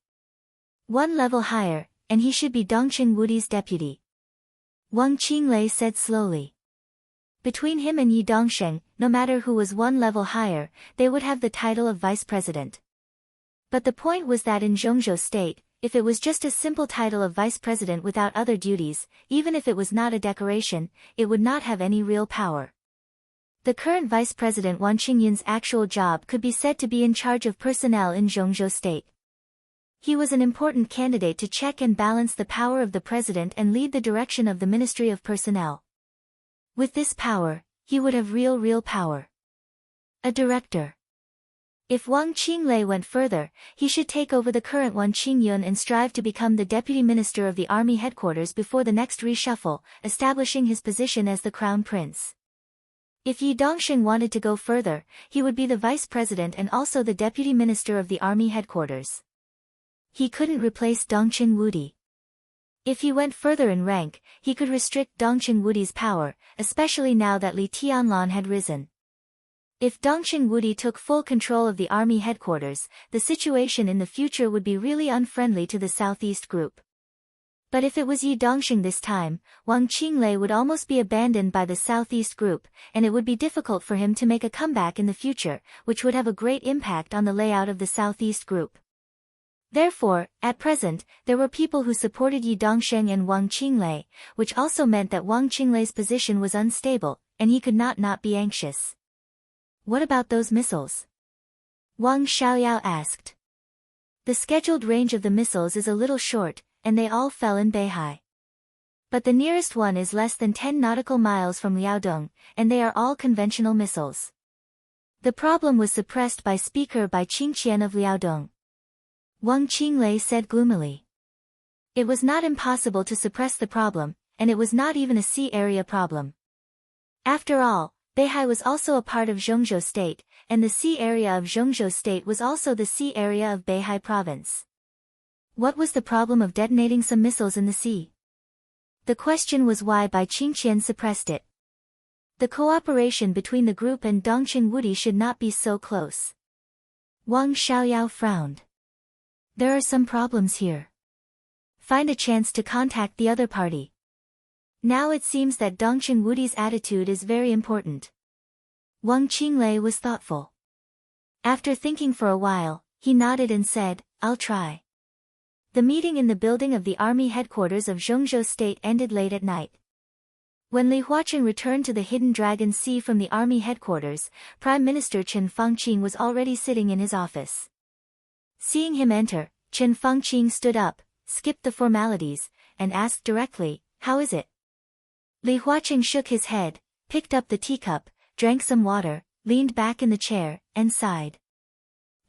1 level higher, and he should be Dongqing Wudi's deputy. Wang Qinglei said slowly. Between him and Yi Dongsheng, no matter who was 1 level higher, they would have the title of vice president. But the point was that in Zhengzhou state, if it was just a simple title of vice president without other duties, even if it was not a decoration, it would not have any real power. The current vice president Wan Qingyun's actual job could be said to be in charge of personnel in Zhengzhou state. He was an important candidate to check and balance the power of the president and lead the direction of the Ministry of Personnel. With this power, he would have real power. A director. If Wang Qinglei went further, he should take over the current Wang Qingyun and strive to become the deputy minister of the army headquarters before the next reshuffle, establishing his position as the crown prince. If Yi Dongsheng wanted to go further, he would be the vice president and also the deputy minister of the army headquarters. He couldn't replace Dongqing Wudi. If he went further in rank, he could restrict Dongqing Wudi's power, especially now that Li Tianlan had risen. If Dongqing Wudi took full control of the army headquarters, the situation in the future would be really unfriendly to the Southeast group. But if it was Yi Dongsheng this time, Wang Qinglei would almost be abandoned by the Southeast group, and it would be difficult for him to make a comeback in the future, which would have a great impact on the layout of the Southeast group. Therefore, at present, there were people who supported Yi Dongsheng and Wang Qinglei, which also meant that Wang Qinglei's position was unstable, and he could not be anxious. What about those missiles? Wang Xiaoyao asked. The scheduled range of the missiles is a little short, and they all fell in Beihai. But the nearest one is less than 10 nautical miles from Liaodong, and they are all conventional missiles. The problem was suppressed by Speaker Bai Qingqian of Liaodong. Wang Qinglei said gloomily. It was not impossible to suppress the problem, and it was not even a sea area problem. After all, Beihai was also a part of Zhongzhou State, and the sea area of Zhongzhou State was also the sea area of Beihai Province. What was the problem of detonating some missiles in the sea? The question was why Bai Qingqian suppressed it. The cooperation between the group and Dongqing Wudi should not be so close. Wang Xiaoyao frowned. There are some problems here. Find a chance to contact the other party. Now it seems that Dongqing Wudi's attitude is very important. Wang Qinglei was thoughtful. After thinking for a while, he nodded and said, I'll try. The meeting in the building of the army headquarters of Zhongzhou State ended late at night. When Li Huaqing returned to the Hidden Dragon Sea from the army headquarters, Prime Minister Chen Fangqing was already sitting in his office. Seeing him enter, Chen Fangqing stood up, skipped the formalities, and asked directly, How is it? Li Huaqing shook his head, picked up the teacup, drank some water, leaned back in the chair, and sighed.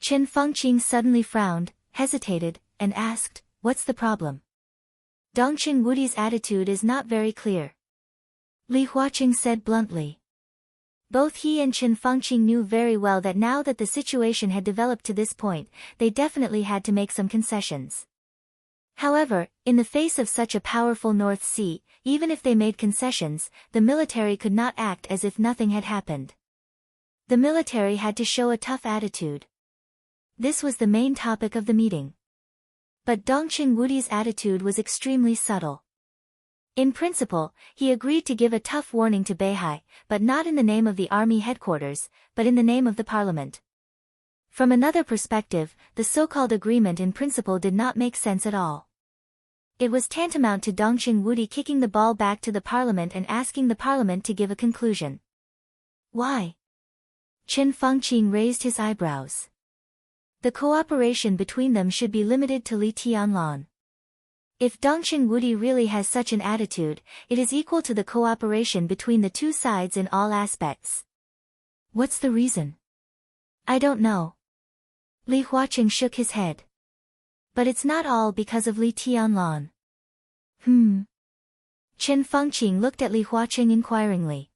Chen Fangqing suddenly frowned, hesitated, and asked, What's the problem? Dongqing Wudi's attitude is not very clear. Li Huaqing said bluntly. Both he and Chen Fangqing knew very well that now that the situation had developed to this point, they definitely had to make some concessions. However, in the face of such a powerful North Sea, even if they made concessions, the military could not act as if nothing had happened. The military had to show a tough attitude. This was the main topic of the meeting. But Dongqing Wudi's attitude was extremely subtle. In principle, he agreed to give a tough warning to Beihai, but not in the name of the army headquarters, but in the name of the parliament. From another perspective, the so-called agreement in principle did not make sense at all. It was tantamount to Dongqing Wudi kicking the ball back to the parliament and asking the parliament to give a conclusion. Why? Chen Fangqing raised his eyebrows. The cooperation between them should be limited to Li Tianlan. If Dongqing Wudi really has such an attitude, it is equal to the cooperation between the two sides in all aspects. What's the reason? I don't know. Li Huaqing shook his head. But it's not all because of Li Tianlan. Chen Fangqing looked at Li Huaqing inquiringly.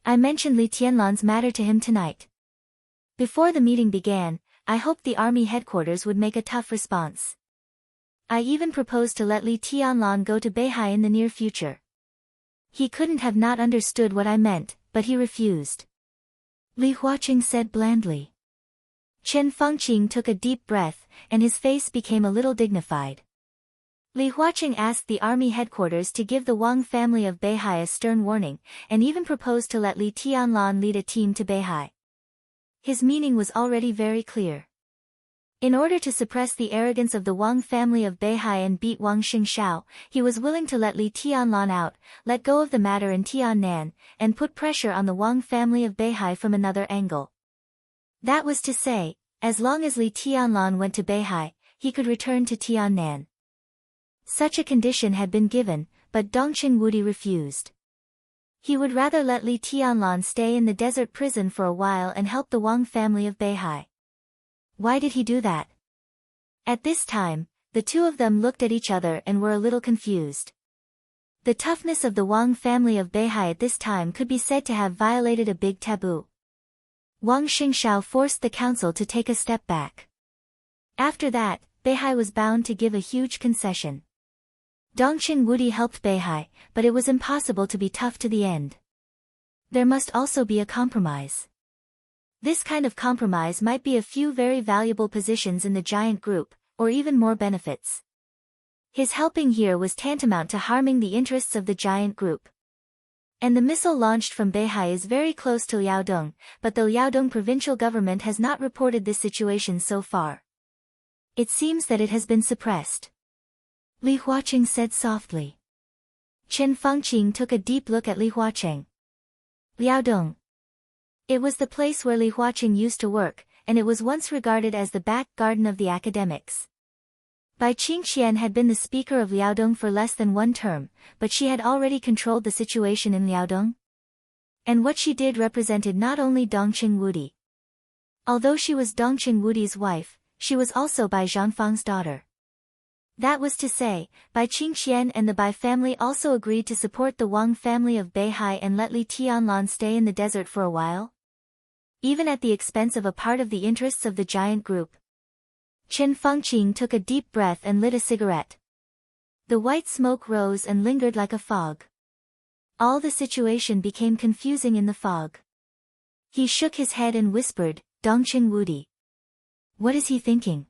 I mentioned Li Tianlan's matter to him tonight. Before the meeting began, I hoped the army headquarters would make a tough response. I even proposed to let Li Tianlan go to Beihai in the near future. He couldn't have not understood what I meant, but he refused. Li Huaqing said blandly. Chen Fangqing took a deep breath, and his face became a little dignified. Li Huaqing asked the army headquarters to give the Wang family of Beihai a stern warning, and even proposed to let Li Tianlan lead a team to Beihai. His meaning was already very clear. In order to suppress the arrogance of the Wang family of Beihai and beat Wang Xingshao, he was willing to let Li Tianlan out, let go of the matter in Tiannan, and put pressure on the Wang family of Beihai from another angle. That was to say, as long as Li Tianlan went to Beihai, he could return to Tiannan. Such a condition had been given, but Dongqing Wudi refused. He would rather let Li Tianlan stay in the desert prison for a while and help the Wang family of Beihai. Why did he do that? At this time, the two of them looked at each other and were a little confused. The toughness of the Wang family of Beihai at this time could be said to have violated a big taboo. Wang Xingshao forced the council to take a step back. After that, Beihai was bound to give a huge concession. Dongqing Wudi helped Beihai, but it was impossible to be tough to the end. There must also be a compromise. This kind of compromise might be a few very valuable positions in the giant group, or even more benefits. His helping here was tantamount to harming the interests of the giant group. And the missile launched from Beihai is very close to Liaodong, but the Liaodong provincial government has not reported this situation so far. It seems that it has been suppressed. Li Huaqing said softly. Chen Fengqing took a deep look at Li Huaqing. Liaodong. It was the place where Li Huaqing used to work, and it was once regarded as the back garden of the academics. Bai Qingqian had been the speaker of Liaodong for less than one term, but she had already controlled the situation in Liaodong. And what she did represented not only Dongqing Wudi. Although she was Dongqing Wudi's wife, she was also Bai Zhangfang's daughter. That was to say, Bai Qingqian and the Bai family also agreed to support the Wang family of Beihai and let Li Tianlan stay in the desert for a while, even at the expense of a part of the interests of the giant group. Chen Fengqing took a deep breath and lit a cigarette. The white smoke rose and lingered like a fog. All the situation became confusing in the fog. He shook his head and whispered, Dongqing Wudi. What is he thinking?